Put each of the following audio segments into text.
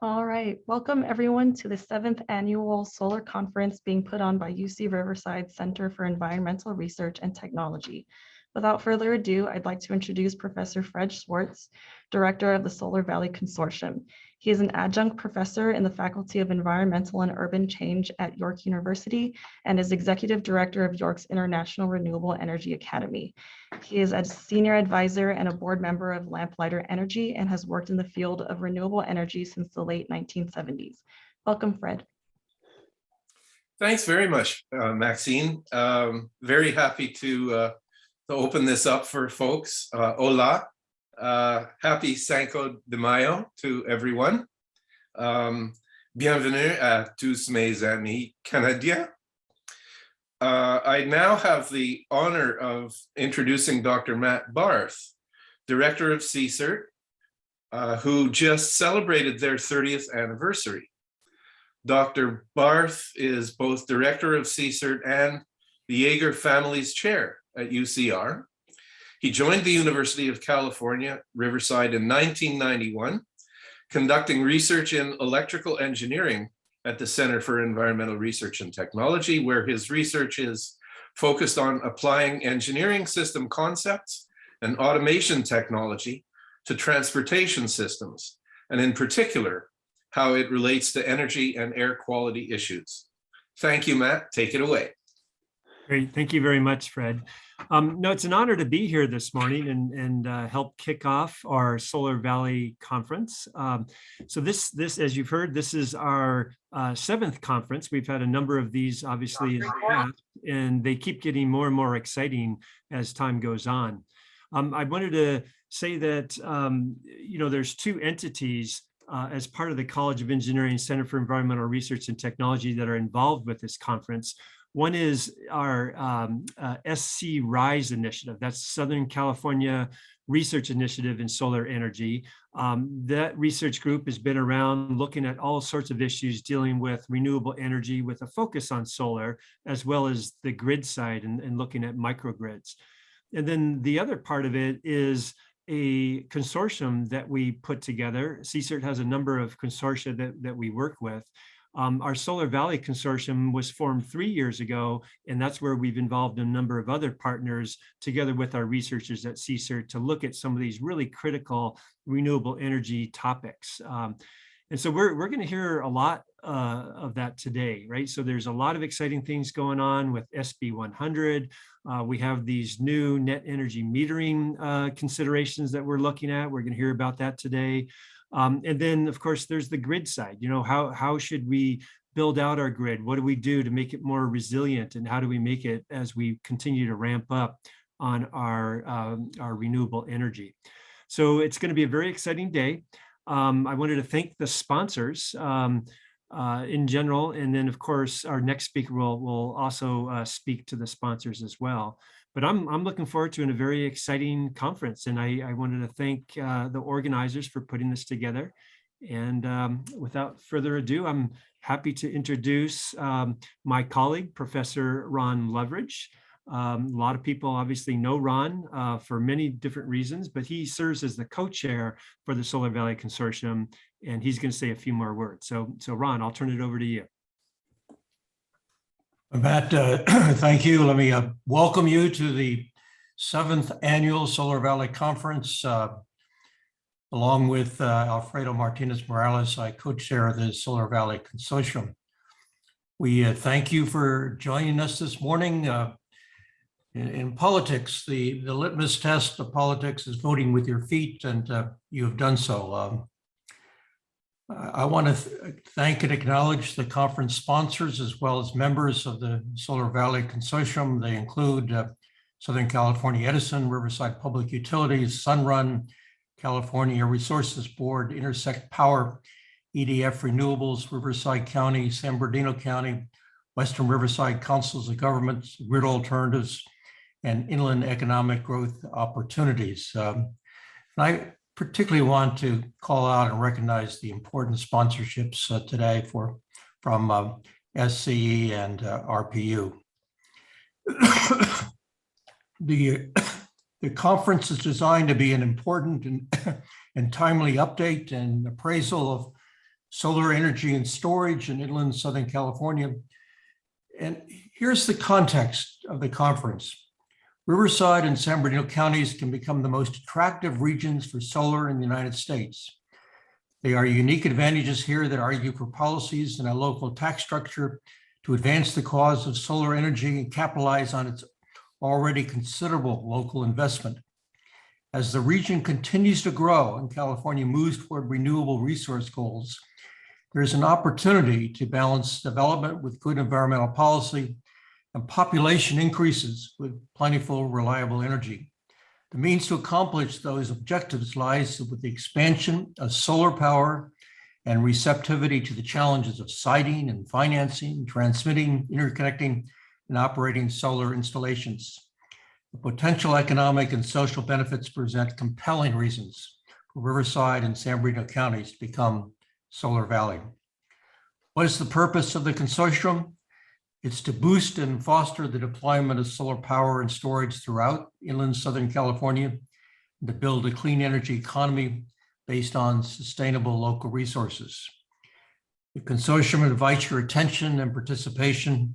All right, welcome everyone to the 7th annual solar conference being put on by UC Riverside Center for Environmental Research and Technology. Without further ado, I'd like to introduce Professor Fred Schwartz, Director of the Solar Valley Consortium. He is an adjunct professor in the Faculty of Environmental and Urban Change at York University and is Executive Director of York's International Renewable Energy Academy. He is a senior advisor and a board member of Lamplighter Energy and has worked in the field of renewable energy since the late 1970s. Welcome, Fred. Thanks very much, Maxine. Very happy to open this up for folks. Hola, happy Cinco de Mayo to everyone. Bienvenue à tous mes amis canadiens. I now have the honor of introducing Dr. Matt Barth, Director of CE-CERT, who just celebrated their 30th anniversary. Dr. Barth is both Director of CE-CERT and the Yeager Family's Chair at UCR. He joined the University of California, Riverside in 1991, conducting research in electrical engineering at the Center for Environmental Research and Technology, where his research is focused on applying engineering system concepts and automation technology to transportation systems, and in particular, how it relates to energy and air quality issues. Thank you, Matt. Take it away. Great. Thank you very much, Fred. No, it's an honor to be here this morning and help kick off our Solar Valley conference. So this, as you've heard, this is our 7th conference. We've had a number of these, obviously, in the past, and they keep getting more and more exciting as time goes on. I wanted to say that, there's 2 entities as part of the College of Engineering Center for Environmental Research and Technology that are involved with this conference. One is our SC-RISE initiative. That's Southern California Research Initiative in Solar Energy. That research group has been around looking at all sorts of issues dealing with renewable energy with a focus on solar, as well as the grid side and looking at microgrids. And then the other part of it is a consortium that we put together. CE-CERT has a number of consortia that we work with. Our Solar Valley Consortium was formed 3 years ago, and that's where we've involved a number of other partners together with our researchers at CE-CERT to look at some of these really critical renewable energy topics. And so we're going to hear a lot of that today, right? So there's a lot of exciting things going on with SB 100. We have these new net energy metering considerations that we're looking at. We're going to hear about that today. And then, of course, there's the grid side. How should we build out our grid? What do we do to make it more resilient? And how do we make it as we continue to ramp up on our renewable energy? So it's going to be a very exciting day. I wanted to thank the sponsors in general. And then, of course, our next speaker will also speak to the sponsors as well. But I'm looking forward to a very exciting conference, and I wanted to thank the organizers for putting this together. And without further ado, I'm happy to introduce my colleague, Professor Ron Loveridge. A lot of people obviously know Ron for many different reasons, but he serves as the co-chair for the Solar Valley Consortium, and he's going to say a few more words. So Ron, I'll turn it over to you. Matt, thank you. Let me welcome you to the 7th annual Solar Valley Conference. Along with Alfredo Martinez-Morales, I co-chair the Solar Valley Consortium. We thank you for joining us this morning. In politics, the litmus test of politics is voting with your feet, and you have done so. I want to thank and acknowledge the conference sponsors as well as members of the Solar Valley Consortium. They include Southern California Edison, Riverside Public Utilities, Sunrun, California Resources Board, Intersect Power, EDF Renewables, Riverside County, San Bernardino County, Western Riverside Councils of Governments, Grid Alternatives, and Inland Economic Growth Opportunities. And I particularly want to call out and recognize the important sponsorships today from SCE and RPU. The conference is designed to be an important and timely update and appraisal of solar energy and storage in inland Southern California. And here's the context of the conference. Riverside and San Bernardino counties can become the most attractive regions for solar in the United States. There are unique advantages here that argue for policies and a local tax structure to advance the cause of solar energy and capitalize on its already considerable local investment. As the region continues to grow and California moves toward renewable resource goals, there's an opportunity to balance development with good environmental policy and population increases with plentiful, reliable energy. The means to accomplish those objectives lies with the expansion of solar power and receptivity to the challenges of siting and financing, transmitting, interconnecting, and operating solar installations. The potential economic and social benefits present compelling reasons for Riverside and San Bernardino counties to become Solar Valley. What is the purpose of the consortium? It's to boost and foster the deployment of solar power and storage throughout inland Southern California, and to build a clean energy economy based on sustainable local resources. The consortium invites your attention and participation.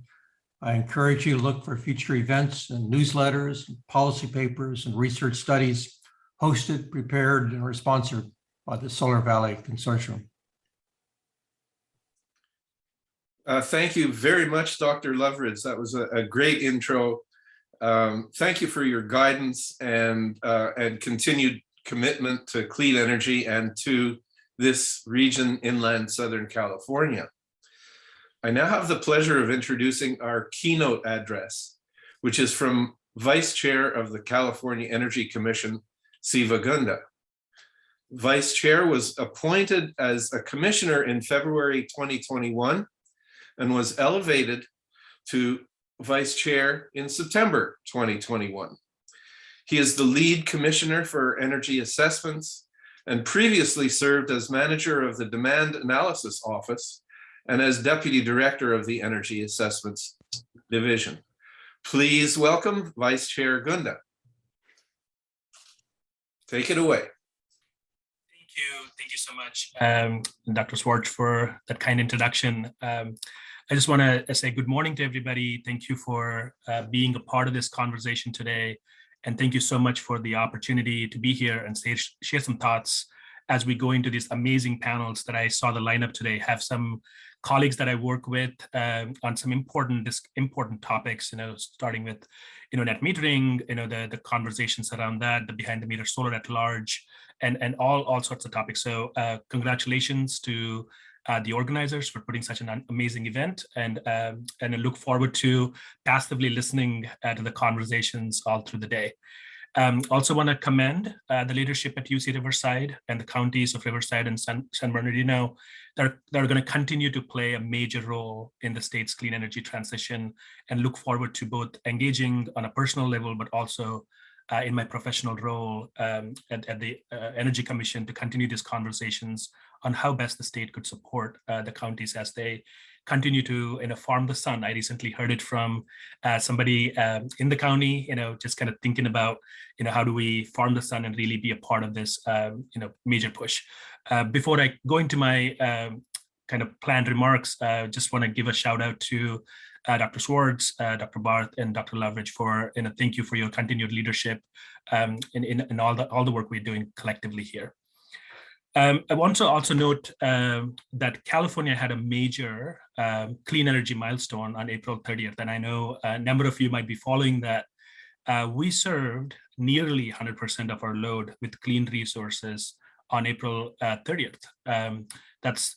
I encourage you to look for future events and newsletters, and policy papers, and research studies hosted, prepared, and sponsored by the Solar Valley Consortium. Thank you very much, Dr. Loveridge. That was a great intro. Thank you for your guidance and continued commitment to clean energy and to this region, inland Southern California. I now have the pleasure of introducing our keynote address, which is from Vice Chair of the California Energy Commission, Siva Gunda. Vice Chair was appointed as a commissioner in February 2021 and was elevated to Vice Chair in September 2021. He is the lead commissioner for energy assessments and previously served as manager of the Demand Analysis Office and as deputy director of the Energy Assessments Division. Please welcome Vice Chair Gunda. Take it away. Thank you so much, Dr. Schwartz, for that kind introduction. I just want to say good morning to everybody. Thank you for being a part of this conversation today. And thank you so much for the opportunity to be here and share some thoughts as we go into these amazing panels that I saw the lineup today. Have some colleagues that I work with on some important topics, starting with, net metering, the conversations around that, the behind the meter solar at large, and all sorts of topics. So congratulations to the organizers for putting such an amazing event, and I look forward to passively listening to the conversations all through the day. Also want to commend the leadership at UC Riverside and the counties of Riverside and San Bernardino that are going to continue to play a major role in the state's clean energy transition, and look forward to both engaging on a personal level, but also in my professional role at the Energy Commission to continue these conversations on how best the state could support the counties as they continue to farm the sun. I recently heard it from somebody in the county, just kind of thinking about, how do we farm the sun and really be a part of this, major push. Before I go into my kind of planned remarks, just want to give a shout out to Dr. Schwartz, Dr. Barth, and Dr. Loveridge for, thank you for your continued leadership in all the work we're doing collectively here. I want to also note that California had a major clean energy milestone on April 30th, and I know a number of you might be following that. We served nearly 100% of our load with clean resources on April 30th. That's,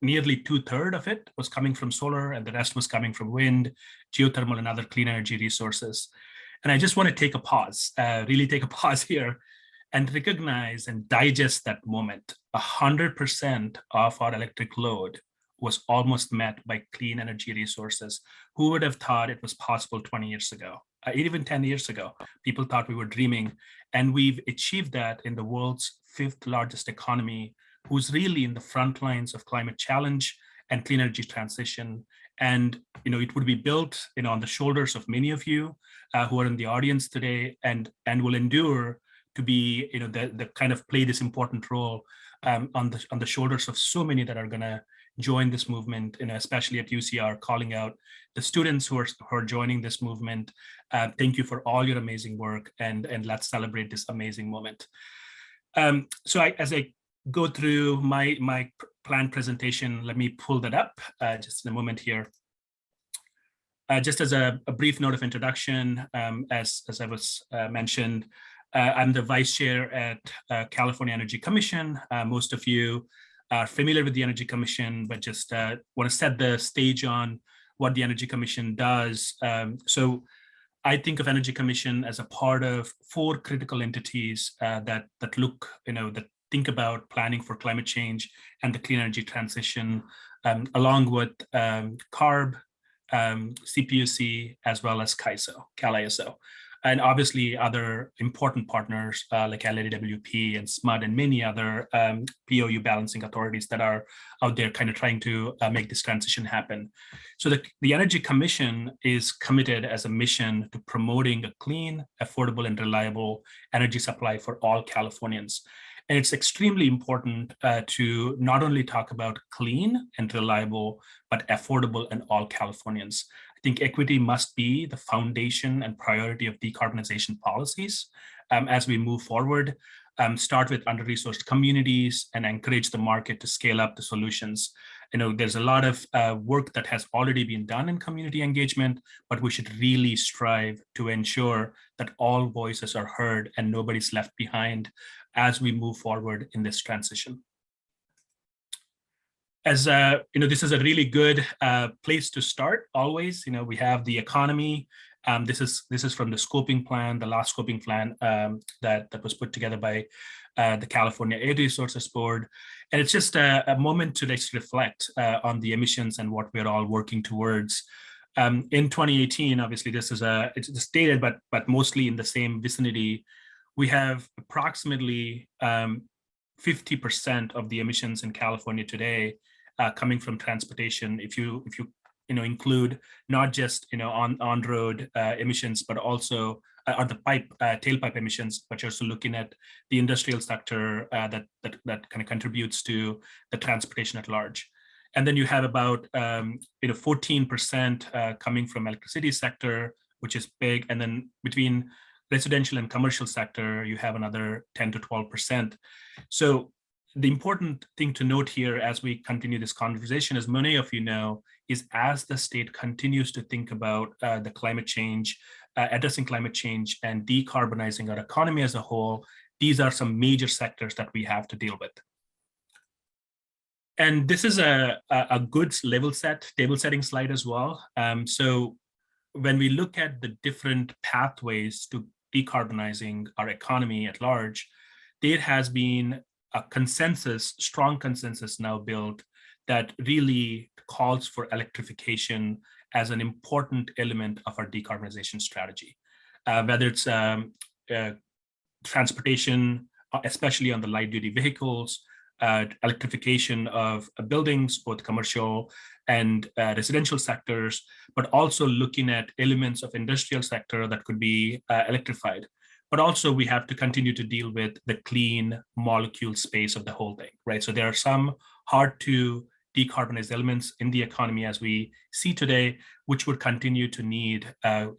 nearly 2/3 of it was coming from solar, and the rest was coming from wind, geothermal, and other clean energy resources. And I just want to take a pause, really take a pause here, and recognize and digest that moment. 100% of our electric load was almost met by clean energy resources. Who would have thought it was possible 20 years ago? Even 10 years ago, people thought we were dreaming. And we've achieved that in the world's 5th largest economy, who's really in the front lines of climate challenge and clean energy transition. And it would be built on the shoulders of many of you who are in the audience today, and will endure to be the kind of play this important role on the shoulders of so many that are going to join this movement, especially at UCR, calling out the students who are joining this movement. Thank you for all your amazing work, and let's celebrate this amazing moment. So as I go through my planned presentation, let me pull that up just in a moment here. Just as a brief note of introduction, as I was mentioned, I'm the vice chair at California Energy Commission. Most of you are familiar with the Energy Commission, but just want to set the stage on what the Energy Commission does. So I think of Energy Commission as a part of 4 critical entities that look, that think about planning for climate change and the clean energy transition, along with CARB, CPUC, as well as CALSSA, and obviously other important partners like LADWP and SMUD and many other POU balancing authorities that are out there kind of trying to make this transition happen. So the Energy Commission is committed as a mission to promoting a clean, affordable, and reliable energy supply for all Californians. And it's extremely important to not only talk about clean and reliable, but affordable and all Californians. I think equity must be the foundation and priority of decarbonization policies as we move forward. Start with under-resourced communities and encourage the market to scale up the solutions. There's a lot of work that has already been done in community engagement, but we should really strive to ensure that all voices are heard and nobody's left behind as we move forward in this transition. As this is a really good place to start. Always, we have the economy. This is from the scoping plan, the last scoping plan that was put together by the California Air Resources Board, and it's just a moment to reflect on the emissions and what we're all working towards. In 2018, obviously, it's dated, but mostly in the same vicinity. We have approximately 50% of the emissions in California today coming from transportation. If you include not just on road emissions, but also on the tailpipe emissions, but you're also looking at the industrial sector that kind of contributes to the transportation at large. And then you have about 14% coming from electricity sector, which is big, and then between residential and commercial sector, you have another 10 to 12%. So the important thing to note here as we continue this conversation, as many of you know, is as the state continues to think about the climate change, addressing climate change and decarbonizing our economy as a whole, these are some major sectors that we have to deal with. And this is a good table setting slide as well. So when we look at the different pathways to decarbonizing our economy at large, there has been a strong consensus now built that really calls for electrification as an important element of our decarbonization strategy. Whether it's transportation, especially on the light duty vehicles, electrification of buildings, both commercial and residential sectors, but also looking at elements of industrial sector that could be electrified. But also we have to continue to deal with the clean molecule space of the whole thing, right? So there are some hard to decarbonize elements in the economy as we see today, which would continue to need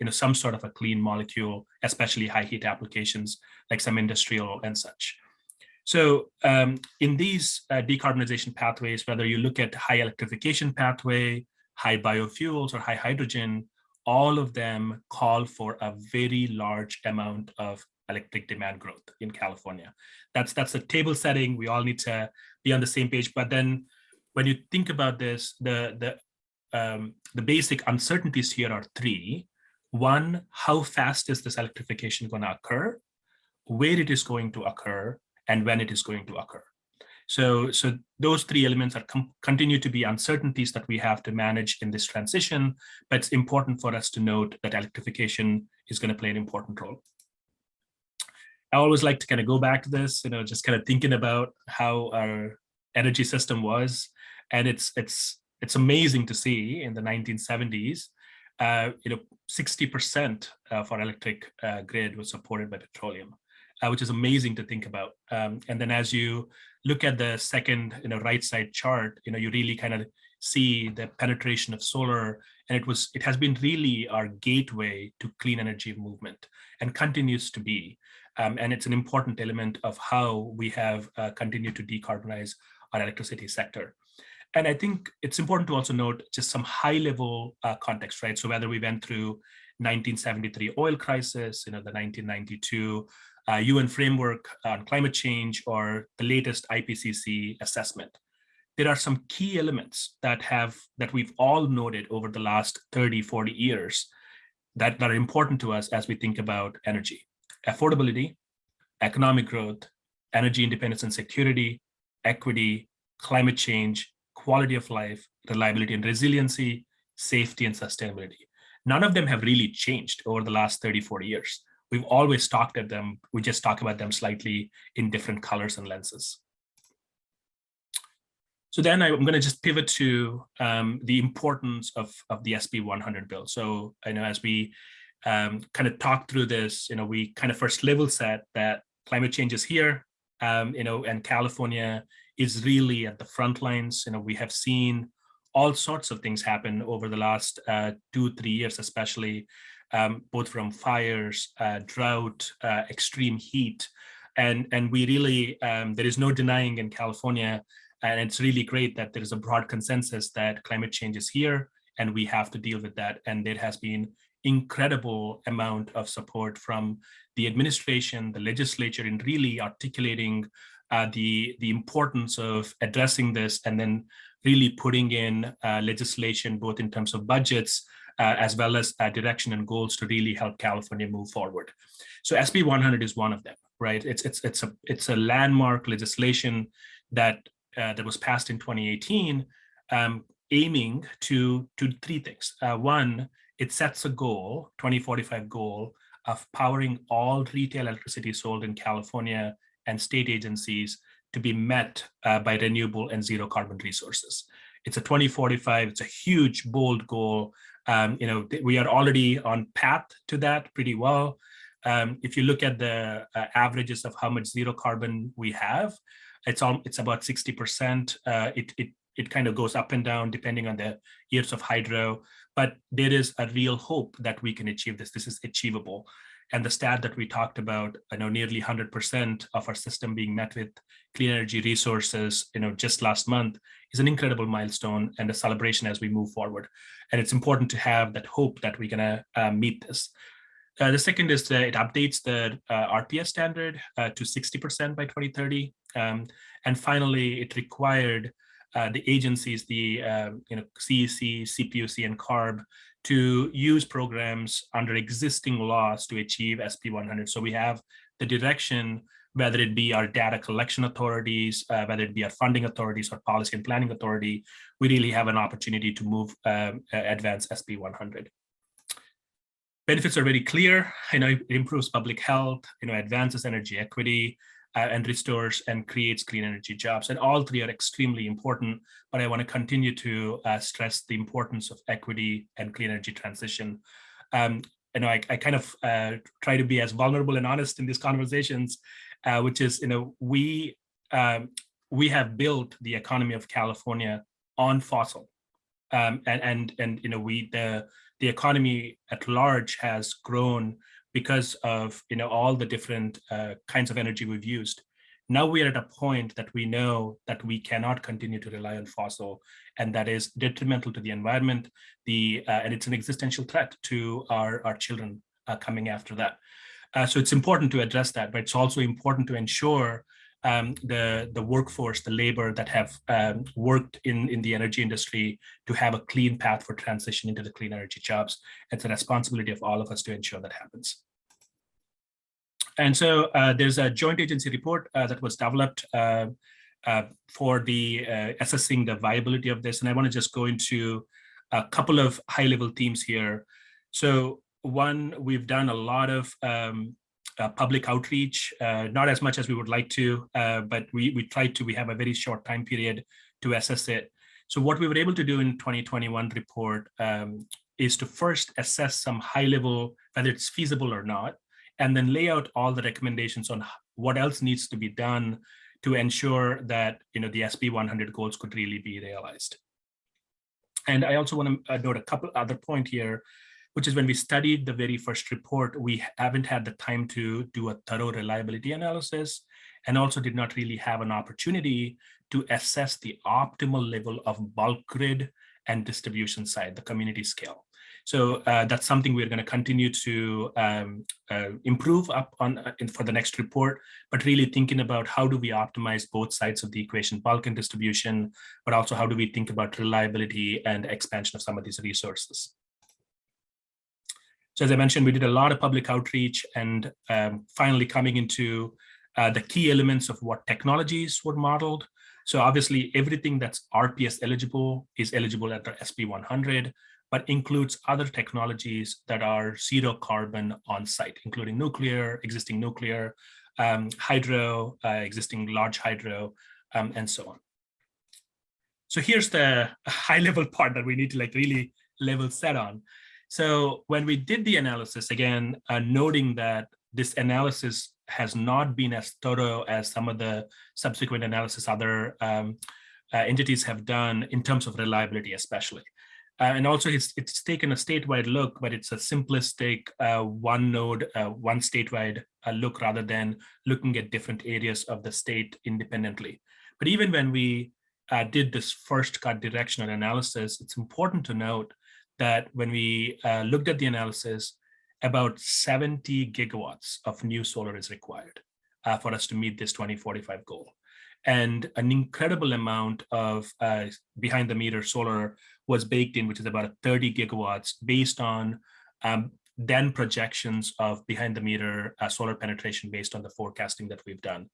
some sort of a clean molecule, especially high heat applications like some industrial and such. So in these decarbonization pathways, whether you look at high electrification pathway, high biofuels, or high hydrogen, all of them call for a very large amount of electric demand growth in California. That's a table setting. We all need to be on the same page. But then when you think about this, the basic uncertainties here are 3. 1, how fast is this electrification going to occur, where it is going to occur, and when it is going to occur. So those 3 elements are continue to be uncertainties that we have to manage in this transition, but it's important for us to note that electrification is going to play an important role. I always like to kind of go back to this, just kind of thinking about how our energy system was, and it's amazing to see in the 1970s, 60% of our electric grid was supported by petroleum. which is amazing to think about. And then as you look at the second, right side chart, you really kind of see the penetration of solar, and it has been really our gateway to clean energy movement and continues to be. And it's an important element of how we have continued to decarbonize our electricity sector. And I think it's important to also note just some high level context, right? So whether we went through 1973 oil crisis, the 1992 UN framework on climate change, or the latest IPCC assessment, there are some key elements that we've all noted over the last 30, 40 years that are important to us as we think about energy: affordability, economic growth, energy independence and security, equity, climate change, quality of life, reliability and resiliency, safety and sustainability. None of them have really changed over the last 30, 40 years. We've always talked at them. We just talk about them slightly in different colors and lenses. So then I'm going to just pivot to the importance of the SB 100 bill. So I know as we kind of talk through this, we kind of first level set that climate change is here, and California is really at the front lines. We have seen all sorts of things happen over the last 2-3 years, especially both from fires, drought, extreme heat, and we really there is no denying in California. And it's really great that there is a broad consensus that climate change is here and we have to deal with that. And there has been incredible amount of support from the administration, the legislature, in really articulating the importance of addressing this, and then really putting in legislation, both in terms of budgets as well as direction and goals to really help California move forward. So SB 100 is one of them, right? It's a landmark legislation that was passed in 2018, aiming to three things. One, it sets a goal, 2045 goal, of powering all retail electricity sold in California and state agencies to be met by renewable and zero carbon resources. It's a 2045, it's a huge, bold goal. We are already on path to that pretty well. If you look at the averages of how much zero carbon we have, it's about 60%. It kind of goes up and down depending on the years of hydro, but there is a real hope that we can achieve this. This is achievable. And the stat that we talked about, nearly 100% of our system being met with clean energy resources, just last month, is an incredible milestone and a celebration as we move forward. And it's important to have that hope that we're gonna meet this. The second is that it updates the RPS standard to 60% by 2030. And finally, it required the agencies, the CEC, CPUC, and CARB, to use programs under existing laws to achieve SB 100. So we have the direction, whether it be our data collection authorities, whether it be our funding authorities or policy and planning authority, we really have an opportunity to move advance SB 100. Benefits are very clear. It improves public health, advances energy equity, and restores and creates clean energy jobs. And all three are extremely important, but I want to continue to stress the importance of equity and clean energy transition. I kind of try to be as vulnerable and honest in these conversations, which is, we have built the economy of California on fossil, the economy at large has grown because of all the different kinds of energy we've used. Now we are at a point that we know that we cannot continue to rely on fossil, and that is detrimental to the environment. And it's an existential threat to our children coming after that. So it's important to address that, but it's also important to ensure the workforce, the labor that have worked in the energy industry, to have a clean path for transition into the clean energy jobs. It's a responsibility of all of us to ensure that happens. And so there's a joint agency report that was developed for assessing the viability of this. And I want to just go into a couple of high-level themes here. So one, we've done a lot of public outreach, not as much as we would like to, but we tried to. We have a very short time period to assess it. So what we were able to do in 2021 report is to first assess some high level, whether it's feasible or not, and then lay out all the recommendations on what else needs to be done to ensure that the SB 100 goals could really be realized. And I also want to note a couple other points here, which is when we studied the very first report, we haven't had the time to do a thorough reliability analysis, and also did not really have an opportunity to assess the optimal level of bulk grid and distribution side, the community scale. So that's something we're going to continue to improve up on for the next report, but really thinking about how do we optimize both sides of the equation, bulk and distribution, but also how do we think about reliability and expansion of some of these resources. So as I mentioned, we did a lot of public outreach, and finally coming into the key elements of what technologies were modeled. So obviously everything that's RPS eligible is eligible under SB 100, but includes other technologies that are zero carbon on site, including nuclear, existing nuclear, hydro, existing large hydro, and so on. So here's the high level part that we need to really level set on. So when we did the analysis, again, noting that this analysis has not been as thorough as some of the subsequent analysis other entities have done in terms of reliability, especially. And also it's taken a statewide look, but it's a simplistic one node, one statewide look rather than looking at different areas of the state independently. But even when we did this first cut directional analysis, it's important to note that when we looked at the analysis, about 70 gigawatts of new solar is required for us to meet this 2045 goal. And an incredible amount of behind the meter solar was baked in, which is about 30 gigawatts based on then projections of behind the meter solar penetration based on the forecasting that we've done.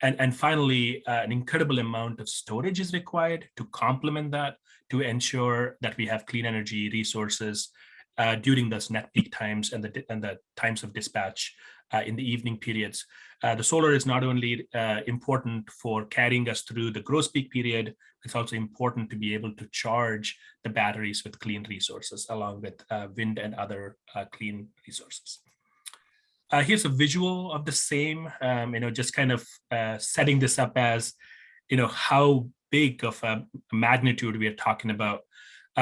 And finally, an incredible amount of storage is required to complement that, to ensure that we have clean energy resources during those net peak times and the times of dispatch in the evening periods. The solar is not only important for carrying us through the gross peak period, it's also important to be able to charge the batteries with clean resources along with wind and other clean resources. Here's a visual of the same, just kind of setting this up as, how big of a magnitude we are talking about.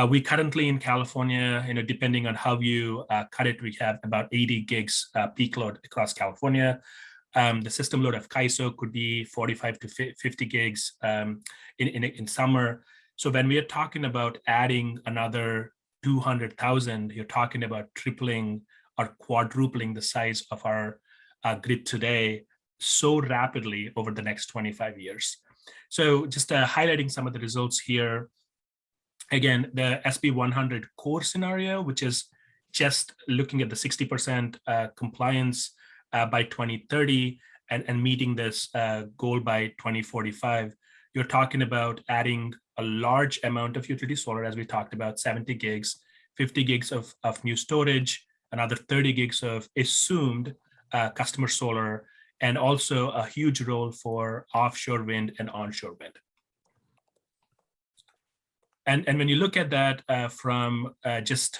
We currently in California, depending on how you cut it, we have about 80 gigs peak load across California. The system load of CAISO could be 45 to 50 gigs in summer. So when we are talking about adding another 200,000, you're talking about tripling or quadrupling the size of our grid today so rapidly over the next 25 years. So just highlighting some of the results here. Again, the SB 100 core scenario, which is just looking at the 60% compliance by 2030 and meeting this goal by 2045, you're talking about adding a large amount of utility solar, as we talked about, 70 gigs, 50 gigs of new storage, another 30 gigs of assumed customer solar, and also a huge role for offshore wind and onshore wind. And when you look at that from just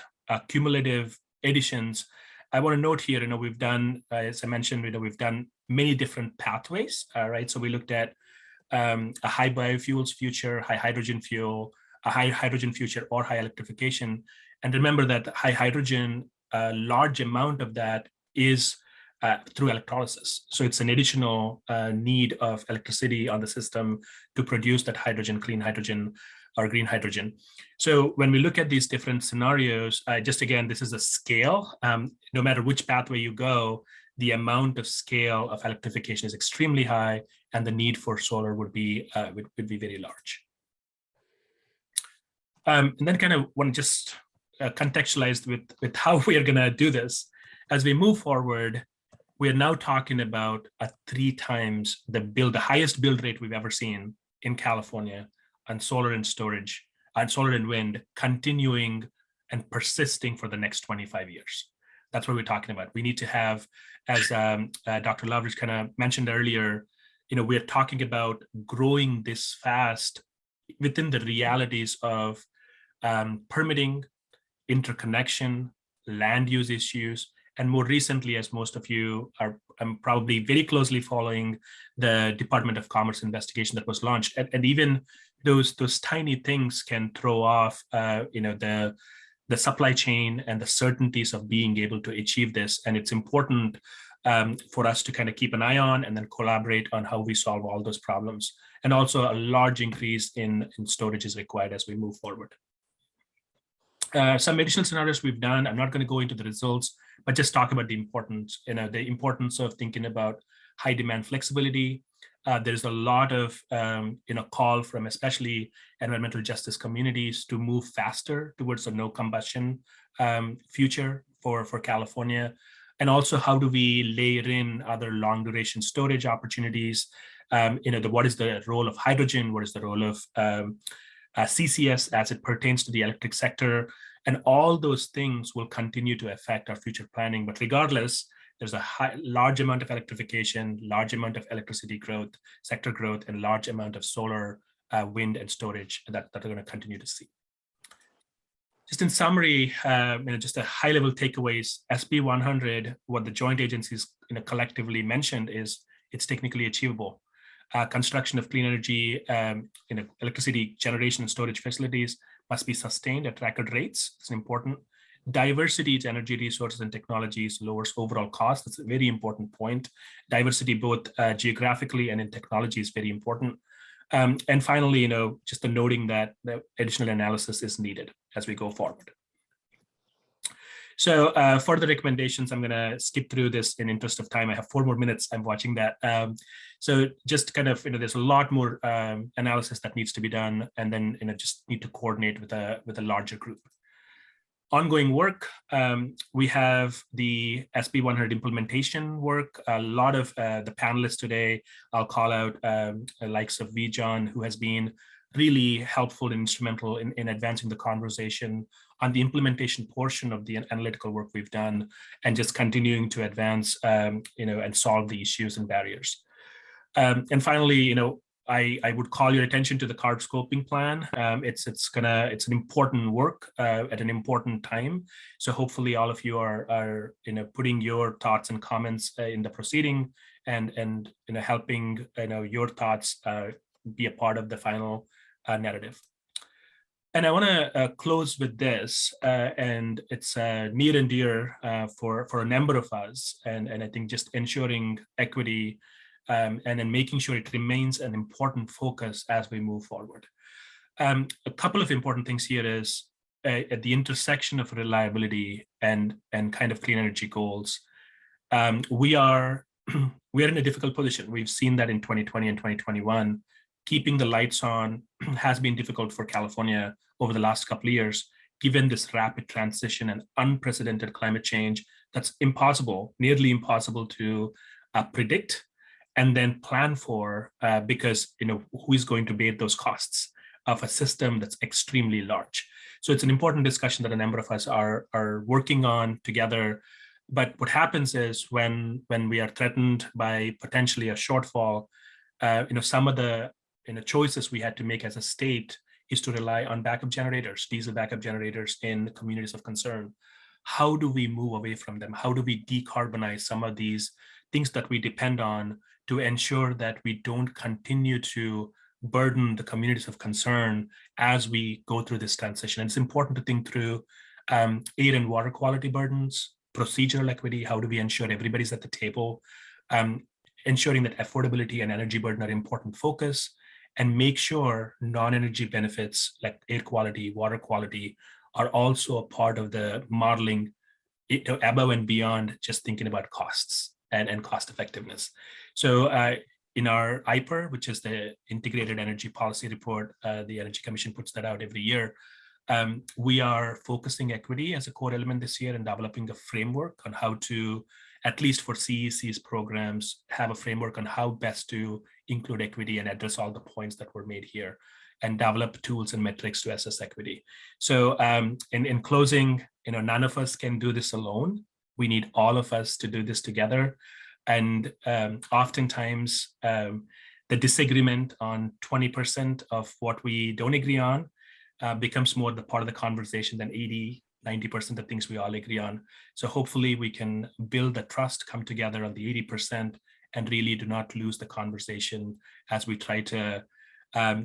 cumulative additions, I want to note here, we've done, as I mentioned, we've done many different pathways, right? So we looked at a high biofuels future, high hydrogen fuel, a high hydrogen future, or high electrification. And remember that high hydrogen, a large amount of that is through electrolysis. So it's an additional need of electricity on the system to produce that hydrogen, clean hydrogen, or green hydrogen. So when we look at these different scenarios, just again, this is a scale. No matter which pathway you go, the amount of scale of electrification is extremely high, and the need for solar would be very large. And then kind of want to just contextualize with how we are going to do this. As we move forward, we are now talking about a 3 times the highest build rate we've ever seen in California on solar and storage, on solar and wind, continuing and persisting for the next 25 years. That's what we're talking about. We need to have, as Dr. Loveridge kind of mentioned earlier, we're talking about growing this fast within the realities of permitting, interconnection, land use issues, And more recently, as most of you are probably very closely following, the Department of Commerce investigation that was launched, and even those tiny things can throw off, the supply chain and the certainties of being able to achieve this. And it's important for us to kind of keep an eye on and then collaborate on how we solve all those problems. And also a large increase in storage is required as we move forward. Some additional scenarios we've done, I'm not going to go into the results, but just talk about the importance of thinking about high demand flexibility. There's a lot of call from especially environmental justice communities to move faster towards a no combustion future for California. And also, how do we layer in other long duration storage opportunities? What is the role of hydrogen? What is the role of CCS as it pertains to the electric sector? And all those things will continue to affect our future planning. But regardless, there's a large amount of electrification, large amount of electricity growth, sector growth, and large amount of solar, wind, and storage that we're going to continue to see. Just in summary, just a high-level takeaways. SB 100, what the joint agencies collectively mentioned is it's technically achievable. Construction of clean energy, electricity generation and storage facilities must be sustained at record rates. It's important. Diversity to energy resources and technologies lowers overall cost. That's a very important point. Diversity both geographically and in technology is very important. And finally, just the noting that the additional analysis is needed as we go forward. So for the recommendations, I'm going to skip through this in interest of time. I have 4 more minutes. I'm watching that. So just kind of, there's a lot more analysis that needs to be done, and then just need to coordinate with a larger group. Ongoing work, we have the SB 100 implementation work. A lot of the panelists today, I'll call out the likes of John, who has been really helpful and instrumental in advancing the conversation on the implementation portion of the analytical work we've done, and just continuing to advance, and solve the issues and barriers. And finally, I would call your attention to the CARB scoping plan. It's an important work at an important time. So hopefully all of you are putting your thoughts and comments in the proceeding, and helping your thoughts be a part of the final narrative. And I want to close with this, and it's near and dear for a number of us, and I think just ensuring equity and then making sure it remains an important focus as we move forward. A couple of important things here is at the intersection of reliability and kind of clean energy goals. We are in a difficult position. We've seen that in 2020 and 2021. Keeping the lights on has been difficult for California over the last couple of years, given this rapid transition and unprecedented climate change that's impossible, nearly impossible to predict and then plan for, because who is going to bear those costs of a system that's extremely large. So it's an important discussion that a number of us are working on together. But what happens is when we are threatened by potentially a shortfall, some of the choices we had to make as a state is to rely on backup generators, diesel backup generators in communities of concern. How do we move away from them? How do we decarbonize some of these things that we depend on to ensure that we don't continue to burden the communities of concern as we go through this transition? And it's important to think through air and water quality burdens, procedural equity. How do we ensure everybody's at the table? Ensuring that affordability and energy burden are important focus, and make sure non-energy benefits like air quality, water quality are also a part of the modeling, above and beyond just thinking about costs and cost effectiveness. So in our IPER, which is the Integrated Energy Policy Report, the Energy Commission puts that out every year. We are focusing equity as a core element this year and developing a framework on how to, at least for CEC's programs, have a framework on how best to include equity and address all the points that were made here, and develop tools and metrics to assess equity. So in closing, none of us can do this alone. We need all of us to do this together. And oftentimes the disagreement on 20% of what we don't agree on becomes more the part of the conversation than 80, 90% of things we all agree on. So hopefully we can build the trust, come together on the 80%, and really do not lose the conversation as we try to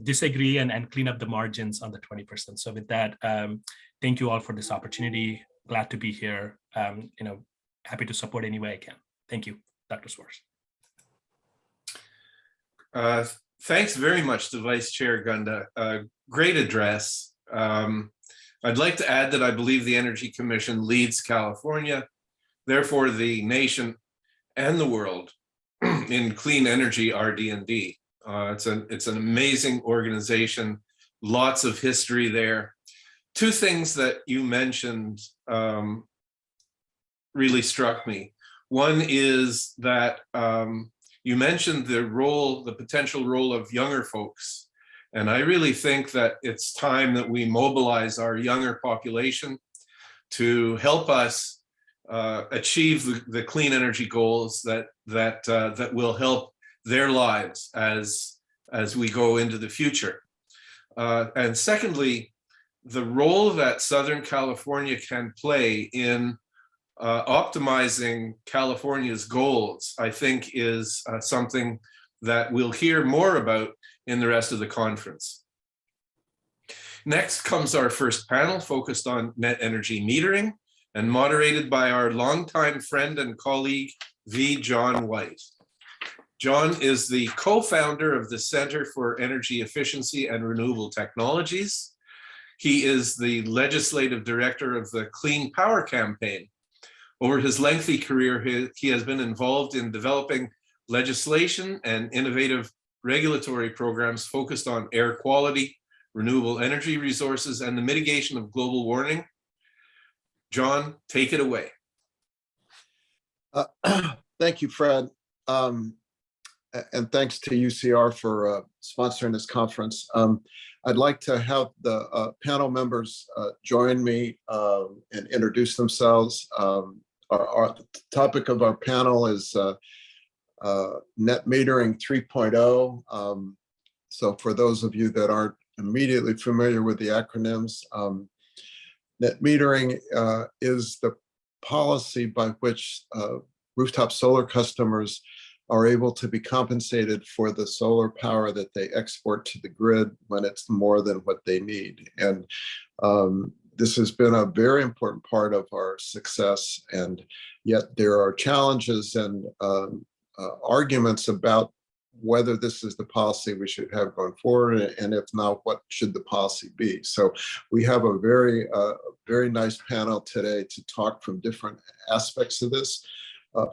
disagree and clean up the margins on the 20%. So with that, thank you all for this opportunity. Glad to be here. Happy to support any way I can. Thank you, Dr. Schwartz. Thanks very much to Vice Chair Gunda. Great address. I'd like to add that I believe the Energy Commission leads California, therefore the nation and the world in clean energy RD&D. It's an amazing organization, lots of history there. Two things that you mentioned really struck me. One is that you mentioned the potential role of younger folks. And I really think that it's time that we mobilize our younger population to help us achieve the clean energy goals that will help their lives as we go into the future. And secondly, the role that Southern California can play in optimizing California's goals, I think, is something that we'll hear more about in the rest of the conference. Next comes our first panel focused on net energy metering and moderated by our longtime friend and colleague, V. John White. John is the co-founder of the Center for Energy Efficiency and Renewable Technologies. He is the legislative director of the Clean Power Campaign. Over his lengthy career, he has been involved in developing legislation and innovative regulatory programs focused on air quality, renewable energy resources, and the mitigation of global warming. John, take it away. Thank you, Fred. And thanks to UCR for sponsoring this conference. I'd like to have the panel members join me and introduce themselves. Our topic of our panel is net metering 3.0. So for those of you that aren't immediately familiar with the acronyms, net metering is the policy by which rooftop solar customers are able to be compensated for the solar power that they export to the grid when it's more than what they need. And this has been a very important part of our success, and yet there are challenges and arguments about whether this is the policy we should have going forward, and if not, what should the policy be? So we have a very nice panel today to talk from different aspects of this.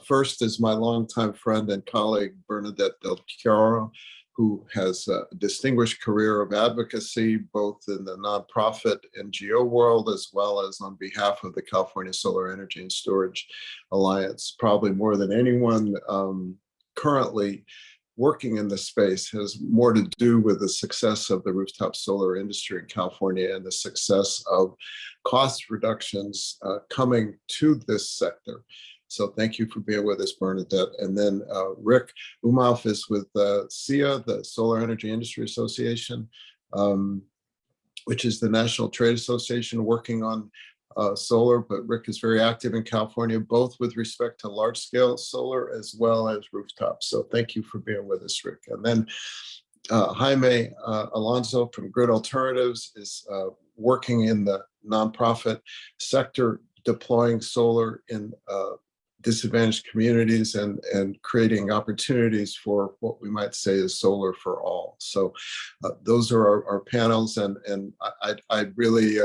First is my longtime friend and colleague, Bernadette del Chiaro, who has a distinguished career of advocacy, both in the nonprofit NGO world, as well as on behalf of the California Solar Energy and Storage Alliance. Probably more than anyone currently working in this space has more to do with the success of the rooftop solar industry in California and the success of cost reductions coming to this sector. So thank you for being with us, Bernadette. And then Rick Umoff is with SEIA, the Solar Energy Industry Association, which is the National Trade Association working on solar, but Rick is very active in California, both with respect to large scale solar as well as rooftops. So thank you for being with us, Rick. And then Jaime Alonso from Grid Alternatives is working in the nonprofit sector, deploying solar in disadvantaged communities and creating opportunities for what we might say is solar for all. So those are our panels, and I really,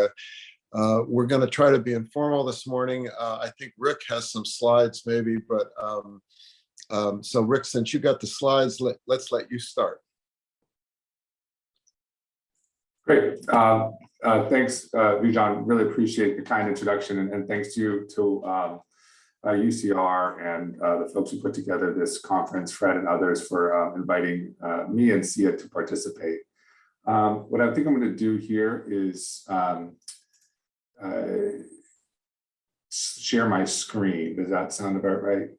we're going to try to be informal this morning. I think Rick has some slides maybe, but so Rick, since you got the slides, let's let you start. Great. Thanks, Vijay. Really appreciate the kind introduction, and thanks to you, to UCR and the folks who put together this conference, Fred and others, for inviting me and SEIA to participate. What I think I'm going to do here is share my screen. Does that sound about right?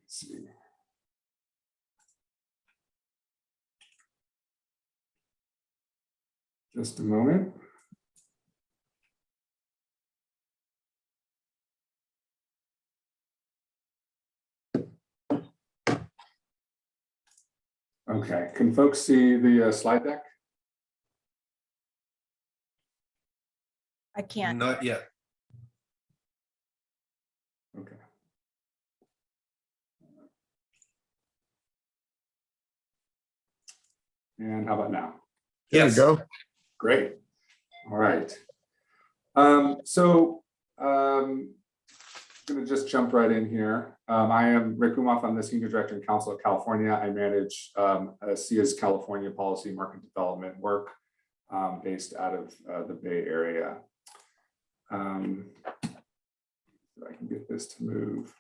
Let's see. Just a moment. Okay, can folks see the slide deck? I can't. Not yet. Okay. And how about now? There we Yes. go. Great. All right. I'm going to just jump right in here. I am Rick Umoff. I'm the Senior Director and Counsel at California. I manage SEIA's California Policy Market Development work based out of the Bay Area. If I can get this to move.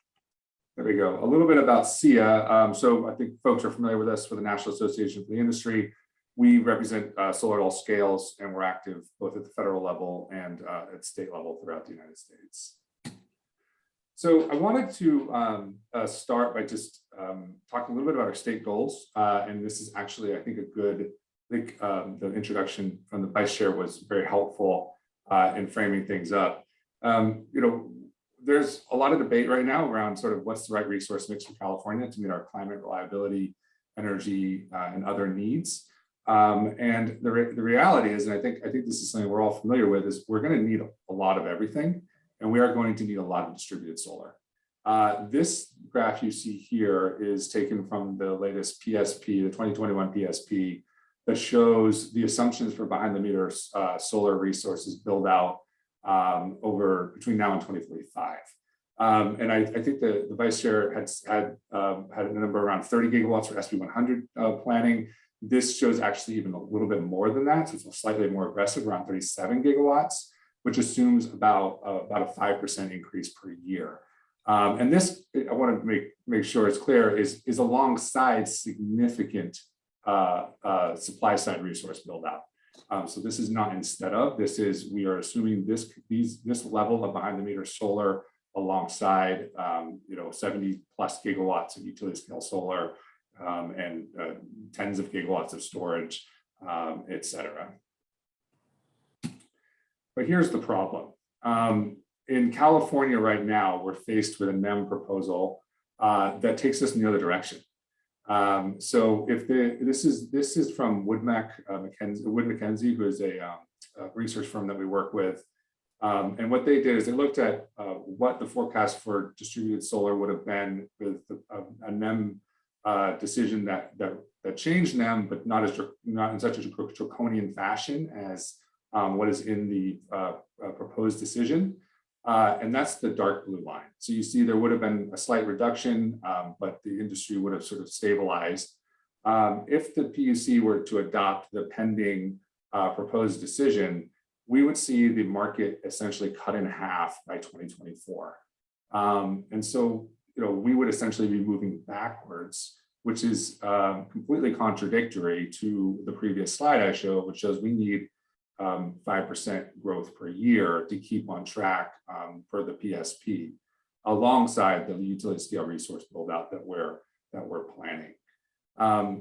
There we go. A little bit about SEIA. So I think folks are familiar with us for the National Association for the Industry. We represent solar at all scales, and we're active both at the federal level and at state level throughout the United States. So I wanted to start by just talking a little bit about our state goals. And this is actually, I think, the introduction from the Vice Chair was very helpful in framing things up. There's a lot of debate right now around sort of what's the right resource mix for California to meet our climate reliability, energy, and other needs. And the reality is, and I think this is something we're all familiar with, is we're going to need a lot of everything, and we are going to need a lot of distributed solar. This graph you see here is taken from the latest PSP, the 2021 PSP, that shows the assumptions for behind the meter solar resources build out over between now and 2045. And I think the Vice Chair had a number around 30 gigawatts for SB 100 planning. This shows actually even a little bit more than that, so it's slightly more aggressive, around 37 gigawatts, which assumes about a 5% increase per year. And this, I want to make sure it's clear, is alongside significant supply side resource build out. So this is not instead of, we are assuming this level of behind the meter solar alongside 70 plus gigawatts of utility scale solar and tens of gigawatts of storage, et cetera. But here's the problem. In California right now, we're faced with a NEM proposal that takes us in the other direction. So if this is from Wood Mackenzie, who is a research firm that we work with. And what they did is they looked at what the forecast for distributed solar would have been with a NEM decision that changed NEM, but not in such a draconian fashion as what is in the proposed decision. And that's the dark blue line. So you see there would have been a slight reduction, but the industry would have sort of stabilized. If the PUC were to adopt the pending proposed decision, we would see the market essentially cut in half by 2024. And so, we would essentially be moving backwards, which is completely contradictory to the previous slide I showed, which shows we need 5% growth per year to keep on track for the PSP, alongside the utility scale resource build out that we're planning.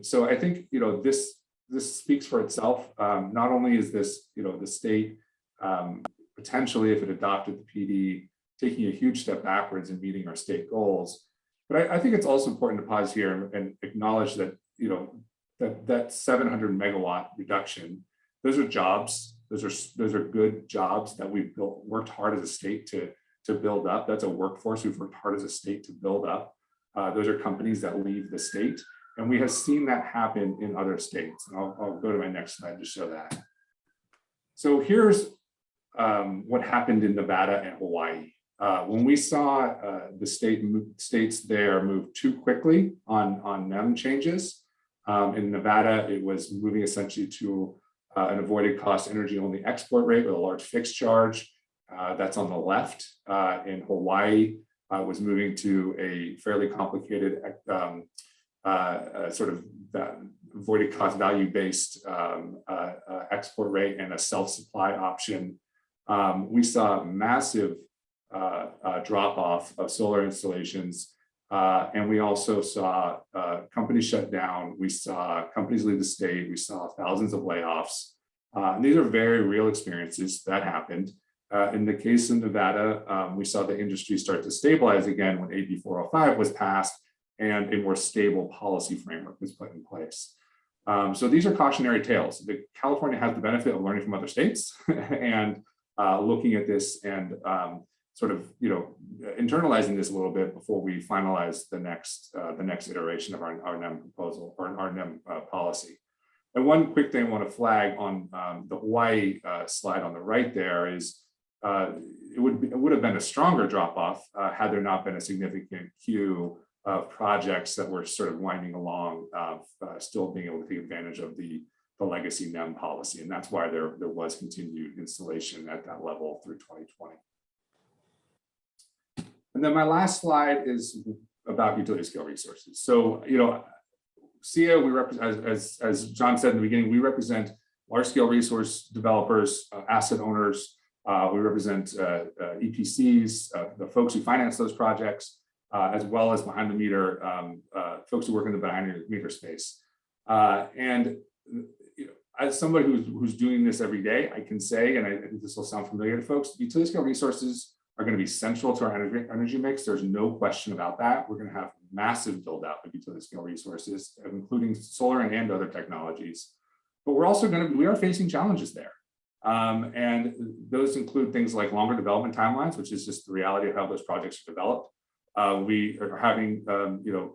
So I think this speaks for itself. Not only is this the state potentially, if it adopted the PD, taking a huge step backwards in meeting our state goals, but I think it's also important to pause here and acknowledge that that 700 megawatt reduction. Those are jobs. Those are good jobs that we've worked hard as a state to build up. That's a workforce we've worked hard as a state to build up. Those are companies that leave the state, and we have seen that happen in other states. And I'll go to my next slide to show that. So here's what happened in Nevada and Hawaii. When we saw the states there move too quickly on NEM changes, in Nevada, it was moving essentially to an avoided cost energy only export rate with a large fixed charge. That's on the left. In Hawaii, was moving to a fairly complicated sort of avoided cost value-based export rate and a self-supply option. We saw massive drop off of solar installations. And we also saw companies shut down. We saw companies leave the state. We saw thousands of layoffs. And these are very real experiences that happened. In the case of Nevada, we saw the industry start to stabilize again when AB 405 was passed. and a more stable policy framework is put in place. So these are cautionary tales. California has the benefit of learning from other states and looking at this and sort of, internalizing this a little bit before we finalize the next iteration of our NEM proposal or our NEM policy. And one quick thing I want to flag on the Hawaii slide on the right there is it would have been a stronger drop off had there not been a significant queue of projects that were sort of winding along, still being able to take advantage of the legacy NEM policy. And that's why there was continued installation at that level through 2020. And then my last slide is about utility scale resources. So, SEIA, we represent, as John said in the beginning, we represent large scale resource developers, asset owners. We represent EPCs, the folks who finance those projects, as well as behind the meter folks who work in the behind the meter space. And as somebody who's doing this every day, I can say, and I think this will sound familiar to folks, utility scale resources are going to be central to our energy mix. There's no question about that. We're going to have massive build out of utility scale resources, including solar and other technologies. But we're also we are facing challenges there. And those include things like longer development timelines, which is just the reality of how those projects are developed. We are having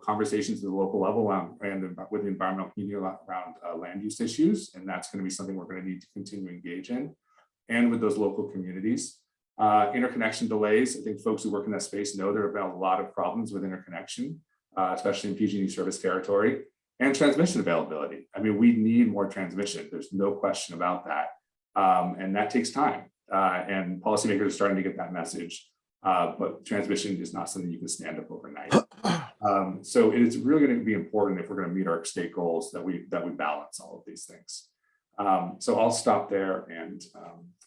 conversations at the local level and with the environmental community around land use issues, and that's going to be something we're going to need to continue to engage in, and with those local communities. Interconnection delays. I think folks who work in that space know there have been a lot of problems with interconnection, especially in PG&E service territory, and transmission availability. I mean, we need more transmission. There's no question about that, and that takes time. And policymakers are starting to get that message. But transmission is not something you can stand up overnight. So it's really going to be important if we're going to meet our state goals that we balance all of these things. So I'll stop there and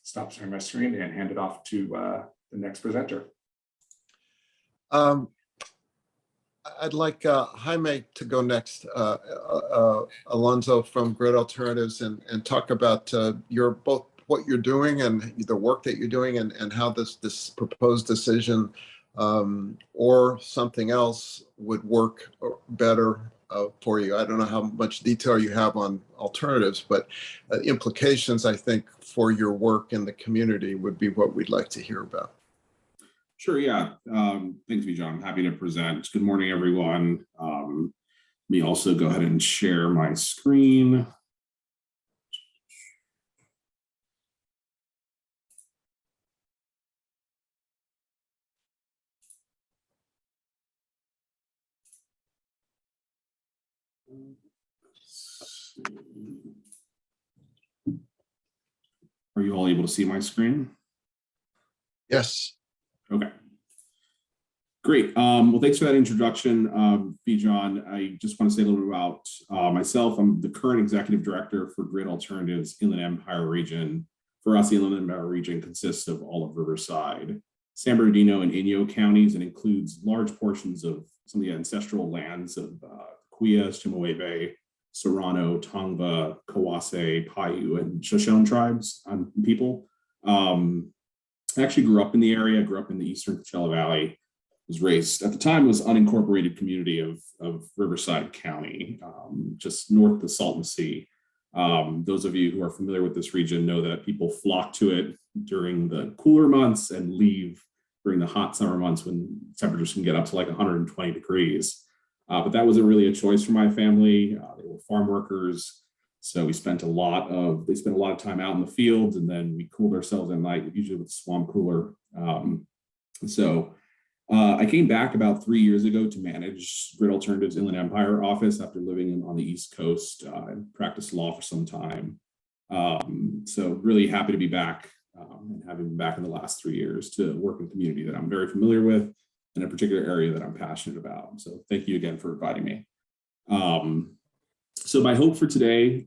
stop sharing my screen and hand it off to the next presenter. I'd like Jaime to go next, Alonso from Grid Alternatives, and talk about both what you're doing and the work that you're doing, and how this proposed decision or something else would work better for you. I don't know how much detail you have on alternatives, but implications, I think, for your work in the community would be what we'd like to hear about. Sure, yeah. Thanks, John. I'm happy to present. Good morning, everyone. Let me also go ahead and share my screen. Are you all able to see my screen? Yes. Okay. Great. Well, thanks for that introduction, John. I just want to say a little bit about myself. I'm the current executive director for Grid Alternatives Inland Empire Region. For us, the Inland Empire Region consists of all of Riverside, San Bernardino, and Inyo counties, and includes large portions of some of the ancestral lands of Quillas, Chemehueve, Serrano, Tongva, Kawase, Paiute, and Shoshone tribes people. I actually grew up in the area, grew up in the Eastern Coachella Valley, was raised, at the time, was unincorporated community of Riverside County, just north of the Salton Sea. Those of you who are familiar with this region know that people flock to it during the cooler months and leave during the hot summer months when temperatures can get up to like 120 degrees. But that wasn't really a choice for my family. They were farm workers. So they spent a lot of time out in the fields, and then we cooled ourselves at night, usually with a swamp cooler. I came back about 3 years ago to manage Grid Alternatives Inland Empire office after living on the East Coast. I practiced law for some time. So really happy to be back and having been back in the last 3 years to work in a community that I'm very familiar with in a particular area that I'm passionate about. So thank you again for inviting me. So my hope for today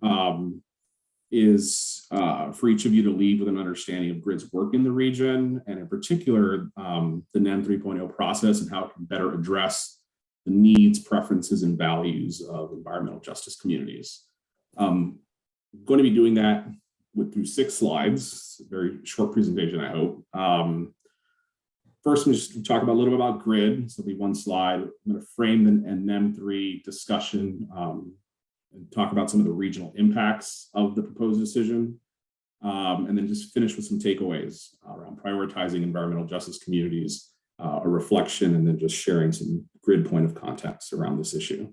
is for each of you to leave with an understanding of Grid's work in the region, and in particular, the NEM 3.0 process and how it can better address the needs, preferences, and values of environmental justice communities. I'm going to be doing that through 6 slides, a very short presentation, I hope. First, I'm just talk about a little bit about grid. So it'll be one slide. I'm going to frame the NEM3 discussion and talk about some of the regional impacts of the proposed decision. And then just finish with some takeaways around prioritizing environmental justice communities, a reflection, and then just sharing some grid point of context around this issue.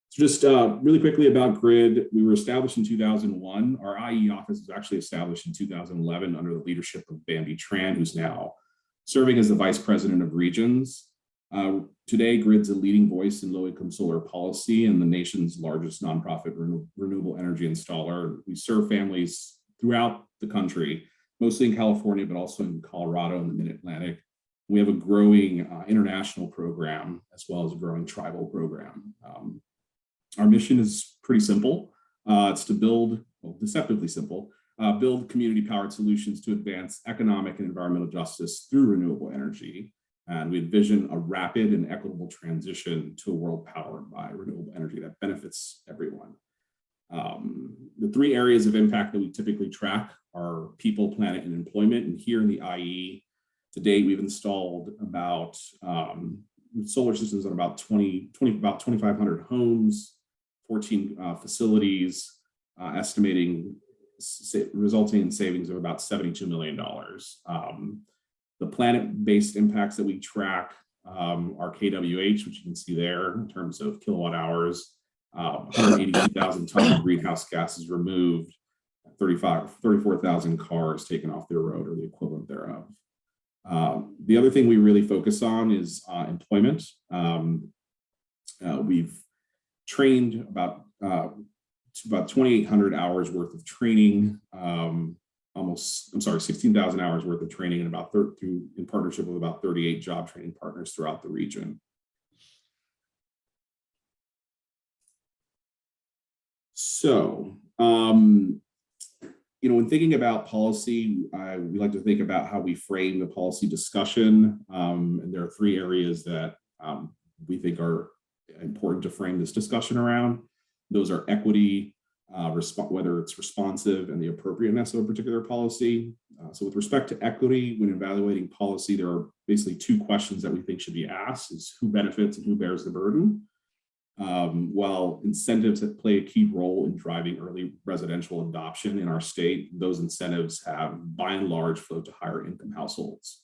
So just really quickly about grid, we were established in 2001. Our IE office was actually established in 2011 under the leadership of Bambi Tran, who's now serving as the Vice President of Regions. Today, GRID's a leading voice in low-income solar policy and the nation's largest nonprofit renewable energy installer. We serve families throughout the country, mostly in California, but also in Colorado and the Mid-Atlantic. We have a growing international program, as well as a growing tribal program. Our mission is pretty simple. It's to build, well, deceptively simple, build community-powered solutions to advance economic and environmental justice through renewable energy. And we envision a rapid and equitable transition to a world powered by renewable energy that benefits everyone. The three areas of impact that we typically track are people, planet, and employment. And here in the IE, to date, we've installed about solar systems on about 2,500 homes, 14 facilities, estimating resulting in savings of about $72 million. The planet-based impacts that we track are KWH, which you can see there in terms of kilowatt hours, 182,000 tons of greenhouse gases removed, 34,000 cars taken off their road or the equivalent thereof. The other thing we really focus on is employment. We've trained about 2,800 hours worth of training, 16,000 hours worth of training, and about in partnership with about 38 job training partners throughout the region. So, when thinking about policy, we like to think about how we frame the policy discussion. And there are three areas that we think are important to frame this discussion around. Those are equity, whether it's responsive, and the appropriateness of a particular policy. So with respect to equity, when evaluating policy, there are basically two questions that we think should be asked: is who benefits and who bears the burden? While incentives that play a key role in driving early residential adoption in our state, those incentives have by and large flowed to higher income households.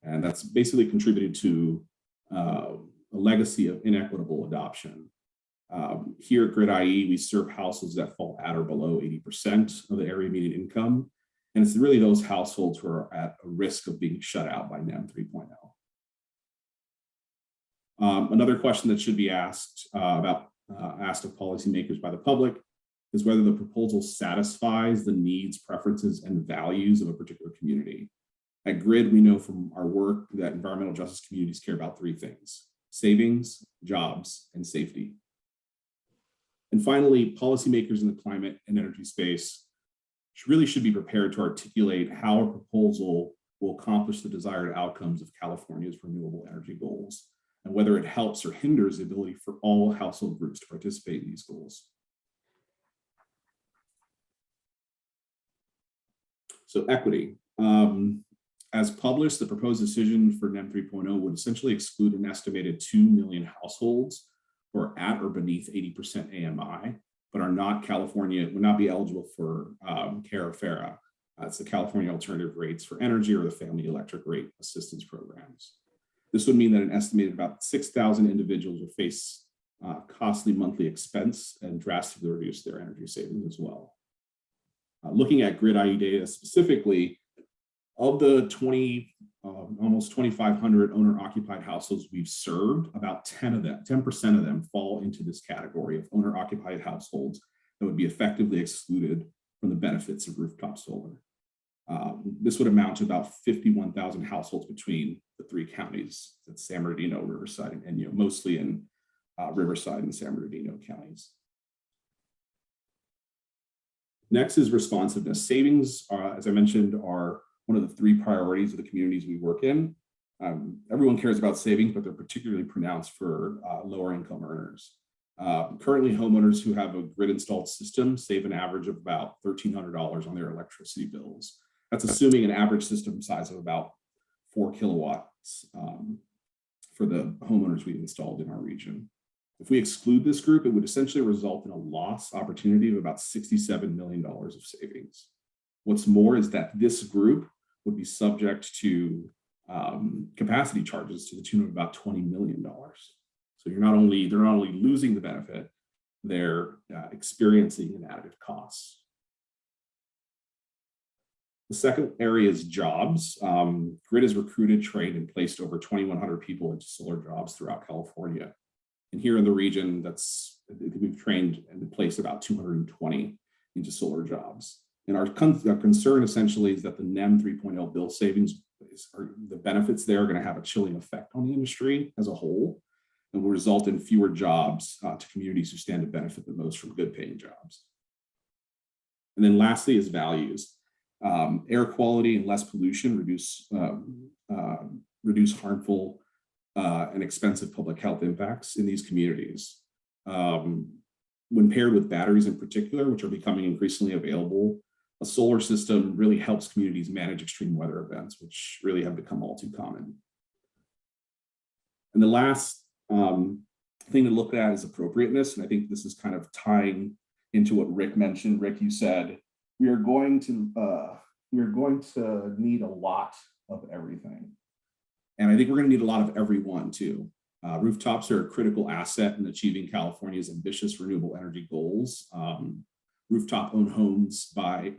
And that's basically contributed to a legacy of inequitable adoption. Here at Grid IE, we serve households that fall at or below 80% of the area median income. And it's really those households who are at a risk of being shut out by NEM 3.0. Another question that should be asked asked of policymakers by the public is whether the proposal satisfies the needs, preferences, and values of a particular community. At Grid, we know from our work that environmental justice communities care about three things: savings, jobs, and safety. And finally, policymakers in the climate and energy space really should be prepared to articulate how a proposal will accomplish the desired outcomes of California's renewable energy goals, and whether it helps or hinders the ability for all household groups to participate in these goals. So equity. As published, the proposed decision for NEM 3.0 would essentially exclude an estimated 2 million households who are at or beneath 80% AMI, but are not would not be eligible for CARE or FARA. It's the California Alternative Rates for Energy, or the Family Electric Rate Assistance Programs. This would mean that an estimated about 6,000 individuals will face costly monthly expense and drastically reduce their energy savings as well. Looking at Grid IE data specifically, of the almost 2,500 owner-occupied households we've served, about 10% of them fall into this category of owner-occupied households that would be effectively excluded from the benefits of rooftop solar. This would amount to about 51,000 households between the three counties, that's San Bernardino, Riverside, and Inyo, mostly in Riverside and San Bernardino counties. Next is responsiveness. Savings, as I mentioned, are one of the three priorities of the communities we work in. Everyone cares about savings, but they're particularly pronounced for lower income earners. Currently, homeowners who have a grid installed system save an average of about $1,300 on their electricity bills. That's assuming an average system size of about 4 kilowatts for the homeowners we've installed in our region. If we exclude this group, it would essentially result in a loss opportunity of about $67 million of savings. What's more is that this group would be subject to capacity charges to the tune of about $20 million. So they're not only losing the benefit, they're experiencing an additive cost. The second area is jobs. Grid has recruited, trained, and placed over 2,100 people into solar jobs throughout California. And here in the region, we've trained and placed about 220 into solar jobs. And our concern essentially is that the NEM 3.0 bill savings, the benefits there are going to have a chilling effect on the industry as a whole, and will result in fewer jobs to communities who stand to benefit the most from good paying jobs. And then lastly is values. Air quality and less pollution reduce harmful and expensive public health impacts in these communities. When paired with batteries in particular, which are becoming increasingly available, a solar system really helps communities manage extreme weather events, which really have become all too common. And the last thing to look at is appropriateness. And I think this is kind of tying into what Rick mentioned. Rick, you said, we are going to need a lot of everything. And I think we're going to need a lot of everyone too. Rooftops are a critical asset in achieving California's ambitious renewable energy goals. Rooftop-owned homes in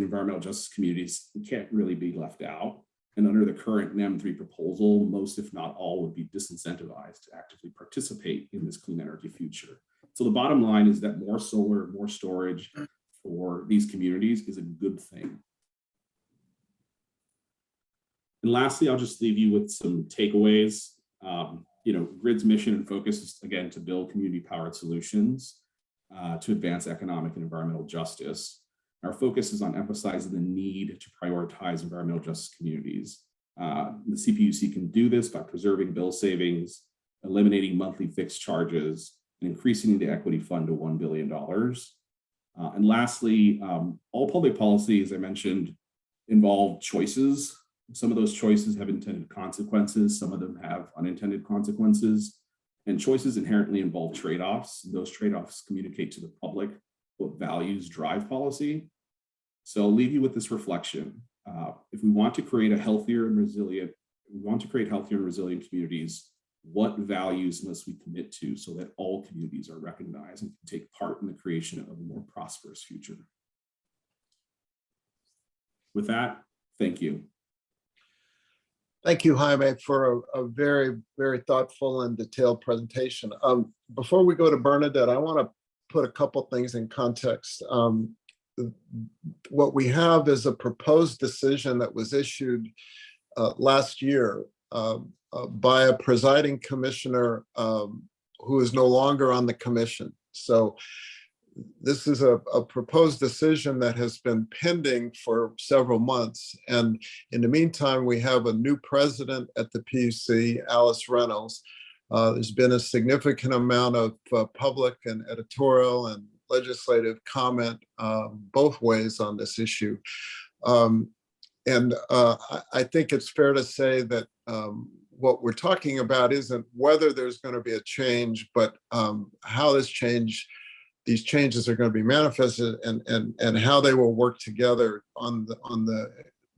environmental justice communities can't really be left out. And under the current NEM 3 proposal, most, if not all, would be disincentivized to actively participate in this clean energy future. So the bottom line is that more solar, more storage for these communities is a good thing. And lastly, I'll just leave you with some takeaways. Grid's mission and focus is, again, to build community-powered solutions to advance economic and environmental justice. Our focus is on emphasizing the need to prioritize environmental justice communities. The CPUC can do this by preserving bill savings, eliminating monthly fixed charges, and increasing the equity fund to $1 billion. And lastly, all public policy, as I mentioned, involve choices. Some of those choices have intended consequences. Some of them have unintended consequences. And choices inherently involve trade-offs. Those trade-offs communicate to the public what values drive policy. So I'll leave you with this reflection. If we want to create healthier and resilient communities, what values must we commit to so that all communities are recognized and can take part in the creation of a more prosperous future? With that, thank you. Thank you, Jaime, for a very, very thoughtful and detailed presentation. Before we go to Bernadette, I want to put a couple things in context. What we have is a proposed decision that was issued last year by a presiding commissioner who is no longer on the commission. So this is a proposed decision that has been pending for several months. And in the meantime, we have a new president at the PUC, Alice Reynolds. There's been a significant amount of public and editorial and legislative comment both ways on this issue. I think it's fair to say that what we're talking about isn't whether there's going to be a change, but how these changes are going to be manifested and how they will work together on the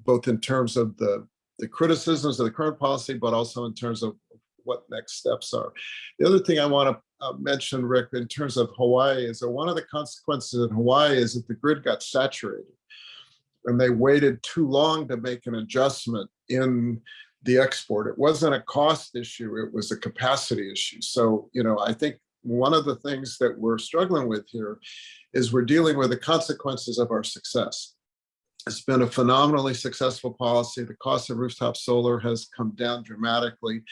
both in terms of the criticisms of the current policy, but also in terms of what next steps are. The other thing I want to mention, Rick, in terms of Hawaii, is that one of the consequences in Hawaii is that the grid got saturated and they waited too long to make an adjustment in the export. It wasn't a cost issue, it was a capacity issue. So, I think one of the things that we're struggling with here is we're dealing with the consequences of our success. It's been a phenomenally successful policy. The cost of rooftop solar has come down dramatically.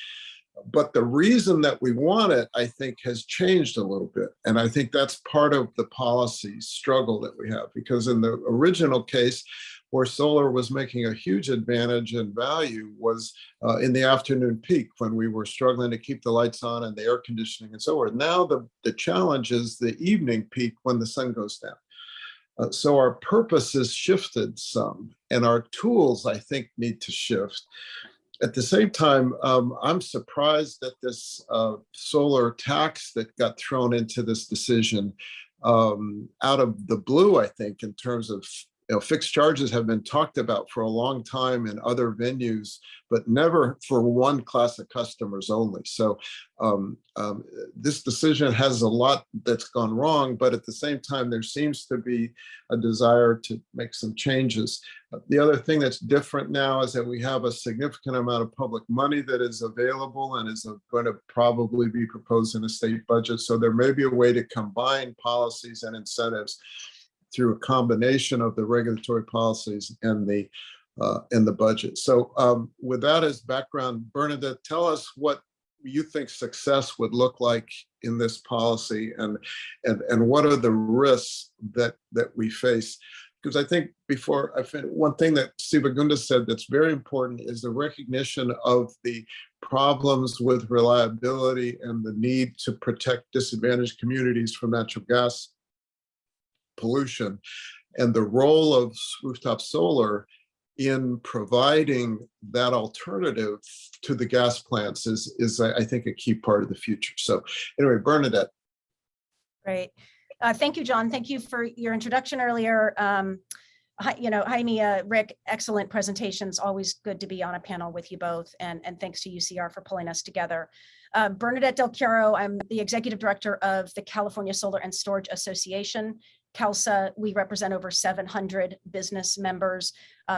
But the reason that we want it, I think, has changed a little bit. And I think that's part of the policy struggle that we have, because in the original case, where solar was making a huge advantage in value was in the afternoon peak when we were struggling to keep the lights on and the air conditioning and so forth. Now the challenge is the evening peak when the sun goes down. So our purpose has shifted some, and our tools, I think, need to shift. At the same time, I'm surprised that this solar tax that got thrown into this decision out of the blue, I think, in terms of fixed charges have been talked about for a long time in other venues, but never for one class of customers only. So this decision has a lot that's gone wrong, but at the same time, there seems to be a desire to make some changes. The other thing that's different now is that we have a significant amount of public money that is available and is going to probably be proposed in a state budget. So there may be a way to combine policies and incentives through a combination of the regulatory policies and the budget. So with that as background, Bernadette, tell us what you think success would look like in this policy, and what are the risks that we face? Because I think before I finish, one thing that Siva Gunda said that's very important is the recognition of the problems with reliability and the need to protect disadvantaged communities from natural gas pollution, and the role of rooftop solar in providing that alternative to the gas plants is I think a key part of the future. So anyway, Bernadette. Great. Thank you, John. Thank you for your introduction earlier. Jaime, Rick, excellent presentations. Always good to be on a panel with you both. And thanks to UCR for pulling us together. Bernadette Del Chiaro, I'm the Executive Director of the California Solar and Storage Association. CALSSA, we represent over 700 business members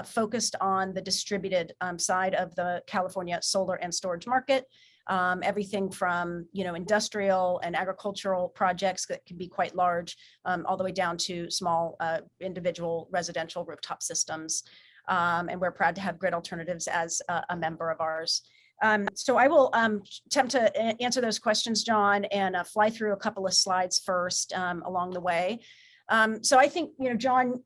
focused on the distributed side of the California solar and storage market. Everything from industrial and agricultural projects that can be quite large, all the way down to small individual residential rooftop systems. And we're proud to have Grid Alternatives as a member of ours. So I will attempt to answer those questions, John, and fly through a couple of slides first along the way. So I think, John,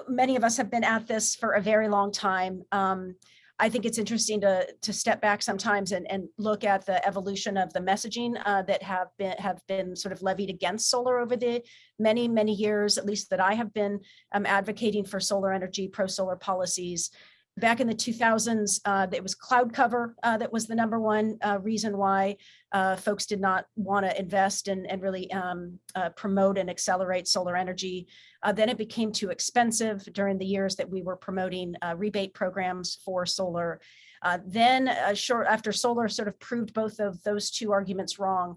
many of us have been at this for a very long time. I think it's interesting to step back sometimes and look at the evolution of the messaging that have been sort of levied against solar over the many years, at least that I have been advocating for solar energy, pro-solar policies. Back in the 2000s, it was cloud cover that was the number one reason why folks did not want to invest and really promote and accelerate solar energy. Then it became too expensive during the years that we were promoting rebate programs for solar. Then short after solar sort of proved both of those two arguments wrong,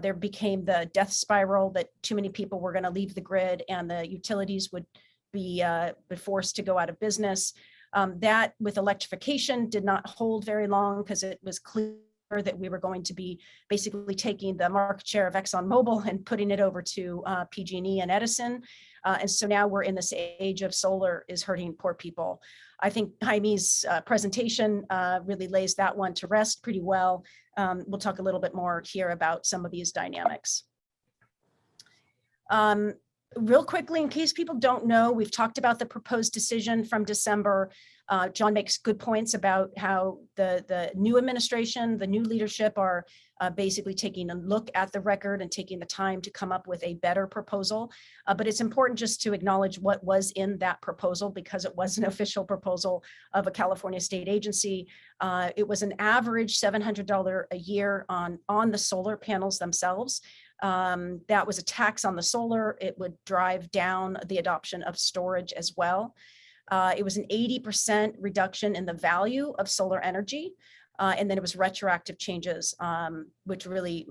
there became the death spiral that too many people were going to leave the grid and the utilities would be forced to go out of business. That with electrification did not hold very long because it was clear that we were going to be basically taking the market share of ExxonMobil and putting it over to PG&E and Edison. And so now we're in this age of solar is hurting poor people. I think Jaime's presentation really lays that one to rest pretty well. We'll talk a little bit more here about some of these dynamics. Real quickly, in case people don't know, we've talked about the proposed decision from December. John makes good points about how the new administration, the new leadership are basically taking a look at the record and taking the time to come up with a better proposal. But it's important just to acknowledge what was in that proposal because it was an official proposal of a California state agency. It was an average $700 a year on the solar panels themselves. That was a tax on the solar. It would drive down the adoption of storage as well. It was an 80% reduction in the value of solar energy. And then it was retroactive changes, which really,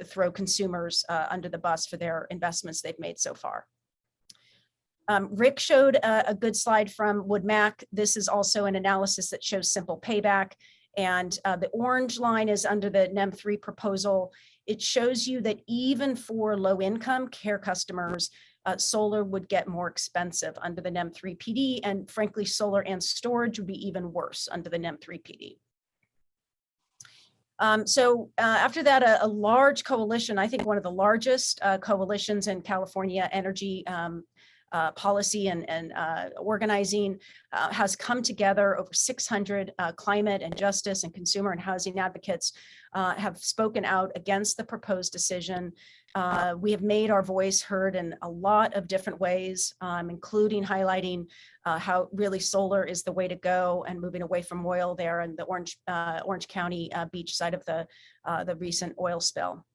throw consumers under the bus for their investments they've made so far. Rick showed a good slide from Wood Mac. This is also an analysis that shows simple payback. And the orange line is under the NEM 3 proposal. It shows you that even for low-income care customers, solar would get more expensive under the NEM 3 PD, and frankly, solar and storage would be even worse under the NEM 3 PD. After that, a large coalition, I think one of the largest coalitions in California energy policy and organizing has come together. Over 600 climate and justice and consumer and housing advocates have spoken out against the proposed decision. We have made our voice heard in a lot of different ways, including highlighting how really solar is the way to go and moving away from oil there in the Orange County beach side of the recent oil spill.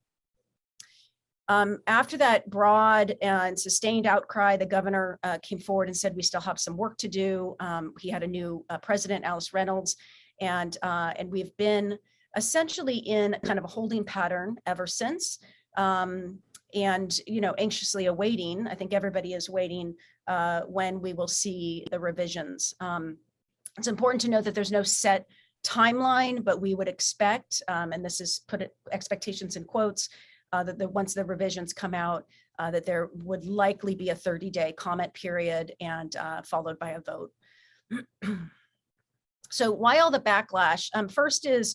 After that broad and sustained outcry, the governor came forward and said we still have some work to do. He had a new president, Alice Reynolds, and we've been essentially in kind of a holding pattern ever since. And anxiously awaiting. I think everybody is waiting when we will see the revisions. It's important to note that there's no set timeline, but we would expect, and this is put expectations in quotes, that once the revisions come out, that there would likely be a 30-day comment period and followed by a vote. So why all the backlash? First is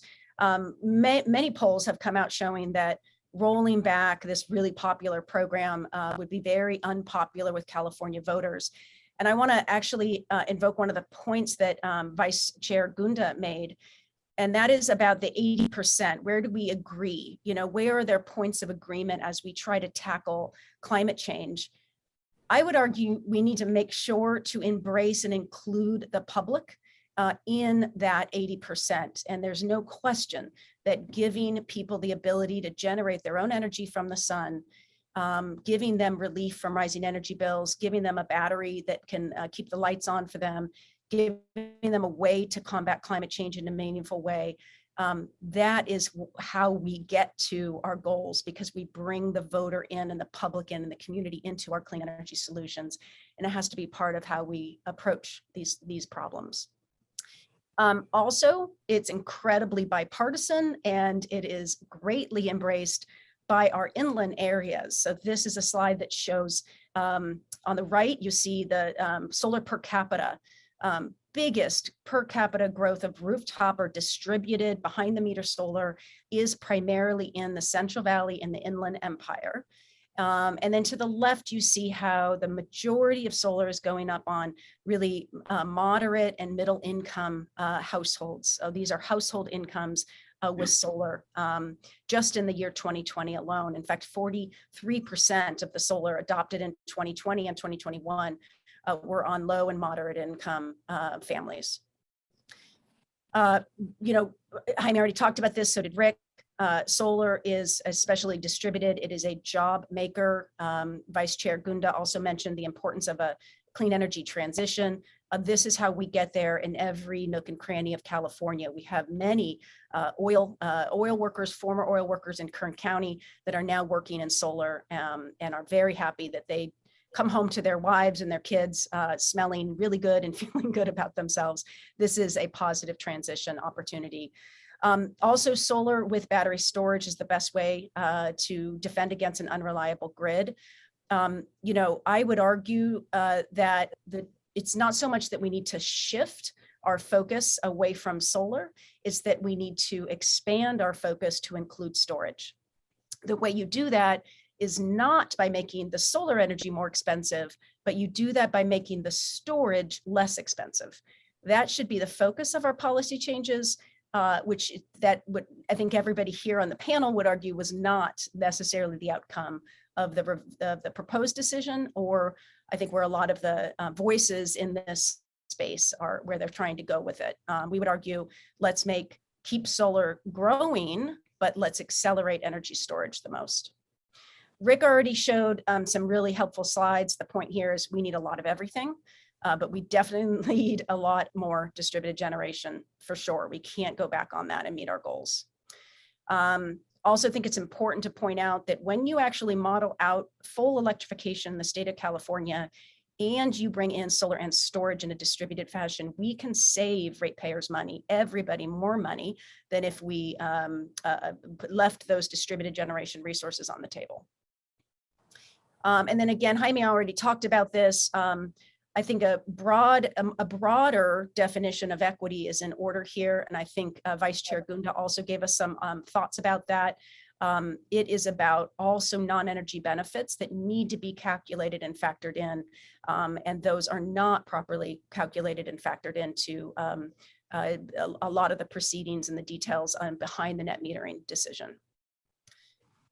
many polls have come out showing that rolling back this really popular program would be very unpopular with California voters. And I want to actually invoke one of the points that Vice Chair Gunda made, and that is about the 80%. Where do we agree? Where are there points of agreement as we try to tackle climate change? I would argue we need to make sure to embrace and include the public in that 80%. And there's no question that giving people the ability to generate their own energy from the sun, giving them relief from rising energy bills, giving them a battery that can keep the lights on for them, giving them a way to combat climate change in a meaningful way. That is how we get to our goals, because we bring the voter in and the public in and the community into our clean energy solutions. And it has to be part of how we approach these problems. Also, it's incredibly bipartisan and it is greatly embraced by our inland areas. So this is a slide that shows on the right, you see the solar per capita, biggest per capita growth of rooftop or distributed behind the meter solar is primarily in the Central Valley and the Inland Empire. And then to the left, you see how the majority of solar is going up on really moderate and middle income households. So these are household incomes with solar just in the year 2020 alone. In fact, 43% of the solar adopted in 2020 and 2021 were on low and moderate income families. Jaime already talked about this, so did Rick. Solar is especially distributed. It is a job maker. Vice Chair Gunda also mentioned the importance of a clean energy transition. This is how we get there in every nook and cranny of California. We have many oil workers, former oil workers in Kern County that are now working in solar and are very happy that they come home to their wives and their kids smelling really good and feeling good about themselves. This is a positive transition opportunity. Also, solar with battery storage is the best way to defend against an unreliable grid. I would argue that it's not so much that we need to shift our focus away from solar, it's that we need to expand our focus to include storage. The way you do that is not by making the solar energy more expensive, but you do that by making the storage less expensive. That should be the focus of our policy changes. Which I think everybody here on the panel would argue was not necessarily the outcome of the proposed decision, or I think where a lot of the voices in this space are where they're trying to go with it. We would argue, let's keep solar growing, but let's accelerate energy storage the most. Rick already showed some really helpful slides. The point here is we need a lot of everything. But we definitely need a lot more distributed generation for sure. We can't go back on that and meet our goals. Also think it's important to point out that when you actually model out full electrification in the state of California and you bring in solar and storage in a distributed fashion, we can save ratepayers money, everybody more money than if we left those distributed generation resources on the table. And then again, Jaime already talked about this. I think a broader definition of equity is in order here. And I think Vice Chair Gunda also gave us some thoughts about that. It is about also non-energy benefits that need to be calculated and factored in, and those are not properly calculated and factored into a lot of the proceedings and the details behind the net metering decision.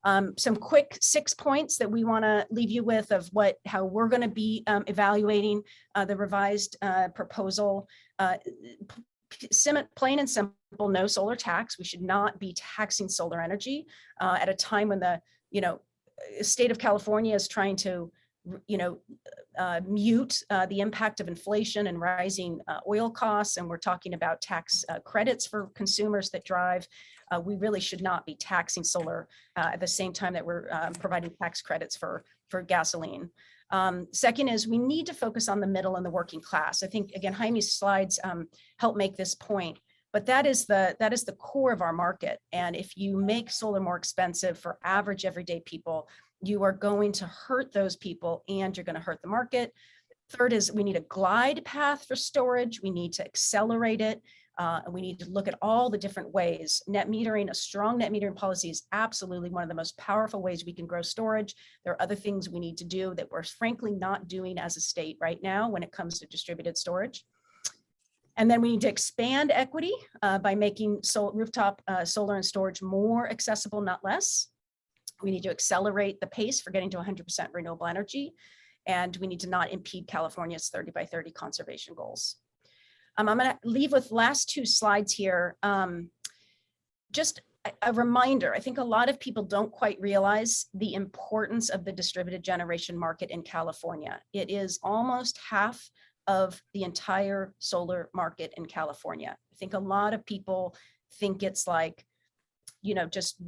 Some quick 6 points that we want to leave you with of how we're going to be evaluating the revised proposal. Plain and simple, no solar tax. We should not be taxing solar energy at a time when the state of California is trying to mute the impact of inflation and rising oil costs, and we're talking about tax credits for consumers that drive. We really should not be taxing solar at the same time that we're providing tax credits for gasoline. Second is we need to focus on the middle and the working class. I think, again, Jaime's slides help make this point, but that is the core of our market. And if you make solar more expensive for average everyday people, you are going to hurt those people and you're going to hurt the market. Third is we need a glide path for storage. We need to accelerate it. And we need to look at all the different ways. Net metering, a strong net metering policy is absolutely one of the most powerful ways we can grow storage. There are other things we need to do that we're frankly not doing as a state right now when it comes to distributed storage. And then we need to expand equity by making rooftop solar and storage more accessible, not less. We need to accelerate the pace for getting to 100% renewable energy. And we need to not impede California's 30 by 30 conservation goals. I'm going to leave with last 2 slides here. Just a reminder, I think a lot of people don't quite realize the importance of the distributed generation market in California. It is almost half of the entire solar market in California. I think a lot of people think it's like, just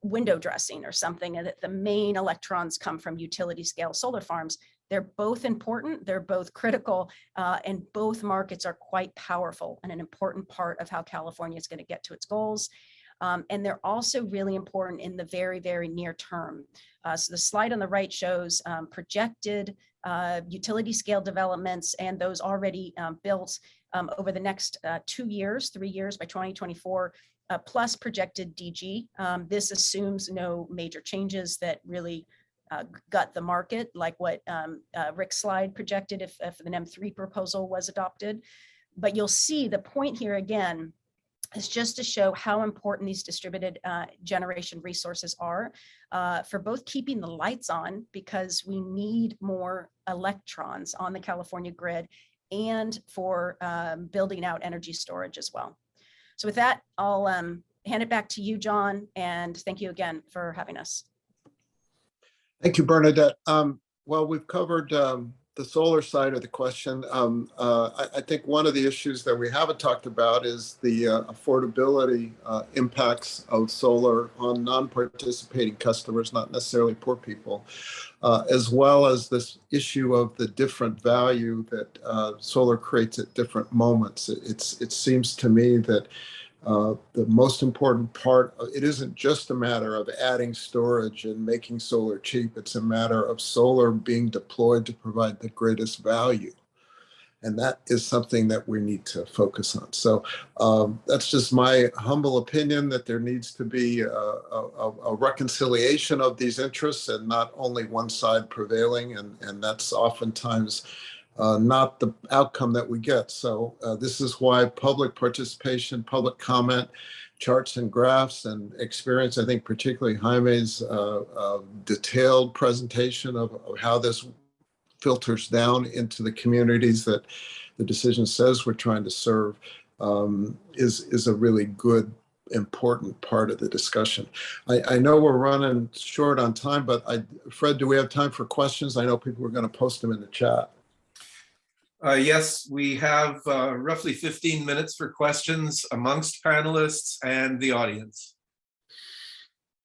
window dressing or something, and that the main electrons come from utility scale solar farms. They're both important, they're both critical, and both markets are quite powerful and an important part of how California is going to get to its goals. And they're also really important in the very, very near term. So the slide on the right shows projected utility scale developments and those already built over the next 3 years by 2024, plus projected DG. This assumes no major changes that really gut the market, like what Rick's slide projected if the NEM3 proposal was adopted. But you'll see the point here again is just to show how important these distributed generation resources are for both keeping the lights on, because we need more electrons on the California grid, and for building out energy storage as well. So with that, I'll hand it back to you, John, and thank you again for having us. Thank you, Bernadette. Well, we've covered the solar side of the question. I think one of the issues that we haven't talked about is the affordability impacts of solar on non-participating customers, not necessarily poor people, as well as this issue of the different value that solar creates at different moments. It seems to me that the most important part, it isn't just a matter of adding storage and making solar cheap. It's a matter of solar being deployed to provide the greatest value. And that is something that we need to focus on. So that's just my humble opinion, that there needs to be a reconciliation of these interests and not only one side prevailing. And that's oftentimes not the outcome that we get. So this is why public participation, public comment, charts and graphs and experience, I think particularly Jaime's detailed presentation of how this filters down into the communities that the decision says we're trying to serve, is a really good, important part of the discussion. I know we're running short on time, but Fred, do we have time for questions? I know people are going to post them in the chat. Yes, we have roughly 15 minutes for questions amongst panelists and the audience.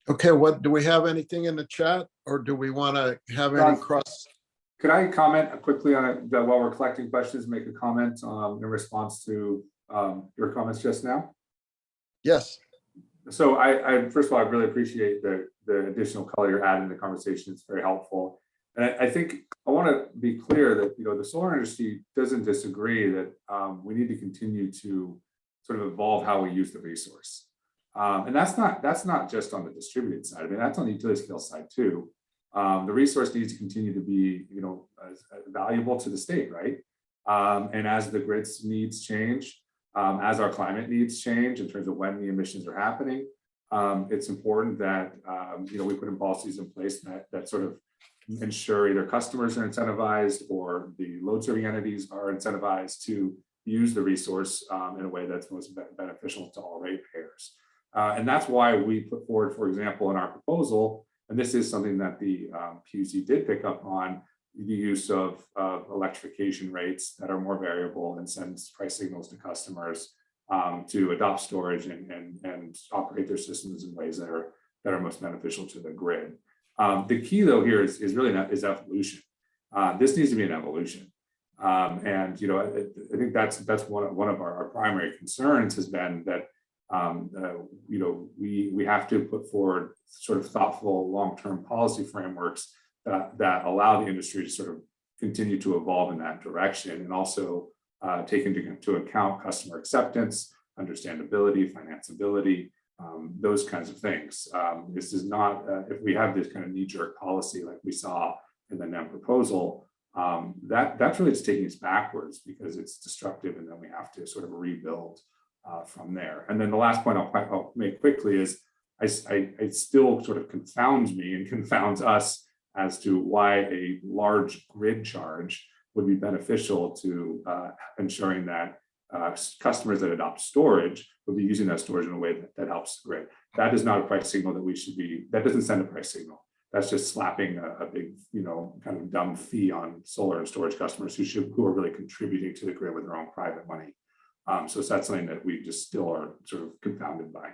Okay, do we have anything in the chat, or do we want to have any cross? Could I comment quickly on it while we're collecting questions, make a comment in response to your comments just now? Yes. So I first of all, I really appreciate the additional color you're adding to the conversation. It's very helpful. And I think I want to be clear that the solar industry doesn't disagree that we need to continue to sort of evolve how we use the resource. And that's not just on the distributed side. I mean, that's on the utility scale side too. The resource needs to continue to be, valuable to the state, right? And as the grid's needs change, as our climate needs change in terms of when the emissions are happening, it's important that we put in policies in place that sort of ensure either customers are incentivized or the load serving entities are incentivized to use the resource in a way that's most beneficial to all ratepayers. And that's why we put forward, for example, in our proposal, and this is something that the PUC did pick up on, the use of electrification rates that are more variable and sends price signals to customers to adopt storage and operate their systems in ways that are most beneficial to the grid. The key though here is really is evolution. This needs to be an evolution. And I think that's one of our primary concerns has been that we have to put forward sort of thoughtful long-term policy frameworks that allow the industry to sort of continue to evolve in that direction, and also take into account customer acceptance, understandability, financeability, those kinds of things. This is not, if we have this kind of knee-jerk policy like we saw in the NEM proposal, that's really just taking us backwards because it's destructive, and then we have to sort of rebuild from there. And then the last point I'll make quickly is it still sort of confounds me and confounds us as to why a large grid charge would be beneficial to ensuring that customers that adopt storage will be using that storage in a way that helps the grid. That is not a price signal that we should be, that doesn't send a price signal. That's just slapping a big, kind of dumb fee on solar and storage customers who are really contributing to the grid with their own private money. So that's something that we just still are sort of confounded by.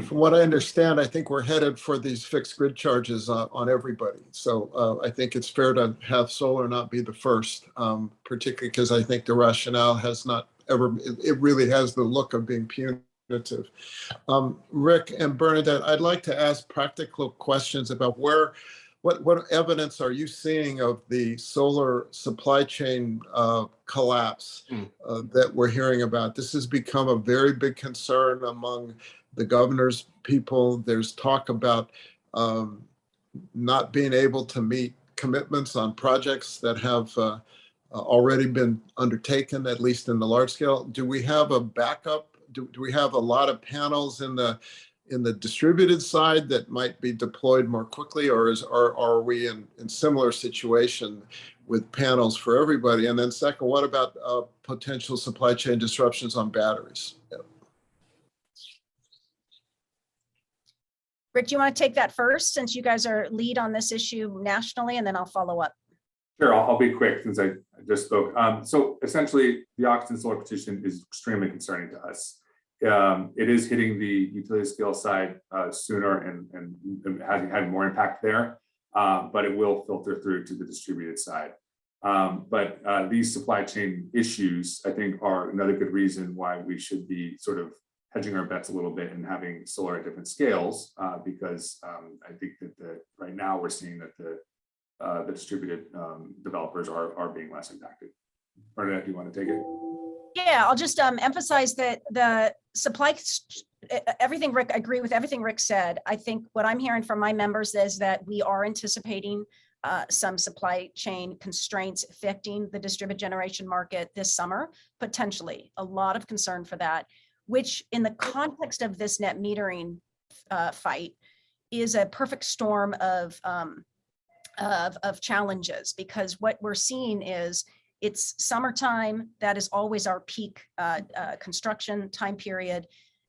From what I understand, I think we're headed for these fixed grid charges on everybody. So I think it's fair to have solar not be the first, particularly because I think the rationale has not ever, it really has the look of being punitive. Rick and Bernadette, I'd like to ask practical questions about what evidence are you seeing of the solar supply chain collapse that we're hearing about? This has become a very big concern among the governor's people. There's talk about not being able to meet commitments on projects that have already been undertaken, at least in the large scale. Do we have a backup? Do we have a lot of panels in the distributed side that might be deployed more quickly, or are we in similar situation with panels for everybody? And then second, what about potential supply chain disruptions on batteries? Rick, do you want to take that first, since you guys are lead on this issue nationally, and then I'll follow up. Sure, I'll be quick since I just spoke. So essentially, the Austin solar petition is extremely concerning to us. It is hitting the utility scale side sooner and having had more impact there, but it will filter through to the distributed side. But these supply chain issues, I think, are another good reason why we should be sort of hedging our bets a little bit and having solar at different scales, because I think that right now we're seeing that the distributed developers are being less impacted. Bernadette, do you want to take it? Yeah, I'll just emphasize that the supply, everything Rick, I agree with everything Rick said. I think what I'm hearing from my members is that we are anticipating some supply chain constraints affecting the distributed generation market this summer, potentially. A lot of concern for that, which in the context of this net metering fight is a perfect storm of challenges, because what we're seeing is it's summertime. That is always our peak construction time period.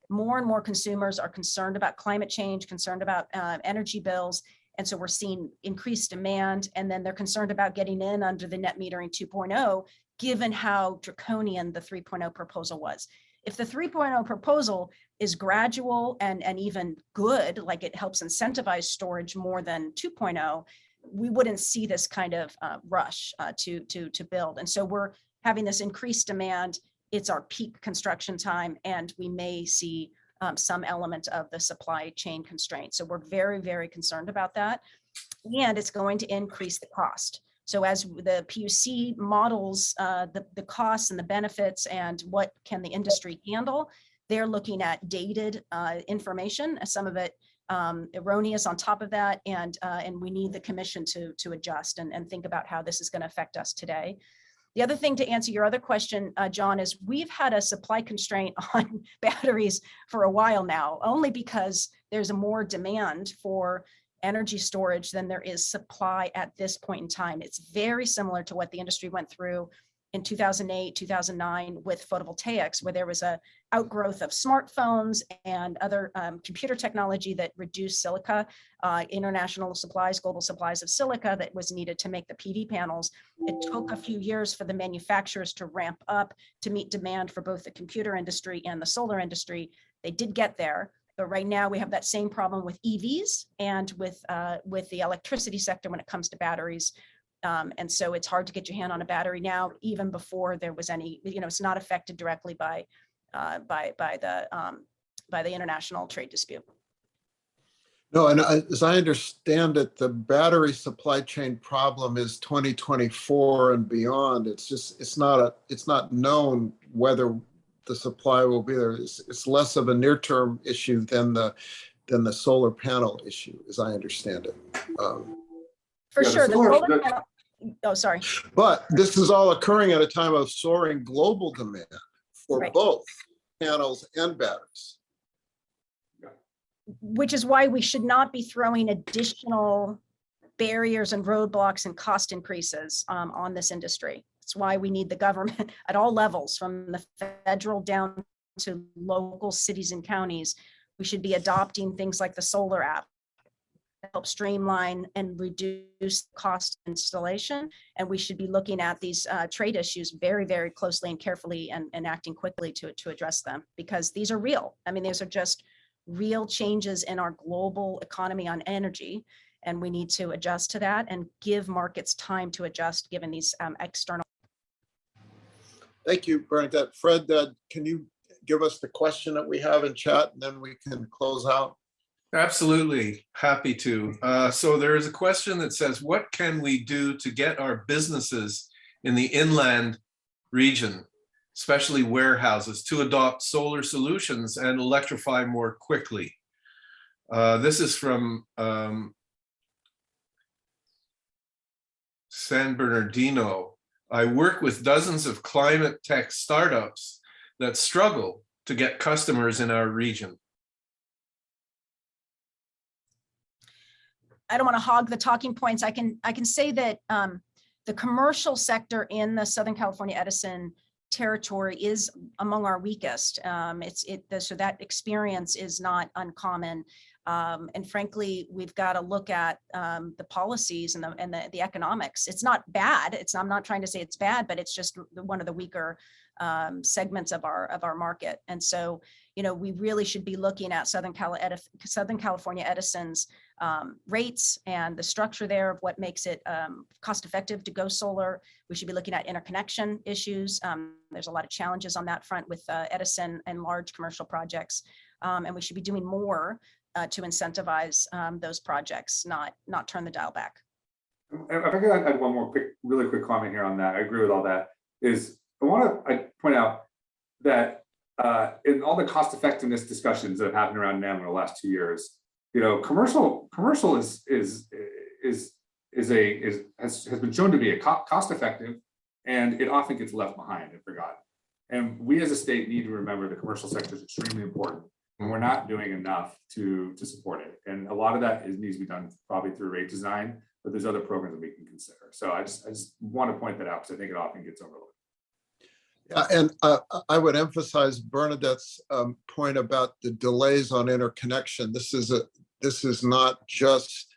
More and more consumers are concerned about climate change, concerned about energy bills. And so we're seeing increased demand, and then they're concerned about getting in under the net metering 2.0, given how draconian the 3.0 proposal was. If the 3.0 proposal is gradual and even good, like it helps incentivize storage more than 2.0, we wouldn't see this kind of rush to build. And so we're having this increased demand. It's our peak construction time, and we may see some element of the supply chain constraint. So we're very, very concerned about that. And it's going to increase the cost. So as the PUC models the costs and the benefits and what can the industry handle, they're looking at dated information, some of it erroneous on top of that, and we need the commission to adjust and think about how this is going to affect us today. The other thing, to answer your other question, John, is we've had a supply constraint on batteries for a while now, only because there's a more demand for energy storage than there is supply at this point in time. It's very similar to what the industry went through in 2008, 2009 with photovoltaics, where there was a outgrowth of smartphones and other computer technology that reduced silica, international supplies, global supplies of silica that was needed to make the PV panels. It took a few years for the manufacturers to ramp up to meet demand for both the computer industry and the solar industry. They did get there, but right now we have that same problem with EVs and with the electricity sector when it comes to batteries. And so it's hard to get your hand on a battery now, even before there was any, it's not affected directly by the international trade dispute. No, and as I understand it, the battery supply chain problem is 2024 and beyond. It's not known whether the supply will be there. It's less of a near-term issue than the solar panel issue, as I understand it. For sure. Oh, sorry. But this is all occurring at a time of soaring global demand for both panels and batteries. Which is why we should not be throwing additional barriers and roadblocks and cost increases on this industry. That's why we need the government at all levels, from the federal down to local cities and counties. We should be adopting things like the solar app, help streamline and reduce cost installation. And we should be looking at these trade issues very, very closely and carefully and acting quickly to address them, because these are real. I mean, these are just real changes in our global economy on energy. And we need to adjust to that and give markets time to adjust given these external. Thank you, Bernadette. Fred, can you give us the question that we have in chat, and then we can close out? Absolutely, happy to. So there is a question that says, what can we do to get our businesses in the inland region, especially warehouses, to adopt solar solutions and electrify more quickly? This is from San Bernardino. I work with dozens of climate tech startups that struggle to get customers in our region. I don't want to hog the talking points. I can say that the commercial sector in the Southern California Edison territory is among our weakest. So that experience is not uncommon. And frankly, we've got to look at the policies and the economics. It's not bad. I'm not trying to say it's bad, but it's just one of the weaker segments of our market. And so, we really should be looking at Southern California Edison's rates and the structure there of what makes it cost effective to go solar. We should be looking at interconnection issues. There's a lot of challenges on that front with Edison and large commercial projects. And we should be doing more to incentivize those projects, not turn the dial back. If I could add one more really quick comment here on that, I agree with all that, is I want to point out that in all the cost effectiveness discussions that have happened around NEM in the last 2 years, commercial has been shown to be a cost effective, and it often gets left behind and forgotten. And we as a state need to remember the commercial sector is extremely important, and we're not doing enough to support it. And a lot of that needs to be done probably through rate design, but there's other programs that we can consider. So I just want to point that out because I think it often gets overlooked. Yeah, and I would emphasize Bernadette's point about the delays on interconnection. This is not just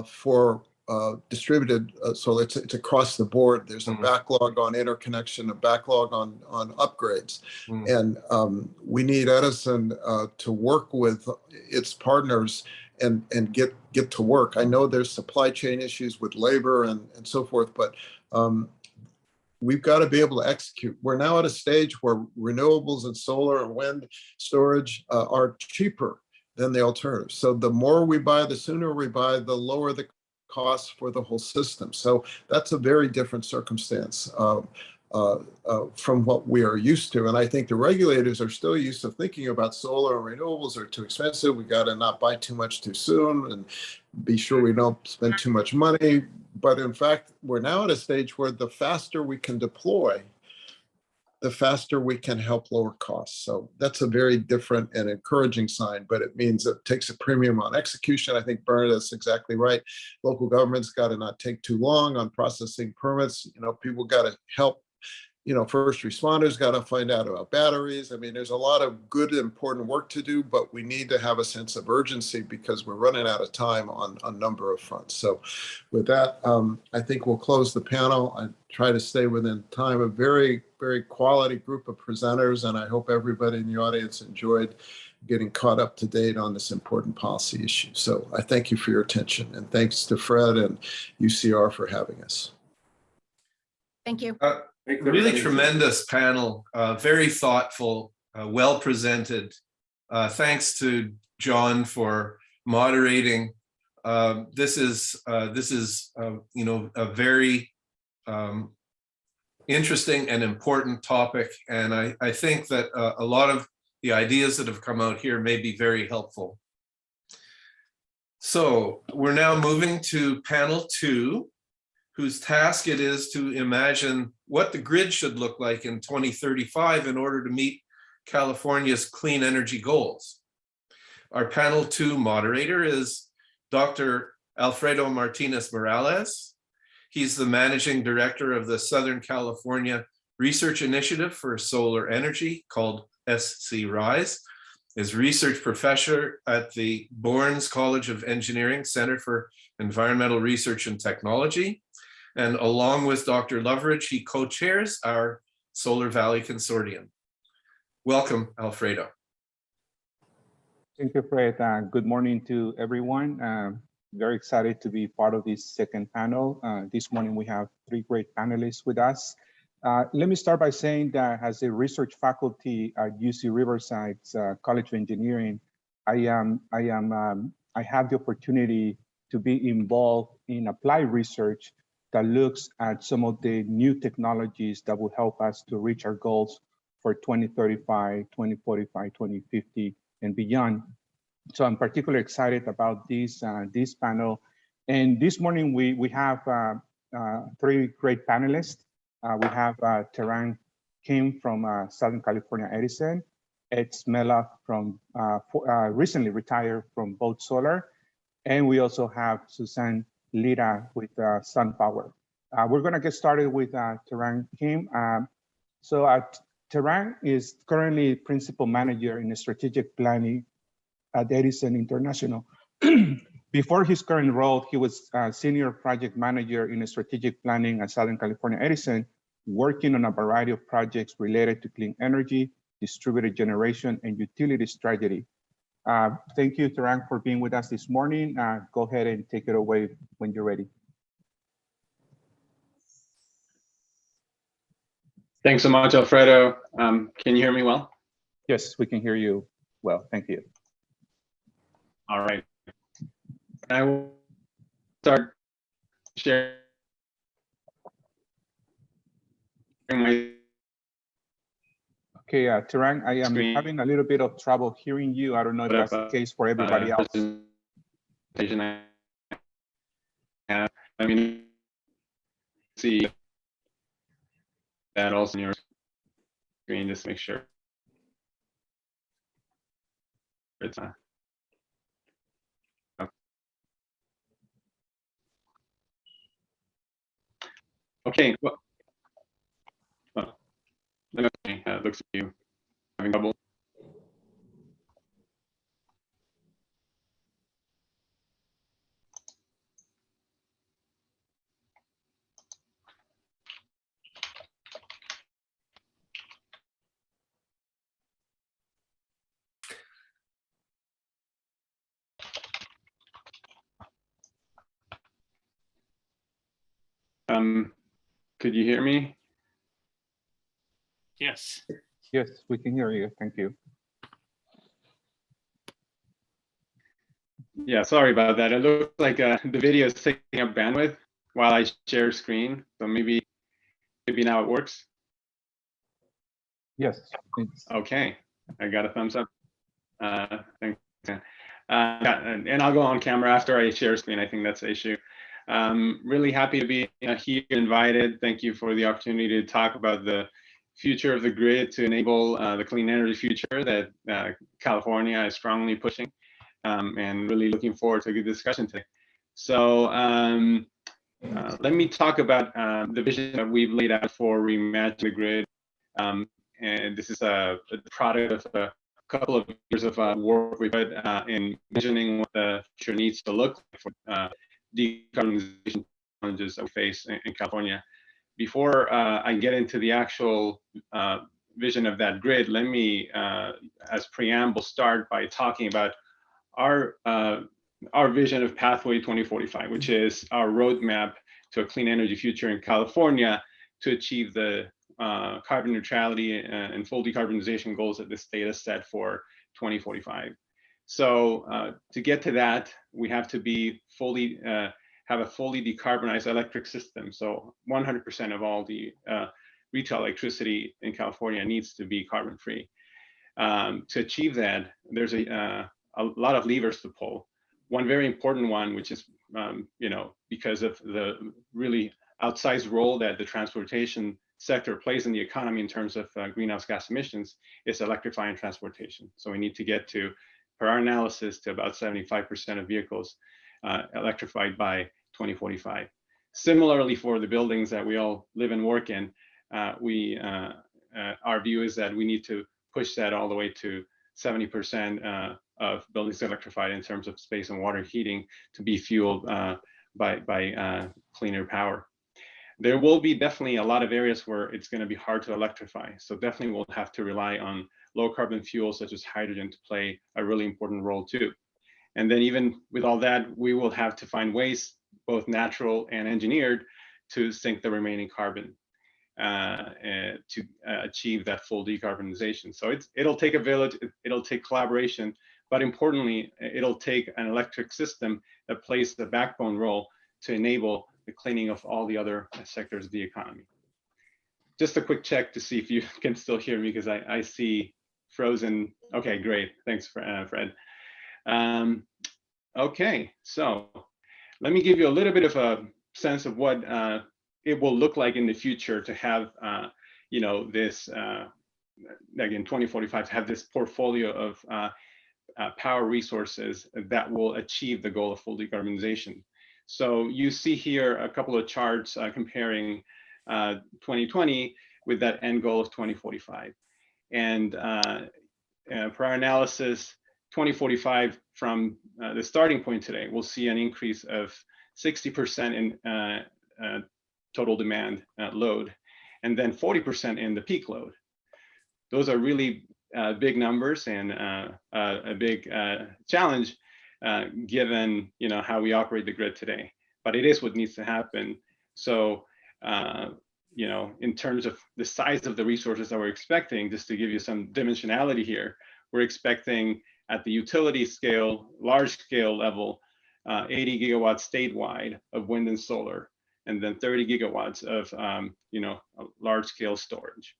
for distributed solar. It's across the board. There's a backlog on interconnection, a backlog on upgrades, and we need Edison to work with its partners and get to work. I know there's supply chain issues with labor and so forth, but we've got to be able to execute. We're now at a stage where renewables and solar and wind storage are cheaper than the alternatives. So the more we buy, the sooner we buy, the lower the costs for the whole system. So that's a very different circumstance. from what we are used to. And I think the regulators are still used to thinking about solar and renewables are too expensive. We got to not buy too much too soon and be sure we don't spend too much money. But in fact, we're now at a stage where the faster we can deploy, the faster we can help lower costs. So that's a very different and encouraging sign, but it means it takes a premium on execution. I think Bernadette's exactly right. Local governments got to not take too long on processing permits. People got to help. First responders got to find out about batteries. I mean, there's a lot of good, important work to do, but we need to have a sense of urgency because we're running out of time on a number of fronts. So with that, I think we'll close the panel. I try to stay within time. A very, very quality group of presenters, and I hope everybody in the audience enjoyed getting caught up to date on this important policy issue. So I thank you for your attention, and thanks to Fred and UCR for having us. Thank you. Really tremendous panel, very thoughtful, well presented. Thanks to John for moderating. This is a very interesting and important topic, and I think that a lot of the ideas that have come out here may be very helpful. So we're now moving to panel 2, whose task it is to imagine what the grid should look like in 2035 in order to meet California's clean energy goals. Our panel 2 moderator is Dr. Alfredo Martinez-Morales. He's the managing director of the Southern California Research Initiative for Solar Energy, called SCRISE, is research professor at the Bournes College of Engineering Center for Environmental Research and Technology. And along with Dr. Loveridge, he co-chairs our Solar Valley Consortium. Welcome, Alfredo. Thank you, Fred. Good morning to everyone. Very excited to be part of this second panel. This morning we have 3 great panelists with us. Let me start by saying that as a research faculty at UC Riverside's College of Engineering, I have the opportunity to be involved in applied research that looks at some of the new technologies that will help us to reach our goals for 2035, 2045, 2050, and beyond. So I'm particularly excited about this panel. And this morning we have 3 great panelists. We have Terang Kim from Southern California Edison, Ed Smeloff from recently retired from Boat Solar, and we also have Suzanne Leta with SunPower. We're going to get started with Terang Kim. Terang is currently principal manager in strategic planning at Edison International. Before his current role, he was senior project manager in strategic planning at Southern California Edison, working on a variety of projects related to clean energy, distributed generation, and utility strategy. Thank you, Terang, for being with us this morning. Go ahead and take it away when you're ready. Thanks so much, Alfredo. Can you hear me well? Yes, we can hear you well. Thank you. All right. I will start sharing my Okay, Terang, I am having a little bit of trouble hearing you. I don't know if that's the case for everybody else. Presentation I mean, see that also on your screen, just make sure it's okay. Well, let me looks like you having trouble. Could you hear me? Yes. Yes, we can hear you. Thank you. Yeah, sorry about that. It looks like the video is taking up bandwidth while I share screen. So maybe now it works. Yes. It's, Okay, I got a thumbs up. Thanks. Yeah, and I'll go on camera after I share screen. I think that's the issue. Really happy to be here, invited. Thank you for the opportunity to talk about the future of the grid to enable the clean energy future that California is strongly pushing, and really looking forward to a good discussion today. So let me talk about the vision that we've laid out for Reimagine the Grid. And this is a product of a couple of years of work we've had in visioning what the future needs to look like for decarbonization challenges that we face in California. Before I get into the actual vision of that grid, let me, as preamble, start by talking about our vision of Pathway 2045, which is our roadmap to a clean energy future in California to achieve the carbon neutrality and full decarbonization goals that the state has set for 2045. So to get to that, we have to be fully have a fully decarbonized electric system. So 100% of all the retail electricity in California needs to be carbon free. To achieve that, there's a lot of levers to pull. One very important one, which is because of the really outsized role that the transportation sector plays in the economy in terms of greenhouse gas emissions, is electrifying transportation. So we need to get to, per our analysis, to about 75% of vehicles electrified by 2045. Similarly, for the buildings that we all live and work in, our view is that we need to push that all the way to 70% of buildings electrified in terms of space and water heating to be fueled by cleaner power. There will be definitely a lot of areas where it's going to be hard to electrify. So definitely we'll have to rely on low carbon fuels such as hydrogen to play a really important role too. And then even with all that, we will have to find ways, both natural and engineered, to sink the remaining carbon to achieve that full decarbonization. So it'll take a village, it'll take collaboration, but importantly, it'll take an electric system that plays the backbone role to enable the cleaning of all the other sectors of the economy. Just a quick check to see if you can still hear me, because I see frozen. Okay, great. Thanks, Fred. Okay, so let me give you a little bit of a sense of what it will look like in the future to have, this, again, 2045, to have this portfolio of power resources that will achieve the goal of full decarbonization. So you see here a couple of charts comparing 2020 with that end goal of 2045. And per our analysis, 2045, from the starting point today, we'll see an increase of 60% in total demand load, and then 40% in the peak load. Those are really big numbers and a big challenge given how we operate the grid today. But it is what needs to happen. So in terms of the size of the resources that we're expecting, just to give you some dimensionality here, we're expecting at the utility scale, large scale level, 80 gigawatts statewide of wind and solar, and then 30 gigawatts of large scale storage.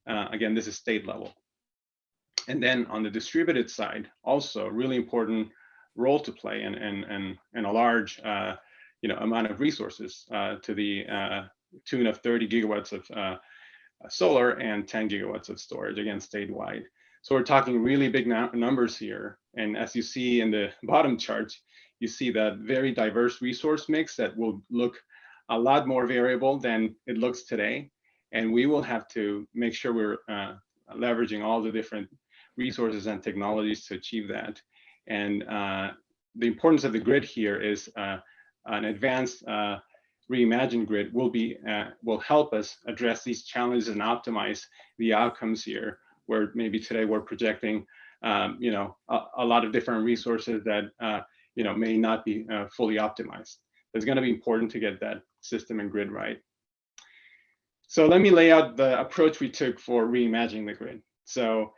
Again, this is state level. And then on the distributed side, also really important role to play and a large amount of resources to the tune of 30 gigawatts of solar and 10 gigawatts of storage, again, statewide. So we're talking really big numbers here. And as you see in the bottom charts, you see that very diverse resource mix that will look a lot more variable than it looks today. And we will have to make sure we're leveraging all the different resources and technologies to achieve that. And the importance of the grid here is an advanced reimagined grid will help us address these challenges and optimize the outcomes here, where maybe today we're projecting a lot of different resources that may not be fully optimized. It's going to be important to get that system and grid right. So let me lay out the approach we took for reimagining the grid. So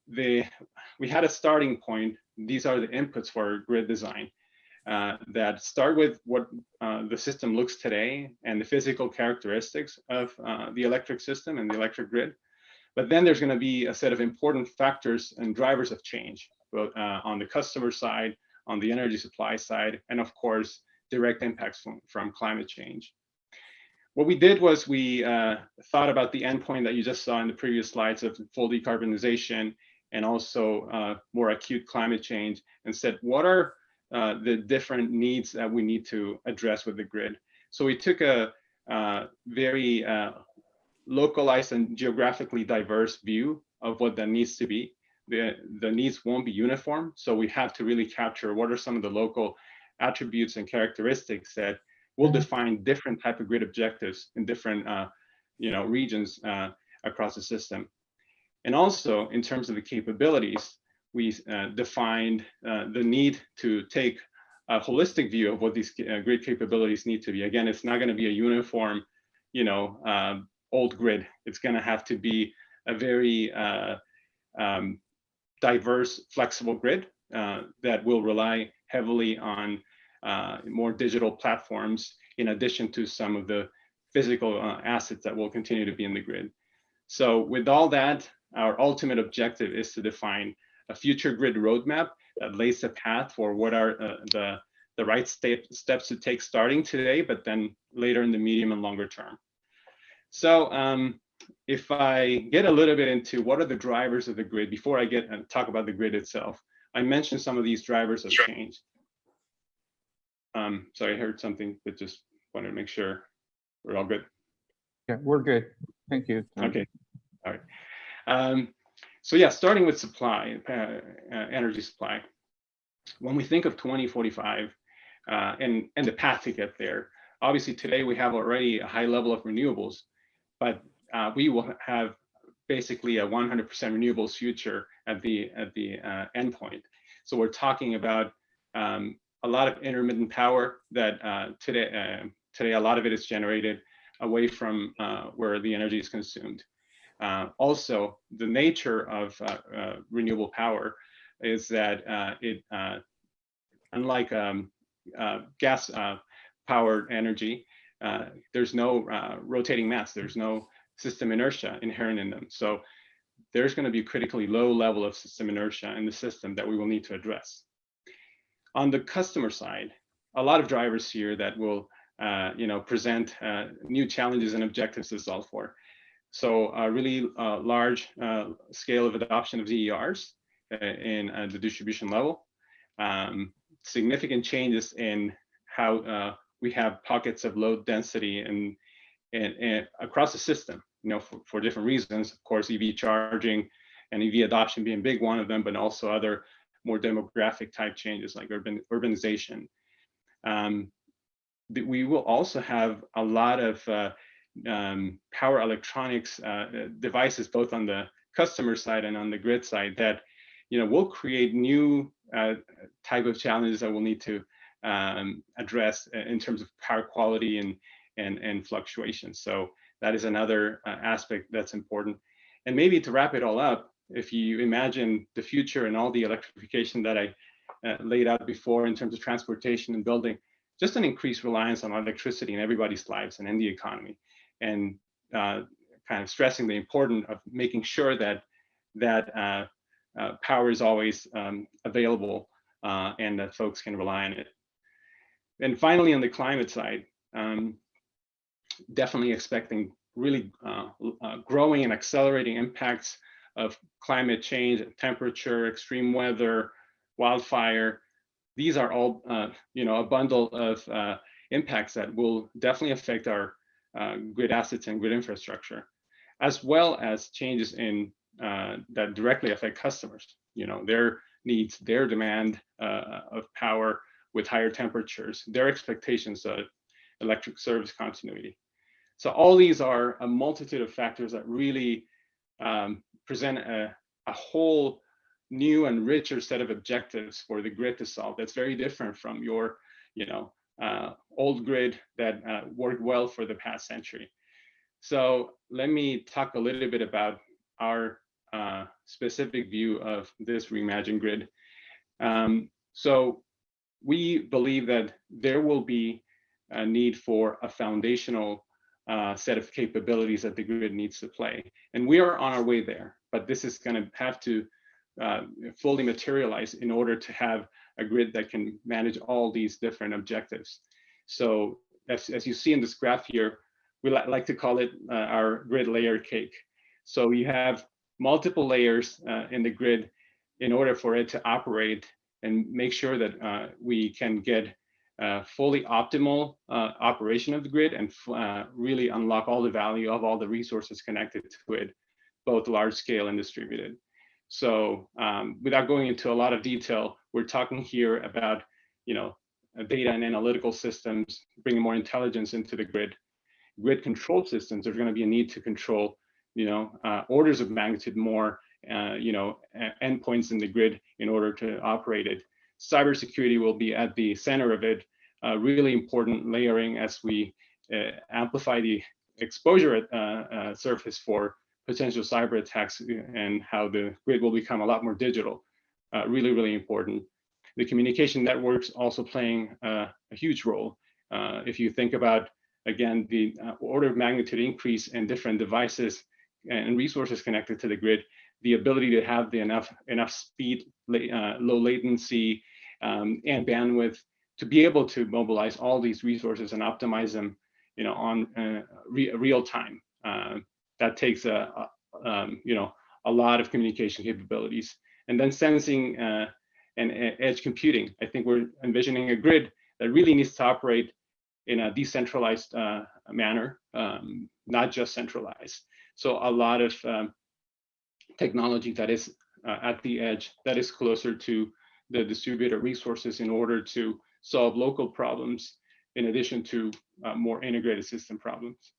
we had a starting point. These are the inputs for grid design that start with what the system looks today and the physical characteristics of the electric system and the electric grid. But then there's going to be a set of important factors and drivers of change, both on the customer side, on the energy supply side, and of course, direct impacts from climate change. What we did was we thought about the endpoint that you just saw in the previous slides of full decarbonization and also more acute climate change, and said, what are the different needs that we need to address with the grid? So we took a very localized and geographically diverse view of what that needs to be. The needs won't be uniform, so we have to really capture what are some of the local attributes and characteristics that will define different type of grid objectives in different regions across the system. And also in terms of the capabilities, we defined the need to take a holistic view of what these grid capabilities need to be. Again, it's not going to be a uniform, old grid. It's going to have to be a very diverse, flexible grid that will rely heavily on more digital platforms, in addition to some of the physical assets that will continue to be in the grid. So with all that, our ultimate objective is to define a future grid roadmap that lays the path for what are the right steps to take starting today, but then later in the medium and longer term. So if I get a little bit into what are the drivers of the grid before I get and talk about the grid itself, I mentioned some of these drivers of change. Sorry, I heard something, but just wanted to make sure we're all good. Yeah, we're good. Thank you. Okay, all right. So yeah, starting with supply, energy supply. When we think of 2045 and the path to get there, obviously today we have already a high level of renewables, but we will have basically a 100% renewables future at the endpoint. So we're talking about a lot of intermittent power that today a lot of it is generated away from where the energy is consumed. Also, the nature of renewable power is that unlike gas powered energy, there's no rotating mass, there's no system inertia inherent in them. So there's going to be a critically low level of system inertia in the system that we will need to address. On the customer side, a lot of drivers here that will present new challenges and objectives to solve for. So a really large scale of adoption of ZERs in the distribution level, significant changes in how we have pockets of low density and across the system, for different reasons. Of course, EV charging and EV adoption being big one of them, but also other more demographic type changes like urbanization. We will also have a lot of power electronics devices, both on the customer side and on the grid side, that will create new type of challenges that we'll need to address in terms of power quality and fluctuation. So that is another aspect that's important. And maybe to wrap it all up, if you imagine the future and all the electrification that I laid out before in terms of transportation and building, just an increased reliance on electricity in everybody's lives and in the economy, and kind of stressing the importance of making sure that power is always available and that folks can rely on it. And finally, on the climate side, definitely expecting really growing and accelerating impacts of climate change, temperature, extreme weather, wildfire. These are all, a bundle of impacts that will definitely affect our grid assets and grid infrastructure, as well as changes in that directly affect customers. Their needs, their demand of power with higher temperatures, their expectations of electric service continuity. So all these are a multitude of factors that really present a whole new and richer set of objectives for the grid to solve. That's very different from your, old grid that worked well for the past century. So let me talk a little bit about our specific view of this reimagined grid. So we believe that there will be a need for a foundational set of capabilities that the grid needs to play. And we are on our way there, but this is going to have to fully materialize in order to have a grid that can manage all these different objectives. So as you see in this graph here, we like to call it our grid layer cake. So you have multiple layers in the grid in order for it to operate and make sure that we can get fully optimal operation of the grid and really unlock all the value of all the resources connected to it, both large scale and distributed. So without going into a lot of detail, we're talking here about, data and analytical systems, bringing more intelligence into the grid. Grid control systems, there's going to be a need to control, orders of magnitude more, endpoints in the grid in order to operate it. Cybersecurity will be at the center of it, really important layering as we amplify the exposure surface for potential cyber attacks and how the grid will become a lot more digital. Really, really important. The communication networks also playing a huge role. If you think about, again, the order of magnitude increase in different devices and resources connected to the grid, the ability to have the enough speed, low latency, and bandwidth to be able to mobilize all these resources and optimize them, on real time. That takes a lot of communication capabilities. And then sensing and edge computing. I think we're envisioning a grid that really needs to operate in a decentralized manner, not just centralized. So a lot of technology that is at the edge, that is closer to the distributed resources in order to solve local problems, in addition to more integrated system problems.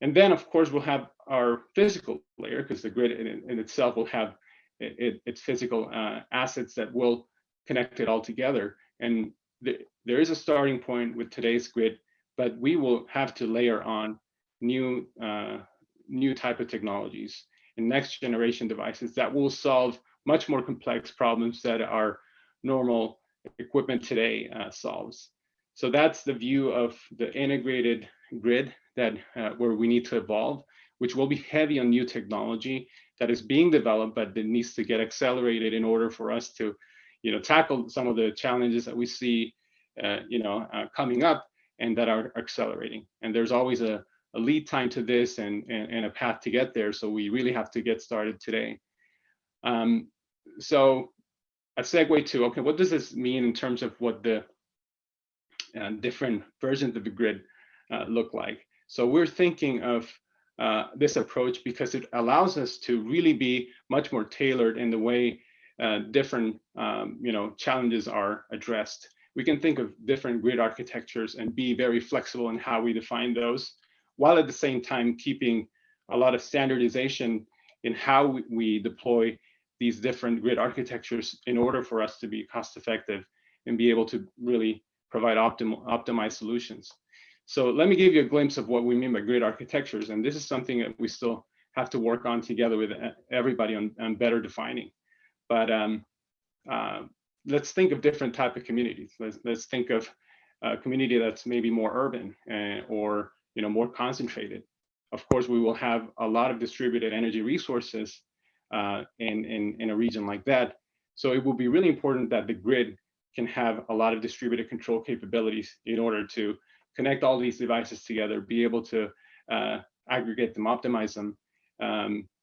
And then, of course, we'll have our physical layer, because the grid in itself will have its physical assets that will connect it all together. And there is a starting point with today's grid, but we will have to layer on new type of technologies and next generation devices that will solve much more complex problems that our normal equipment today solves. So that's the view of the integrated grid that where we need to evolve, which will be heavy on new technology that is being developed, but that needs to get accelerated in order for us to, tackle some of the challenges that we see, coming up and that are accelerating. And there's always a lead time to this and a path to get there. So we really have to get started today. So a segue to, okay, what does this mean in terms of what the different versions of the grid look like? So we're thinking of this approach because it allows us to really be much more tailored in the way different challenges are addressed. We can think of different grid architectures and be very flexible in how we define those, while at the same time keeping a lot of standardization in how we deploy these different grid architectures in order for us to be cost effective and be able to really provide optimized solutions. So let me give you a glimpse of what we mean by grid architectures. And this is something that we still have to work on together with everybody on better defining. But let's think of different type of communities. Let's think of a community that's maybe more urban or more concentrated. Of course, we will have a lot of distributed energy resources in a region like that. So it will be really important that the grid can have a lot of distributed control capabilities in order to connect all these devices together, be able to aggregate them, optimize them.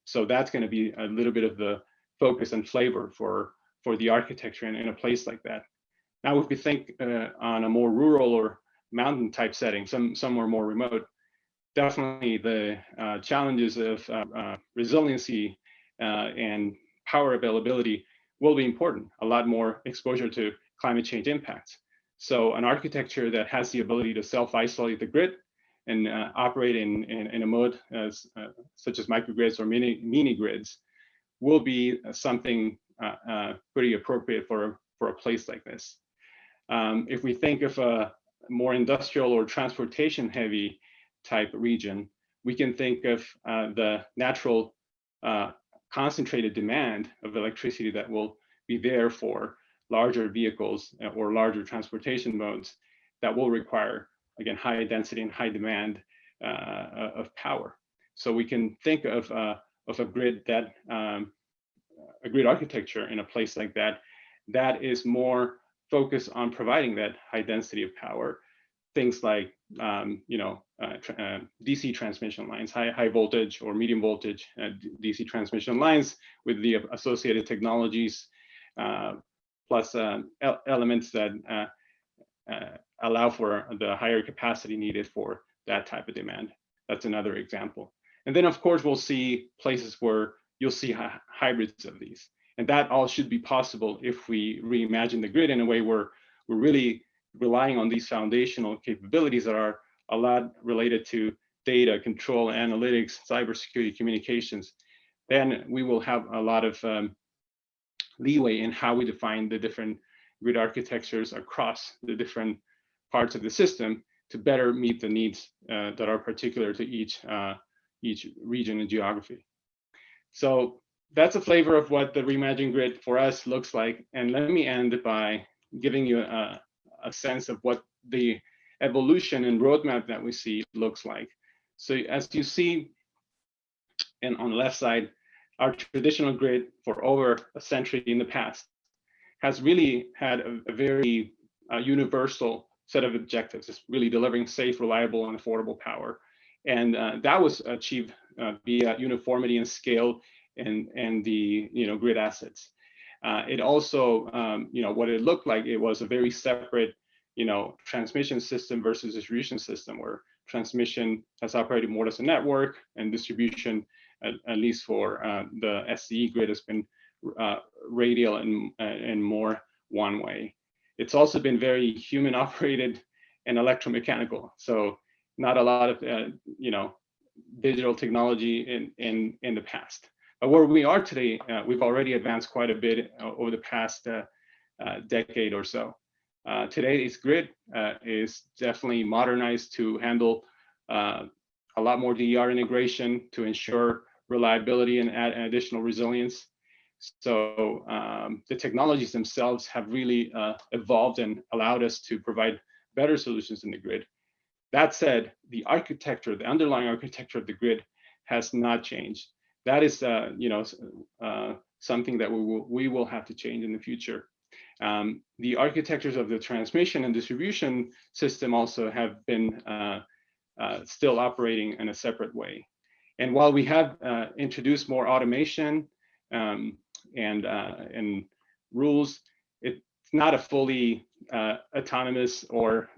So that's going to be a little bit of the focus and flavor for the architecture in a place like that. Now, if we think on a more rural or mountain type setting, somewhere more remote, definitely the challenges of resiliency and power availability will be important. A lot more exposure to climate change impacts. So an architecture that has the ability to self-isolate the grid and operate in a mode such as microgrids or mini grids will be something pretty appropriate for a place like this. If we think of a more industrial or transportation heavy type region, we can think of the natural concentrated demand of electricity that will be there for larger vehicles or larger transportation modes that will require, again, high density and high demand power. So we can think of a grid that a grid architecture in a place like that is more focused on providing that high density of power. Things like DC transmission lines, high voltage or medium voltage DC transmission lines with the associated technologies, plus elements that allow for the higher capacity needed for that type of demand. That's another example. And then of course, we'll see places where you'll see hybrids of these. And that all should be possible if we reimagine the grid in a way where we're really relying on these foundational capabilities that are a lot related to data, control, analytics, cybersecurity, communications. Then we will have a lot of leeway in how we define the different grid architectures across the different parts of the system to better meet the needs that are particular to each region and geography. So that's a flavor of what the reimagined grid for us looks like. And let me end by giving you a sense of what the evolution and roadmap that we see looks like. So as you see, and on the left side, our traditional grid for over a century in the past has really had a very universal set of objectives. It's really delivering safe, reliable, and affordable power. And that was achieved via uniformity and scale and the grid assets. It also, what it looked like, it was a very separate, transmission system versus distribution system, where transmission has operated more as a network, and distribution, at least for the SCE grid, has been radial and more one way. It's also been very human operated and electromechanical. So not a lot of, digital technology in the past. But where we are today, we've already advanced quite a bit over the past decade or so. Today's grid is definitely modernized to handle a lot more DER integration to ensure reliability and add additional resilience. So the technologies themselves have really evolved and allowed us to provide better solutions in the grid. That said, the architecture, the underlying architecture of the grid has not changed. That is, something that we will have to change in the future. The architectures of the transmission and distribution system also have been still operating in a separate way. And while we have introduced more automation and rules, it's not a fully autonomous or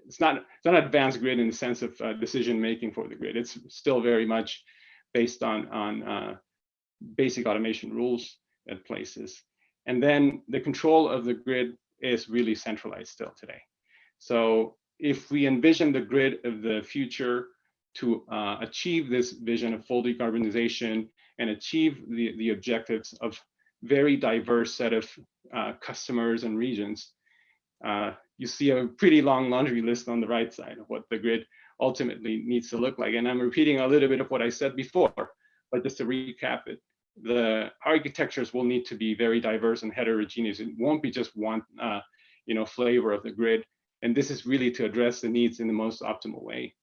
it's not an advanced grid in the sense of decision making for the grid. It's still very much based on basic automation rules at places. And then the control of the grid is really centralized still today. So if we envision the grid of the future to achieve this vision of full decarbonization and achieve the objectives of very diverse set of customers and regions, you see a pretty long laundry list on the right side of what the grid ultimately needs to look like. And I'm repeating a little bit of what I said before, but just to recap it, the architectures will need to be very diverse and heterogeneous. It won't be just one flavor of the grid. And this is really to address the needs in the most optimal way.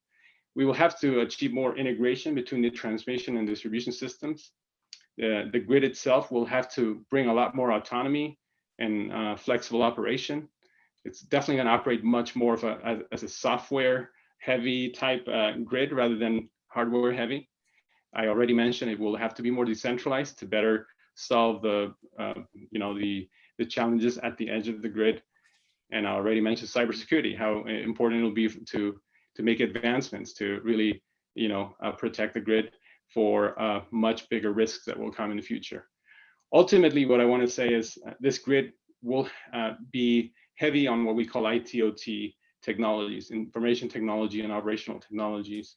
We will have to achieve more integration between the transmission and distribution systems. The grid itself will have to bring a lot more autonomy and flexible operation. It's definitely going to operate much more of as a software heavy type grid rather than hardware heavy. I already mentioned it will have to be more decentralized to better solve the challenges at the edge of the grid. And I already mentioned cybersecurity, how important it will be to make advancements to really protect the grid for much bigger risks that will come in the future. Ultimately, what I want to say is this grid will be heavy on what we call ITOT technologies, information technology and operational technologies,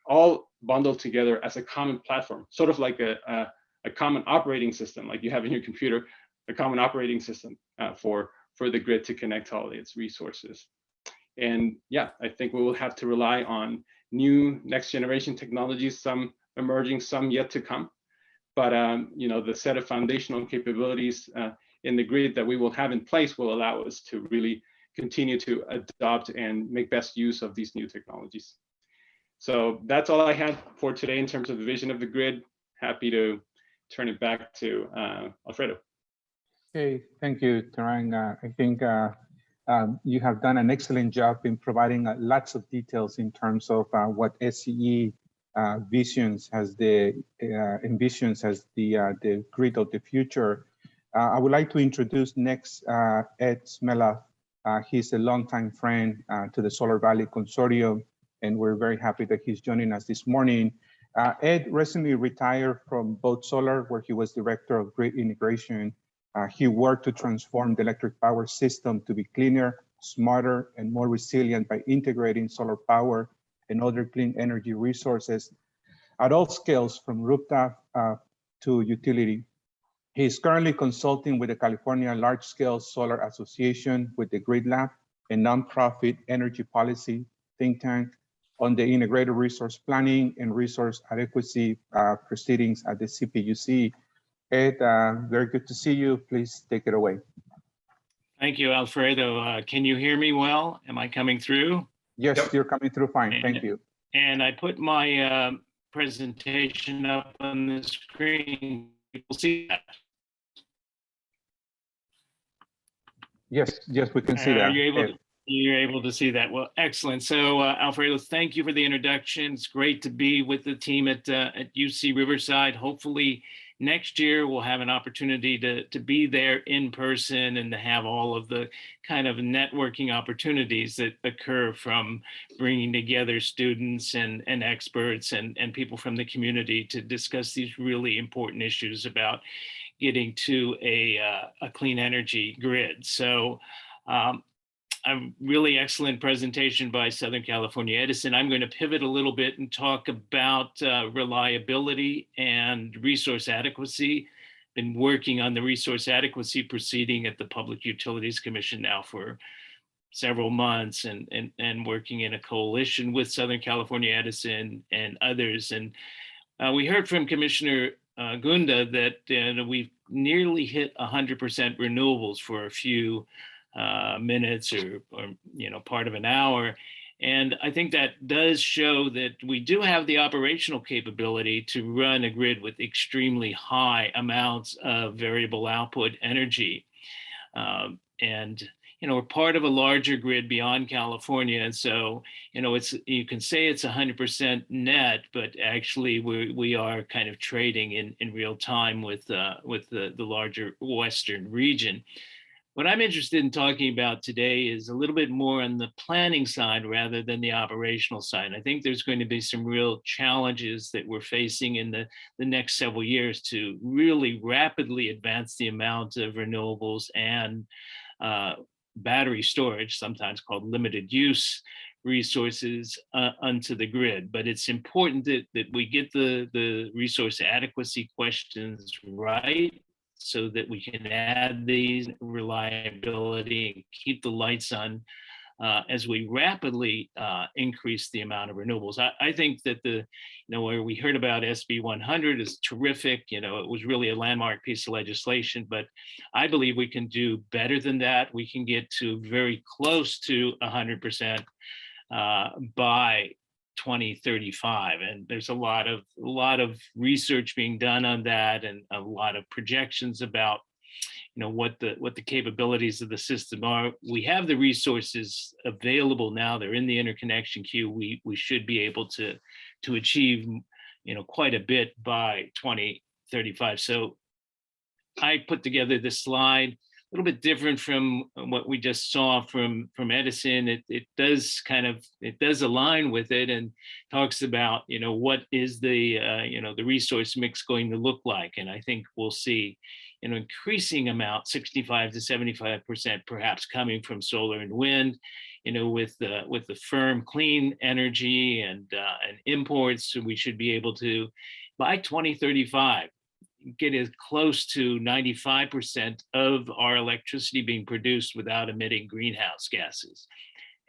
all bundled together as a common platform, sort of like a common operating system, like you have in your computer, a common operating system for the grid to connect all its resources. And yeah, I think we will have to rely on new next generation technologies, some emerging, some yet to come. But the set of foundational capabilities in the grid that we will have in place will allow us to really continue to adopt and make best use of these new technologies. So that's all I had for today in terms of the vision of the grid. Happy to turn it back to Alfredo. Okay, thank you, Terang. I think you have done an excellent job in providing lots of details in terms of what SCE envisions as the grid of the future. I would like to introduce next Ed Smeloff. He's a longtime friend to the Solar Valley Consortium, and we're very happy that he's joining us this morning. Ed recently retired from Both Solar, where he was director of grid integration. He worked to transform the electric power system to be cleaner, smarter, and more resilient by integrating solar power and other clean energy resources at all scales, from rooftop to utility. He is currently consulting with the California Large Scale Solar Association, with the Grid Lab, a nonprofit energy policy think tank, on the integrated resource planning and resource adequacy proceedings at the CPUC. Ed, very good to see you. Please take it away. Thank you, Alfredo. Can you hear me well? Am I coming through? Yes, Yep. You're coming through fine. Thank you. And I put my presentation up on the screen. People see that? Yes, we can see that. You're able to see that. Well, excellent. So Alfredo, thank you for the introduction. It's great to be with the team at UC Riverside. Hopefully next year we'll have an opportunity to be there in person and to have all of the kind of networking opportunities that occur from bringing together students and experts and people from the community to discuss these really important issues about getting to a clean energy grid. So a really excellent presentation by Southern California Edison. I'm going to pivot a little bit and talk about reliability and resource adequacy. Been working on the resource adequacy proceeding at the Public Utilities Commission now for several months, and working in a coalition with Southern California Edison and others. And we heard from Commissioner Gunda that we've nearly hit 100% renewables for a few minutes or part of an hour. And I think that does show that we do have the operational capability to run a grid with extremely high amounts of variable output energy. And we're part of a larger grid beyond California. And so, you can say it's 100% net, but actually we are kind of trading in real time with the larger Western region. What I'm interested in talking about today is a little bit more on the planning side rather than the operational side. I think there's going to be some real challenges that we're facing in the next several years to really rapidly advance the amount of renewables and battery storage, sometimes called limited use resources, onto the grid. But it's important that we get the resource adequacy questions right, so that we can add these reliability and keep the lights on as we rapidly increase the amount of renewables. I think that where we heard about SB 100 is terrific. It was really a landmark piece of legislation, but I believe we can do better than that. We can get to very close to 100% by 2035, and there's a lot of research being done on that, and a lot of projections about what the capabilities of the system are. We have the resources available now. They're in the interconnection queue. We should be able to achieve quite a bit by 2035. So I put together this slide, a little bit different from what we just saw from Edison. It does align with it and talks about what is the resource mix going to look like. And I think we'll see an increasing amount, 65 to 75% perhaps, coming from solar and wind, with the firm clean energy and imports. So we should be able to, by 2035, get as close to 95% of our electricity being produced without emitting greenhouse gases.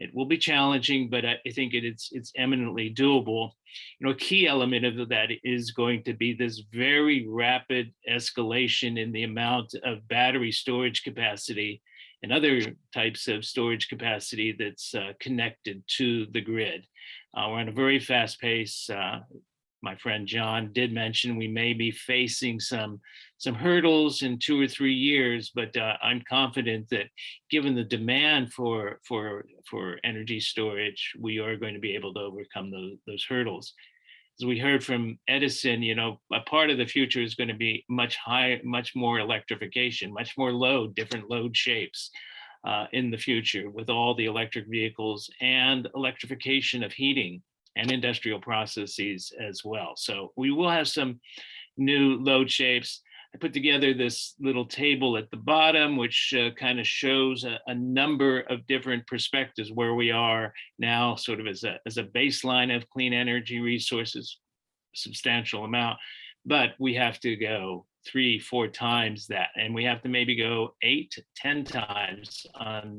It will be challenging, but I think it's eminently doable. You know, a key element of that is going to be this very rapid escalation in the amount of battery storage capacity and other types of storage capacity that's connected to the grid. We're on a very fast pace. My friend John did mention we may be facing some hurdles in 2 or 3 years, but I'm confident that given the demand for energy storage, we are going to be able to overcome those hurdles. As we heard from Edison, you know, a part of the future is going to be much more electrification, much more load, different load shapes in the future with all the electric vehicles and electrification of heating and industrial processes as well. So we will have some new load shapes. I put together this little table at the bottom, which kind of shows a number of different perspectives where we are now, sort of as a baseline of clean energy resources, substantial amount, but we have to go 3-4 times that, and we have to maybe go 8-10 times on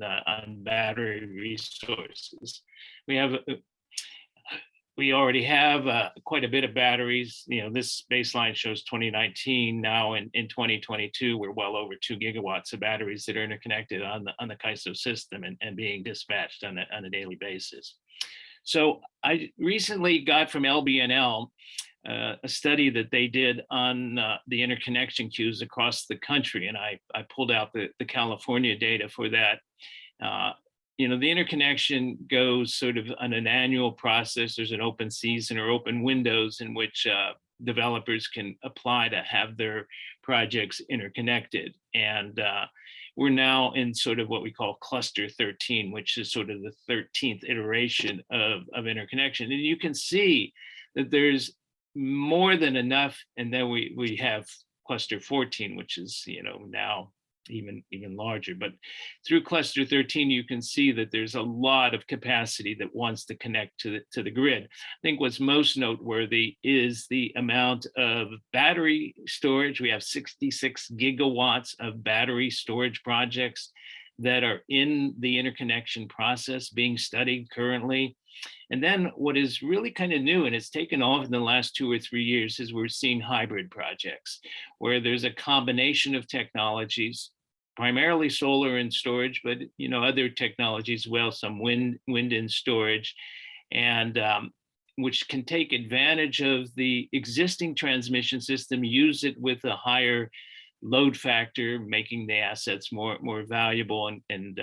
battery resources. We already have quite a bit of batteries. You know, this baseline shows 2019. Now in 2022, we're well over 2 gigawatts of batteries that are interconnected on the CALSSA system and being dispatched on a daily basis. So I recently got from LBNL a study that they did on the interconnection queues across the country, and I pulled out the California data for that. You know, the interconnection goes sort of on an annual process. There's an open season or open windows in which developers can apply to have their projects interconnected. And we're now in sort of what we call cluster 13, which is sort of the 13th iteration of interconnection. And you can see that there's more than enough. And then we have cluster 14, which is, you know, now even larger. But through cluster 13, you can see that there's a lot of capacity that wants to connect to the grid. I think what's most noteworthy is the amount of battery storage. We have 66 gigawatts of battery storage projects that are in the interconnection process being studied currently. And then what is really kind of new, and it's taken off in the last 2 or 3 years, is we're seeing hybrid projects where there's a combination of technologies, primarily solar and storage, but you know, other technologies as well, some wind and storage, and which can take advantage of the existing transmission system, use it with a higher load factor, making the assets more valuable and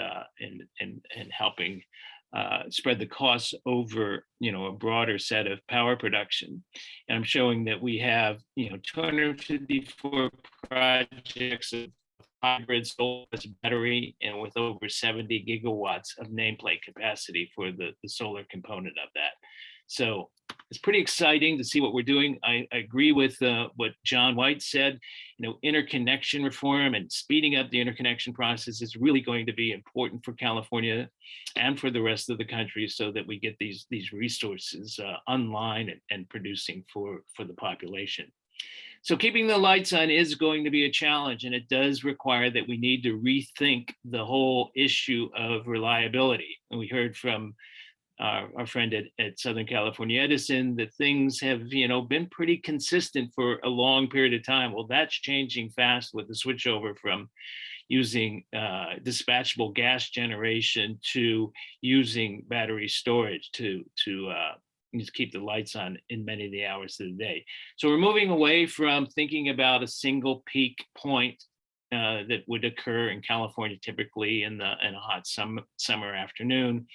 helping spread the costs over, you know, a broader set of power production. And I'm showing that we have, you know, 254 projects of hybrid solar battery and with over 70 gigawatts of nameplate capacity for the solar component of that. So it's pretty exciting to see what we're doing. I agree with what John White said. You know, interconnection reform and speeding up the interconnection process is really going to be important for California and for the rest of the country, so that we get these resources online and producing for the population. So keeping the lights on is going to be a challenge, and it does require that we need to rethink the whole issue of reliability. And we heard from our friend at Southern California Edison that things have, you know, been pretty consistent for a long period of time. Well, that's changing fast with the switchover from using dispatchable gas generation to using battery storage to keep the lights on in many of the hours of the day. So we're moving away from thinking about a single peak point that would occur in California typically in a hot summer afternoon,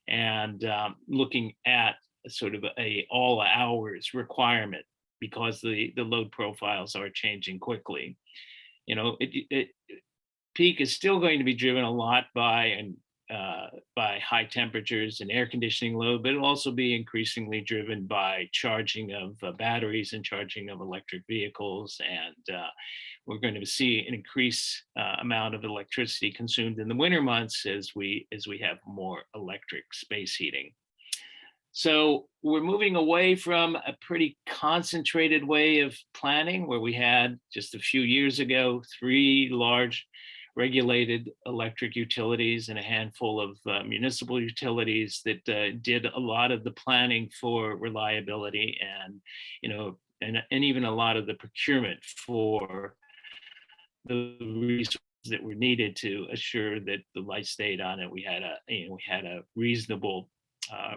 and looking at sort of a all hours requirement, because the load profiles are changing quickly. You know, peak is still going to be driven a lot by high temperatures and air conditioning load, but it'll also be increasingly driven by charging of batteries and charging of electric vehicles. And we're going to see an increased amount of electricity consumed in the winter months as we have more electric space heating. So we're moving away from a pretty concentrated way of planning where we had just a few years ago 3 large regulated electric utilities and a handful of municipal utilities that did a lot of the planning for reliability and, and even a lot of the procurement for the resources that were needed to assure that the lights stayed on and we had a reasonable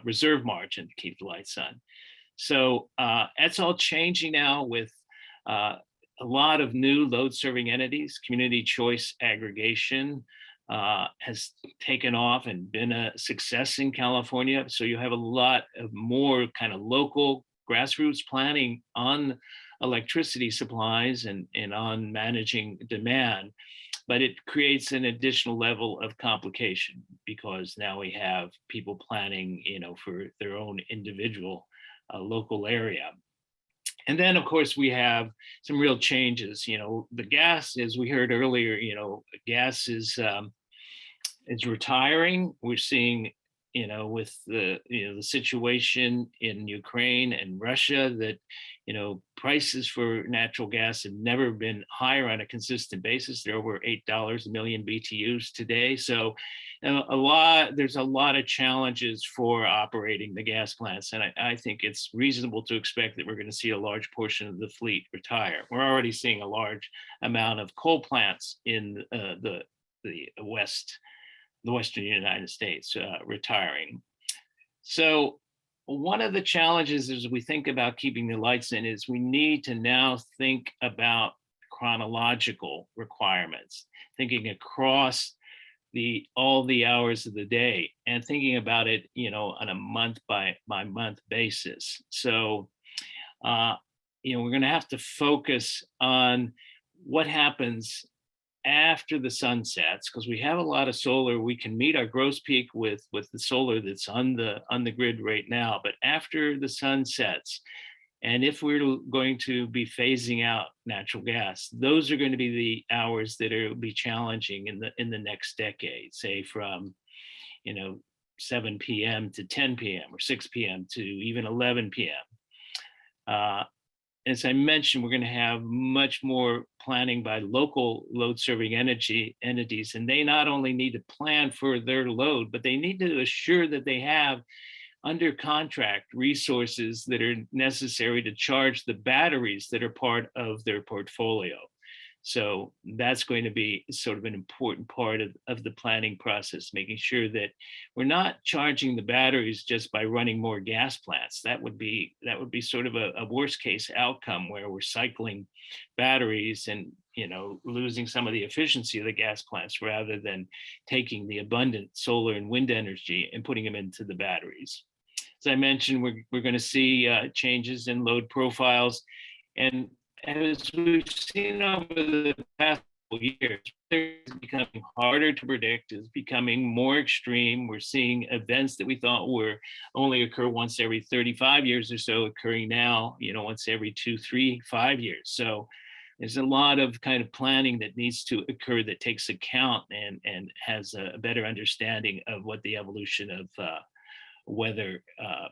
reserve margin to keep the lights on. So that's all changing now with a lot of new load serving entities. Community choice aggregation has taken off and been a success in California. So you have a lot of more kind of local grassroots planning on electricity supplies and on managing demand. But it creates an additional level of complication because now we have people planning, for their own individual local area. And then, of course, we have some real changes. The gas, as we heard earlier, gas is retiring. We're seeing, with the situation in Ukraine and Russia, that prices for natural gas have never been higher on a consistent basis. They're over $8 a million BTUs today. So there's a lot of challenges for operating the gas plants. And I think it's reasonable to expect that we're going to see a large portion of the fleet retire. We're already seeing a large amount of coal plants in the Western United States retiring. So one of the challenges as we think about keeping the lights in is we need to now think about chronological requirements, thinking across all the hours of the day and thinking about it, on a month by month basis. So, we're going to have to focus on what happens after the sun sets, because we have a lot of solar. We can meet our gross peak with the solar that's on the grid right now. But after the sun sets, and if we're going to be phasing out natural gas, those are going to be the hours that will be challenging in the next decade, say from 7 p.m. to 10 p.m. or 6 p.m. to even 11 p.m. As I mentioned, we're going to have much more planning by local load serving entities, and they not only need to plan for their load, but they need to assure that they have under contract resources that are necessary to charge the batteries that are part of their portfolio. So that's going to be sort of an important part of the planning process, making sure that we're not charging the batteries just by running more gas plants. That would be sort of a worst case outcome where we're cycling batteries and losing some of the efficiency of the gas plants rather than taking the abundant solar and wind energy and putting them into the batteries. As I mentioned, we're going to see changes in load profiles, and as we've seen over the past couple years, it's becoming harder to predict. It's becoming more extreme. We're seeing events that we thought were only occur once every 35 years or so occurring now, once every 2, 3, 5 years. So there's a lot of kind of planning that needs to occur that takes account and has a better understanding of what the evolution of weather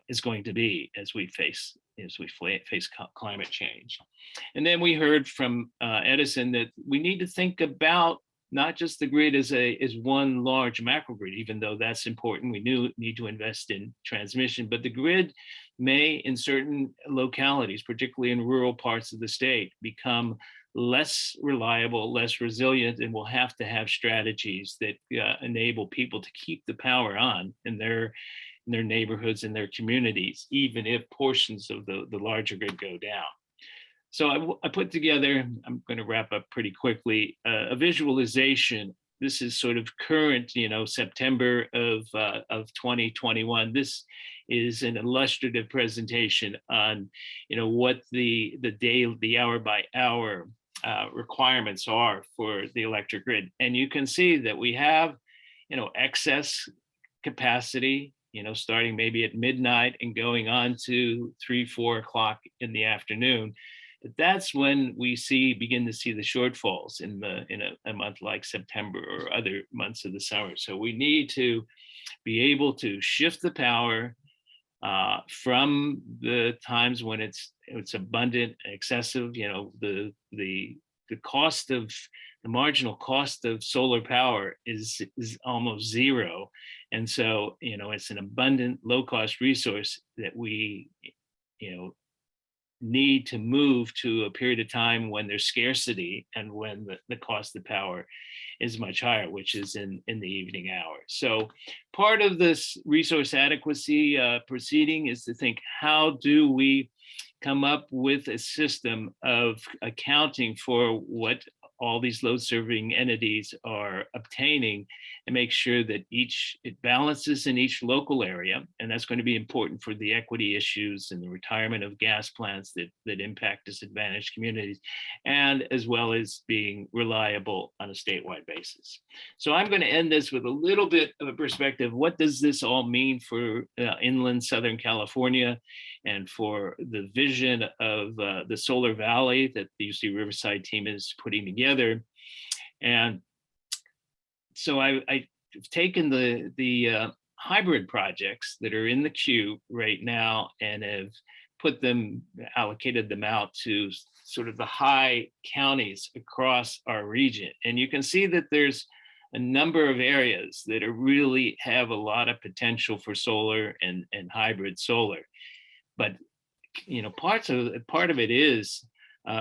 is going to be as we face climate change. And then we heard from Edison that we need to think about not just the grid as one large macro grid, even though that's important. We need to invest in transmission, but the grid may, in certain localities, particularly in rural parts of the state, become less reliable, less resilient, and we'll have to have strategies that enable people to keep the power on in their neighborhoods and their communities, even if portions of the larger grid go down. So I put together, I'm going to wrap up pretty quickly, a visualization. This is sort of current, September of 2021. This is an illustrative presentation on, what the hour by hour requirements are for the electric grid. And you can see that we have, excess capacity, starting maybe at midnight and going on to 3, 4 o'clock in the afternoon. But that's when we begin to see the shortfalls in a month like September or other months of the summer. So we need to be able to shift the power from the times when it's abundant, excessive, the the marginal cost of solar power is almost zero. And so, it's an abundant, low-cost resource that we, need to move to a period of time when there's scarcity and when the cost of power is much higher, which is in the evening hours. So part of this resource adequacy proceeding is to think, how do we come up with a system of accounting for what all these load serving entities are obtaining, and make sure that it balances in each local area. And that's going to be important for the equity issues and the retirement of gas plants that impact disadvantaged communities, and as well as being reliable on a statewide basis. So I'm going to end this with a little bit of a perspective. What does this all mean for inland Southern California and for the vision of the Solar Valley that the UC Riverside team is putting together? And so I've taken the hybrid projects that are in the queue right now and have allocated them out to sort of the high counties across our region. And you can see that there's a number of areas that really have a lot of potential for solar and hybrid solar. But part of it is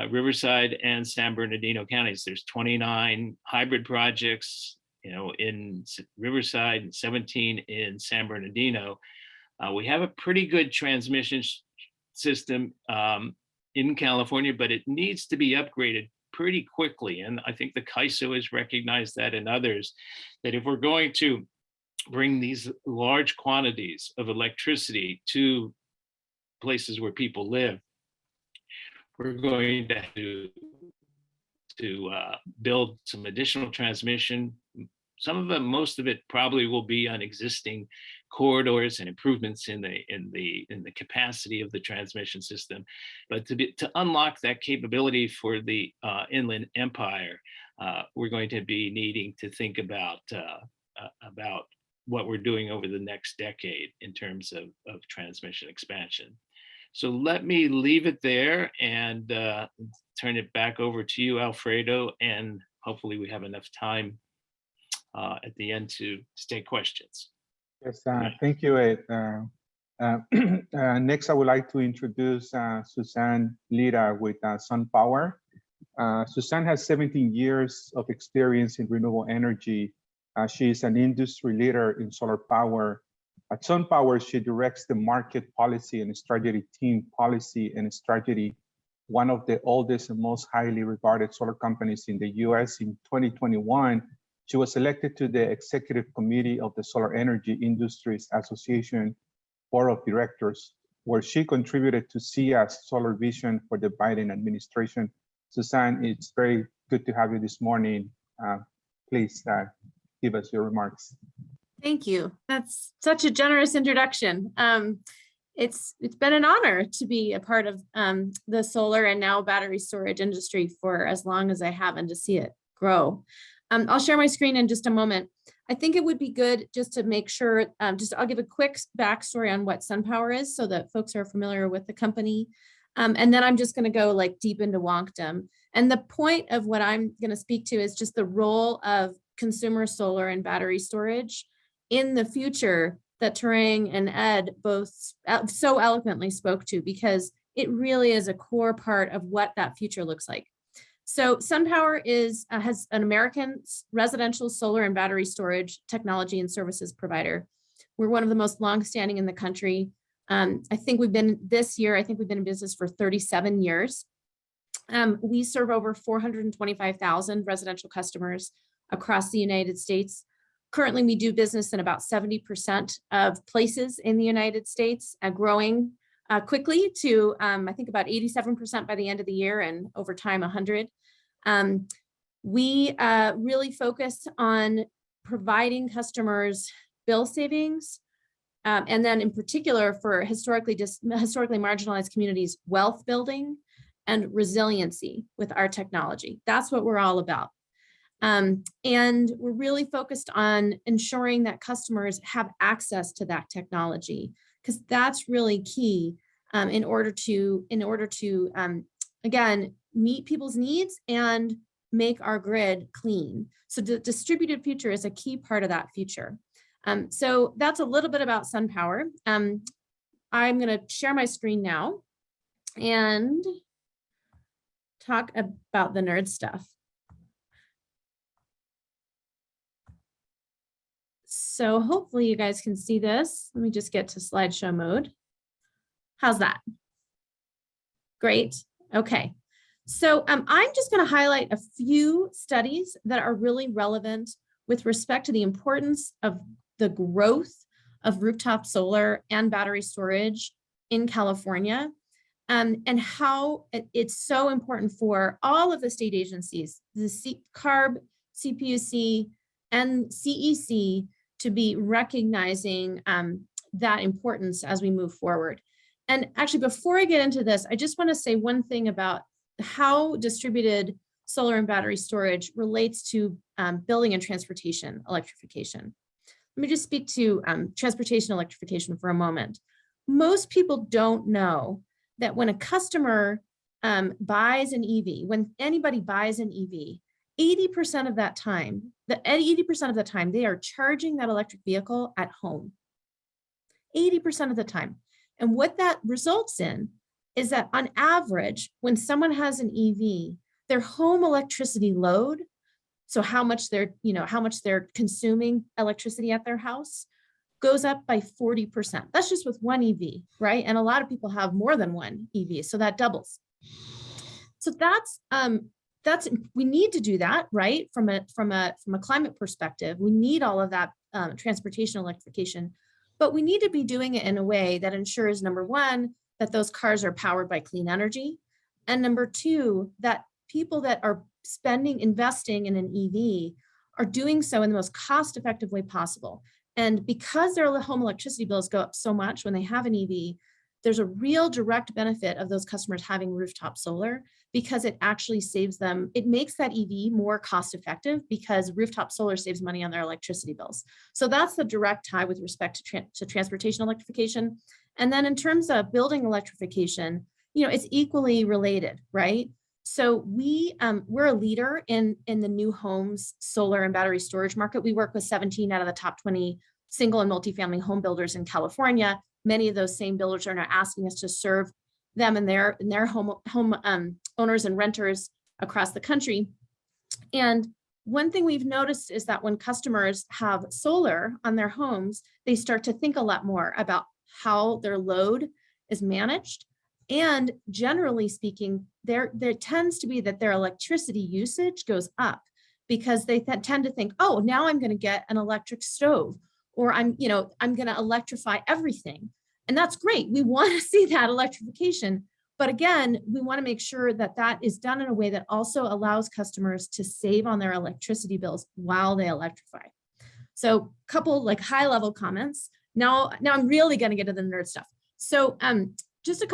Riverside and San Bernardino counties. There's 29 hybrid projects, in Riverside and 17 in San Bernardino. We have a pretty good transmission system in California, but it needs to be upgraded pretty quickly. And I think the CAISO has recognized that, and others, that if we're going to bring these large quantities of electricity to places where people live, we're going to have to build some additional transmission. Most of it probably will be on existing corridors and improvements in the capacity of the transmission system. But to unlock that capability for the Inland Empire, we're going to be needing to think about what we're doing over the next decade in terms of transmission expansion. So let me leave it there and turn it back over to you, Alfredo, and hopefully we have enough time at the end to take questions. Yes, thank you, Ed. Next, I would like to introduce Suzanne Leta with SunPower. Suzanne has 17 years of experience in renewable energy. She is an industry leader in solar power. At SunPower, she directs the market policy and strategy team, policy and strategy, one of the oldest and most highly regarded solar companies in the US. In 2021, she was elected to the executive committee of the Solar Energy Industries Association Board of Directors, where she contributed to SEIA's solar vision for the Biden administration. Suzanne, it's very good to have you this morning. Please give us your remarks. Thank you. That's such a generous introduction. It's been an honor to be a part of the solar and now battery storage industry for as long as I have, and to see it grow. I'll share my screen in just a moment. I think it would be good just to make sure, I'll give a quick backstory on what SunPower is so that folks are familiar with the company. And then I'm just going to go deep into wonkdom. And the point of what I'm going to speak to is just the role of consumer solar and battery storage in the future that Terang and Ed both so eloquently spoke to, because it really is a core part of what that future looks like. So SunPower has an American residential solar and battery storage technology and services provider. We're one of the most longstanding in the country. I think we've been in business for 37 years. We serve over 425,000 residential customers across the United States. Currently, we do business in about 70% of places in the United States, growing quickly to, I think, about 87% by the end of the year, and over time, 100. We really focus on providing customers bill savings, and then in particular for historically marginalized communities, wealth building and resiliency with our technology. That's what we're all about. And we're really focused on ensuring that customers have access to that technology, because that's really key in order to again, meet people's needs and make our grid clean. So the distributed future is a key part of that future. So that's a little bit about SunPower. I'm going to share my screen now and talk about the nerd stuff. So hopefully you guys can see this. Let me just get to slideshow mode. How's that? Great. Okay. So I'm just going to highlight a few studies that are really relevant with respect to the importance of the growth of rooftop solar and battery storage in California, and how it's so important for all of the state agencies, the CARB, CPUC, and CEC, to be recognizing that importance as we move forward. And actually, before I get into this, I just want to say one thing about how distributed solar and battery storage relates to building and transportation electrification. Let me just speak to transportation electrification for a moment. Most people don't know that when a customer buys an EV, when anybody buys an EV, 80% of that time, they are charging that electric vehicle at home. 80% of the time. And what that results in is that on average, when someone has an EV, their home electricity load, so how much they're consuming electricity at their house, goes up by 40%. That's just with one EV, right? And a lot of people have more than one EV, so that doubles. So we need to do that, right? From a climate perspective, we need all of that transportation electrification, but we need to be doing it in a way that ensures, number one, that those cars are powered by clean energy, and number two, that people that are investing in an EV are doing so in the most cost-effective way possible. And because their home electricity bills go up so much when they have an EV, there's a real direct benefit of those customers having rooftop solar, because it actually saves them, it makes that EV more cost-effective because rooftop solar saves money on their electricity bills. So that's the direct tie with respect to transportation electrification. And then in terms of building electrification, it's equally related, right? So we're a leader in the new homes solar and battery storage market. We work with 17 out of the top 20 single and multifamily home builders in California. Many of those same builders are now asking us to serve them and their home owners and renters across the country. And one thing we've noticed is that when customers have solar on their homes, they start to think a lot more about how their load is managed. And generally speaking, there tends to be that their electricity usage goes up because they tend to think, oh, now I'm going to get an electric stove, or I'm going to electrify everything. And that's great. We want to see that electrification. But again, we want to make sure that that is done in a way that also allows customers to save on their electricity bills while they electrify. So a couple high level comments. Now I'm really going to get into the nerd stuff. So just a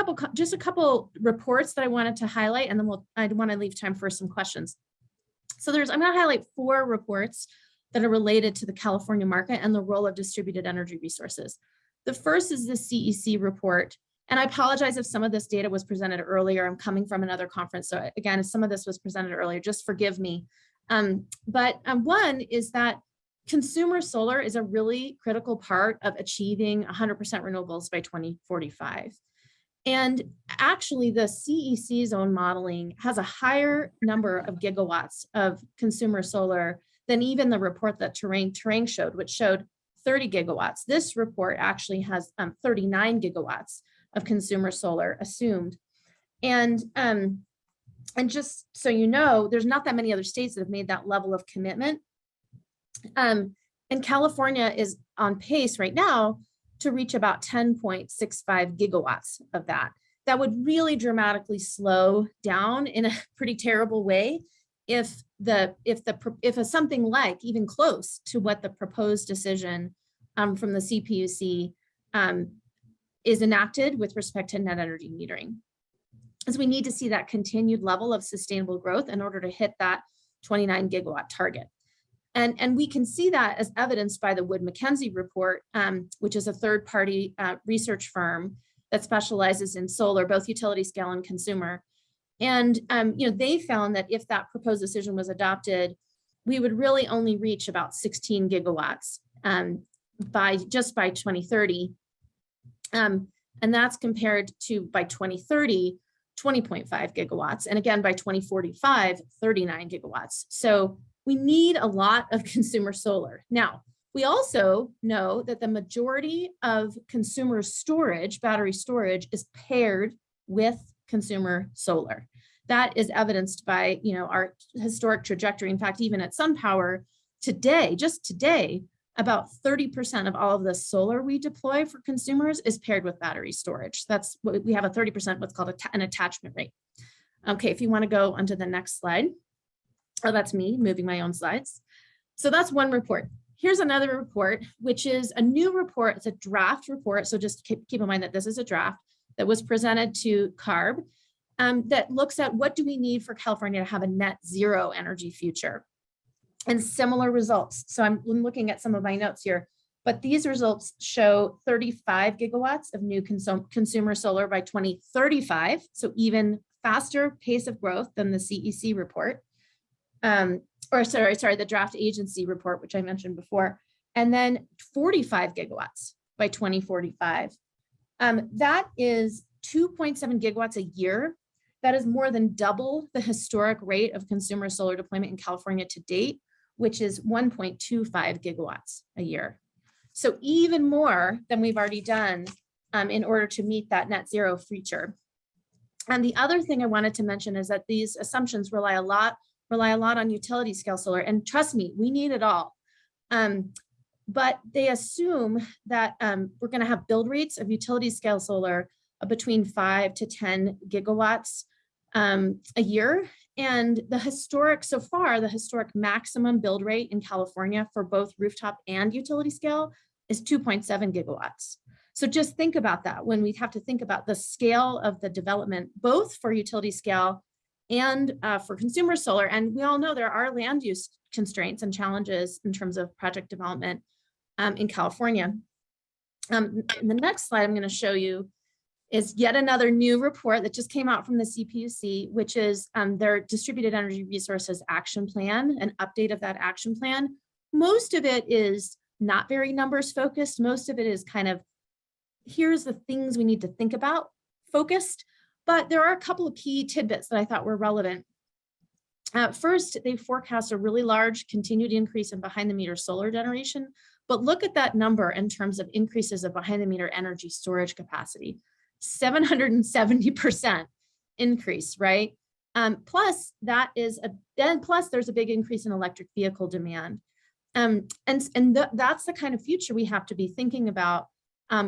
couple reports that I wanted to highlight, and then I want to leave time for some questions. So I'm going to highlight 4 reports that are related to the California market and the role of distributed energy resources. The first is the CEC report. And I apologize if some of this data was presented earlier. I'm coming from another conference. So again, if some of this was presented earlier, just forgive me. But one is that consumer solar is a really critical part of achieving 100% renewables by 2045. And actually the CEC's own modeling has a higher number of gigawatts of consumer solar than even the report that Terang showed, which showed 30 gigawatts. This report actually has 39 gigawatts of consumer solar assumed. And just so you know, there's not that many other states that have made that level of commitment. And California is on pace right now to reach about 10.65 gigawatts of that. That would really dramatically slow down in a pretty terrible way if something like even close to what the proposed decision from the CPUC is enacted with respect to net energy metering. As we need to see that continued level of sustainable growth in order to hit that 29 gigawatt target. And we can see that as evidenced by the Wood Mackenzie report, which is a third-party research firm that specializes in solar, both utility scale and consumer. And they found that if that proposed decision was adopted, we would really only reach about 16 gigawatts by 2030. And that's compared to by 2030, 20.5 gigawatts. And again, by 2045, 39 gigawatts. So we need a lot of consumer solar. Now, we also know that the majority of consumer storage, battery storage, is paired with consumer solar. That is evidenced by our historic trajectory. In fact, even at SunPower today, just today, about 30% of all of the solar we deploy for consumers is paired with battery storage. That's what we have, a 30% what's called an attachment rate. Okay, if you want to go onto the next slide. Oh, that's me moving my own slides. So that's one report. Here's another report, which is a new report. It's a draft report. So just keep in mind that this is a draft that was presented to CARB that looks at what do we need for California to have a net zero energy future, and similar results. So I'm looking at some of my notes here, but these results show 35 gigawatts of new consumer solar by 2035. So even faster pace of growth than the CEC report. The draft agency report, which I mentioned before, and then 45 gigawatts by 2045. That is 2.7 gigawatts a year. That is more than double the historic rate of consumer solar deployment in California to date, which is 1.25 gigawatts a year. So even more than we've already done in order to meet that net zero future. And the other thing I wanted to mention is that these assumptions rely a lot on utility scale solar. And trust me, we need it all. But they assume that we're going to have build rates of utility scale solar between 5 to 10 gigawatts a year. And the historic maximum build rate in California for both rooftop and utility scale is 2.7 gigawatts. So just think about that when we have to think about the scale of the development, both for utility scale and for consumer solar. And we all know there are land use constraints and challenges in terms of project development in California. The next slide I'm going to show you is yet another new report that just came out from the CPUC, which is their Distributed Energy Resources Action Plan, an update of that action plan. Most of it is not very numbers focused. Most of it is kind of, here's the things we need to think about focused, but there are a couple of key tidbits that I thought were relevant. First, they forecast a really large continued increase in behind the meter solar generation, but look at that number in terms of increases of behind the meter energy storage capacity. 770% increase, right? Plus there's a big increase in electric vehicle demand. That's the kind of future we have to be thinking about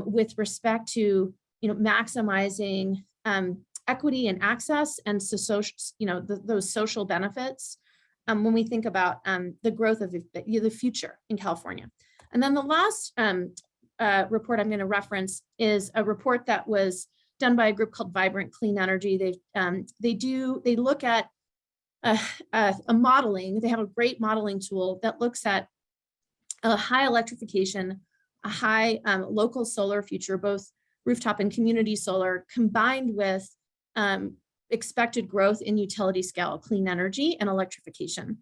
with respect to, maximizing equity and access and those social benefits when we think about the growth of the future in California. And then the last report I'm going to reference is a report that was done by a group called Vibrant Clean Energy. They look at a modeling. They have a great modeling tool that looks at a high electrification, a high local solar future, both rooftop and community solar, combined with expected growth in utility scale clean energy and electrification.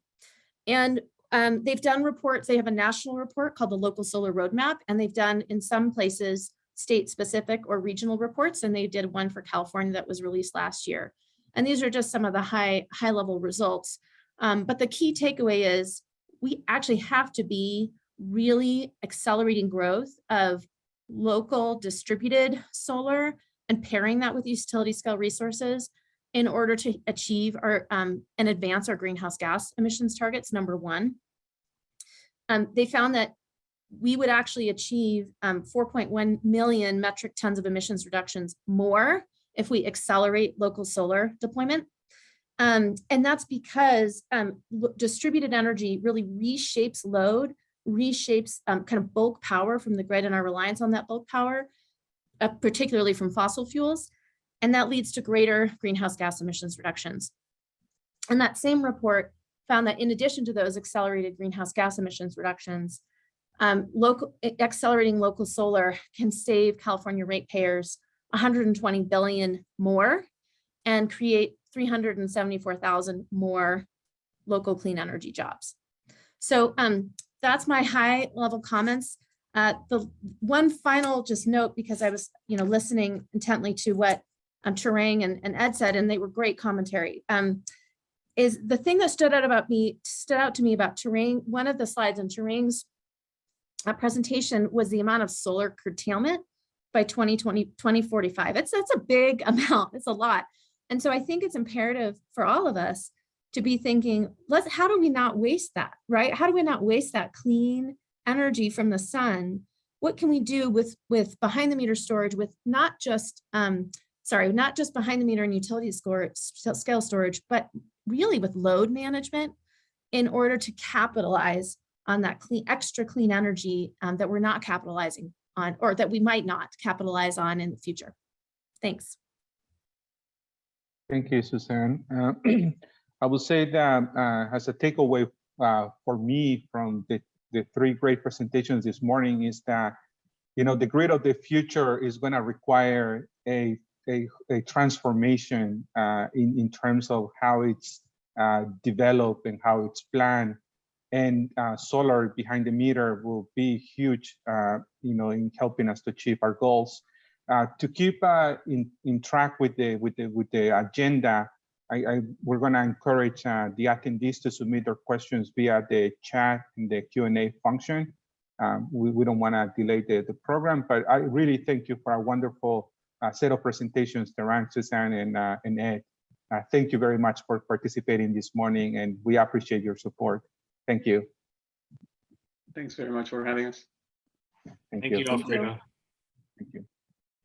And they've done reports. They have a national report called the Local Solar Roadmap, and they've done in some places state-specific or regional reports, and they did one for California that was released last year. And these are just some of the high-level results. But the key takeaway is we actually have to be really accelerating growth of local distributed solar and pairing that with utility scale resources in order to achieve our and advance our greenhouse gas emissions targets, number one. They found that we would actually achieve 4.1 million metric tons of emissions reductions more if we accelerate local solar deployment. And that's because distributed energy really reshapes load, reshapes kind of bulk power from the grid and our reliance on that bulk power, particularly from fossil fuels. And that leads to greater greenhouse gas emissions reductions. And that same report found that in addition to those accelerated greenhouse gas emissions reductions, accelerating local solar can save California ratepayers $120 billion more and create 374,000 more local clean energy jobs. So that's my high level comments. The one final just note, because I was listening intently to what Terang and Ed said, and they were great commentary, is the thing that stood out to me about Terang. One of the slides in Terang's presentation was the amount of solar curtailment by 2045. That's a big amount. It's a lot. And so I think it's imperative for all of us to be thinking, how do we not waste that, right? How do we not waste that clean energy from the sun? What can we do with behind the meter storage, with not just behind the meter and utility scale storage, but really with load management, in order to capitalize on that extra clean energy that we're not capitalizing on, or that we might not capitalize on in the future. Thanks. Thank you, Suzanne. I would say that as a takeaway for me from the three great presentations this morning is that, the grid of the future is going to require a transformation in terms of how it's developed and how it's planned. And solar behind the meter will be huge, in helping us to achieve our goals. To keep in track with the agenda, we're going to encourage the attendees to submit their questions via the chat and the Q&A function. We don't want to delay the program, but I really thank you for a wonderful set of presentations, Terang, Suzanne, and Ed. Thank you very much for participating this morning, and we appreciate your support. Thank you. Thanks very much for having us. Thank you, Alfredo. Thank you.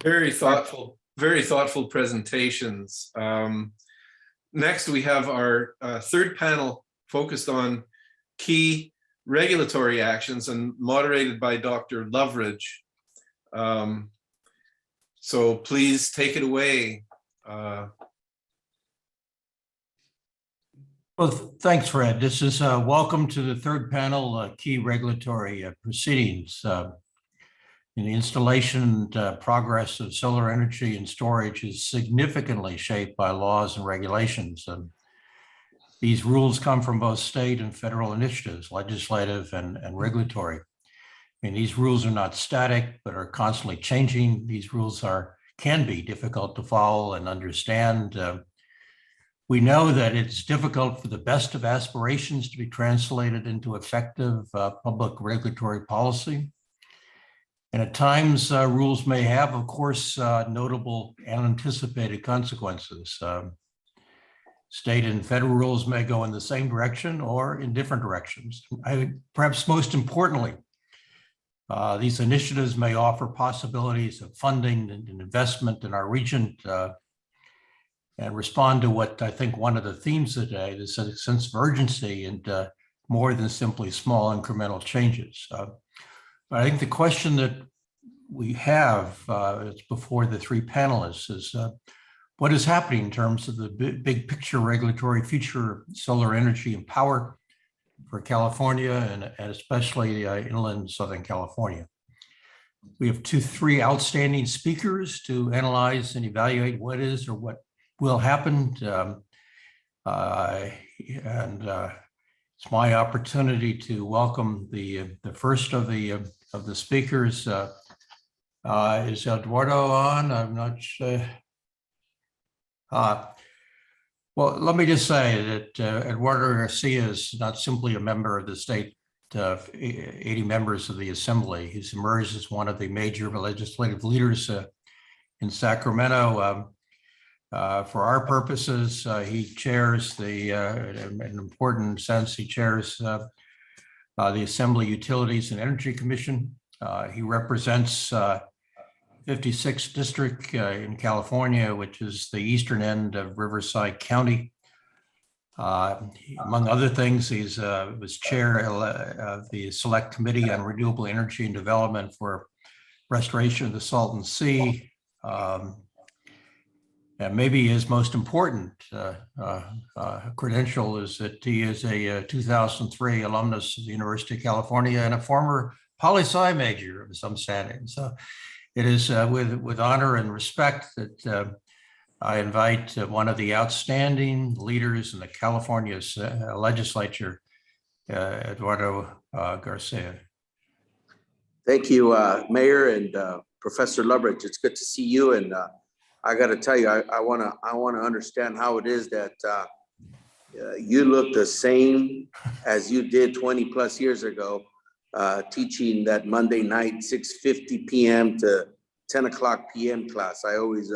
Very thoughtful presentations. Next, we have our third panel focused on key regulatory actions and moderated by Dr. Loveridge. So please take it away. Well, thanks, Fred. This is welcome to the third panel, key regulatory proceedings. In the installation and progress of solar energy and storage is significantly shaped by laws and regulations. These rules come from both state and federal initiatives, legislative and regulatory. These rules are not static, but are constantly changing. These rules can be difficult to follow and understand. We know that it's difficult for the best of aspirations to be translated into effective public regulatory policy. And at times, rules may have, of course, notable and anticipated consequences. State and federal rules may go in the same direction or in different directions. Perhaps most importantly, these initiatives may offer possibilities of funding and investment in our region and respond to what I think one of the themes today, this sense of urgency and more than simply small incremental changes. But I think the question that we have before the three panelists is what is happening in terms of the big picture regulatory future of solar energy and power for California and especially inland Southern California. We have three outstanding speakers to analyze and evaluate what is or what will happen. It's my opportunity to welcome the first of the speakers. Is Eduardo on? I'm not sure. Well, let me just say that Eduardo Garcia is not simply a member of the state 80 members of the Assembly. He's emerged as one of the major legislative leaders in Sacramento. For our purposes, he chairs in an important sense, he chairs the Assembly Utilities and Energy Commission. He represents 56th District in California, which is the eastern end of Riverside County. Among other things, he's was chair of the Select Committee on Renewable Energy and Development for Restoration of the Salton Sea. And maybe his most important credential is that he is a 2003 alumnus of the University of California and a former poli-sci major of some standing. So it is with honor and respect that I invite one of the outstanding leaders in the California legislature, Eduardo Garcia. Thank you, Mayor and Professor Loveridge. It's good to see you. And I got to tell you, I want to understand how it is that you look the same as you did 20 plus years ago, teaching that Monday night 6:50 p.m. to 10 o'clock p.m. class. I always,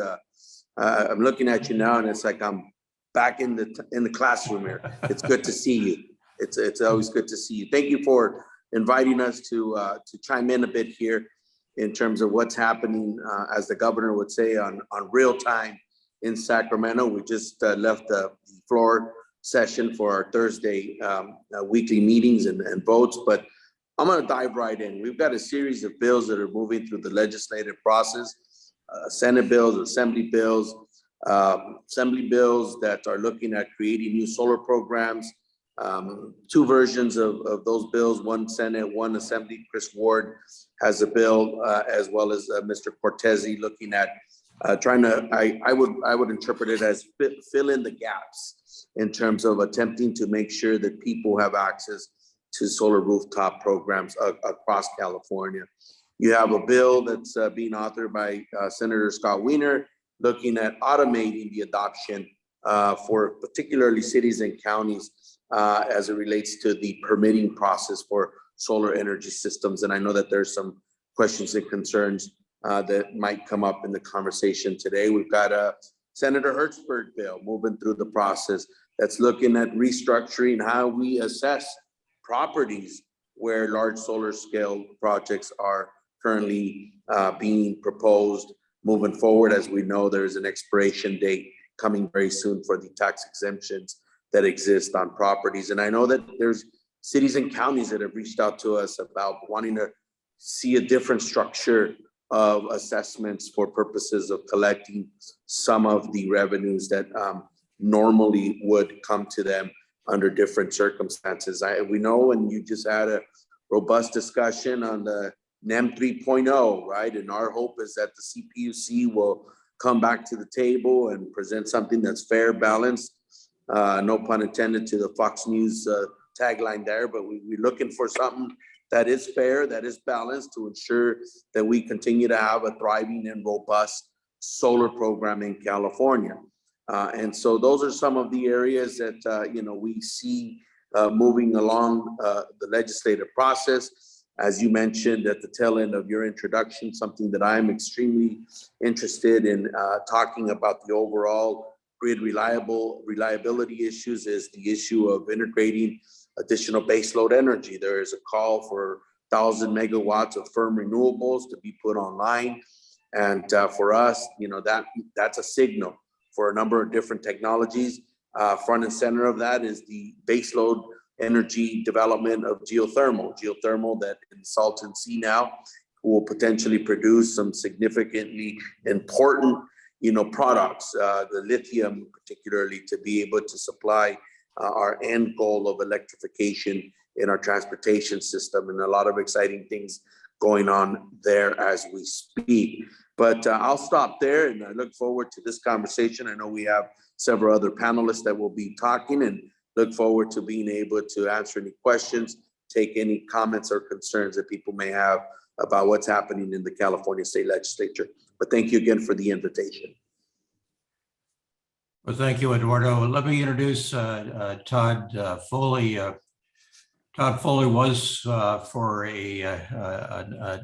I'm looking at you now, and it's like I'm back in the classroom here. It's good to see you. It's always good to see you. Thank you for inviting us to chime in a bit here in terms of what's happening, as the governor would say, on real time in Sacramento. We just left the floor session for our Thursday weekly meetings and votes, but I'm going to dive right in. We've got a series of bills that are moving through the legislative process, Senate bills, Assembly bills that are looking at creating new solar programs. Two versions of those bills, one Senate, one Assembly. Chris Ward has a bill, as well as Mr. Cortese looking at trying to, I would interpret it as fill in the gaps in terms of attempting to make sure that people have access to solar rooftop programs across California. You have a bill that's being authored by Senator Scott Wiener, looking at automating the adoption for particularly cities and counties as it relates to the permitting process for solar energy systems. And I know that there's some questions and concerns that might come up in the conversation today. We've got a Senator Hertzberg bill moving through the process that's looking at restructuring how we assess properties where large solar scale projects are currently being proposed moving forward. As we know, there's an expiration date coming very soon for the tax exemptions that exist on properties. And I know that there's cities and counties that have reached out to us about wanting to see a different structure of assessments for purposes of collecting some of the revenues that normally would come to them under different circumstances. We know, and you just had a robust discussion on the NEM 3.0, right? And our hope is that the CPUC will come back to the table and present something that's fair, balanced. No pun intended to the Fox News tagline there, but we're looking for something that is fair, that is balanced, to ensure that we continue to have a thriving and robust solar program in California. And so those are some of the areas that we see moving along the legislative process. As you mentioned at the tail end of your introduction, something that I'm extremely interested in talking about the overall grid reliability issues is the issue of integrating additional baseload energy. There is a call for 1,000 megawatts of firm renewables to be put online. And for us, that's a signal for a number of different technologies. Front and center of that is the baseload energy development of geothermal that in Salton Sea now will potentially produce some significantly important products, the lithium particularly, to be able to supply our end goal of electrification in our transportation system, and a lot of exciting things going on there as we speak. But I'll stop there, and I look forward to this conversation. I know we have several other panelists that will be talking, and look forward to being able to answer any questions, take any comments or concerns that people may have about what's happening in the California State Legislature. But thank you again for the invitation. Well, thank you, Eduardo. Let me introduce Todd Foley. Todd Foley was for a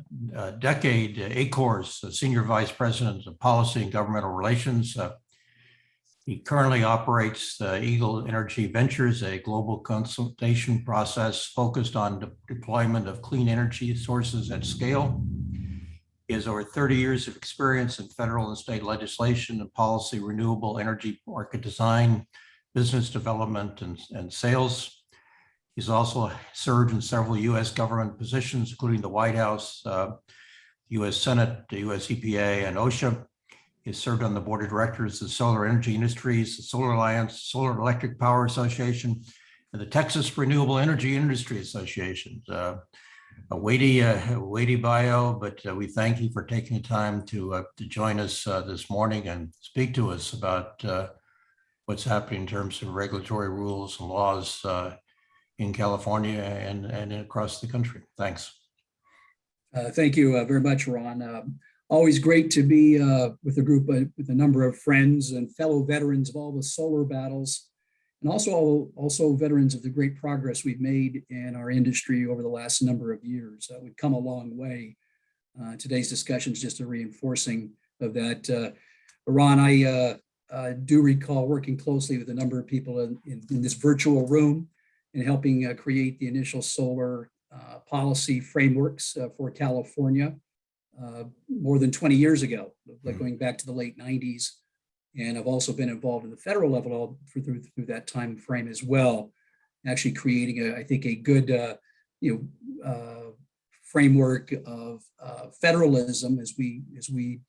decade ACORE's Senior Vice President of Policy and Governmental Relations. He currently operates Eagle Energy Ventures, a global consultation process focused on the deployment of clean energy sources at scale. He has over 30 years of experience in federal and state legislation and policy, renewable energy market design, business development, and sales. He's also served in several U.S. government positions, including the White House, U.S. Senate, the U.S. EPA, and OSHA. He served on the board of directors of Solar Energy Industries, the Solar Alliance, Solar Electric Power Association, and the Texas Renewable Energy Industry Association. weighty bio, but we thank you for taking the time to join us this morning and speak to us about what's happening in terms of regulatory rules and laws in California and across the country. Thanks. Thank you very much, Ron. Always great to be with a group with a number of friends and fellow veterans of all the solar battles, and also veterans of the great progress we've made in our industry over the last number of years. We've come a long way. Today's discussion is just a reinforcing of that. Ron, I do recall working closely with a number of people in this virtual room and helping create the initial solar policy frameworks for California more than 20 years ago, like going back to the late 90s. And I've also been involved in the federal level through that time frame as well, actually creating, I think, a good framework of federalism as we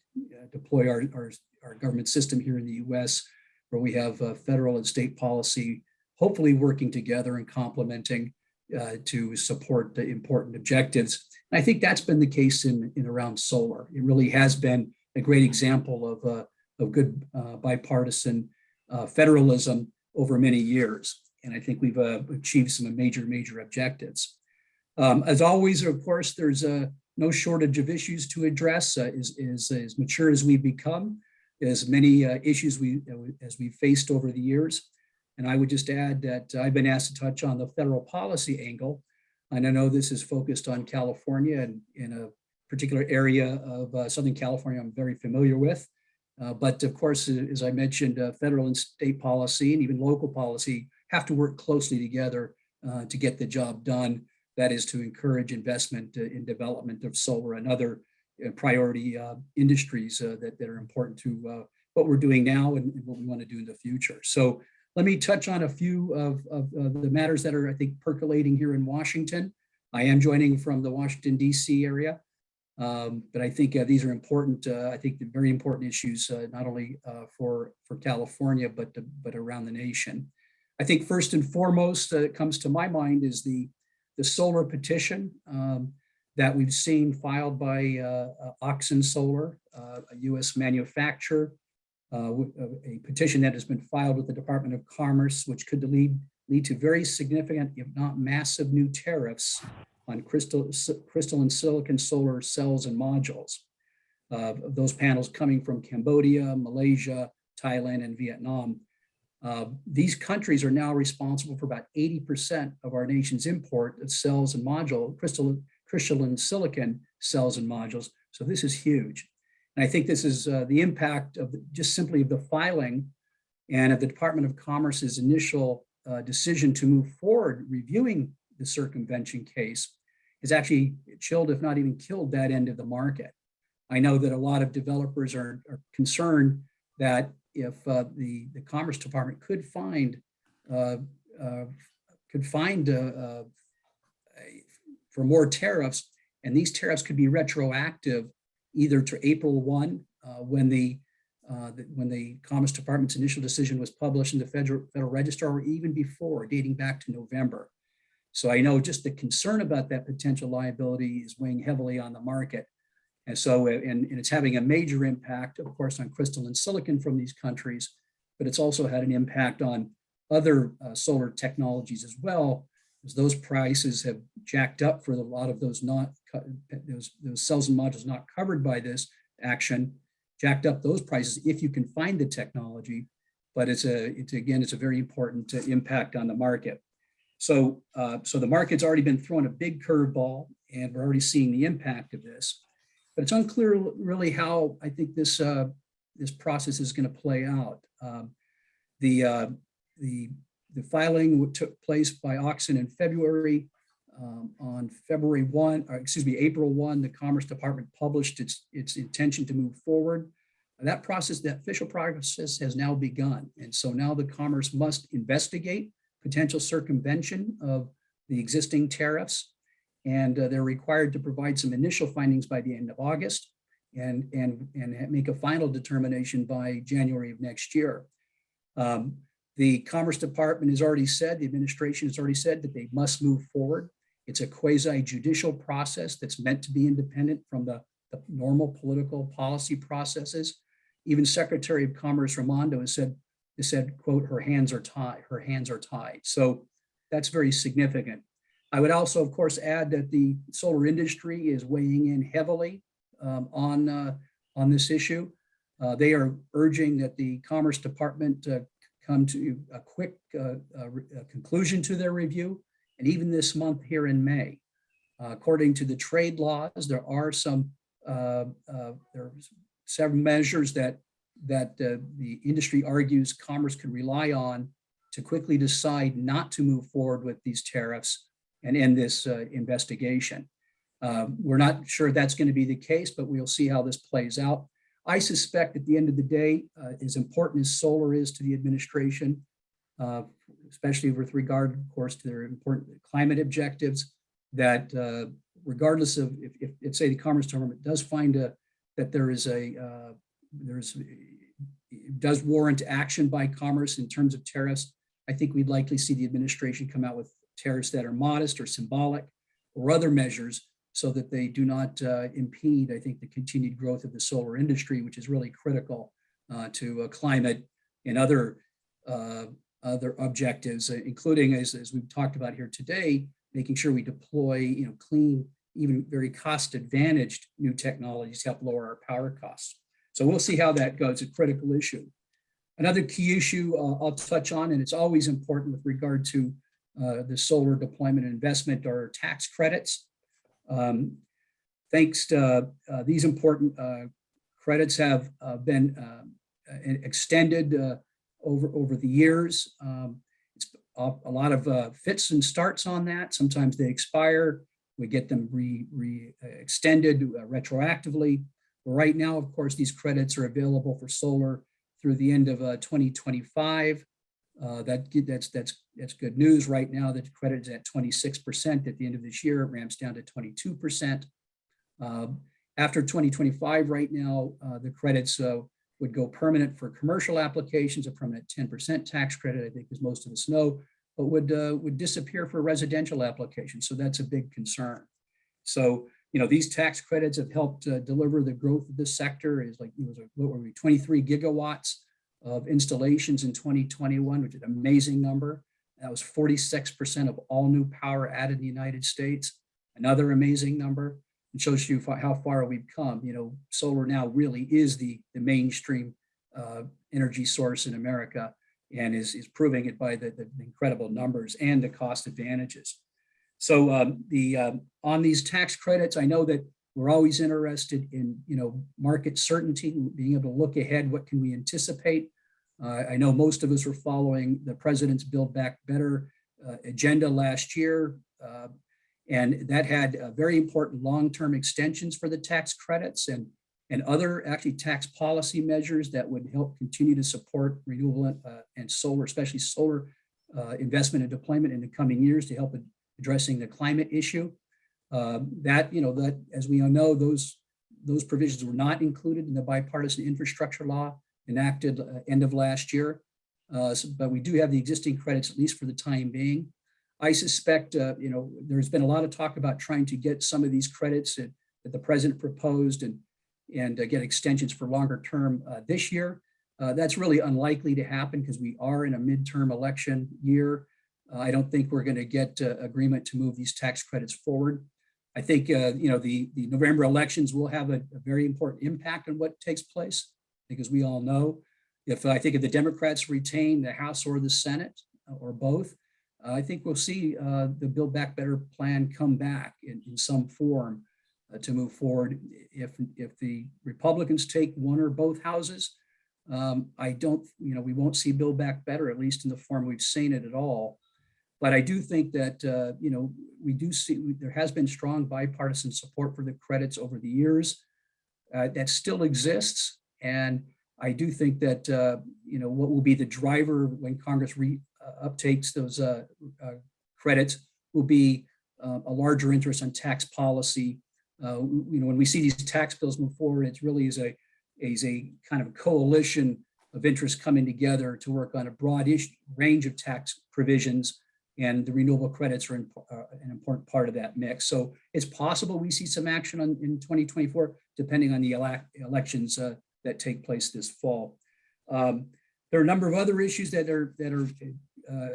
deploy our government system here in the U.S., where we have federal and state policy hopefully working together and complementing to support the important objectives. And I think that's been the case in around solar. It really has been a great example of good bipartisan federalism over many years. And I think we've achieved some major objectives. As always, of course, there's no shortage of issues to address. As mature as we've become, as many issues as we've faced over the years. And I would just add that I've been asked to touch on the federal policy angle. And I know this is focused on California and in a particular area of Southern California I'm very familiar with. But of course, as I mentioned, federal and state policy and even local policy have to work closely together to get the job done. That is to encourage investment in development of solar and other priority industries that are important to what we're doing now and what we want to do in the future. So let me touch on a few of the matters that are, I think, percolating here in Washington. I am joining from the Washington, D.C. area, but I think these are important, I think the very important issues, not only for California, but around the nation. I think first and foremost that comes to my mind is the solar petition that we've seen filed by Oxen Solar, a U.S. manufacturer, a petition that has been filed with the Department of Commerce, which could lead to very significant, if not massive, new tariffs on crystalline silicon solar cells and modules. Those panels coming from Cambodia, Malaysia, Thailand, and Vietnam. These countries are now responsible for about 80% of our nation's import of cells and module, crystalline silicon cells and modules. So this is huge. And I think this is the impact of just simply of the filing and of the Department of Commerce's initial decision to move forward reviewing the circumvention case has actually chilled, if not even killed, that end of the market. I know that a lot of developers are concerned that if the Commerce Department could find for more tariffs, and these tariffs could be retroactive either to April 1, when the Commerce Department's initial decision was published in the Federal Register, or even before, dating back to November. So I know just the concern about that potential liability is weighing heavily on the market. And so, and it's having a major impact, of course, on crystalline silicon from these countries, but it's also had an impact on other solar technologies as well, as those prices have jacked up for a lot of those those cells and modules not covered by this action, jacked up those prices if you can find the technology. But it's a very important impact on the market. So the market's already been thrown a big curveball, and we're already seeing the impact of this. But it's unclear really how I think this process is going to play out. The filing took place by Oxen in February. On April 1, the Commerce Department published its intention to move forward. That process, that official process, has now begun. And so now the Commerce must investigate potential circumvention of the existing tariffs. And they're required to provide some initial findings by the end of August and make a final determination by January of next year. The Commerce Department has already said, the administration has already said that they must move forward. It's a quasi judicial process that's meant to be independent from the normal political policy processes. Even Secretary of Commerce Raimondo has said, quote, her hands are tied. So that's very significant. I would also, of course, add that the solar industry is weighing in heavily on this issue. They are urging that the Commerce Department come to a quick conclusion to their review. And even this month here in May, according to the trade laws, there are several measures that the industry argues Commerce could rely on to quickly decide not to move forward with these tariffs and end this investigation. We're not sure that's going to be the case, but we'll see how this plays out. I suspect at the end of the day, as important as solar is to the administration, especially with regard, of course, to their important climate objectives, that regardless of if say the Commerce Department does find that there is does warrant action by Commerce in terms of tariffs, I think we'd likely see the administration come out with tariffs that are modest or symbolic or other measures so that they do not impede, I think, the continued growth of the solar industry, which is really critical to climate and other objectives, including, as we've talked about here today, making sure we deploy clean, even very cost-advantaged new technologies to help lower our power costs. So we'll see how that goes, a critical issue. Another key issue I'll touch on, and it's always important with regard to the solar deployment and investment, are tax credits. Thanks to these important credits have been extended over the years. It's a lot of fits and starts on that. Sometimes they expire. We get them extended retroactively. Right now, of course, these credits are available for solar through the end of 2025. That's good news. Right now, the credit is at 26%. At the end of this year, it ramps down to 22%. After 2025, right now, the credits would go permanent for commercial applications, a permanent 10% tax credit, I think, as most of us know, but would disappear for residential applications. So that's a big concern. So, these tax credits have helped deliver the growth of this sector. Is like, what were we, 23 gigawatts of installations in 2021, which is an amazing number. That was 46% of all new power added in the United States. Another amazing number. It shows you how far we've come. Solar now really is the mainstream energy source in America, and is proving it by the incredible numbers and the cost advantages. So on these tax credits, I know that we're always interested in market certainty, being able to look ahead. What can we anticipate? I know most of us were following the president's Build Back Better agenda last year, and that had very important long-term extensions for the tax credits and other actually tax policy measures that would help continue to support renewable and solar, especially solar investment and deployment in the coming years to help addressing the climate issue. That as we all know, those provisions were not included in the bipartisan infrastructure law enacted end of last year. But we do have the existing credits, at least for the time being. I suspect, there's been a lot of talk about trying to get some of these credits that the president proposed and get extensions for longer term this year. That's really unlikely to happen because we are in a midterm election year. I don't think we're going to get agreement to move these tax credits forward. I think the November elections will have a very important impact on what takes place, because we all know if the Democrats retain the House or the Senate or both, I think we'll see the Build Back Better plan come back in some form to move forward. If the Republicans take one or both houses, we won't see Build Back Better, at least in the form we've seen it at all. But I do think that, we do see there has been strong bipartisan support for the credits over the years. That still exists. And I do think that, what will be the driver when Congress uptakes those credits will be a larger interest on tax policy. When we see these tax bills move forward, it really is a kind of coalition of interests coming together to work on a broad range of tax provisions and the renewable credits are an important part of that mix. So it's possible we see some action in 2024, depending on the elections that take place this fall. There are a number of other issues that are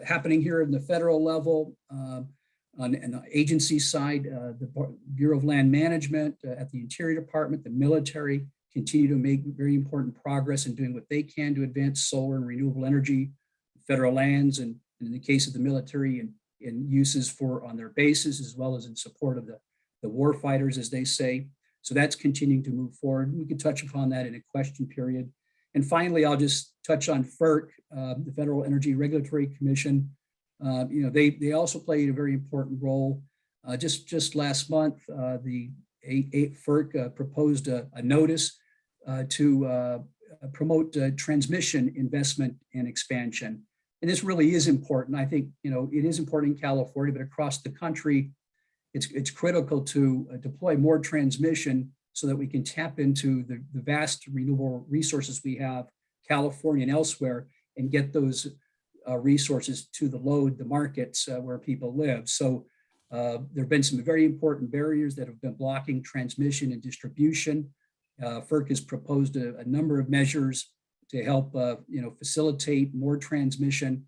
happening here in the federal level. On the agency side, the Bureau of Land Management at the Interior Department, the military continue to make very important progress in doing what they can to advance solar and renewable energy, federal lands, and in the case of the military, in uses on their bases, as well as in support of the war fighters, as they say. So that's continuing to move forward. We could touch upon that in a question period. And finally, I'll just touch on FERC, the Federal Energy Regulatory Commission. They also played a very important role. Just last month, the FERC proposed a notice to promote transmission investment and expansion. And this really is important. I think it is important in California, but across the country, it's critical to deploy more transmission so that we can tap into the vast renewable resources we have, California and elsewhere, and get those resources to the markets where people live. So there have been some very important barriers that have been blocking transmission and distribution. FERC has proposed a number of measures to help facilitate more transmission.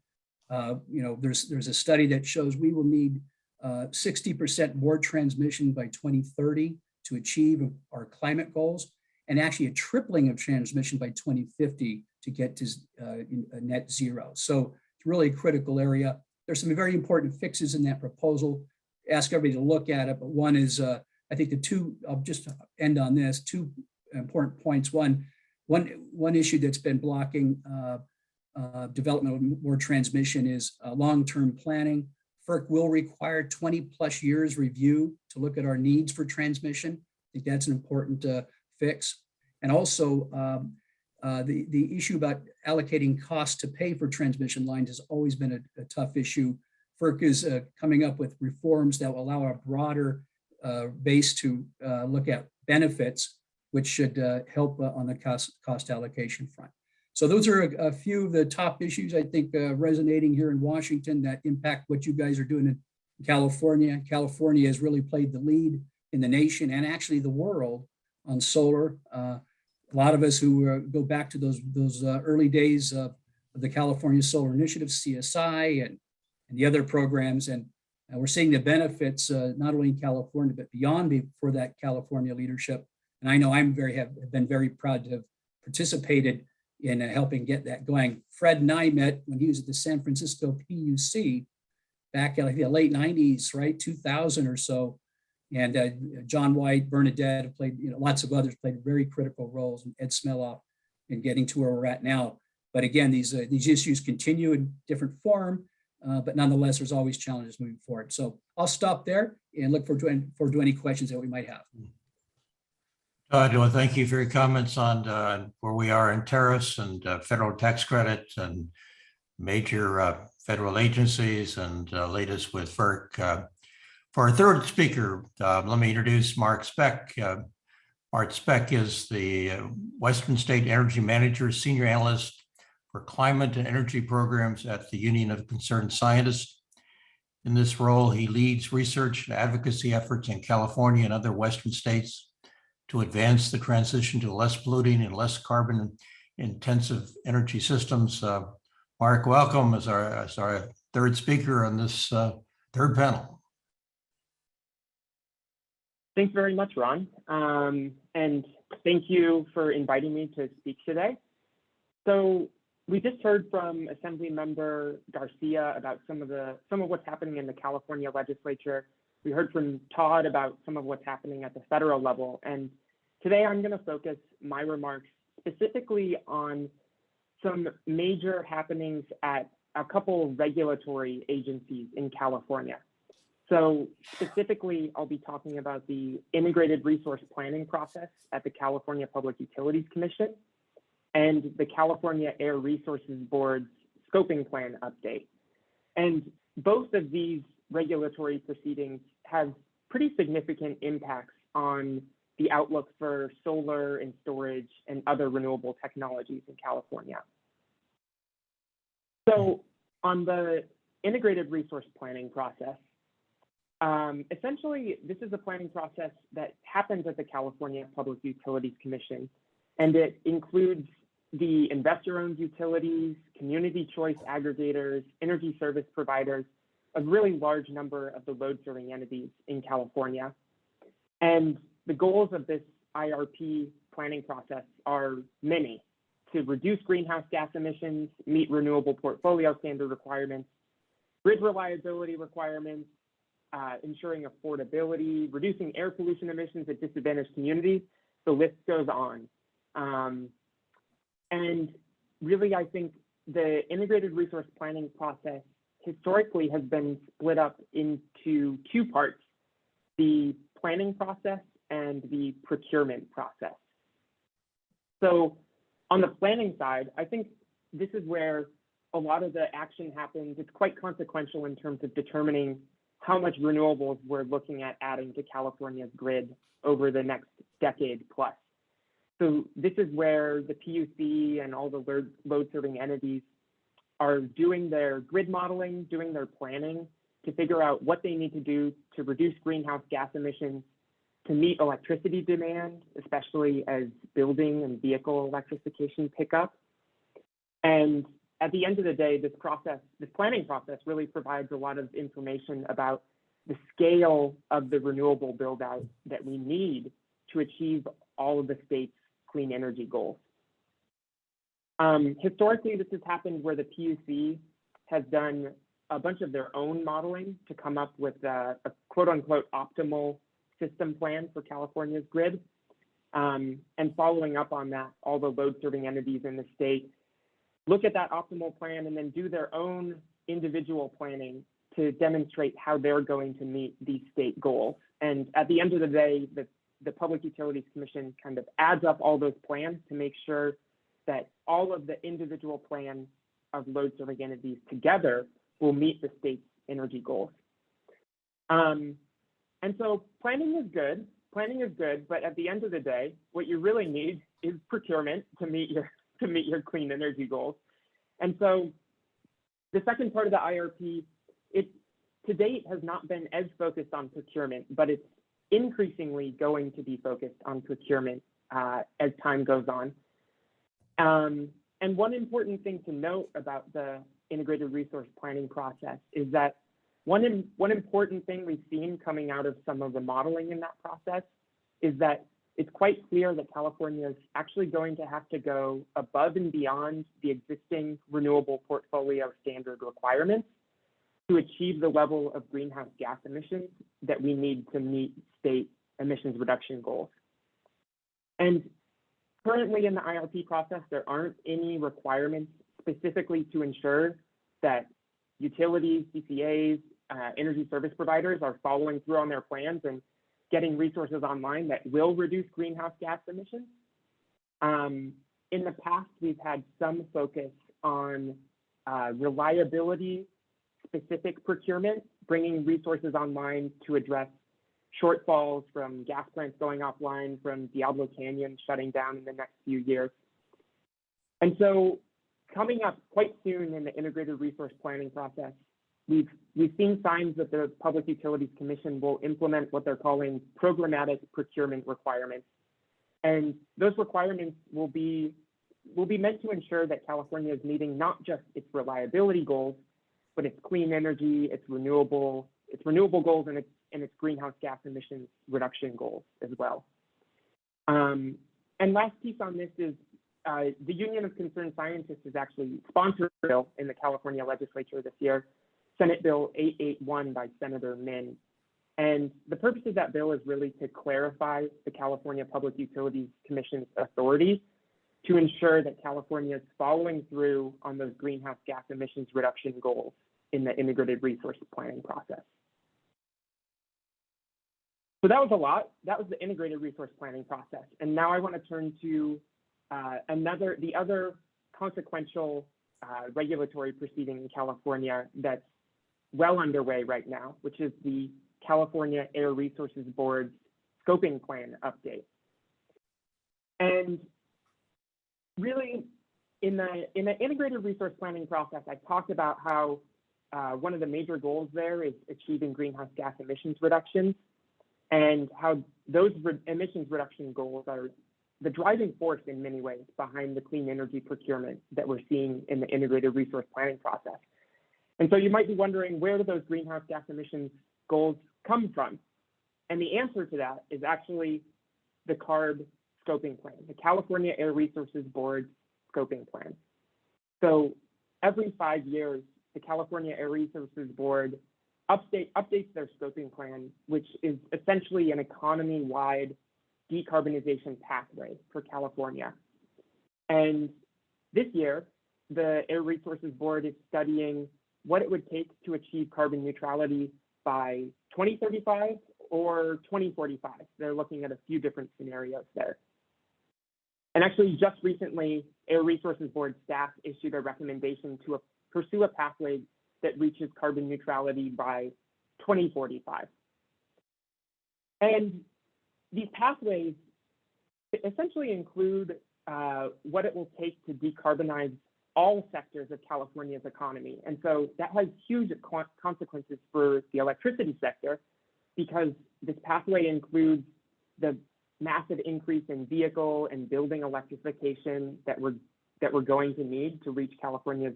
There's a study that shows we will need 60% more transmission by 2030 to achieve our climate goals, and actually a tripling of transmission by 2050 to get to net zero. So it's really a critical area. There's some very important fixes in that proposal. Ask everybody to look at it, but one is, I think I'll just end on this, two important points. One issue that's been blocking development of more transmission is long-term planning. FERC will require 20+ years review to look at our needs for transmission. I think that's an important fix. And also the issue about allocating costs to pay for transmission lines has always been a tough issue. FERC is coming up with reforms that will allow a broader base to look at benefits, which should help on the cost allocation front. So those are a few of the top issues, I think, resonating here in Washington that impact what you guys are doing in California. California has really played the lead in the nation and actually the world on solar. A lot of us who go back to those early days of the California Solar Initiative, CSI, and the other programs, and we're seeing the benefits not only in California, but beyond for that California leadership. And I know have been very proud to have participated in helping get that going. Fred and I met when he was at the San Francisco PUC back in the late 90s, right, 2000 or so. And John White, Bernadette have played, lots of others played very critical roles, and Ed Smeloff in getting to where we're at now. But again, these issues continue in different form, but nonetheless, there's always challenges moving forward. So I'll stop there and look forward to any questions that we might have. Todd, well, thank you for your comments on where we are in tariffs and federal tax credits and major federal agencies and latest with FERC. For our third speaker, let me introduce Mark Specht. Mark Specht is the Western State Energy Manager, Senior Analyst for Climate and Energy Programs at the Union of Concerned Scientists. In this role, he leads research and advocacy efforts in California and other Western states to advance the transition to less polluting and less carbon intensive energy systems. Mark, welcome as our third speaker on this third panel. Thanks very much, Ron. And thank you for inviting me to speak today. So we just heard from Assembly Member Garcia about some of what's happening in the California legislature. We heard from Todd about some of what's happening at the federal level. And today I'm going to focus my remarks specifically on some major happenings at a couple regulatory agencies in California. So specifically, I'll be talking about the integrated resource planning process at the California Public Utilities Commission and the California Air Resources Board's scoping plan update. And both of these regulatory proceedings have pretty significant impacts on the outlook for solar and storage and other renewable technologies in California. So on the integrated resource planning process. Essentially, this is a planning process that happens at the California Public Utilities Commission, and it includes the investor-owned utilities, community choice aggregators, energy service providers, a really large number of the load-serving entities in California. And the goals of this IRP planning process are many: to reduce greenhouse gas emissions, meet renewable portfolio standard requirements, grid reliability requirements, ensuring affordability, reducing air pollution emissions at disadvantaged communities. The list goes on. And really, I think the integrated resource planning process historically has been split up into two parts: the planning process and the procurement process. So on the planning side, I think this is where a lot of the action happens. It's quite consequential in terms of determining how much renewables we're looking at adding to California's grid over the next decade plus. So this is where the PUC and all the load-serving entities are doing their grid modeling, doing their planning to figure out what they need to do to reduce greenhouse gas emissions, to meet electricity demand, especially as building and vehicle electrification pick up. And at the end of the day, this planning process really provides a lot of information about the scale of the renewable build out that we need to achieve all of the state's clean energy goals. Historically, this has happened where the PUC has done a bunch of their own modeling to come up with a quote unquote optimal system plan for California's grid. And following up on that, all the load serving entities in the state look at that optimal plan and then do their own individual planning to demonstrate how they're going to meet these state goals. And at the end of the day, the Public Utilities Commission kind of adds up all those plans to make sure that all of the individual plans of load serving entities together will meet the state's energy goals. And so planning is good, but at the end of the day, what you really need is procurement to meet your clean energy goals. And so the second part of the IRP, it to date has not been as focused on procurement, but it's increasingly going to be focused on procurement as time goes on. And one important thing to note about the integrated resource planning process is that one important thing we've seen coming out of some of the modeling in that process is that it's quite clear that California is actually going to have to go above and beyond the existing renewable portfolio standard requirements to achieve the level of greenhouse gas emissions that we need to meet state emissions reduction goals. And currently in the IRP process, there aren't any requirements specifically to ensure that utilities, CCAs, energy service providers are following through on their plans and getting resources online that will reduce greenhouse gas emissions. In the past, we've had some focus on reliability specific procurement, bringing resources online to address shortfalls from gas plants going offline, from Diablo Canyon shutting down in the next few years. And so coming up quite soon in the integrated resource planning process, we've seen signs that the Public Utilities Commission will implement what they're calling programmatic procurement requirements. And those requirements will be meant to ensure that California is meeting not just its reliability goals, but its clean energy, its renewable goals, and its greenhouse gas emissions reduction goals as well. And last piece on this is the Union of Concerned Scientists has actually sponsored a bill in the California legislature this year, Senate Bill 881 by Senator Min. And the purpose of that bill is really to clarify the California Public Utilities Commission's authority to ensure that California is following through on those greenhouse gas emissions reduction goals in the integrated resource planning process. So that was a lot. That was the integrated resource planning process. And now I want to turn to the other consequential regulatory proceeding in California that's well underway right now, which is the California Air Resources Board's scoping plan update. And really, in the integrated resource planning process, I talked about how one of the major goals there is achieving greenhouse gas emissions reductions, and how those emissions reduction goals are the driving force in many ways behind the clean energy procurement that we're seeing in the integrated resource planning process. And so you might be wondering, where do those greenhouse gas emissions goals come from? And the answer to that is actually the CARB scoping plan, the California Air Resources Board scoping plan. So every 5 years, the California Air Resources Board updates their scoping plan, which is essentially an economy-wide decarbonization pathway for California. And this year, the Air Resources Board is studying what it would take to achieve carbon neutrality by 2035 or 2045. They're looking at a few different scenarios there. And actually, just recently, Air Resources Board staff issued a recommendation to pursue a pathway that reaches carbon neutrality by 2045. And these pathways essentially include what it will take to decarbonize all sectors of California's economy. And so that has huge consequences for the electricity sector, because this pathway includes the massive increase in vehicle and building electrification that we're going to need to reach California's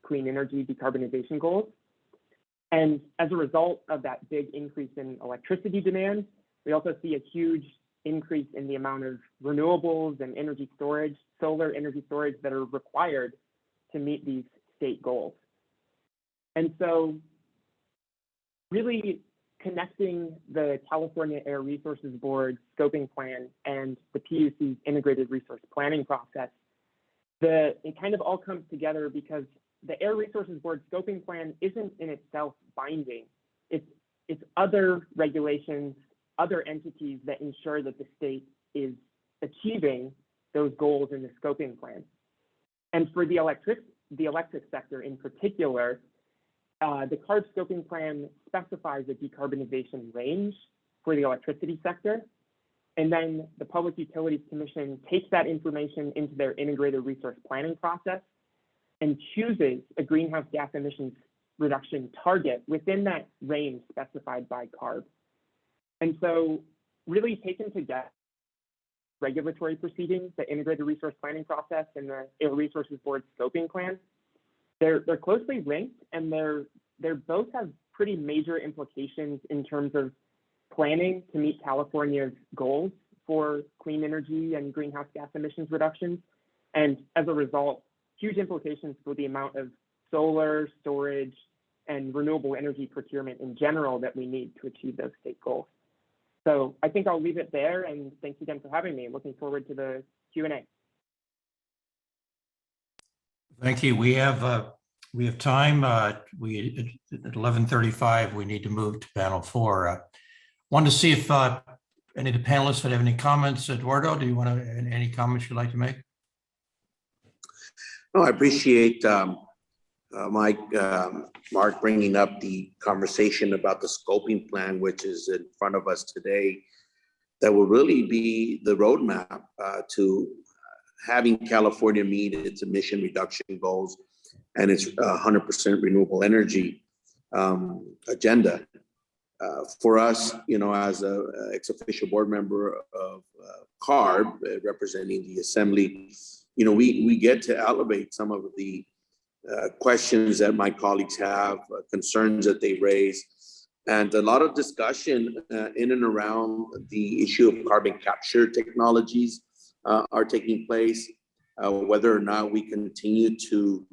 clean energy decarbonization goals. And as a result of that big increase in electricity demand, we also see a huge increase in the amount of renewables and energy storage, solar energy storage, that are required to meet these state goals. And so really connecting the California Air Resources Board scoping plan and the PUC's integrated resource planning process, it kind of all comes together because the Air Resources Board scoping plan isn't in itself binding. It's other regulations, other entities that ensure that the state is achieving those goals in the scoping plan. And for the electric sector in particular, the CARB scoping plan specifies a decarbonization range for the electricity sector. And then the Public Utilities Commission takes that information into their integrated resource planning process and chooses a greenhouse gas emissions reduction target within that range specified by CARB. And so really taken together, regulatory proceedings, the integrated resource planning process, and the Air Resources Board scoping plan, they're closely linked, and they're both have pretty major implications in terms of planning to meet California's goals for clean energy and greenhouse gas emissions reductions. And as a result, huge implications for the amount of solar, storage, and renewable energy procurement in general that we need to achieve those state goals. So I think I'll leave it there, and thanks again for having me. Looking forward to the Q&A. Thank you. We have time. At 11:35, we need to move to panel 4. Wanted to see if any of the panelists would have any comments. Eduardo, do you want to any comments you'd like to make? No, I appreciate Mark bringing up the conversation about the scoping plan, which is in front of us today, that will really be the roadmap to having California meet its emission reduction goals and its 100% renewable energy agenda. For us, as a ex-official board member of CARB, representing the Assembly, we get to elevate some of the questions that my colleagues have, concerns that they raise, and a lot of discussion in and around the issue of carbon capture technologies are taking place, whether or not we continue to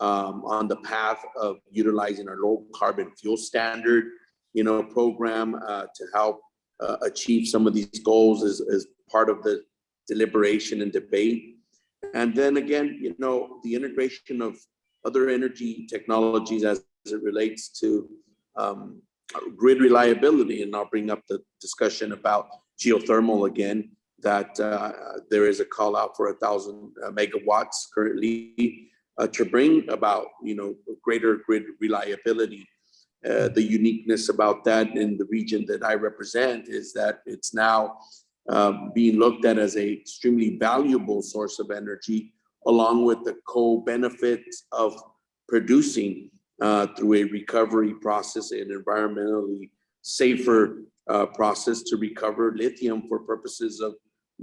on the path of utilizing our low carbon fuel standard, program to help achieve some of these goals as part of the deliberation and debate. And then again, the integration of other energy technologies as it relates to grid reliability. And I'll bring up the discussion about geothermal again, that there is a call out for 1,000 megawatts currently to bring about, greater grid reliability. The uniqueness about that in the region that I represent is that it's now being looked at as an extremely valuable source of energy, along with the co-benefits of producing through a recovery process, an environmentally safer process to recover lithium for purposes of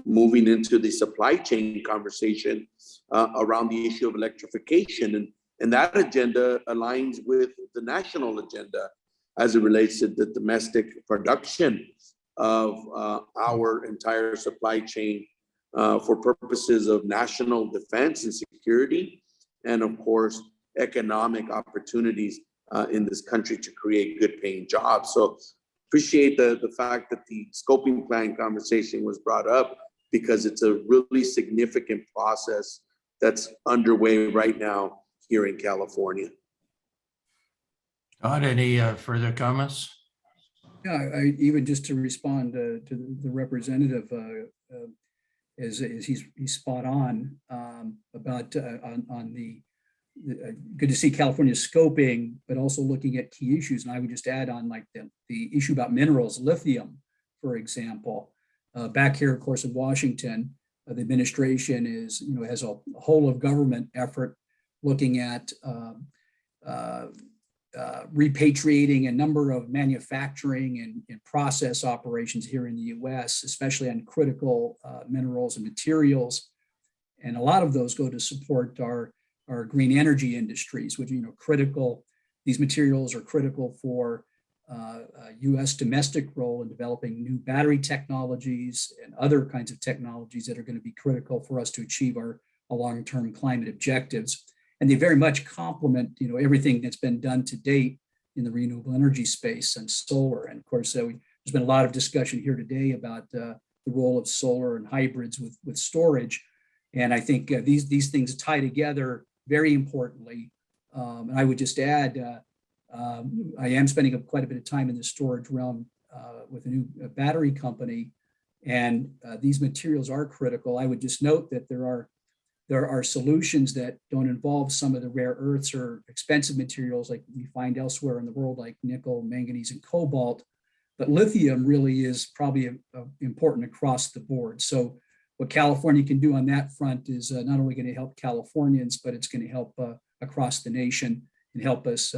moving into the supply chain conversation around the issue of electrification. And that agenda aligns with the national agenda as it relates to the domestic production of our entire supply chain for purposes of national defense and security, and of course, economic opportunities in this country to create good paying jobs. So appreciate the fact that the scoping plan conversation was brought up, because it's a really significant process that's underway right now here in California. Todd, any further comments? Yeah, even just to respond to the representative, is he's spot on about on the good to see California scoping, but also looking at key issues. And I would just add on like the issue about minerals, lithium, for example. Back here, of course, in Washington, the administration is, has a whole of government effort looking at repatriating a number of manufacturing and process operations here in the U.S., especially on critical minerals and materials. And a lot of those go to support our green energy industries, which, critical, these materials are critical for U.S. domestic role in developing new battery technologies and other kinds of technologies that are going to be critical for us to achieve our long-term climate objectives. And they very much complement, everything that's been done to date in the renewable energy space and solar. And of course, there's been a lot of discussion here today about the role of solar and hybrids with storage. And I think these things tie together very importantly. And I would just add, I am spending quite a bit of time in the storage realm with a new battery company, and these materials are critical. I would just note that there are solutions that don't involve some of the rare earths or expensive materials like we find elsewhere in the world, like nickel, manganese, and cobalt. But lithium really is probably important across the board. So what California can do on that front is not only going to help Californians, but it's going to help across the nation and help us,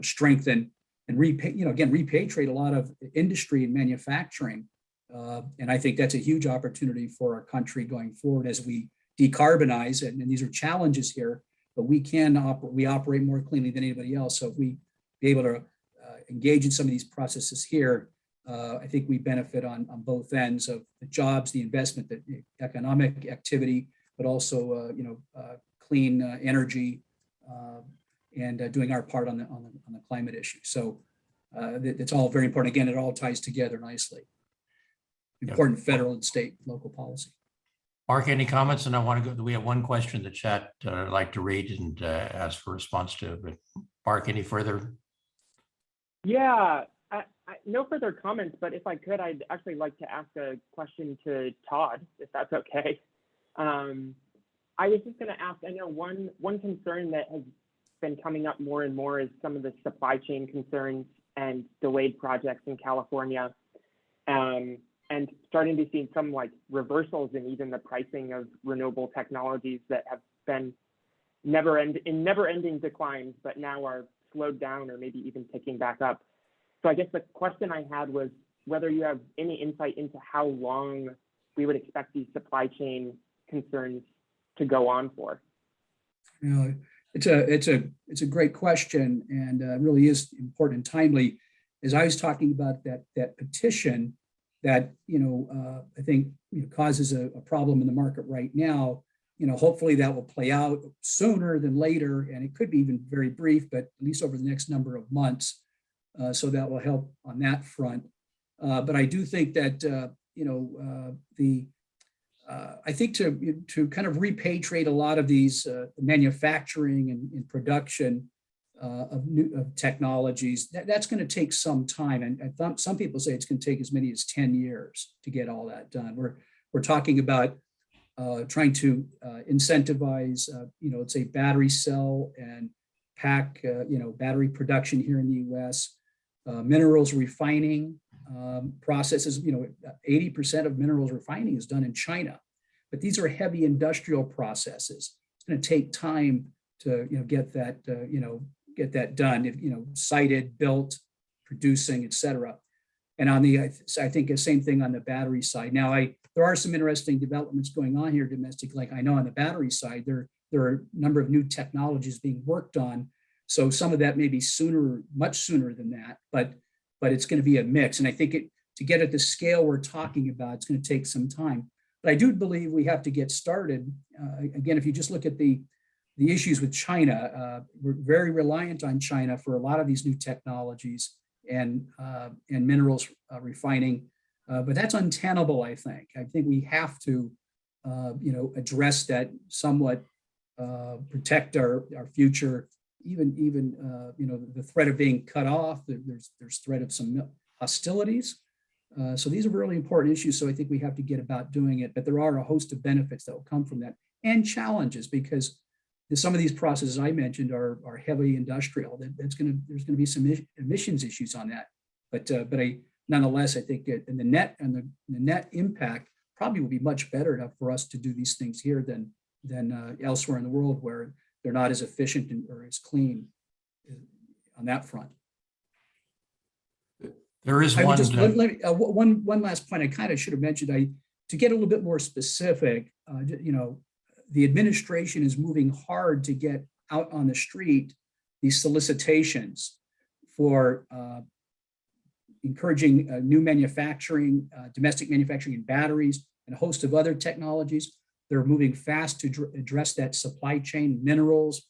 strengthen and repatriate a lot of industry and manufacturing. And I think that's a huge opportunity for our country going forward as we decarbonize. And these are challenges here, but we operate more cleanly than anybody else. So if we be able to engage in some of these processes here, I think we benefit on both ends of the jobs, the investment, the economic activity, but also clean energy and doing our part on the climate issue. So it's all very important. Again, it all ties together nicely. Important federal and state, local policy. Mark, any comments? And I want to go, we have one question in the chat I'd like to read and ask for a response to, but Mark, any further? Yeah, no further comments, but if I could, I'd actually like to ask a question to Todd, if that's okay. I was just going to ask, I know one concern that has been coming up more and more is some of the supply chain concerns and delayed projects in California, and starting to see some like reversals in even the pricing of renewable technologies that have been never-ending declines, but now are slowed down or maybe even picking back up. So I guess the question I had was whether you have any insight into how long we would expect these supply chain concerns to go on for. It's a great question, and really is important and timely. As I was talking about that petition that I think causes a problem in the market right now. Hopefully that will play out sooner than later, and it could be even very brief, but at least over the next number of months. So that will help on that front. But I do think that I think to kind of repatriate a lot of these manufacturing and production of technologies, that's going to take some time. And some people say it's going to take as many as 10 years to get all that done. We're talking about trying to incentivize, let's say battery cell and pack, battery production here in the U.S. Minerals refining processes, 80% of minerals refining is done in China, but these are heavy industrial processes. It's going to take time to, get that, get that done, if, sited, built, producing, et cetera. And on the, I think the same thing on the battery side. Now, there are some interesting developments going on here domestic, like I know on the battery side, there are a number of new technologies being worked on. So some of that may be sooner, much sooner than that, but it's going to be a mix. And I think to get at the scale we're talking about, it's going to take some time. But I do believe we have to get started. Again, if you just look at the issues with China, we're very reliant on China for a lot of these new technologies and minerals refining, but that's untenable. I think we have to, address that somewhat, protect our future. Even the threat of being cut off. There's threat of some hostilities. So these are really important issues. So I think we have to get about doing it. But there are a host of benefits that will come from that and challenges, because some of these processes I mentioned are heavy industrial. There's going to be some emissions issues on that. But nonetheless, I think in the net impact probably will be much better for us to do these things here than elsewhere in the world, where they're not as efficient or as clean on that front. There is one last point I kind of should have mentioned. To get a little bit more specific, the administration is moving hard to get out on the street these solicitations for encouraging new manufacturing, domestic manufacturing in batteries, and a host of other technologies. They're moving fast to address that supply chain, minerals,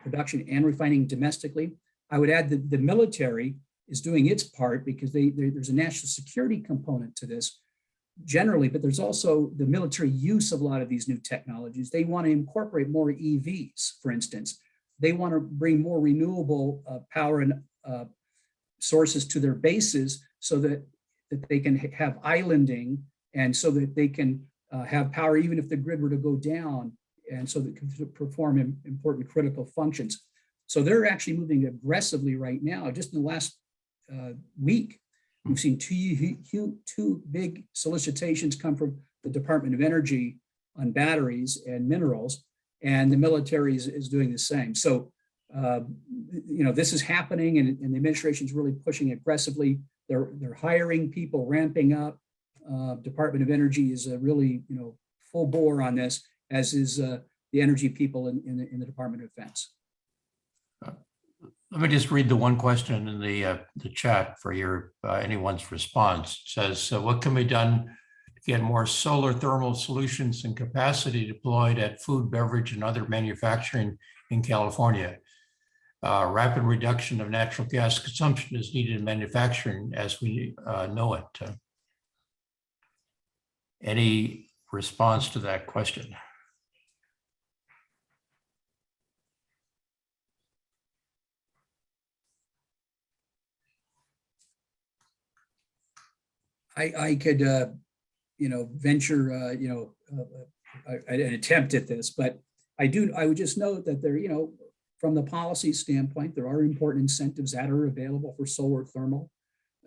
production and refining domestically. I would add that the military is doing its part, because there's a national security component to this generally, but there's also the military use of a lot of these new technologies. They want to incorporate more EVs, for instance. They want to bring more renewable power and sources to their bases, so that they can have islanding, and so that they can have power even if the grid were to go down, and so that can perform important critical functions. So they're actually moving aggressively right now. Just in the last week, we've seen two big solicitations come from the Department of Energy on batteries and minerals, and the military is doing the same. So, this is happening, and the administration is really pushing aggressively. They're hiring people, ramping up. Department of Energy is really, full bore on this, as is the energy people in the Department of Defense. Let me just read the one question in the chat for anyone's response. It says, what can be done to get more solar thermal solutions and capacity deployed at food, beverage, and other manufacturing in California? Rapid reduction of natural gas consumption is needed in manufacturing as we know it. Any response to that question? I could, venture, an attempt at this, but I would just note that there, from the policy standpoint, there are important incentives that are available for solar thermal.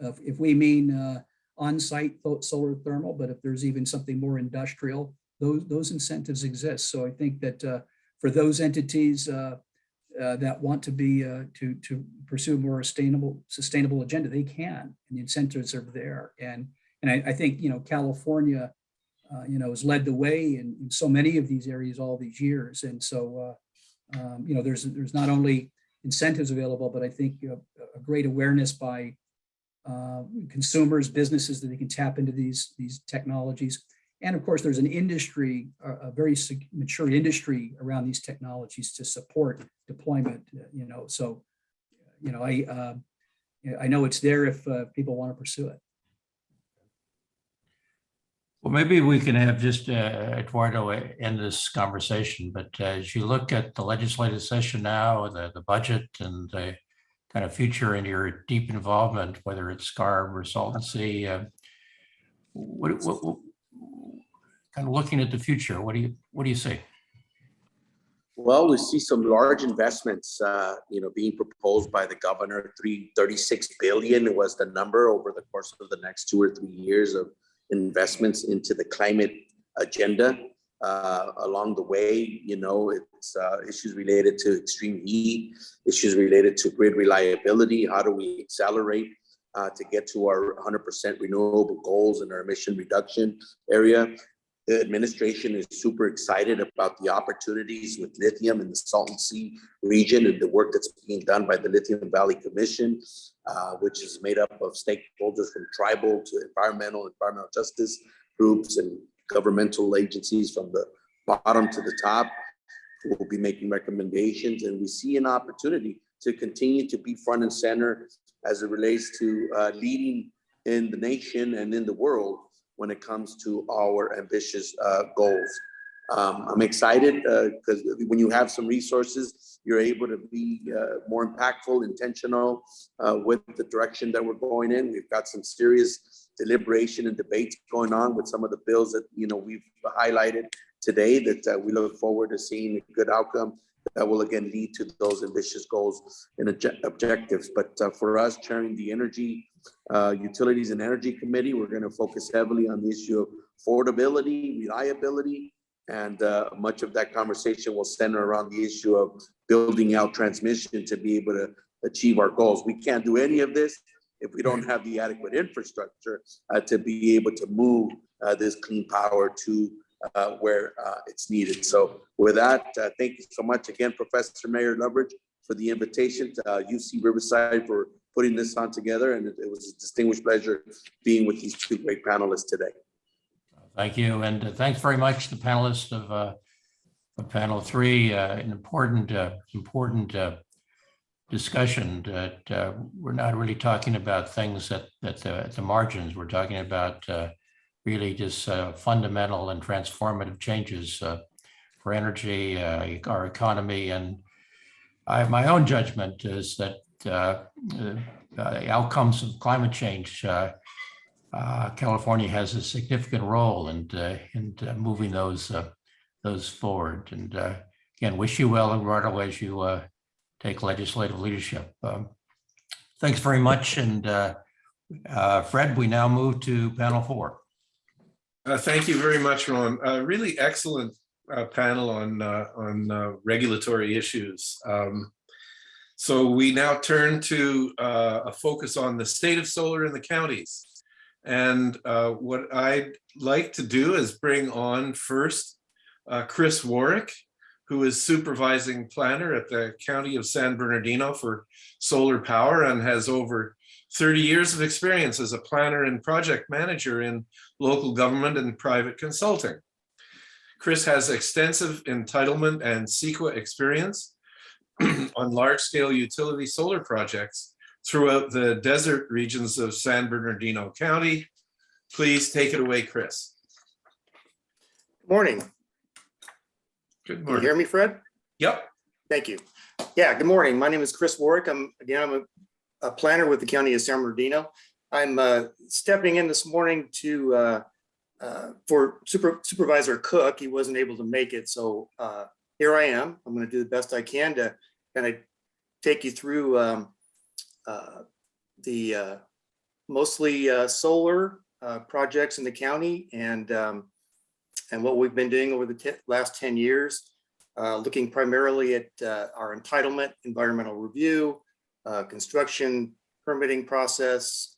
If we mean on-site solar thermal, but if there's even something more industrial, those incentives exist. So I think that for those entities that want to be to pursue a more sustainable agenda, they can, and the incentives are there. And I think California has led the way in so many of these areas all these years. And so there's not only incentives available, but I think a great awareness by consumers, businesses, that they can tap into these technologies. And of course, there's an industry, a very mature industry around these technologies to support deployment. So I know it's there if people want to pursue it. Well, maybe we can have just Eduardo end this conversation. But as you look at the legislative session now, the budget, and the kind of future and your deep involvement, whether it's SCAR or SALT, what kind of looking at the future, what do you see? Well, we see some large investments, being proposed by the governor. 36 billion was the number over the course of the next 2 or 3 years of investments into the climate agenda. along the way. You know, it's issues related to extreme heat, issues related to grid reliability. How do we accelerate to get to our 100% renewable goals in our emission reduction area? The administration is super excited about the opportunities with lithium in the Salton Sea region and the work that's being done by the Lithium Valley Commission, which is made up of stakeholders from tribal to environmental justice groups and governmental agencies from the bottom to the top. We'll be making recommendations, and we see an opportunity to continue to be front and center as it relates to leading in the nation and in the world when it comes to our ambitious goals. I'm excited because when you have some resources, you're able to be more impactful, intentional with the direction that we're going in. We've got some serious deliberation and debates going on with some of the bills that we've highlighted today that we look forward to seeing a good outcome that will again lead to those ambitious goals and objectives. But for us, chairing the Energy, Utilities and Energy Committee, we're going to focus heavily on the issue of affordability, reliability, and much of that conversation will center around the issue of building out transmission to be able to achieve our goals. We can't do any of this if we don't have the adequate infrastructure to be able to move this clean power to where it's needed. So with that, thank you so much again, Professor Mayor Loveridge, for the invitation to UC Riverside for putting this on together. And it was a distinguished pleasure being with these two great panelists today. Thank you. And thanks very much to the panelists of panel 3, an important discussion that we're not really talking about things at the margins. We're talking about really just fundamental and transformative changes for energy, our economy. And my own judgment is that the outcomes of climate change, California has a significant role in moving those forward. And again, wish you well, Eduardo, as you take legislative leadership. Thanks very much. And Fred, we now move to panel 4. Thank you very much, Ron. Really excellent panel on regulatory issues. So we now turn to a focus on the state of solar in the counties. And what I'd like to do is bring on first Chris Warrick, who is supervising planner at the County of San Bernardino for solar power and has over 30 years of experience as a planner and project manager in local government and private consulting. Chris has extensive entitlement and CEQA experience on large-scale utility solar projects throughout the desert regions of San Bernardino County. Please take it away, Chris. Good morning. Good morning. Can you hear me, Fred? Yep. Thank you. Yeah, good morning. My name is Chris Warrick. I'm a planner with the County of San Bernardino. I'm stepping in this morning for Supervisor Cook. He wasn't able to make it, so here I am. I'm going to do the best I can to kind of take you through the mostly solar projects in the county and what we've been doing over the last 10 years, looking primarily at our entitlement, environmental review, construction permitting process,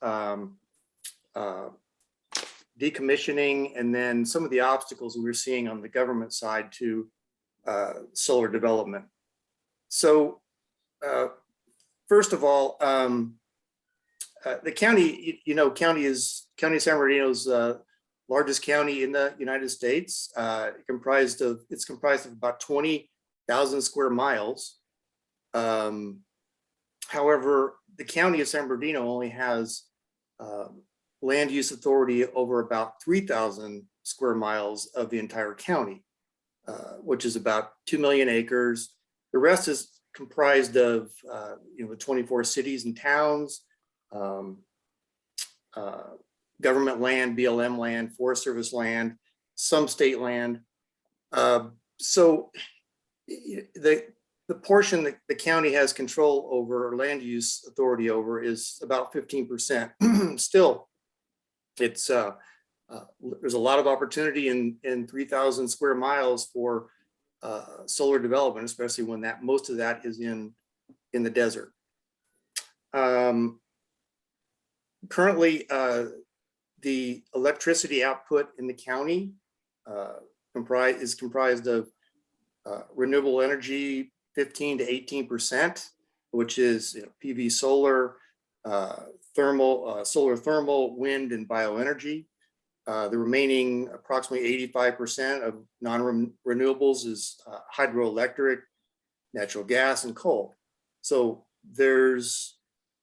decommissioning, and then some of the obstacles we're seeing on the government side to solar development. So first of all, the county, County of San Bernardino's largest county in the United States. It's comprised of about 20,000 square miles. However, the County of San Bernardino only has land use authority over about 3,000 square miles of the entire county, which is about 2 million acres. The rest is comprised of the 24 cities and towns, government land, BLM land, Forest Service land, some state land. So the portion that the county has control over or land use authority over is about 15%. Still, it's there's a lot of opportunity in 3,000 square miles for solar development, especially when most of that is in the desert. Currently, the electricity output in the county is comprised of renewable energy, 15 to 18%, which is PV, solar, solar thermal, wind, and bioenergy. The remaining approximately 85% of non-renewables is hydroelectric, natural gas, and coal. So there's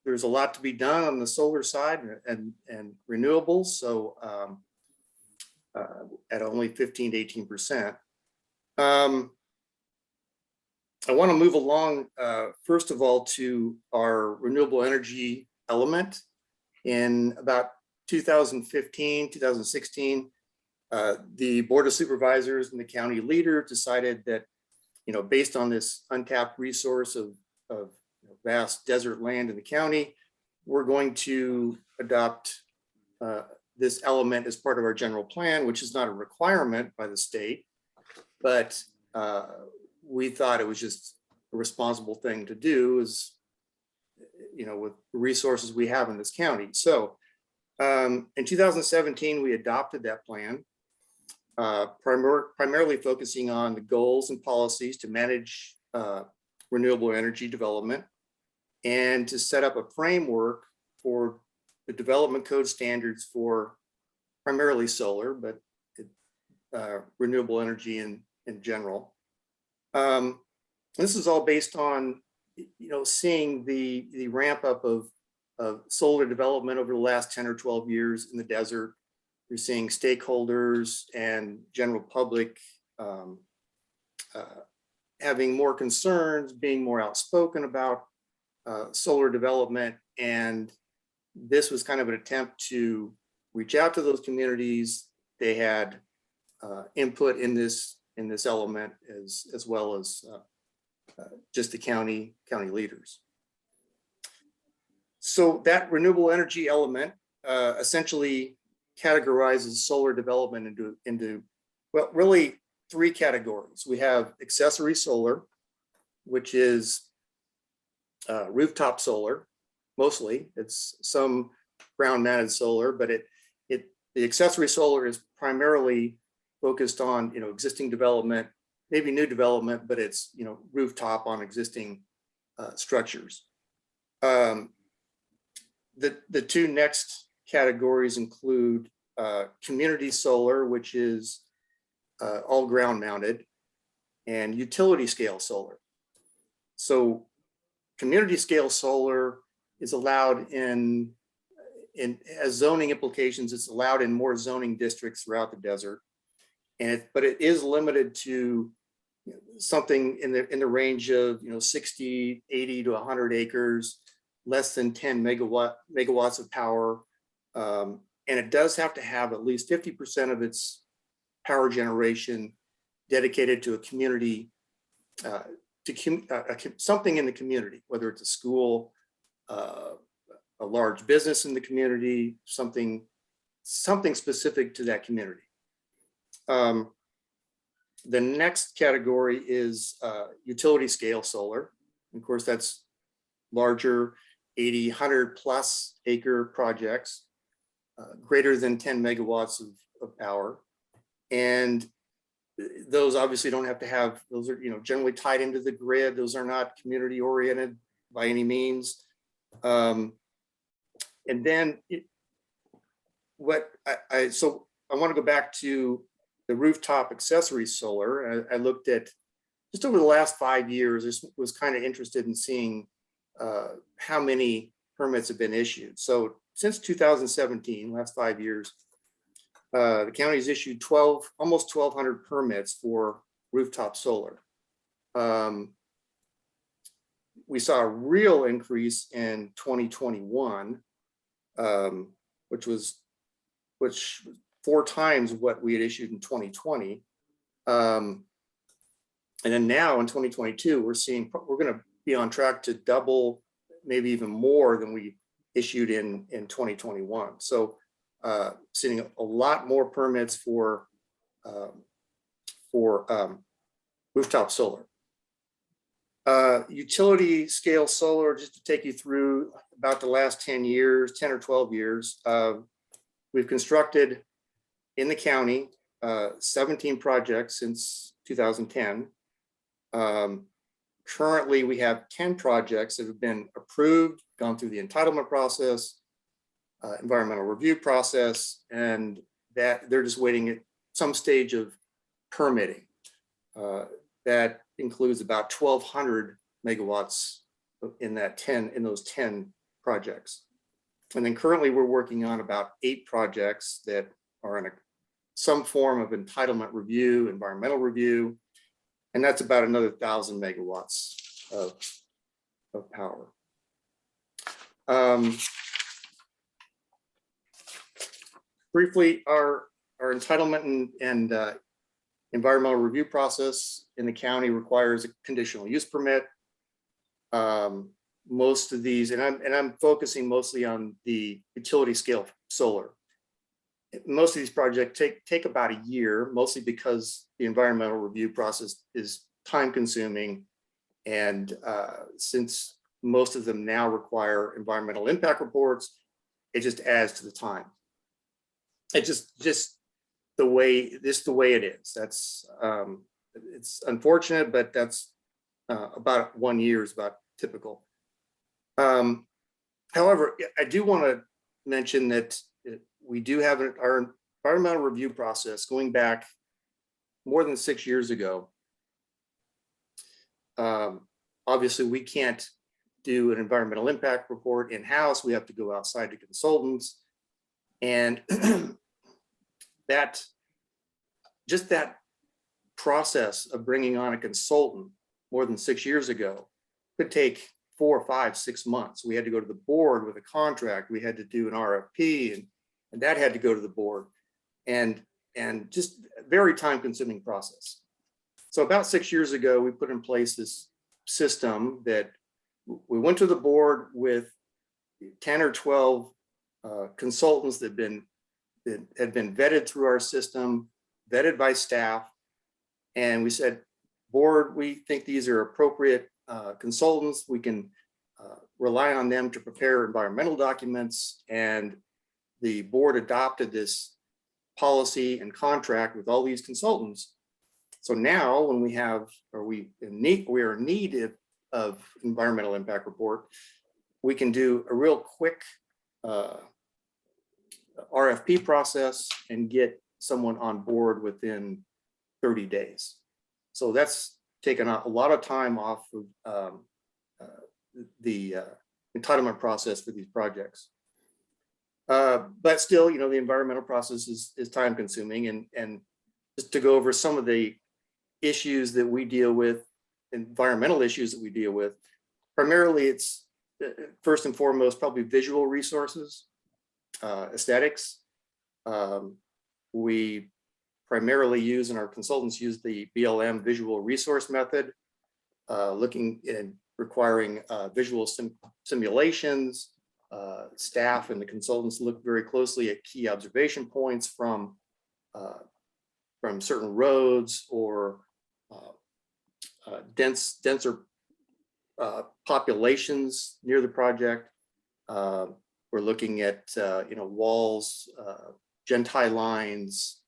a lot to be done on the solar side and renewables. So at only 15 to 18%. I want to move along, first of all, to our renewable energy element. In about 2015, 2016, the Board of Supervisors and the county leader decided that, based on this untapped resource of vast desert land in the county, we're going to adopt this element as part of our general plan, which is not a requirement by the state, but we thought it was just a responsible thing to do, with the resources we have in this county. So in 2017, we adopted that plan, primarily focusing on the goals and policies to manage renewable energy development and to set up a framework for the development code standards for primarily solar, but renewable energy in general. This is all based on, seeing the ramp up of solar development over the last 10 or 12 years in the desert. You're seeing stakeholders and general public having more concerns, being more outspoken about solar development. And this was kind of an attempt to reach out to those communities. They had input in this element as well as just the county leaders. So that renewable energy element essentially categorizes solar development into well, really three categories. We have accessory solar, which is rooftop solar. Mostly, it's some ground mounted solar, but the accessory solar is primarily focused on existing development, maybe new development, but it's rooftop on existing structures. The two next categories include community solar, which is all ground mounted, and utility scale solar. So community scale solar is allowed as zoning implications. It's allowed in more zoning districts throughout the desert, but it is limited to something in the range of 60, 80 to 100 acres, less than 10 megawatts of power, and it does have to have at least 50% of its power generation dedicated to a community, something in the community, whether it's a school, a large business in the community, something specific to that community. The next category is utility scale solar. Of course, that's larger, 80, 100 plus acre projects, greater than 10 megawatts of power. And those obviously don't have to have, those are generally tied into the grid. Those are not community oriented by any means. And then so I want to go back to the rooftop accessory solar. I looked at just over the last 5 years, I was kind of interested in seeing how many permits have been issued. So since 2017, last 5 years, the county has issued almost 1,200 permits for rooftop solar. We saw a real increase in 2021, which 4 times what we had issued in 2020. And then now in 2022, we're going to be on track to double, maybe even more than we issued in 2021. So seeing a lot more permits for rooftop solar. Utility scale solar, just to take you through about the last 10 years, 10 or 12 years, we've constructed in the county 17 projects since 2010. Currently, we have 10 projects that have been approved, gone through the entitlement process, environmental review process, and that they're just waiting at some stage of permitting. That includes about 1,200 megawatts in those 10 projects. And then currently we're working on about 8 projects that are in some form of entitlement review, environmental review, and that's about another 1,000 megawatts of power. Briefly, our entitlement and environmental review process in the county requires a conditional use permit. Most of these, and I'm focusing mostly on the utility scale solar. Most of these projects take about a year, mostly because the environmental review process is time consuming. And since most of them now require environmental impact reports, it just adds to the time. It just the way it is. That's it's unfortunate, but that's about 1 year is about typical. However, I do want to mention that we do have our environmental review process going back more than 6 years ago. Obviously, we can't do an environmental impact report in-house. We have to go outside to consultants. And that process of bringing on a consultant more than 6 years ago could take 4, 5, 6 months. We had to go to the board with a contract. We had to do an RFP, and that had to go to the board, and just a very time-consuming process. So about 6 years ago, we put in place this system that we went to the board with 10 or 12 consultants that had been vetted through our system, vetted by staff, and we said, board, we think these are appropriate consultants. We can rely on them to prepare environmental documents, and the board adopted this policy and contract with all these consultants. So now when we are in need of environmental impact report, we can do a real quick RFP process and get someone on board within 30 days. So that's taken a lot of time off of the entitlement process for these projects. But still, the environmental process is time consuming, and just to go over some of the issues that we deal with, environmental issues that we deal with, primarily it's first and foremost, probably visual resources, aesthetics. We primarily use, and our consultants use, the BLM visual resource method, looking and requiring visual simulations. Staff and the consultants look very closely at key observation points from certain roads or denser populations near the project. We're looking at walls, gentile lines,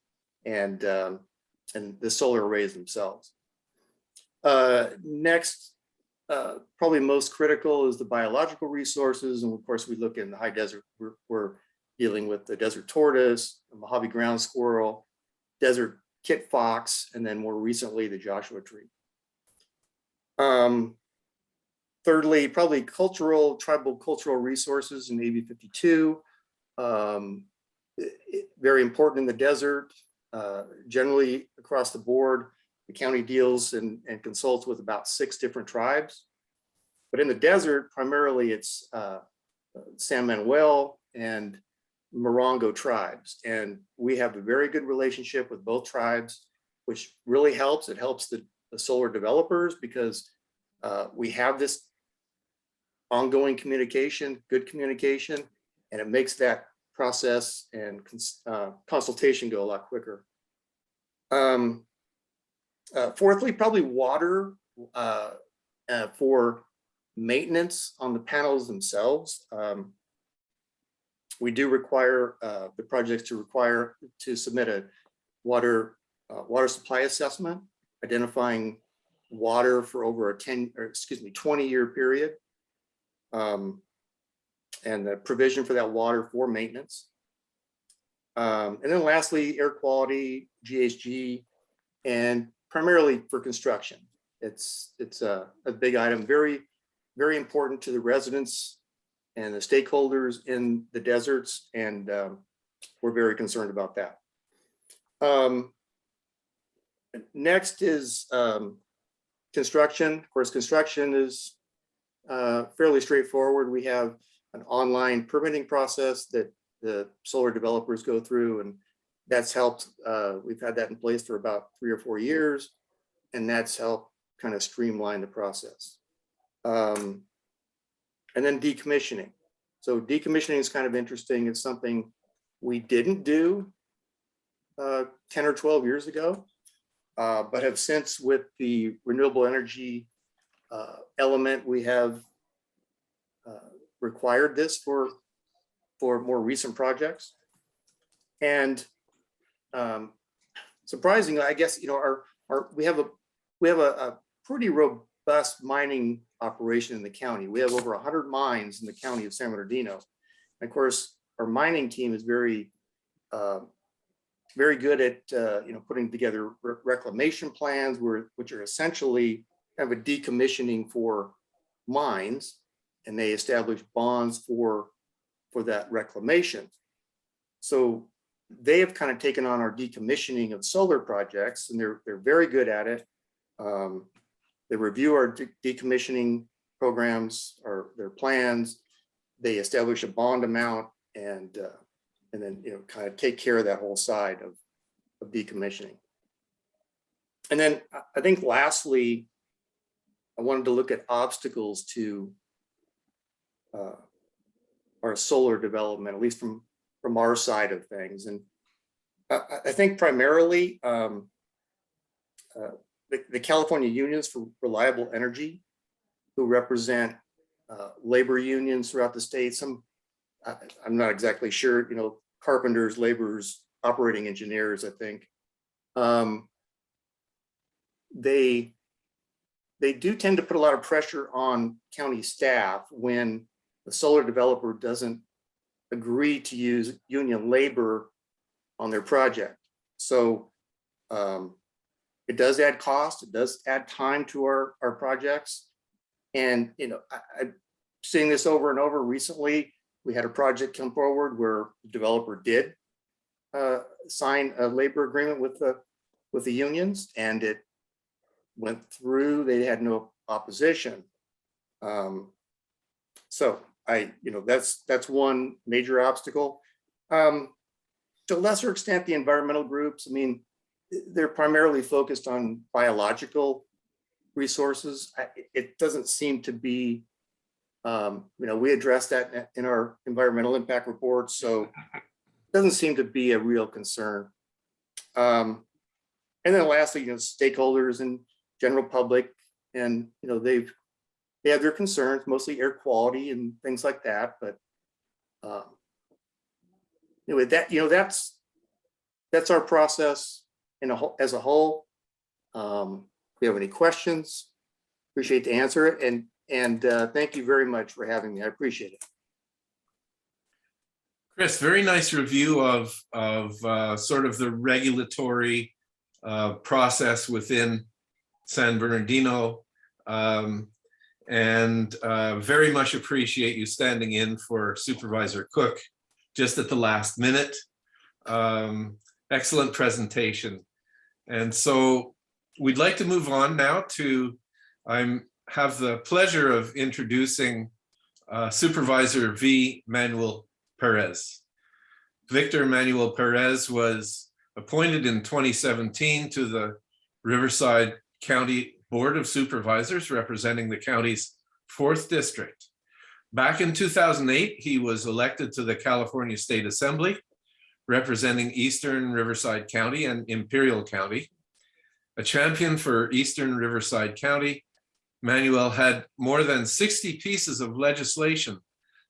and the solar arrays themselves. Next, probably most critical is the biological resources, and of course we look in the high desert. We're dealing with the desert tortoise, the Mojave ground squirrel, desert kit fox, and then more recently the Joshua tree. Thirdly, probably tribal cultural resources in AB 52. Very important in the desert. Generally across the board, the county deals and consults with about 6 different tribes. But in the desert, primarily it's San Manuel and Morongo tribes. And we have a very good relationship with both tribes, which really helps. It helps the solar developers because we have this ongoing communication, good communication, and it makes that process and consultation go a lot quicker. Fourthly, probably water for maintenance on the panels themselves. We do require the projects to submit a water supply assessment, identifying water for over a 20-year period, and the provision for that water for maintenance. And then lastly, air quality, GHG, and primarily for construction. It's a big item, very, very important to the residents and the stakeholders in the deserts, and we're very concerned about that. Next is construction. Of course, construction is fairly straightforward. We have an online permitting process that the solar developers go through, and that's helped. We've had that in place for about 3 or 4 years, and that's helped kind of streamline the process. And then decommissioning. So decommissioning is kind of interesting. It's something we didn't do 10 or 12 years ago, but have since, with the renewable energy element, we have required this for more recent projects. And surprisingly, I guess, you know, we have a pretty robust mining operation in the county. We have over 100 mines in the county of San Bernardino. And of course, our mining team is very good at putting together reclamation plans, which are essentially kind of a decommissioning for mines, and they establish bonds for that reclamation. So they have kind of taken on our decommissioning of solar projects, and they're very good at it. They review our decommissioning programs or their plans. They establish a bond amount, and then kind of take care of that whole side of decommissioning. And then I think lastly, I wanted to look at obstacles to our solar development, at least from our side of things. And I think primarily the California Unions for Reliable Energy, who represent labor unions throughout the state. I'm not exactly sure, carpenters, laborers, operating engineers, I think. They do tend to put a lot of pressure on county staff when the solar developer doesn't agree to use union labor on their project. So it does add cost, it does add time to our projects. And I'm seeing this over and over. Recently, we had a project come forward where the developer did sign a labor agreement with the unions, and it went through. They had no opposition. So that's one major obstacle. To a lesser extent, the environmental groups, I mean, they're primarily focused on biological resources. It doesn't seem to be, we address that in our environmental impact reports, so it doesn't seem to be a real concern. And then lastly, stakeholders and general public, and they have their concerns, mostly air quality and things like that. But anyway, that's our process as a whole. If you have any questions, appreciate to answer it. And thank you very much for having me. I appreciate it. Chris, very nice review of sort of the regulatory process within San Bernardino, and very much appreciate you standing in for Supervisor Cook just at the last minute. Excellent presentation. And so we'd like to move on now to, I have the pleasure of introducing Supervisor V. Manuel Perez. Victor Manuel Perez was appointed in 2017 to the Riverside County Board of Supervisors, representing the county's 4th district. Back in 2008, he was elected to the California State Assembly, representing Eastern Riverside County and Imperial County. A champion for Eastern Riverside County, Manuel had more than 60 pieces of legislation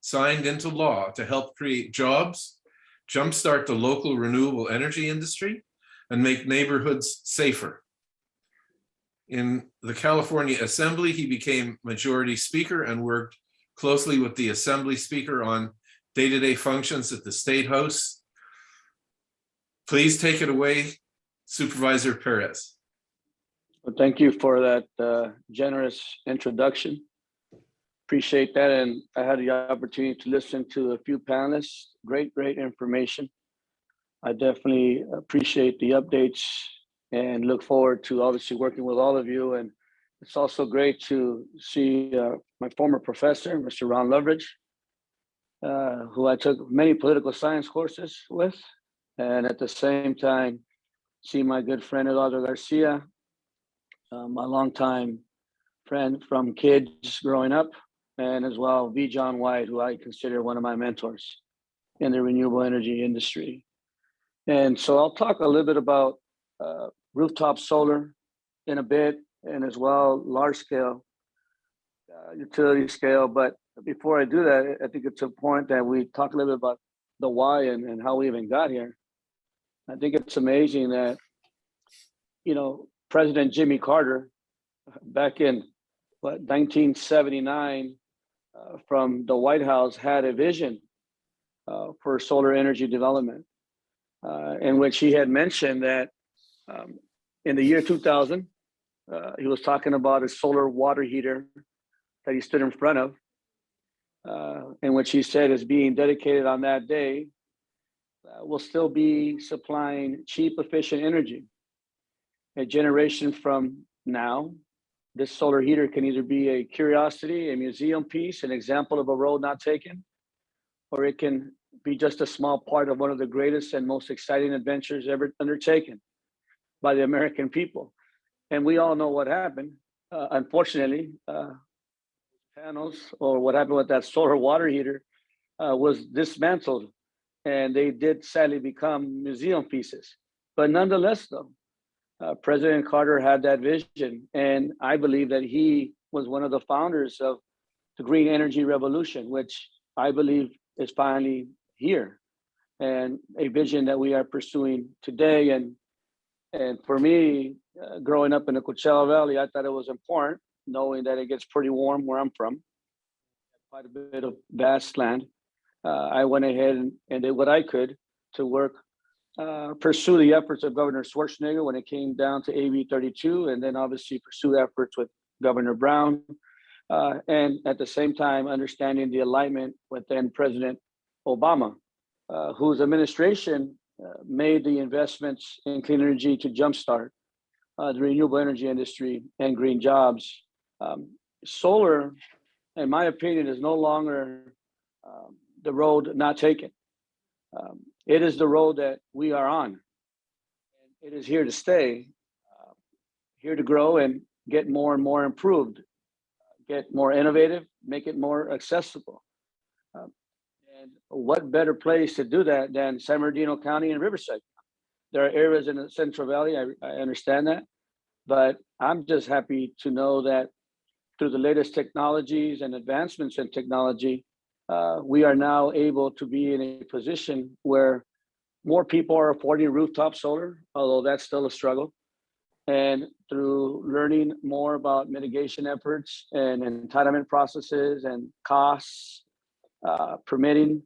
signed into law to help create jobs, jumpstart the local renewable energy industry, and make neighborhoods safer. In the California Assembly, he became Majority Speaker and worked closely with the Assembly Speaker on day-to-day functions at the State House. Please take it away, Supervisor Perez. Well, thank you for that generous introduction. Appreciate that. And I had the opportunity to listen to a few panelists. Great information. I definitely appreciate the updates and look forward to obviously working with all of you. And it's also great to see my former professor, Mr. Ron Loveridge, who I took many political science courses with. And at the same time, see my good friend Eduardo Garcia, my longtime friend from kids growing up, and as well V. John White, who I consider one of my mentors in the renewable energy industry. And so I'll talk a little bit about rooftop solar in a bit, and as well large scale, utility scale. But before I do that, I think it's important that we talk a little bit about the why and how we even got here. I think it's amazing that, President Jimmy Carter, back in 1979, from the White House, had a vision for solar energy development, in which he had mentioned that in the year 2000, he was talking about a solar water heater that he stood in front of, in which he said is being dedicated on that day, will still be supplying cheap, efficient energy. A generation from now, this solar heater can either be a curiosity, a museum piece, an example of a road not taken, or it can be just a small part of one of the greatest and most exciting adventures ever undertaken by the American people. And we all know what happened. Unfortunately, panels, or what happened with that solar water heater, was dismantled, and they did sadly become museum pieces. But nonetheless, though, President Carter had that vision, and I believe that he was one of the founders of the green energy revolution, which I believe is finally here, and a vision that we are pursuing today. And for me, growing up in the Coachella Valley, I thought it was important, knowing that it gets pretty warm where I'm from, quite a bit of vast land. I went ahead and did what I could to work, pursue the efforts of Governor Schwarzenegger when it came down to AB 32, and then obviously pursue efforts with Governor Brown, and at the same time understanding the alignment with then President Obama, whose administration made the investments in clean energy to jumpstart the renewable energy industry and green jobs. Solar, in my opinion, is no longer the road not taken. It is the road that we are on. It is here to stay, here to grow and get more and more improved, get more innovative, make it more accessible. And what better place to do that than San Bernardino County and Riverside? There are areas in the Central Valley, I understand that, but I'm just happy to know that through the latest technologies and advancements in technology, we are now able to be in a position where more people are affording rooftop solar, although that's still a struggle. And through learning more about mitigation efforts and entitlement processes and costs, permitting,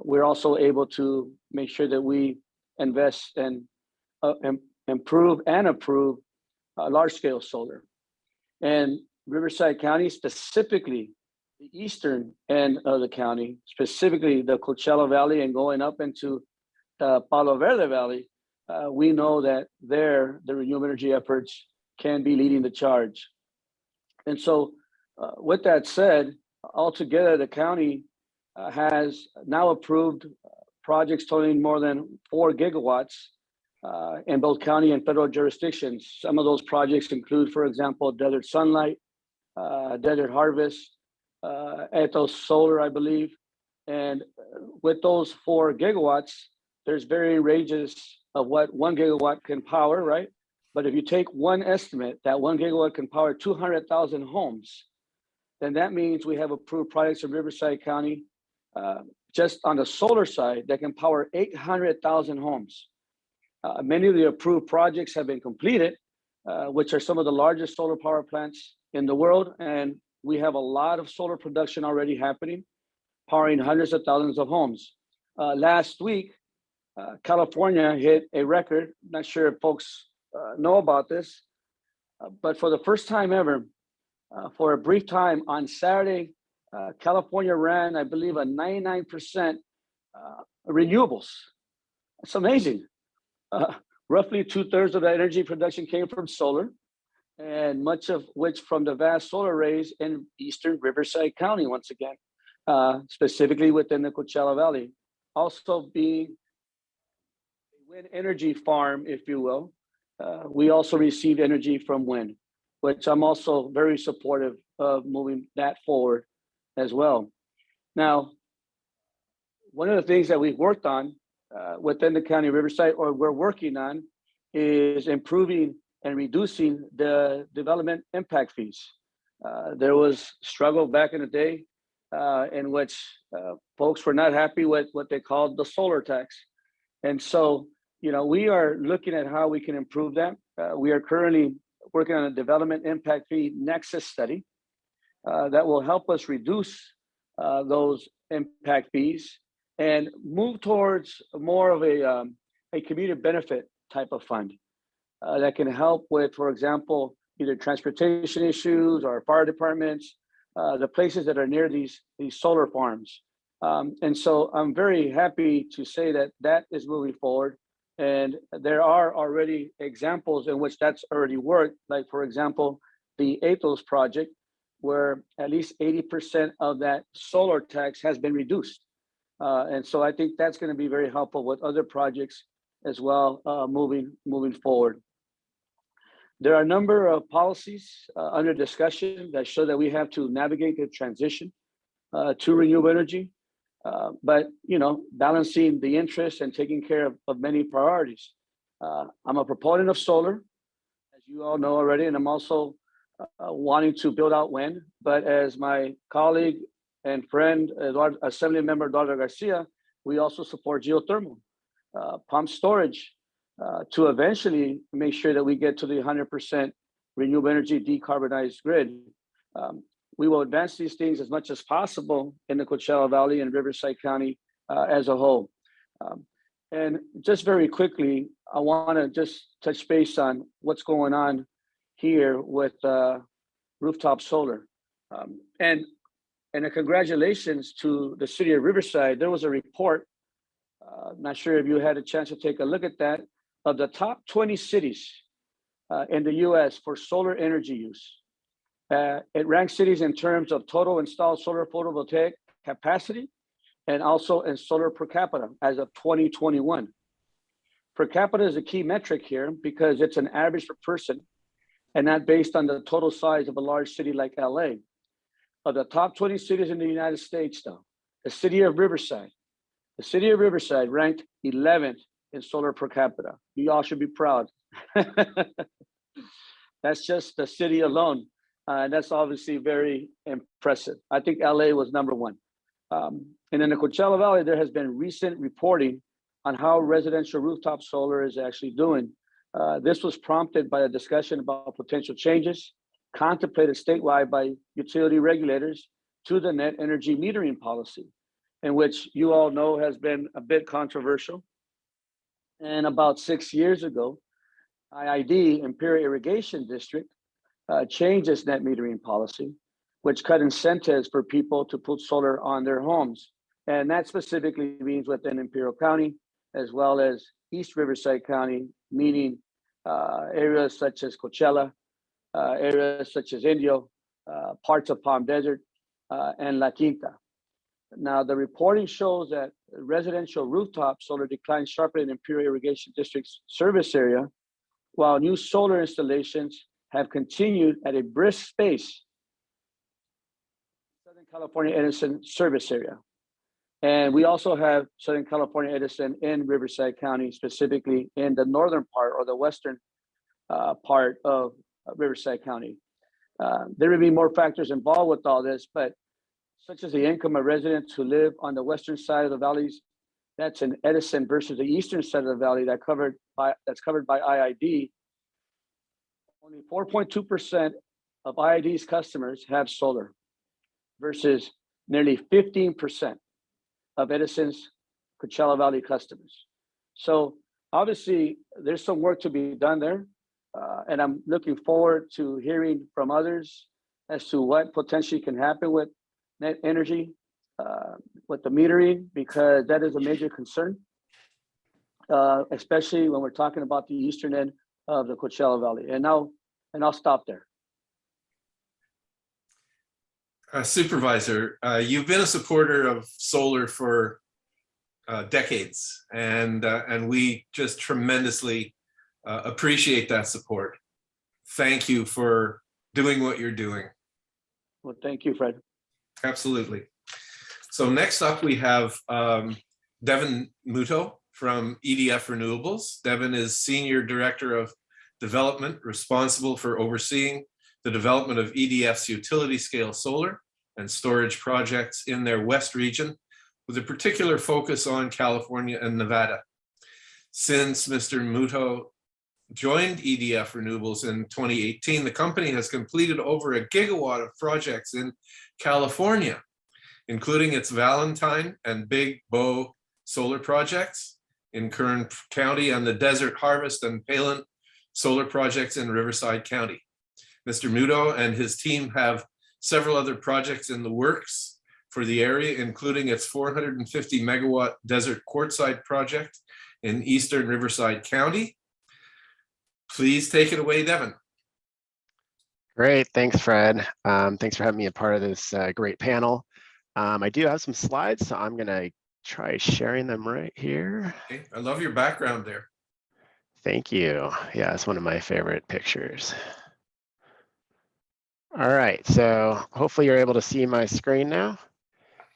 we're also able to make sure that we invest and improve and approve large-scale solar. And Riverside County, specifically the eastern end of the county, specifically the Coachella Valley and going up into the Palo Verde Valley, we know that there, the renewable energy efforts can be leading the charge. And so with that said, altogether, the county has now approved projects totaling more than 4 gigawatts in both county and federal jurisdictions. Some of those projects include, for example, Desert Sunlight, Desert Harvest, Ethos Solar, I believe. And with those 4 gigawatts, there's varying ranges of what 1 gigawatt can power, right? But if you take one estimate that 1 gigawatt can power 200,000 homes, then that means we have approved projects in Riverside County just on the solar side that can power 800,000 homes. Many of the approved projects have been completed, which are some of the largest solar power plants in the world. And we have a lot of solar production already happening, powering hundreds of thousands of homes. Last week, California hit a record. Not sure if folks know about this, but for the first time ever, for a brief time on Saturday, California ran, I believe, a 99% renewables. It's amazing. Roughly 2/3 of that energy production came from solar, and much of which from the vast solar arrays in eastern Riverside County, once again, specifically within the Coachella Valley. Also being a wind energy farm, if you will, we also received energy from wind, which I'm also very supportive of moving that forward as well. Now, one of the things that we've worked on within the county of Riverside, or we're working on, is improving and reducing the development impact fees. There was struggle back in the day in which folks were not happy with what they called the solar tax. And so, we are looking at how we can improve that. We are currently working on a development impact fee nexus study that will help us reduce those impact fees and move towards more of a community benefit type of fund that can help with, for example, either transportation issues or fire departments, the places that are near these solar farms. And so I'm very happy to say that that is moving forward. And there are already examples in which that's already worked, like, for example, the Ethos project, where at least 80% of that solar tax has been reduced. And so I think that's going to be very helpful with other projects as well, moving forward. There are a number of policies under discussion that show that we have to navigate the transition to renewable energy, but balancing the interests and taking care of many priorities. I'm a proponent of solar, as you all know already, and I'm also wanting to build out wind. But as my colleague and friend, Eduardo, Assembly Member Eduardo Garcia, we also support geothermal, pump storage, to eventually make sure that we get to the 100% renewable energy decarbonized grid. We will advance these things as much as possible in the Coachella Valley and Riverside County as a whole. And just very quickly, I want to just touch base on what's going on here with rooftop solar. And a congratulations to the city of Riverside. There was a report, not sure if you had a chance to take a look at that, of the top 20 cities in the US for solar energy use. It ranks cities in terms of total installed solar photovoltaic capacity and also in solar per capita as of 2021. Per capita is a key metric here because it's an average per person and not based on the total size of a large city like LA. Of the top 20 cities in the United States, though, the city of Riverside ranked 11th in solar per capita. You all should be proud. That's just the city alone. And that's obviously very impressive. I think LA was number 1. And in the Coachella Valley, there has been recent reporting on how residential rooftop solar is actually doing. This was prompted by a discussion about potential changes contemplated statewide by utility regulators to the net energy metering policy, in which you all know has been a bit controversial. And about 6 years ago, IID, Imperial Irrigation District, changed its net metering policy, which cut incentives for people to put solar on their homes. And that specifically means within Imperial County, as well as East Riverside County, meaning areas such as Coachella, areas such as Indio, parts of Palm Desert, and La Quinta. Now, the reporting shows that residential rooftop solar declined sharply in Imperial Irrigation District's service area, while new solar installations have continued at a brisk pace. Southern California Edison service area. And we also have Southern California Edison in Riverside County, specifically in the northern part or the western part of Riverside County. There may be more factors involved with all this, but such as the income of residents who live on the western side of the valleys, that's in Edison, versus the eastern side of the valley that's covered by IID. Only 4.2% of IID's customers have solar versus nearly 15% of Edison's Coachella Valley customers. So obviously there's some work to be done there. And I'm looking forward to hearing from others as to what potentially can happen with net energy, with the metering, because that is a major concern, especially when we're talking about the eastern end of the Coachella Valley. And I'll stop there. Supervisor, you've been a supporter of solar for decades, and we just tremendously appreciate that support. Thank you for doing what you're doing. Well, thank you, Fred. Absolutely. So next up, we have Devin Muto from EDF Renewables. Devin is Senior Director of Development, responsible for overseeing the development of EDF's utility scale solar and storage projects in their West region, with a particular focus on California and Nevada. Since Mr. Muto joined EDF Renewables in 2018, the company has completed over 1 gigawatt of projects in California, including its Valentine and Big Bow solar projects in Kern County and the Desert Harvest and Palin solar projects in Riverside County. Mr. Muto and his team have several other projects in the works for the area, including its 450 megawatt Desert Quartzsite project in eastern Riverside County. Please take it away, Devin. Great, thanks, Fred. Thanks for having me a part of this great panel. I do have some slides, so I'm gonna try sharing them right here. Okay. I love your background there. Thank you. Yeah, it's one of my favorite pictures. All right, so hopefully you're able to see my screen now.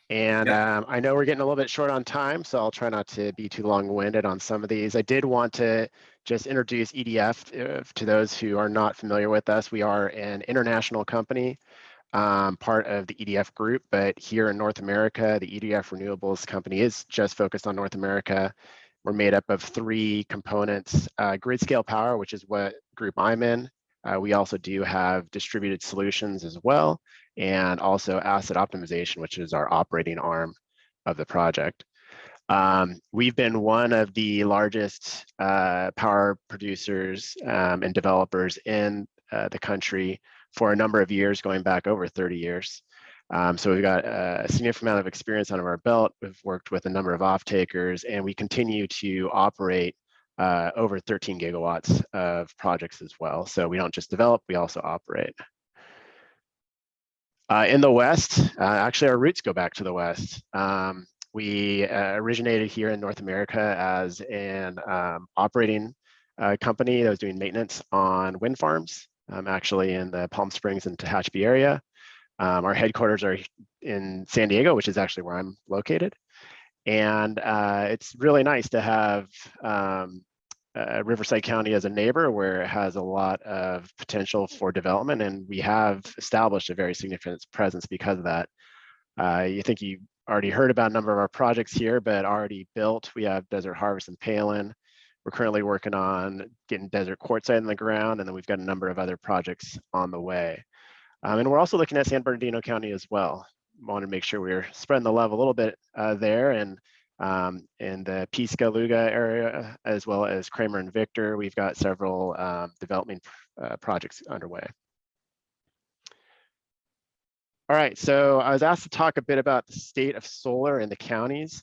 And I know we're getting a little bit short on time, so I'll try not to be too long-winded on some of these. I did want to just introduce EDF to those who are not familiar with us. We are an international company, part of the EDF group, but here in North America, the EDF Renewables company is just focused on North America. We're made up of 3 components: grid scale power, which is what group I'm in. We also do have distributed solutions as well, and also asset optimization, which is our operating arm of the project. We've been one of the largest power producers and developers in the country for a number of years, going back over 30 years. So we've got a significant amount of experience under our belt. We've worked with a number of off-takers, and we continue to operate over 13 gigawatts of projects as well. So we don't just develop, we also operate. In the West, actually our roots go back to the West. We originated here in North America as an operating company that was doing maintenance on wind farms, actually in the Palm Springs and Tehachapi area. Our headquarters are in San Diego, which is actually where I'm located. And it's really nice to have Riverside County as a neighbor, where it has a lot of potential for development, and we have established a very significant presence because of that. You think you already heard about a number of our projects here, but already built. We have Desert Harvest and Palin. We're currently working on getting Desert Quartzsite in the ground, and then we've got a number of other projects on the way. And we're also looking at San Bernardino County as well. Want to make sure we're spreading the love a little bit there, and in the Piscaluga area, as well as Kramer and Victor, we've got several development projects underway. All right, so I was asked to talk a bit about the state of solar in the counties.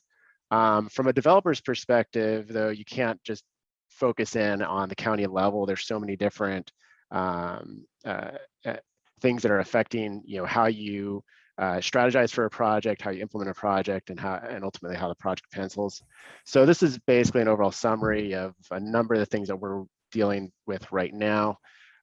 From a developer's perspective, though, you can't just focus in on the county level. There's so many different things that are affecting, how you strategize for a project, how you implement a project, and ultimately how the project pencils. So this is basically an overall summary of a number of the things that we're dealing with right now.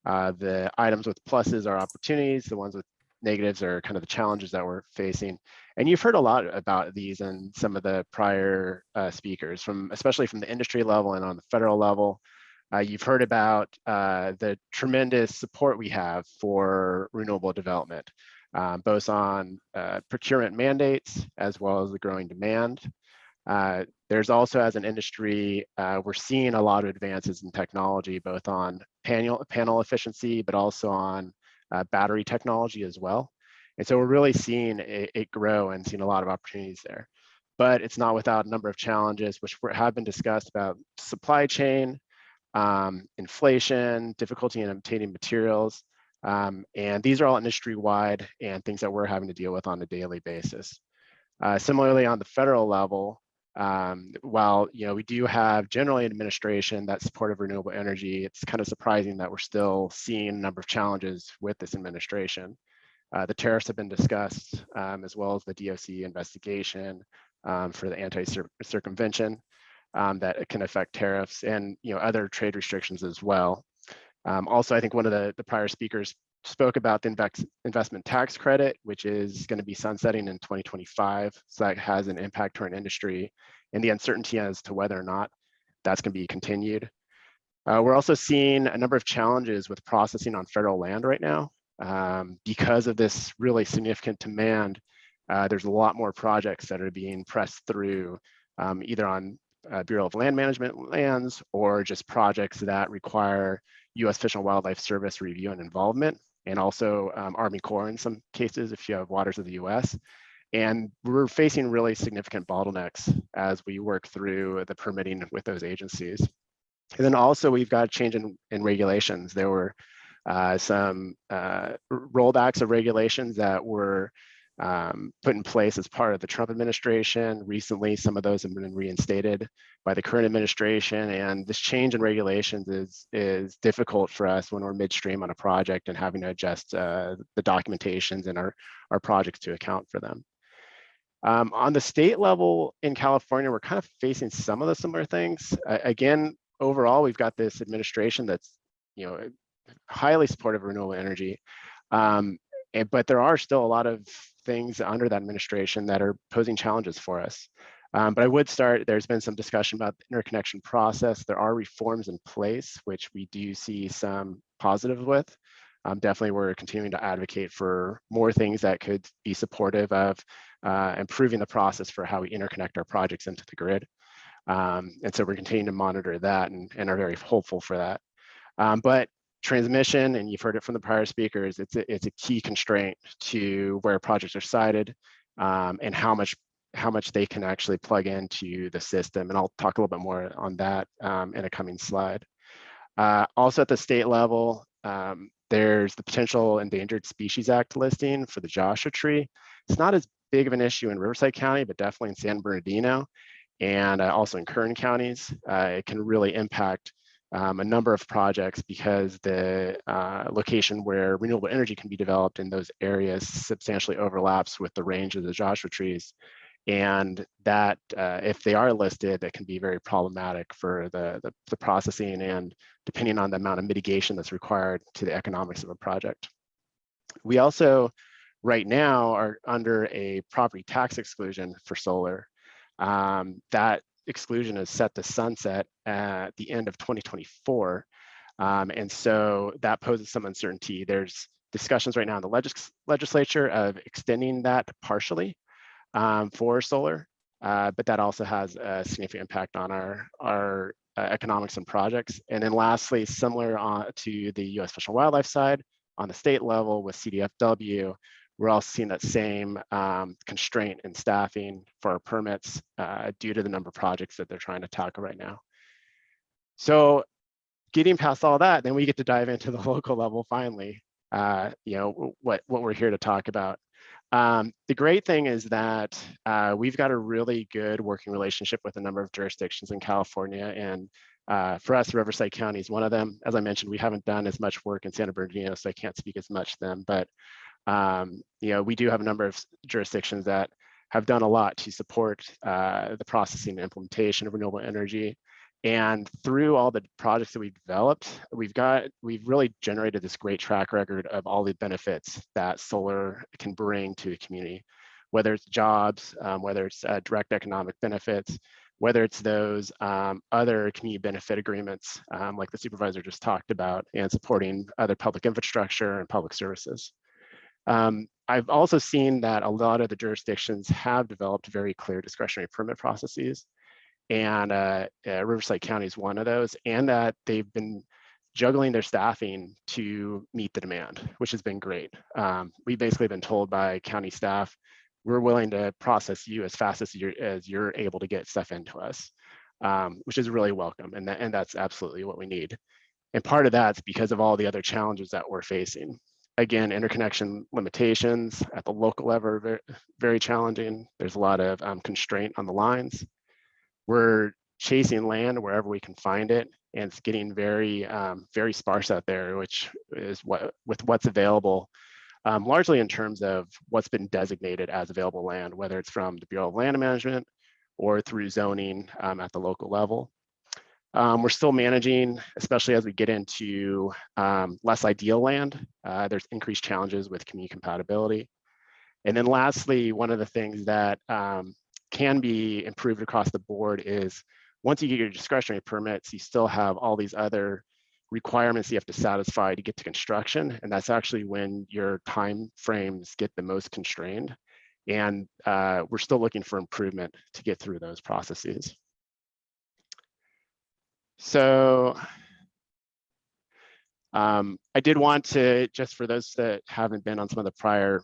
The items with pluses are opportunities, the ones with negatives or kind of the challenges that we're facing. And you've heard a lot about these in some of the prior speakers, especially from the industry level and on the federal level. You've heard about the tremendous support we have for renewable development, both on procurement mandates as well as the growing demand. There's also, as an industry, we're seeing a lot of advances in technology, both on panel efficiency, but also on battery technology as well. And so we're really seeing it grow and seeing a lot of opportunities there. But it's not without a number of challenges, which have been discussed about supply chain, inflation, difficulty in obtaining materials. And these are all industry-wide and things that we're having to deal with on a daily basis. Similarly, on the federal level, while we do have generally an administration that's supportive of renewable energy, it's kind of surprising that we're still seeing a number of challenges with this administration. The tariffs have been discussed, as well as the DOC investigation for the anti-circumvention that it can affect tariffs and other trade restrictions as well. Also, I think one of the prior speakers spoke about the investment tax credit, which is going to be sunsetting in 2025. So that has an impact to our industry and the uncertainty as to whether or not that's going to be continued. We're also seeing a number of challenges with processing on federal land right now. Because of this really significant demand, there's a lot more projects that are being pressed through either on Bureau of Land Management lands or just projects that require U.S. Fish and Wildlife Service review and involvement, and also Army Corps in some cases if you have waters of the U.S. And we're facing really significant bottlenecks as we work through the permitting with those agencies. And then also we've got a change in regulations. There were some rollbacks of regulations that were put in place as part of the Trump administration. Recently, some of those have been reinstated by the current administration, and this change in regulations is difficult for us when we're midstream on a project and having to adjust the documentations and our projects to account for them. On the state level in California, we're kind of facing some of the similar things. Again, overall, we've got this administration that's highly supportive of renewable energy, but there are still a lot of things under that administration that are posing challenges for us. But I would start, there's been some discussion about the interconnection process. There are reforms in place, which we do see some positives with. Definitely, we're continuing to advocate for more things that could be supportive of improving the process for how we interconnect our projects into the grid. And so we're continuing to monitor that and are very hopeful for that. But transmission, and you've heard it from the prior speakers, it's a key constraint to where projects are sited and how much they can actually plug into the system. And I'll talk a little bit more on that in a coming slide. Also at the state level, there's the potential Endangered Species Act listing for the Joshua tree. It's not as big of an issue in Riverside County, but definitely in San Bernardino and also in Kern counties. It can really impact a number of projects because the location where renewable energy can be developed in those areas substantially overlaps with the range of the Joshua trees. And that if they are listed, that can be very problematic for the processing and depending on the amount of mitigation that's required to the economics of a project. We also, right now, are under a property tax exclusion for solar. That exclusion is set to sunset at the end of 2024. And so that poses some uncertainty. There's discussions right now in the legislature of extending that partially for solar, but that also has a significant impact on our economics and projects. And then lastly, similar to the U.S. Fish and Wildlife side, on the state level with CDFW, we're also seeing that same constraint in staffing for our permits due to the number of projects that they're trying to tackle right now. So getting past all that, then we get to dive into the local level finally, what we're here to talk about. The great thing is that we've got a really good working relationship with a number of jurisdictions in California, and for us, Riverside County is one of them. As I mentioned, we haven't done as much work in San Bernardino, so I can't speak as much to them, but we do have a number of jurisdictions that have done a lot to support the processing and implementation of renewable energy. And through all the projects that we've developed, we've really generated this great track record of all the benefits that solar can bring to a community, whether it's jobs, whether it's direct economic benefits, whether it's those other community benefit agreements like the supervisor just talked about, and supporting other public infrastructure and public services. I've also seen that a lot of the jurisdictions have developed very clear discretionary permit processes, and Riverside County is one of those, and that they've been juggling their staffing to meet the demand, which has been great. We've basically been told by county staff, we're willing to process you as fast as you're able to get stuff into us, which is really welcome, and that's absolutely what we need. And part of that's because of all the other challenges that we're facing. Again, interconnection limitations at the local level are very, very challenging. There's a lot of constraint on the lines. We're chasing land wherever we can find it, and it's getting very, very sparse out there, which is with what's available, largely in terms of what's been designated as available land, whether it's from the Bureau of Land Management or through zoning at the local level. We're still managing, especially as we get into less ideal land. There's increased challenges with community compatibility. And then lastly, one of the things that can be improved across the board is once you get your discretionary permits, you still have all these other requirements you have to satisfy to get to construction. And that's actually when your time frames get the most constrained. And we're still looking for improvement to get through those processes. So I did want to, just for those that haven't been on some of the prior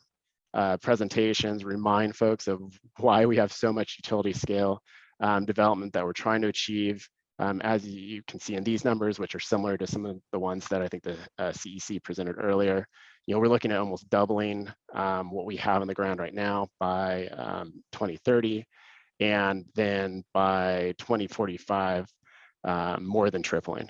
presentations, remind folks of why we have so much utility scale development that we're trying to achieve. As you can see in these numbers, which are similar to some of the ones that I think the CEC presented earlier, we're looking at almost doubling what we have on the ground right now by 2030, and then by 2045, more than tripling.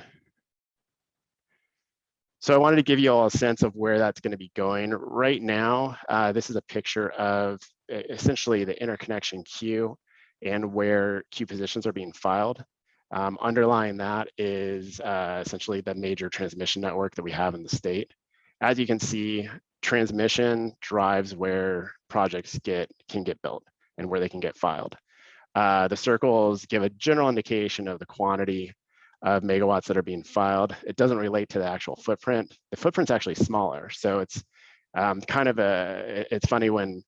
So I wanted to give you all a sense of where that's going to be going. Right now, this is a picture of essentially the interconnection queue and where queue positions are being filed. Underlying that is essentially the major transmission network that we have in the state. As you can see, transmission drives where projects can get built and where they can get filed. The circles give a general indication of the quantity of megawatts that are being filed. It doesn't relate to the actual footprint. The footprint's actually smaller. So it's it's funny when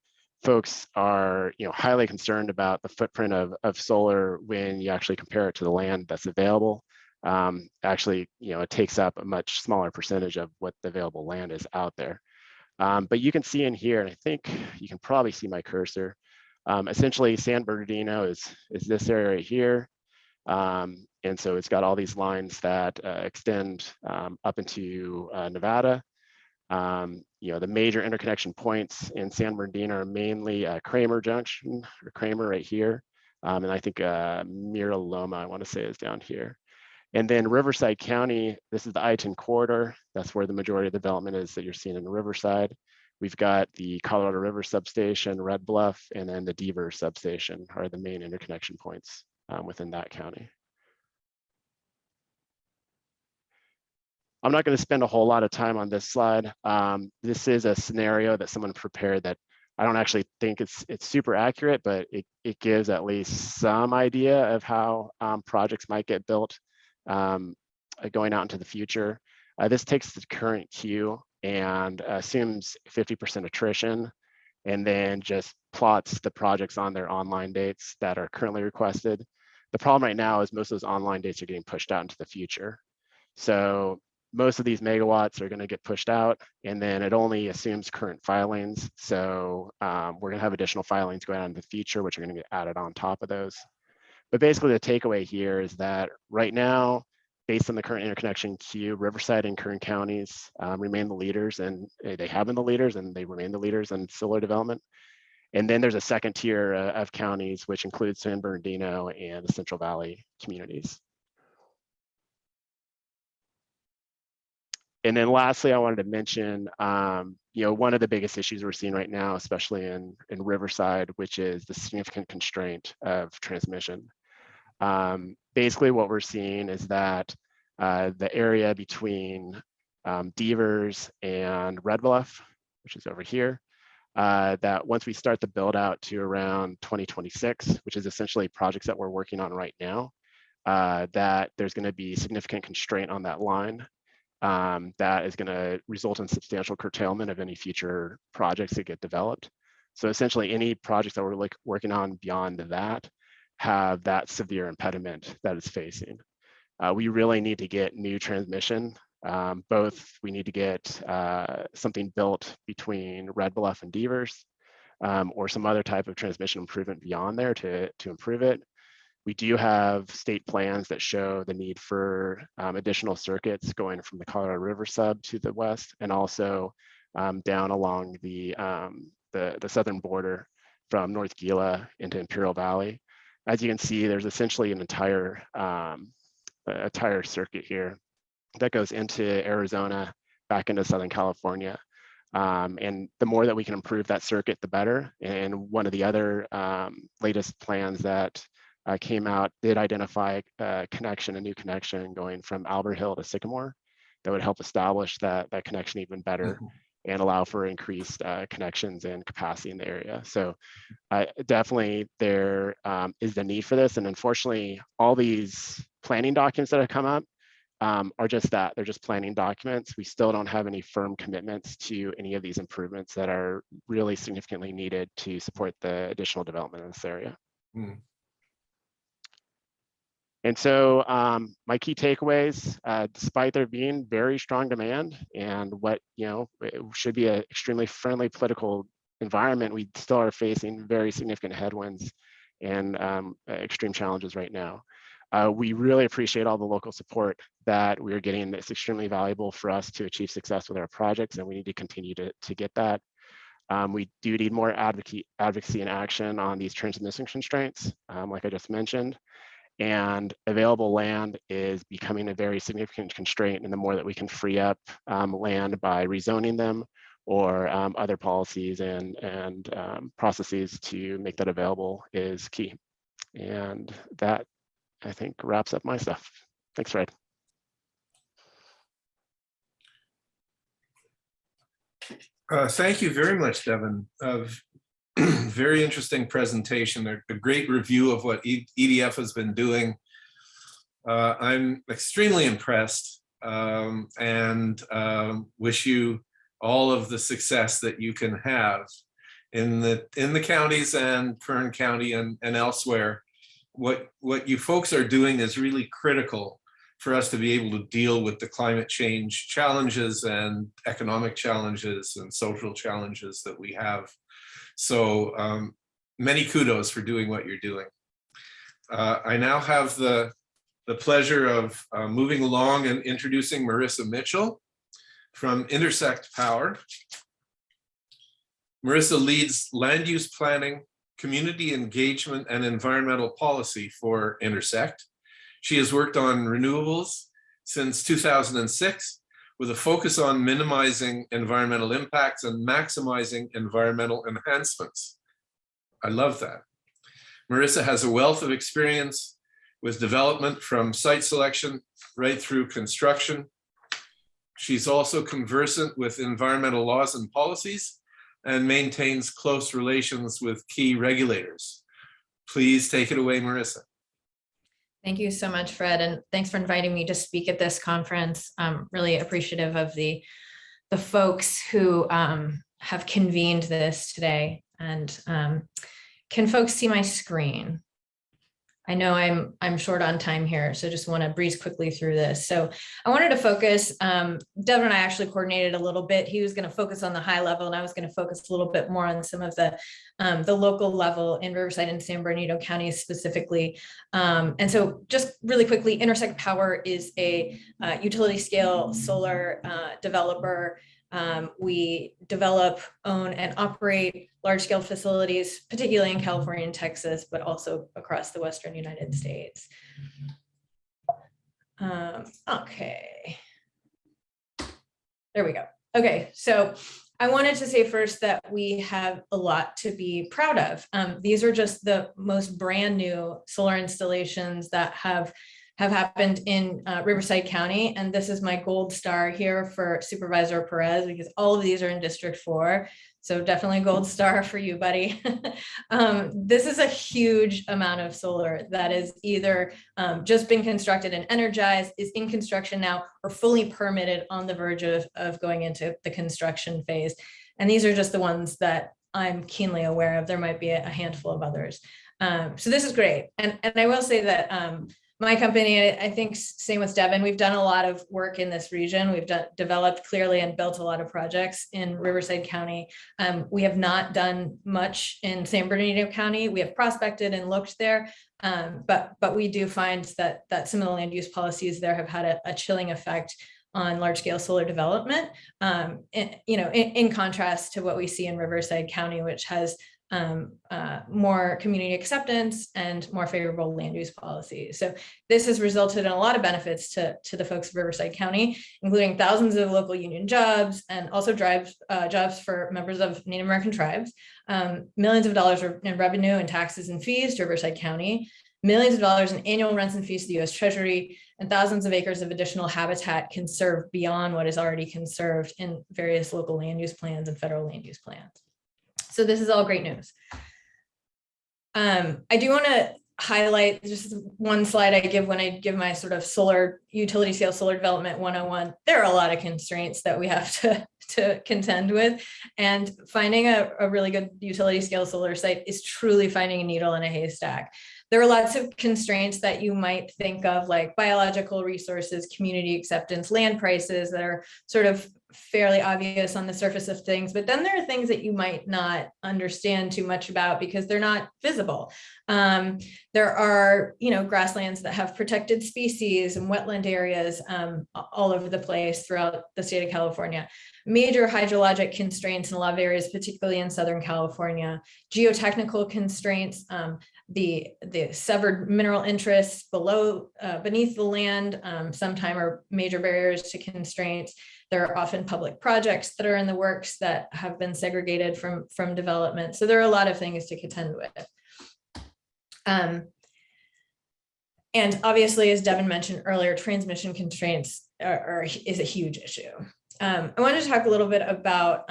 folks are highly concerned about the footprint of solar when you actually compare it to the land that's available. Actually, it takes up a much smaller percentage of what the available land is out there. But you can see in here, and I think you can probably see my cursor, essentially San Bernardino is this area right here. And so it's got all these lines that extend up into Nevada. The major interconnection points in San Bernardino are mainly Kramer Junction, or Kramer right here. And I think Mira Loma, I want to say, is down here. And then Riverside County, this is the I-10 corridor. That's where the majority of the development is that you're seeing in Riverside. We've got the Colorado River substation, Red Bluff, and then the Deaver substation are the main interconnection points within that county. I'm not going to spend a whole lot of time on this slide. This is a scenario that someone prepared that I don't actually think it's super accurate, but it gives at least some idea of how projects might get built going out into the future. This takes the current queue and assumes 50% attrition, and then just plots the projects on their online dates that are currently requested. The problem right now is most of those online dates are getting pushed out into the future. So most of these megawatts are going to get pushed out, and then it only assumes current filings. So we're going to have additional filings going on in the future, which are going to get added on top of those. But basically the takeaway here is that right now, based on the current interconnection queue, Riverside and Kern counties remain the leaders, and they have been the leaders, and they remain the leaders in solar development. And then there's a second tier of counties, which includes San Bernardino and the Central Valley communities. And then lastly, I wanted to mention, one of the biggest issues we're seeing right now, especially in Riverside, which is the significant constraint of transmission. Basically, what we're seeing is that the area between Devers and Red Bluff, which is over here, that once we start the build out to around 2026, which is essentially projects that we're working on right now, that there's going to be significant constraint on that line that is going to result in substantial curtailment of any future projects that get developed. So essentially any projects that we're working on beyond that have that severe impediment that it's facing. We really need to get new transmission. Both we need to get something built between Red Bluff and Devers, or some other type of transmission improvement beyond there to improve it. We do have state plans that show the need for additional circuits going from the Colorado River sub to the west, and also down along the southern border from North Gila into Imperial Valley. As you can see, there's essentially an entire circuit here that goes into Arizona, back into Southern California. And the more that we can improve that circuit, the better. And one of the other latest plans that came out did identify a new connection going from Albert Hill to Sycamore that would help establish that connection even better and allow for increased connections and capacity in the area. So definitely there is the need for this. And unfortunately, all these planning documents that have come up are just that. They're just planning documents. We still don't have any firm commitments to any of these improvements that are really significantly needed to support the additional development in this area. And so my key takeaways, despite there being very strong demand and what it should be an extremely friendly political environment, we still are facing very significant headwinds and extreme challenges right now. We really appreciate all the local support that we are getting. It's extremely valuable for us to achieve success with our projects, and we need to continue to get that. We do need more advocacy and action on these transmission constraints, like I just mentioned. And available land is becoming a very significant constraint, and the more that we can free up land by rezoning them or other policies and processes to make that available is key. And that, I think, wraps up my stuff. Thanks, Fred. Thank you very much, Devin. Very interesting presentation, a great review of what EDF has been doing. I'm extremely impressed and wish you all of the success that you can have in the counties and Kern County and elsewhere. What you folks are doing is really critical for us to be able to deal with the climate change challenges and economic challenges and social challenges that we have. So many kudos for doing what you're doing. I now have the pleasure of moving along and introducing Marissa Mitchell from Intersect Power. Marissa leads land use planning, community engagement, and environmental policy for Intersect. She has worked on renewables since 2006, with a focus on minimizing environmental impacts and maximizing environmental enhancements. I love that. Marissa has a wealth of experience with development from site selection right through construction. She's also conversant with environmental laws and policies and maintains close relations with key regulators. Please take it away, Marissa. Thank you so much, Fred, and thanks for inviting me to speak at this conference. I'm really appreciative of the folks who have convened this today. And can folks see my screen? I know I'm short on time here, so just want to breeze quickly through this. So I wanted to focus, Devin and I actually coordinated a little bit. He was going to focus on the high level, and I was going to focus a little bit more on some of the local level in Riverside and San Bernardino counties specifically. And so just really quickly, Intersect Power is a utility scale solar developer. We develop, own, and operate large-scale facilities, particularly in California and Texas, but also across the Western United States. Okay. There we go. Okay, so I wanted to say first that we have a lot to be proud of. These are just the most brand new solar installations that have happened in Riverside County. And this is my gold star here for Supervisor Perez, because all of these are in District 4. So definitely gold star for you, buddy. This is a huge amount of solar that is either just been constructed and energized, is in construction now, or fully permitted on the verge of going into the construction phase. And these are just the ones that I'm keenly aware of. There might be a handful of others. So this is great. And I will say that my company, I think same with Devin, we've done a lot of work in this region. We've developed clearly and built a lot of projects in Riverside County. We have not done much in San Bernardino County. We have prospected and looked there, but we do find that some of the land use policies there have had a chilling effect on large scale solar development, in contrast to what we see in Riverside County, which has more community acceptance and more favorable land use policies. So this has resulted in a lot of benefits to the folks of Riverside County, including thousands of local union jobs and also jobs for members of Native American tribes, millions of dollars in revenue and taxes and fees to Riverside County, millions of dollars in annual rents and fees to the US Treasury, and thousands of acres of additional habitat conserved beyond what is already conserved in various local land use plans and federal land use plans. So this is all great news. I do want to highlight just one slide I give when I give my sort of solar utility scale solar development 101. There are a lot of constraints that we have to contend with, and finding a really good utility scale solar site is truly finding a needle in a haystack. There are lots of constraints that you might think of, like biological resources, community acceptance, land prices, that are sort of fairly obvious on the surface of things, but then there are things that you might not understand too much about because they're not visible. There are, grasslands that have protected species and wetland areas all over the place throughout the state of California. Major hydrologic constraints in a lot of areas, particularly in Southern California. Geotechnical constraints, the severed mineral interests beneath the land, sometimes are major barriers to constraints. There are often public projects that are in the works that have been segregated from development. So there are a lot of things to contend with. And obviously, as Devin mentioned earlier, transmission constraints is a huge issue. I wanted to talk a little bit about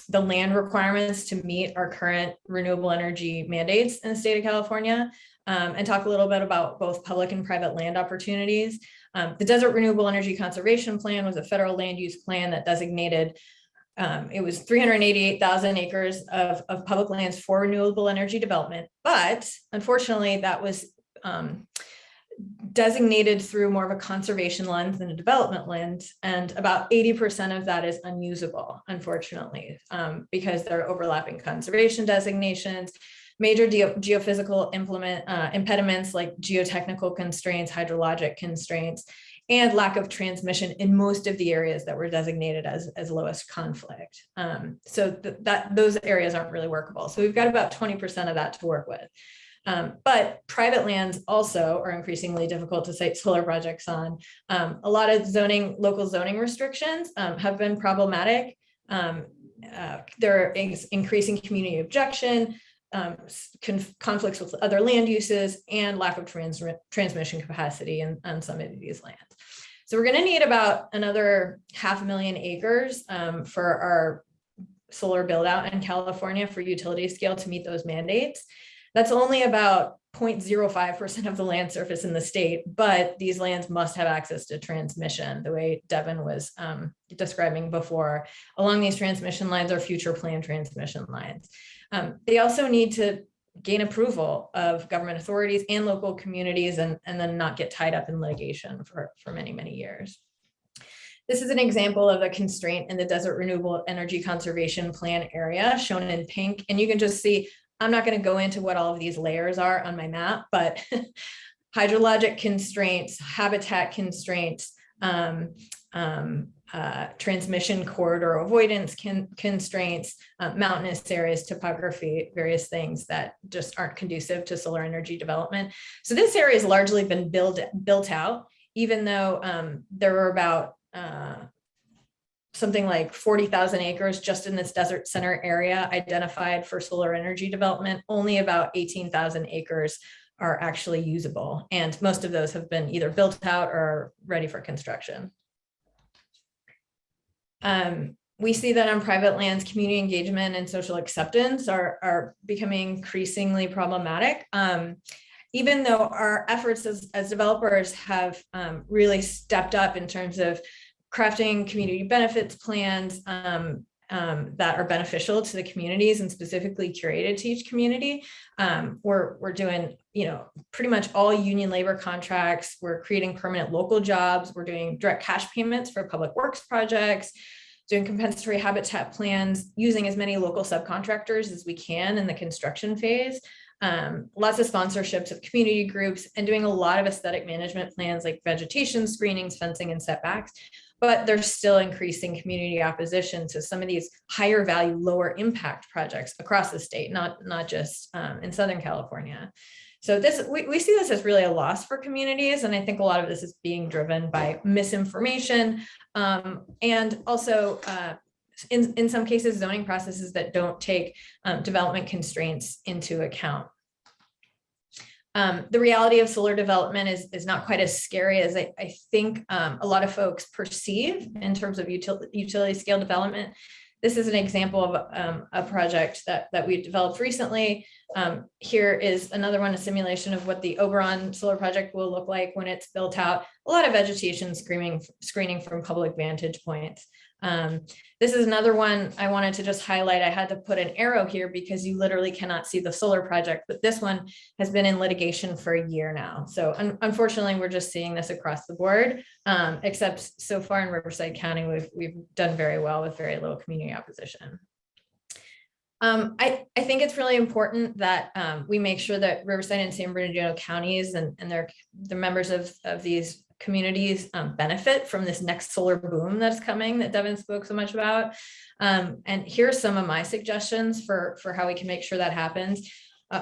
the land requirements to meet our current renewable energy mandates in the state of California, and talk a little bit about both public and private land opportunities. The Desert Renewable Energy Conservation Plan was a federal land use plan that designated, it was 388,000 acres of public lands for renewable energy development. But unfortunately, that was designated through more of a conservation lens than a development lens. And about 80% of that is unusable, unfortunately, because there are overlapping conservation designations, major geophysical impediments like geotechnical constraints, hydrologic constraints, and lack of transmission in most of the areas that were designated as lowest conflict. So those areas aren't really workable. So we've got about 20% of that to work with. But private lands also are increasingly difficult to site solar projects on. A lot of local zoning restrictions have been problematic. There is increasing community objection, conflicts with other land uses, and lack of transmission capacity on some of these lands. So we're going to need about another 500,000 acres for our solar build out in California for utility scale to meet those mandates. That's only about 0.05% of the land surface in the state, but these lands must have access to transmission, the way Devin was describing before. Along these transmission lines are future planned transmission lines. They also need to gain approval of government authorities and local communities, and then not get tied up in litigation for many, many years. This is an example of a constraint in the Desert Renewable Energy Conservation Plan area, shown in pink. And you can just see, I'm not going to go into what all of these layers are on my map, but hydrologic constraints, habitat constraints, transmission corridor avoidance constraints, mountainous areas, topography, various things that just aren't conducive to solar energy development. So this area has largely been built out, even though there were about something like 40,000 acres just in this desert center area identified for solar energy development. Only about 18,000 acres are actually usable. And most of those have been either built out or ready for construction. We see that on private lands, community engagement and social acceptance are becoming increasingly problematic. Even though our efforts as developers have really stepped up in terms of crafting community benefits plans that are beneficial to the communities and specifically curated to each community. We're doing, pretty much all union labor contracts. We're creating permanent local jobs. We're doing direct cash payments for public works projects, doing compensatory habitat plans, using as many local subcontractors as we can in the construction phase. Lots of sponsorships of community groups, and doing a lot of aesthetic management plans like vegetation screenings, fencing, and setbacks. But there's still increasing community opposition to some of these higher value, lower impact projects across the state, not just in Southern California. So we see this as really a loss for communities. And I think a lot of this is being driven by misinformation and also in some cases, zoning processes that don't take development constraints into account. The reality of solar development is not quite as scary as I think a lot of folks perceive in terms of utility scale development. This is an example of a project that we developed recently. Here is another one, a simulation of what the Oberon solar project will look like when it's built out. A lot of vegetation screening from public vantage points. This is another one I wanted to just highlight. I had to put an arrow here because you literally cannot see the solar project, but this one has been in litigation for a year now. So unfortunately, we're just seeing this across the board, except so far in Riverside County, we've done very well with very little community opposition. I think it's really important that we make sure that Riverside and San Bernardino counties and the members of these communities benefit from this next solar boom that's coming that Devin spoke so much about. And here are some of my suggestions for how we can make sure that happens.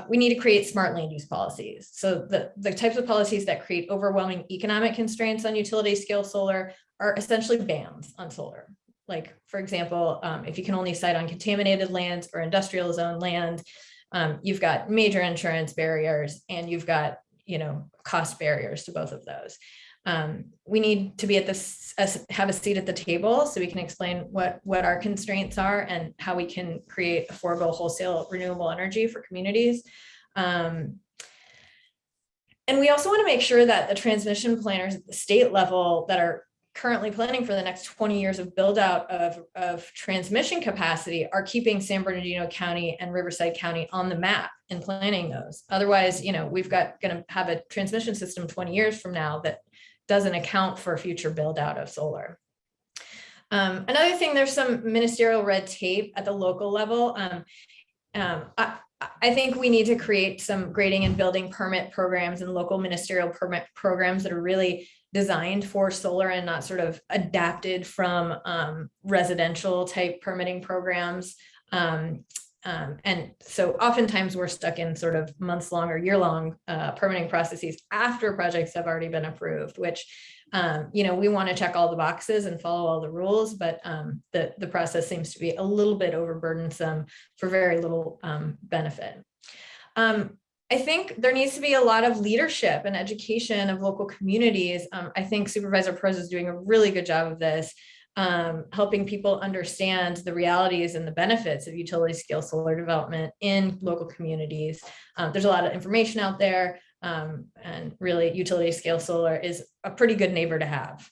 We need to create smart land use policies. So the types of policies that create overwhelming economic constraints on utility scale solar are essentially bans on solar. Like, for example, if you can only site on contaminated lands or industrial zone land, you've got major insurance barriers and you've got, cost barriers to both of those. We need to be have a seat at the table so we can explain what our constraints are and how we can create affordable wholesale renewable energy for communities. And we also want to make sure that the transmission planners at the state level that are currently planning for the next 20 years of build out of transmission capacity are keeping San Bernardino County and Riverside County on the map in planning those. Otherwise, we've going to have a transmission system 20 years from now that doesn't account for future build out of solar. Another thing, there's some ministerial red tape at the local level. I think we need to create some grading and building permit programs and local ministerial permit programs that are really designed for solar and not sort of adapted from residential type permitting programs. And so oftentimes we're stuck in sort of months-long or year-long permitting processes after projects have already been approved, which, we want to check all the boxes and follow all the rules, but the process seems to be a little bit overburdensome for very little benefit. I think there needs to be a lot of leadership and education of local communities. I think Supervisor Perez is doing a really good job of this, helping people understand the realities and the benefits of utility scale solar development in local communities. There's a lot of information out there, and really utility scale solar is a pretty good neighbor to have.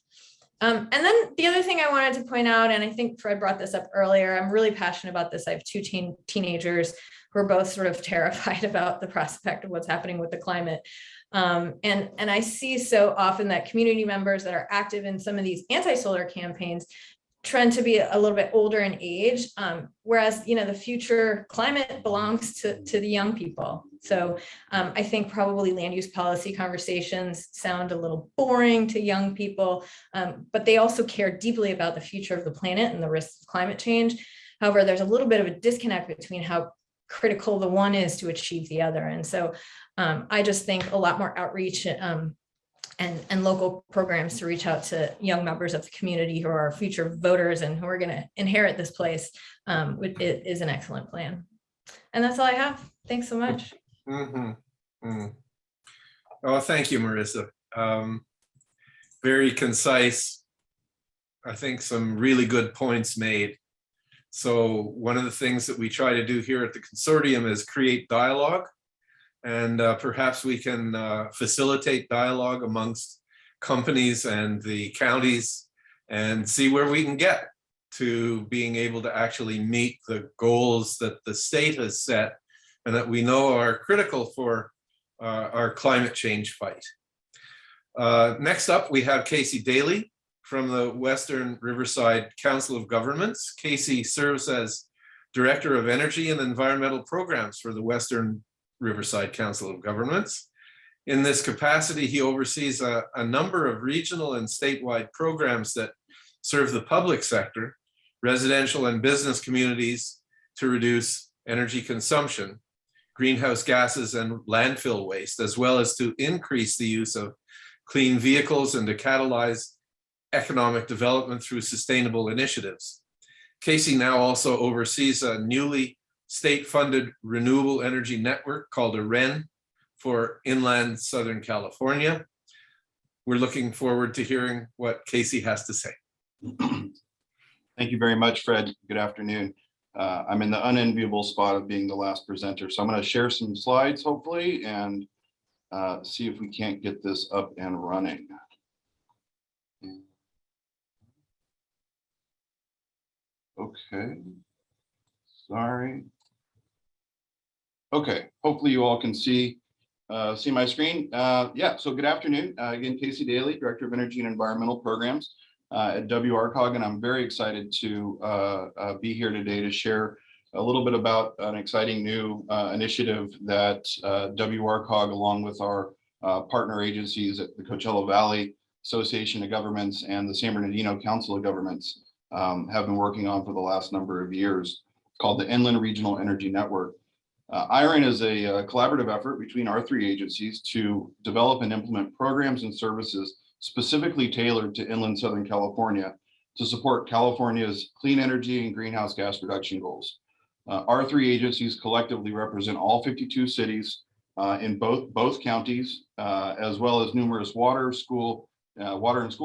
And then the other thing I wanted to point out, and I think Fred brought this up earlier, I'm really passionate about this. I have two teenagers who are both sort of terrified about the prospect of what's happening with the climate. And I see so often that community members that are active in some of these anti-solar campaigns trend to be a little bit older in age, whereas the future climate belongs to the young people. So I think probably land use policy conversations sound a little boring to young people, but they also care deeply about the future of the planet and the risks of climate change. However, there's a little bit of a disconnect between how critical the one is to achieve the other. And so I just think a lot more outreach and local programs to reach out to young members of the community who are our future voters and who are going to inherit this place. It is an excellent plan. And that's all I have. Thanks so much. Oh, thank you, Marissa. Very concise. I think some really good points made. So one of the things that we try to do here at the consortium is create dialogue, and perhaps we can facilitate dialogue amongst companies and the counties and see where we can get to being able to actually meet the goals that the state has set and that we know are critical for our climate change fight. Next up, we have Casey Daly from the Western Riverside Council of Governments. Casey serves as Director of Energy and Environmental Programs for the Western Riverside Council of Governments. In this capacity, he oversees a number of regional and statewide programs that serve the public sector, residential and business communities to reduce energy consumption, greenhouse gases and landfill waste, as well as to increase the use of clean vehicles and to catalyze economic development through sustainable initiatives. Casey now also oversees a newly state-funded renewable energy network called a REN for inland Southern California. We're looking forward to hearing what Casey has to say. Thank you very much, Fred. Good afternoon. I'm in the unenviable spot of being the last presenter, so I'm going to share some slides, hopefully, and see if we can't get this up and running. Okay, sorry. Okay, hopefully you all can see my screen. Yeah, so good afternoon. Again, Casey Daly, Director of Energy and Environmental Programs at WRCOG, and I'm very excited to be here today to share a little bit about an exciting new initiative that WRCOG, along with our partner agencies at the Coachella Valley Association of Governments and the San Bernardino Council of Governments have been working on for the last number of years, called the Inland Regional Energy Network. IREN is a collaborative effort between our three agencies to develop and implement programs and services specifically tailored to inland Southern California to support California's clean energy and greenhouse gas reduction goals. Our three agencies collectively represent all 52 cities in both counties, as well as numerous water and school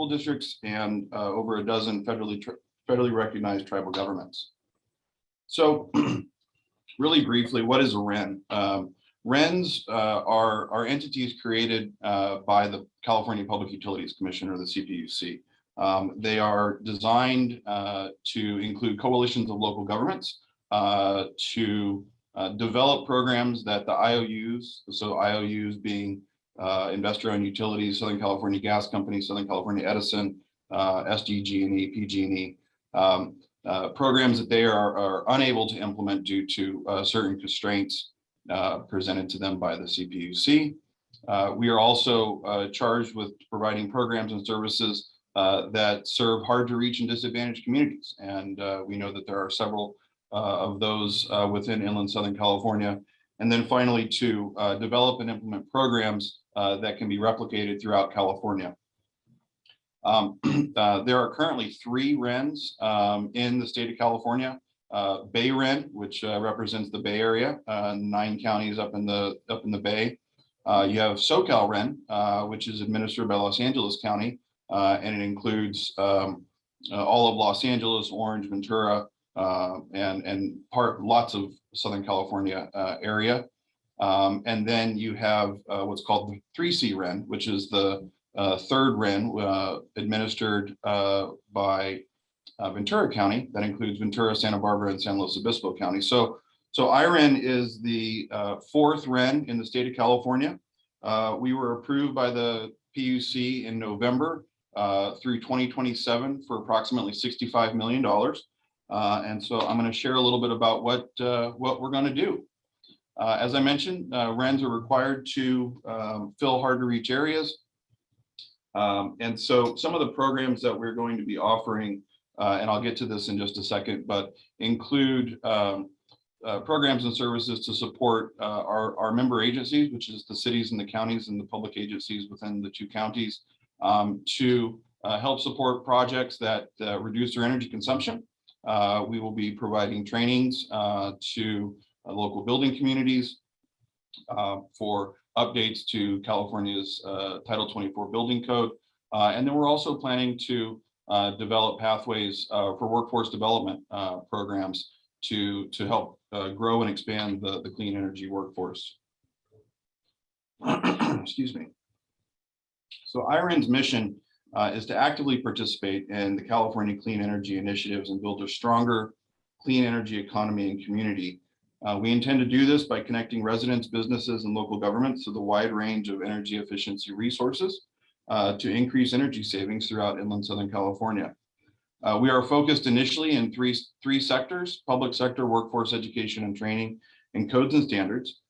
districts, and over a dozen federally recognized tribal governments. So really briefly, what is a REN? RENs are entities created by the California Public Utilities Commission, or the CPUC. They are designed to include coalitions of local governments to develop programs that the IOUs, so IOUs being investor-owned utilities, Southern California Gas Company, Southern California Edison, SDG&E, PG&E, programs that they are unable to implement due to certain constraints presented to them by the CPUC. We are also charged with providing programs and services that serve hard to reach and disadvantaged communities. And we know that there are several of those within inland Southern California. And then finally, to develop and implement programs that can be replicated throughout California. There are currently 3 RENs in the state of California. Bay REN, which represents the Bay Area, 9 counties up in the Bay. You have SoCal REN, which is administered by Los Angeles County, and it includes all of Los Angeles, Orange, Ventura, and lots of Southern California area. And then you have what's called the 3C REN, which is the 3rd REN administered by Ventura County. That includes Ventura, Santa Barbara, and San Luis Obispo County. So IREN is the 4th REN in the state of California. We were approved by the PUC in November through 2027 for approximately $65 million. And so I'm going to share a little bit about what we're going to do. As I mentioned, RENs are required to fill hard to reach areas. And so some of the programs that we're going to be offering, and I'll get to this in just a second, but include programs and services to support our member agencies, which is the cities and the counties and the public agencies within the 2 counties, to help support projects that reduce their energy consumption. We will be providing trainings to local building communities for updates to California's Title 24 building code. And then we're also planning to develop pathways for workforce development programs to help grow and expand the clean energy workforce. Excuse me. So IREN's mission is to actively participate in the California clean energy initiatives and build a stronger clean energy economy and community. We intend to do this by connecting residents, businesses, and local governments to the wide range of energy efficiency resources to increase energy savings throughout inland Southern California. We are focused initially in three sectors: public sector, workforce education and training, and codes and standards.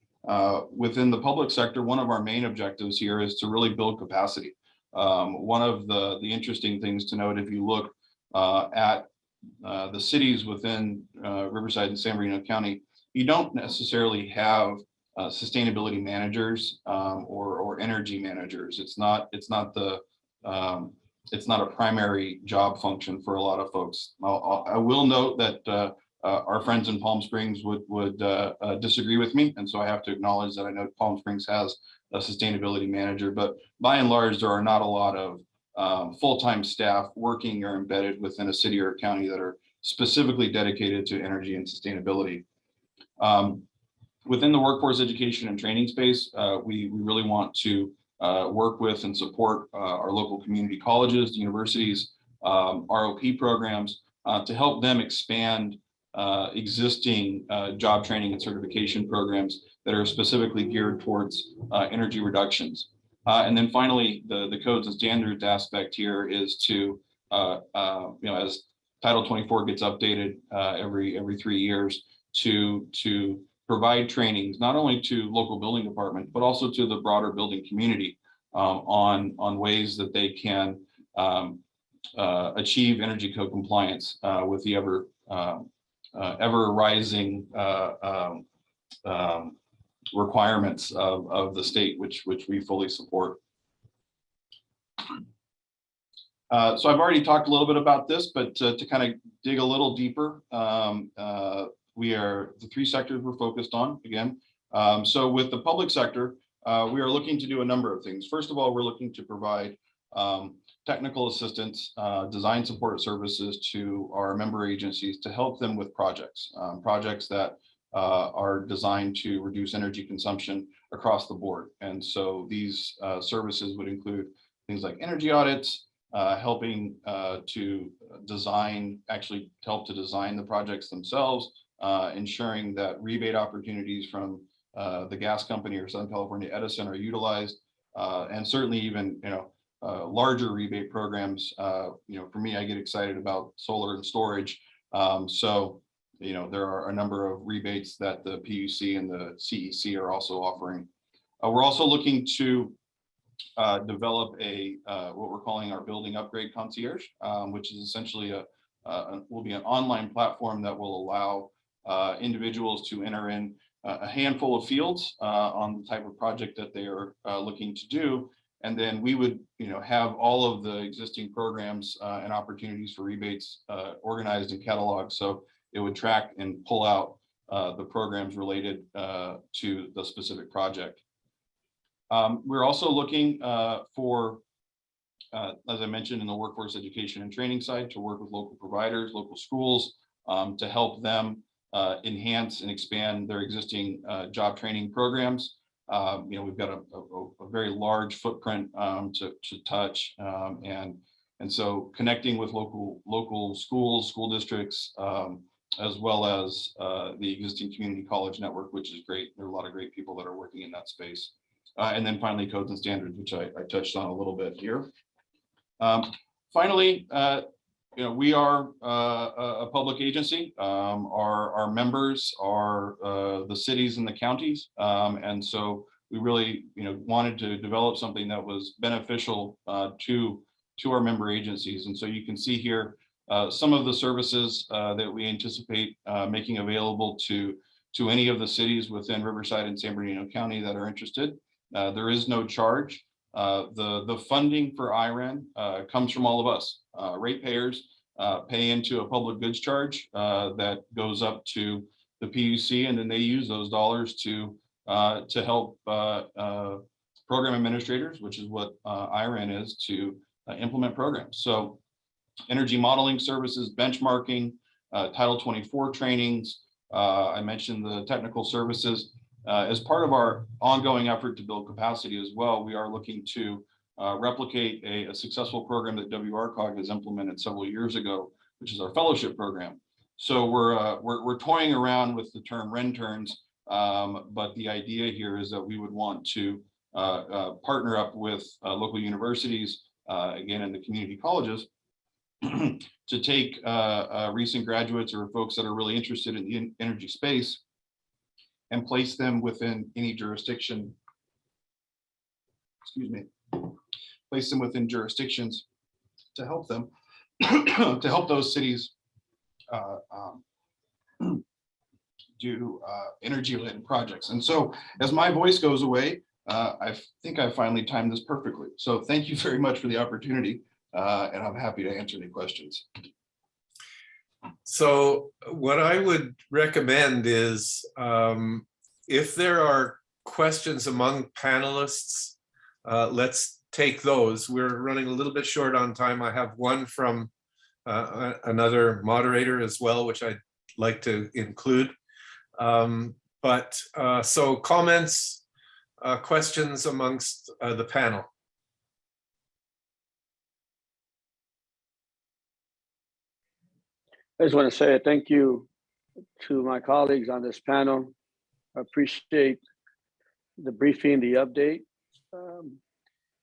Within the public sector, one of our main objectives here is to really build capacity. One of the interesting things to note, if you look at the cities within Riverside and San Bernardino County, you don't necessarily have sustainability managers or energy managers. It's not a primary job function for a lot of folks. I will note that our friends in Palm Springs would disagree with me, and so I have to acknowledge that I know Palm Springs has a sustainability manager, but by and large, there are not a lot of full-time staff working or embedded within a city or county that are specifically dedicated to energy and sustainability. Within the workforce education and training space, we really want to work with and support our local community colleges, universities, ROP programs to help them expand existing job training and certification programs that are specifically geared towards energy reductions. And then finally, the codes and standards aspect here is to, as Title 24 gets updated every 3 years, to provide trainings, not only to local building departments, but also to the broader building community on ways that they can achieve energy code compliance with the ever rising requirements of the state, which we fully support. So I've already talked a little bit about this, but to kind of dig a little deeper, we are the 3 sectors we're focused on again. So with the public sector, we are looking to do a number of things. First of all, we're looking to provide technical assistance, design support services to our member agencies to help them with projects that are designed to reduce energy consumption across the board. And so these services would include things like energy audits, helping to help to design the projects themselves, ensuring that rebate opportunities from the gas company or Southern California Edison are utilized, and certainly even larger rebate programs. For me, I get excited about solar and storage. So there are a number of rebates that the PUC and the CEC are also offering. We're also looking to develop what we're calling our building upgrade concierge, which is essentially will be an online platform that will allow individuals to enter in a handful of fields on the type of project that they are looking to do. And then we would have all of the existing programs and opportunities for rebates organized and cataloged. So it would track and pull out the programs related to the specific project. We're also looking for, as I mentioned, in the workforce education and training side, to work with local providers, local schools, to help them enhance and expand their existing job training programs. We've got a very large footprint to touch, and so connecting with local schools, school districts, as well as the existing community college network, which is great. There are a lot of great people that are working in that space. And then finally, codes and standards, which I touched on a little bit here. Finally, we are a public agency. Our members are the cities and the counties, and so we really, wanted to develop something that was beneficial to our member agencies. And so you can see here some of the services that we anticipate making available to to any of the cities within Riverside and San Bernardino County that are interested. There is no charge. The funding for IREN comes from all of us. Ratepayers pay into a public goods charge that goes up to the PUC, and then they use those dollars to help program administrators, which is what IREN is, to implement programs. So energy modeling services, benchmarking, Title 24 trainings. I mentioned the technical services. As part of our ongoing effort to build capacity as well, we are looking to replicate a successful program that WRCOG has implemented several years ago, which is our fellowship program. So we're toying around with the term RENTerns, but the idea here is that we would want to partner up with local universities, again, in the community colleges, to take recent graduates or folks that are really interested in the energy space and place them within any jurisdiction, place them within jurisdictions to help them, to help those cities do energy-related projects. And so as my voice goes away, I think I finally timed this perfectly. So thank you very much for the opportunity, and I'm happy to answer any questions. So what I would recommend is if there are questions among panelists, let's take those. We're running a little bit short on time. I have one from another moderator as well, which I'd like to include. So comments, questions amongst the panel. I just want to say thank you to my colleagues on this panel. I appreciate the briefing, the update.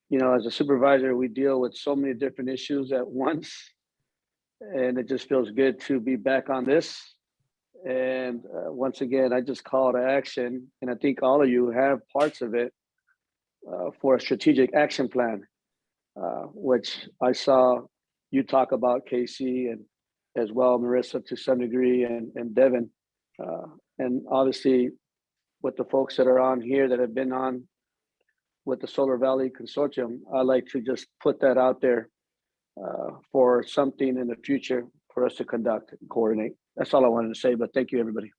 You know, as a supervisor, we deal with so many different issues at once, and it just feels good to be back on this. And once again, I just call to action, and I think all of you have parts of it for a strategic action plan, which I saw you talk about, Casey, and as well, Marissa, to some degree, and Devin. And obviously, with the folks that are on here that have been on with the Solar Valley Consortium, I like to just put that out there for something in the future for us to conduct and coordinate. That's all I wanted to say, but thank you, everybody.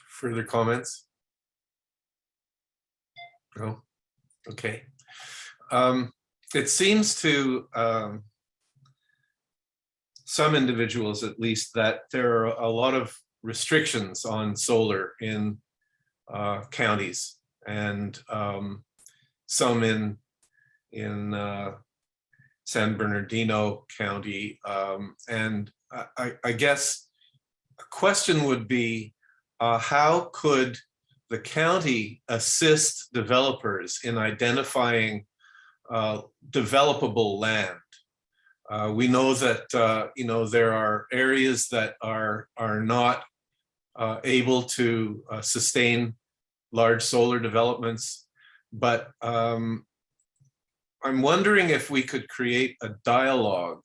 Further comments? No? Okay. It seems to some individuals, at least, that there are a lot of restrictions on solar in counties, and some in San Bernardino County. And I guess a question would be, how could the county assist developers in identifying developable land? We know that you know, there are areas that are not able to sustain large solar developments, but I'm wondering if we could create a dialogue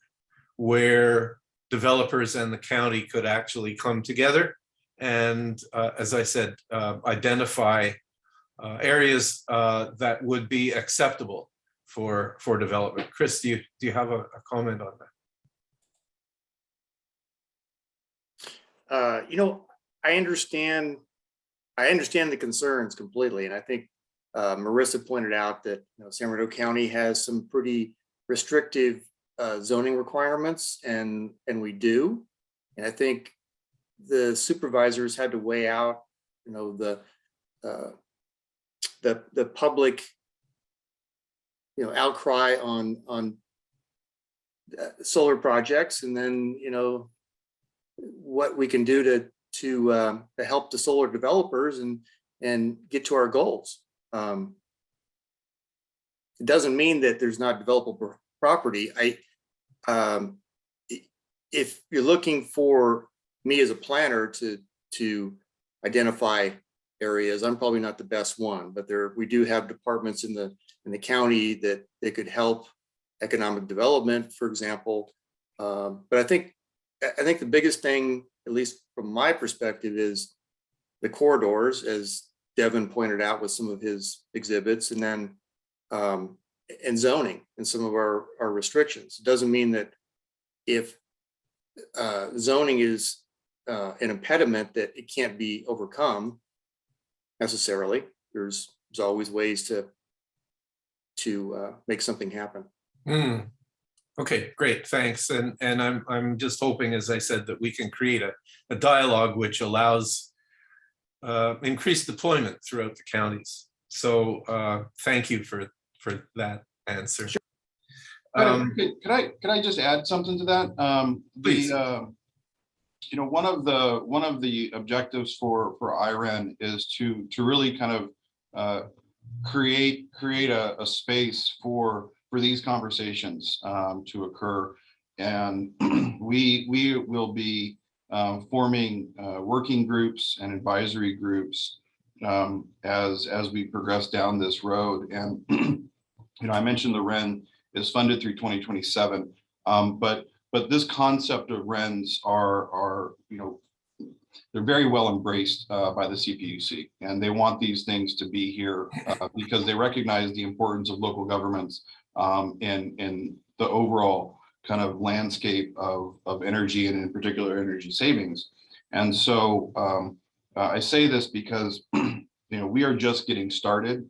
where developers and the county could actually come together and, as I said, identify areas that would be acceptable for development. Chris, do you have a comment on that? You know, I understand the concerns completely, and I think Marissa pointed out that, you know, San Bernardino County has some pretty restrictive zoning requirements, and we do. And I think the supervisors had to weigh out, you know, the public, you know, outcry on solar projects, and then, you know, what we can do to help the solar developers and get to our goals. It doesn't mean that there's not developable property. If you're looking for me as a planner to identify areas, I'm probably not the best one, but we do have departments in the county that they could help economic development, for example. But I think I think the biggest thing, at least from my perspective, is the corridors, as Devin pointed out with some of his exhibits, and then and zoning and some of our restrictions. It doesn't mean that if zoning is an impediment that it can't be overcome necessarily. There's always ways to make something happen. Okay, great, thanks. And I'm just hoping, as I said, that we can create a dialogue which allows increased deployment throughout the counties. So thank you for that answer. Could I just add something to that? Please. You know, one of the objectives for IREN is to really kind of create a space for these conversations to occur, and we will be forming working groups and advisory groups as we progress down this road. And you know, I mentioned the REN is funded through 2027, but this concept of RENs are you know, they're very well embraced by the CPUC, and they want these things to be here because they recognize the importance of local governments in the overall kind of landscape of energy, and in particular energy savings. And so I say this because you know, we are just getting started.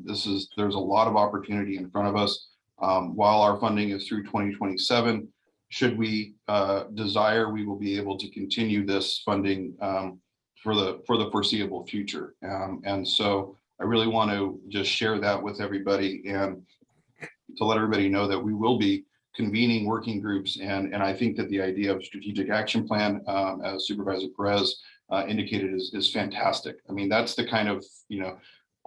There's a lot of opportunity in front of us. While our funding is through 2027, should we desire, we will be able to continue this funding for the foreseeable future. And so I really want to just share that with everybody, and to let everybody know that we will be convening working groups. And I think that the idea of strategic action plan, as Supervisor Perez indicated, is fantastic. I mean, that's the kind of, you know,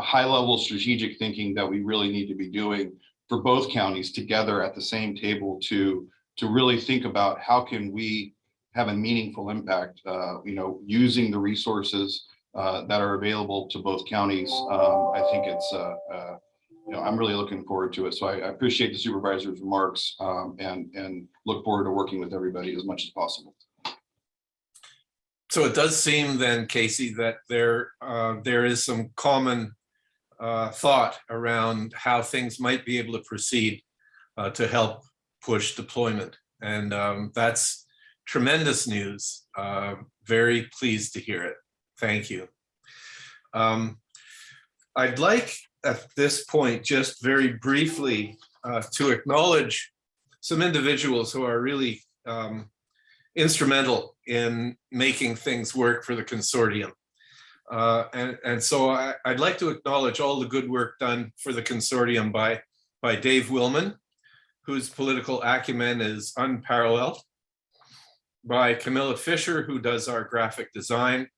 high level strategic thinking that we really need to be doing for both counties together at the same table to really think about how can we have a meaningful impact, you know, using the resources that are available to both counties. I think it's, you know, I'm really looking forward to it. So I appreciate the supervisor's remarks and look forward to working with everybody as much as possible. So it does seem then, Casey, that there is some common thought around how things might be able to proceed to help push deployment. And that's tremendous news. Very pleased to hear it. Thank you. I'd like at this point just very briefly to acknowledge some individuals who are really instrumental in making things work for the consortium. And so I'd like to acknowledge all the good work done for the consortium by Dave Willman, whose political acumen is unparalleled, by Camilla Fisher, who does our graphic design,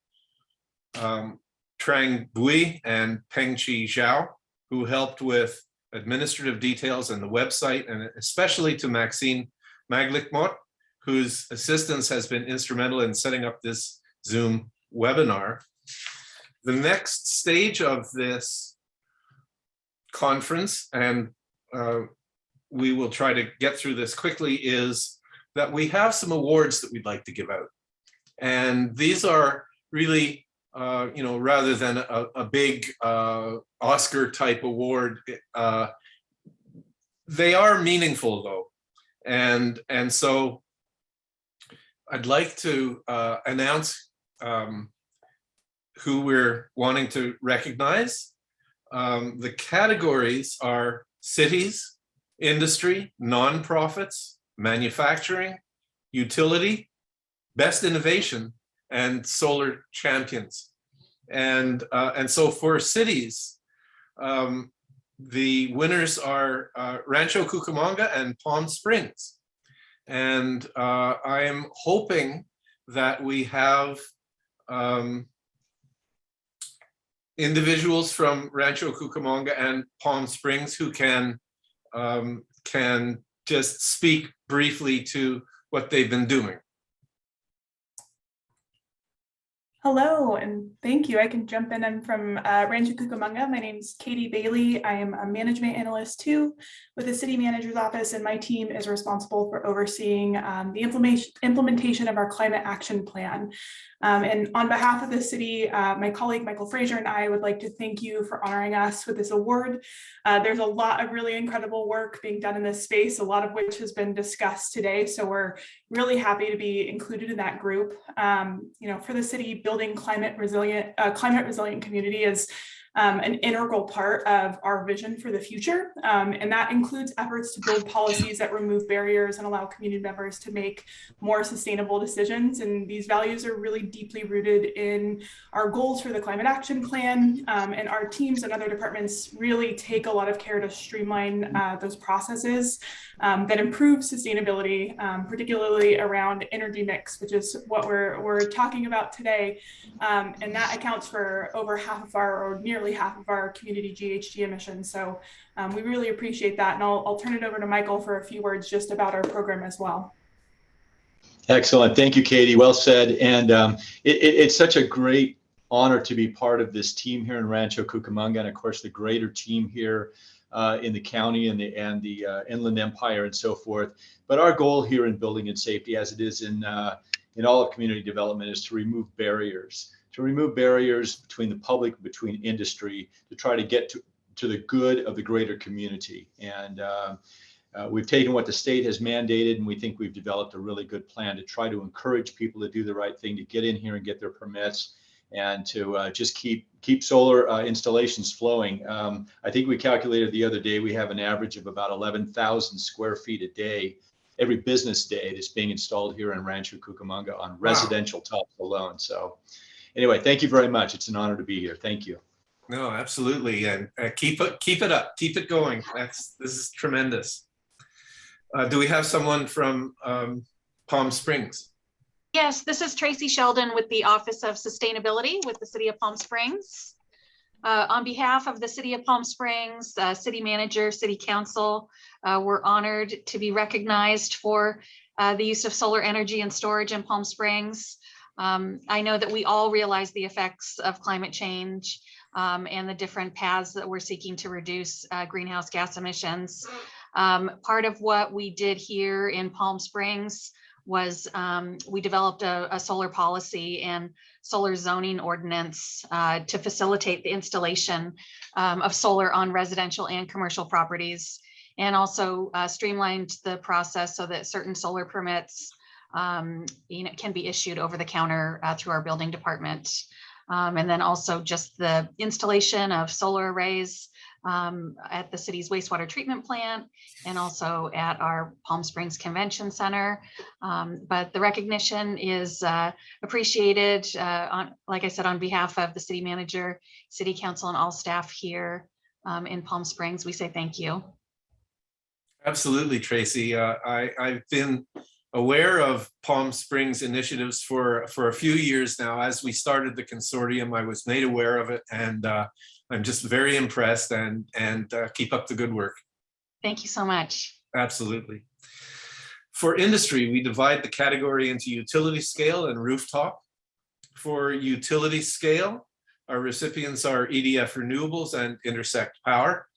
Trang Bui and Pengqi Zhao, who helped with administrative details and the website, and especially to Maxine Maglikmot, whose assistance has been instrumental in setting up this Zoom webinar. The next stage of this conference, and we will try to get through this quickly, is that we have some awards that we'd like to give out. And these are really, you know, rather than a big Oscar type award, they are meaningful though. And so I'd like to announce who we're wanting to recognize. The categories are cities, industry, nonprofits, manufacturing, utility, best innovation, and solar champions. And so for cities, the winners are Rancho Cucamonga and Palm Springs. And I am hoping that we have individuals from Rancho Cucamonga and Palm Springs who can just speak briefly to what they've been doing. Hello, and thank you. I can jump in. I'm from Rancho Cucamonga. My name's Katie Bailey. I am a management analyst too with the city manager's office, and my team is responsible for overseeing the implementation of our climate action plan. And on behalf of the city, my colleague Michael Frazier and I would like to thank you for honoring us with this award. There's a lot of really incredible work being done in this space, a lot of which has been discussed today. So we're really happy to be included in that group. For the city, building climate resilient community is an integral part of our vision for the future. And that includes efforts to build policies that remove barriers and allow community members to make more sustainable decisions. And these values are really deeply rooted in our goals for the climate action plan. And our teams and other departments really take a lot of care to streamline those processes that improve sustainability, particularly around energy mix, which is what we're talking about today. And that accounts for over half of or nearly half of our community GHG emissions. So we really appreciate that. And I'll turn it over to Michael for a few words just about our program as well. Excellent. Thank you, Katie. Well said. And it's such a great honor to be part of this team here in Rancho Cucamonga, and of course the greater team here in the county and the Inland Empire and so forth. But our goal here in building and safety, as it is in all of community development, is to remove barriers. To remove barriers between the public, between industry, to try to get to the good of the greater community. And we've taken what the state has mandated, and we think we've developed a really good plan to try to encourage people to do the right thing, to get in here and get their permits, and to just keep solar installations flowing. I think we calculated the other day, we have an average of about 11,000 square feet a day, every business day, that's being installed here in Rancho Cucamonga on residential tops alone. So anyway, thank you very much. It's an honor to be here. Thank you. No, absolutely. And keep it up, keep it going. This is tremendous. Do we have someone from Palm Springs? Yes, this is Tracy Sheldon with the Office of Sustainability with the City of Palm Springs. On behalf of the City of Palm Springs, City Manager, City Council, we're honored to be recognized for the use of solar energy and storage in Palm Springs. I know that we all realize the effects of climate change and the different paths that we're seeking to reduce greenhouse gas emissions. Part of what we did here in Palm Springs was we developed a solar policy and solar zoning ordinance to facilitate the installation of solar on residential and commercial properties, and also streamlined the process so that certain solar permits can be issued over the counter through our building department. And then also just the installation of solar arrays at the city's wastewater treatment plant and also at our Palm Springs Convention Center. But the recognition is appreciated, like I said, on behalf of the city manager, city council, and all staff here in Palm Springs. We say thank you. Absolutely, Tracy. I've been aware of Palm Springs initiatives for a few years now. As we started the consortium, I was made aware of it, and I'm just very impressed, and keep up the good work. Thank you so much. Absolutely. For industry, we divide the category into utility scale and rooftop. For utility scale, our recipients are EDF Renewables and Intersect Power.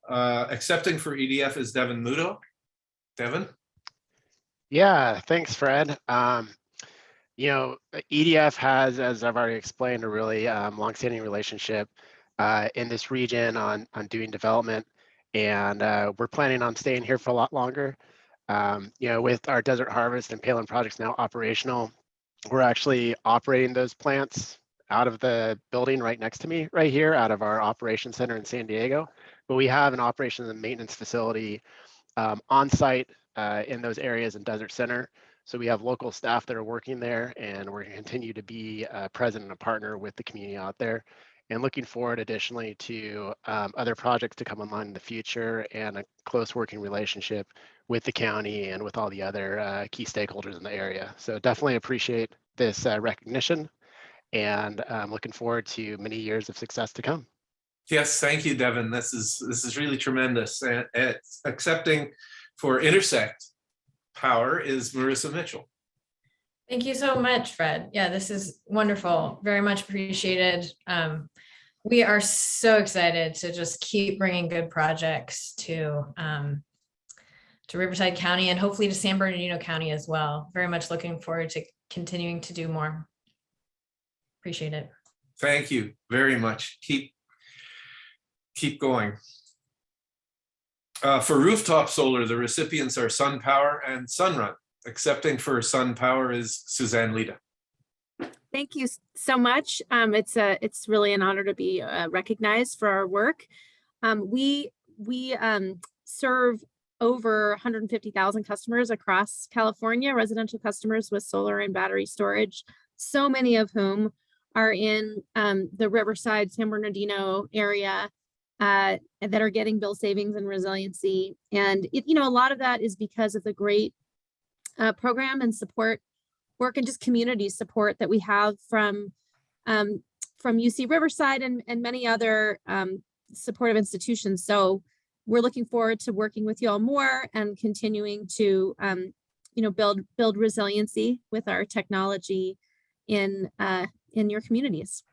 Accepting for EDF is Devin Muto. Devin? Yeah, thanks, Fred. EDF has, as I've already explained, a really longstanding relationship in this region on doing development, and we're planning on staying here for a lot longer. With our Desert Harvest and Palin projects now operational, we're actually operating those plants out of the building right next to me, right here, out of our operations center in San Diego. But we have an operations and maintenance facility on site in those areas in Desert Center. So we have local staff that are working there, and we're going to continue to be present and a partner with the community out there. And looking forward additionally to other projects to come online in the future, and a close working relationship with the county and with all the other key stakeholders in the area. So definitely appreciate this recognition, and I'm looking forward to many years of success to come. Yes, thank you, Devin. This is really tremendous. And accepting for Intersect Power is Marissa Mitchell. Thank you so much, Fred. Yeah, this is wonderful. Very much appreciated. We are so excited to just keep bringing good projects to Riverside County and hopefully to San Bernardino County as well. Very much looking forward to continuing to do more. Appreciate it. Thank you very much. Keep going. For rooftop solar, the recipients are SunPower and Sunrun. Accepting for SunPower is Suzanne Leta. Thank you so much. It's really an honor to be recognized for our work. We serve over 150,000 customers across California, residential customers with solar and battery storage, so many of whom are in the Riverside, San Bernardino area that are getting bill savings and resiliency. And a lot of that is because of the great program and support work and just community support that we have from UC Riverside and many other supportive institutions. So we're looking forward to working with you all more and continuing to build resiliency with our technology in your communities.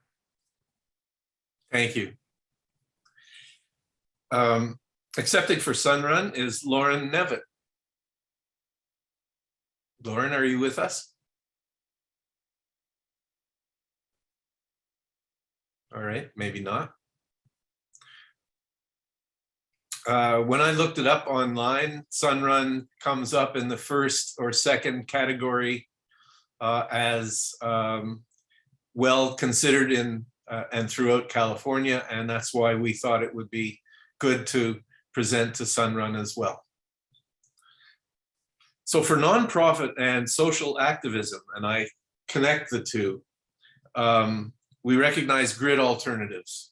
Thank you. Accepting for Sunrun is Lauren Nevitt. Lauren, are you with us? All right, maybe not. When I looked it up online, Sunrun comes up in the first or second category as well considered in and throughout California, and that's why we thought it would be good to present to Sunrun as well. So for nonprofit and social activism, and I connect the two, we recognize grid alternatives.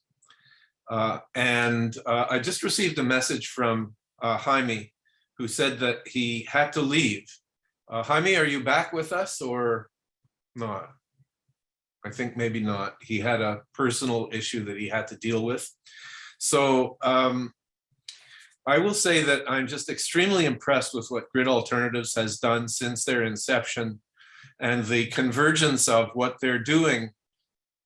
I just received a message from Jaime, who said that he had to leave. Jaime, are you back with us or not? I think maybe not. He had a personal issue that he had to deal with. So I will say that I'm just extremely impressed with what Grid Alternatives has done since their inception and the convergence of what they're doing,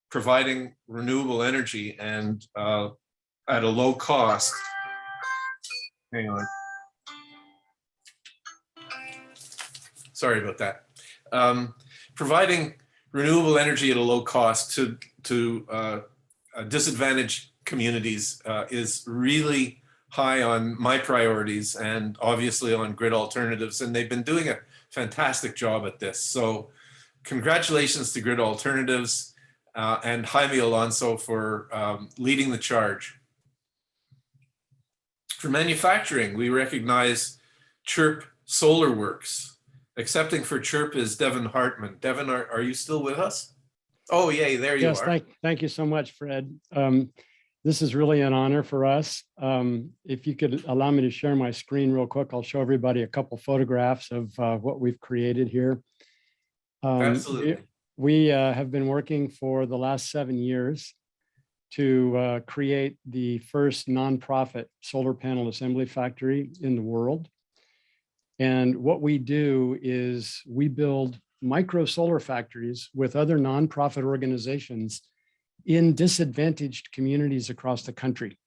providing renewable energy and at a low cost. Hang on. Sorry about that. Providing renewable energy at a low cost to disadvantaged communities is really high on my priorities and obviously on Grid Alternatives, and they've been doing a fantastic job at this. So congratulations to Grid Alternatives and Jaime Alonso for leading the charge. For manufacturing, we recognize Chirp Solar Works. Accepting for Chirp is Devin Hartman. Devin, are you still with us? Oh, yay, there you are. Yes, thank you so much, Fred. This is really an honor for us. If you could allow me to share my screen real quick, I'll show everybody a couple photographs of what we've created here. Absolutely. We have been working for the last 7 years to create the first nonprofit solar panel assembly factory in the world. And what we do is we build micro solar factories with other nonprofit organizations in disadvantaged communities across the country.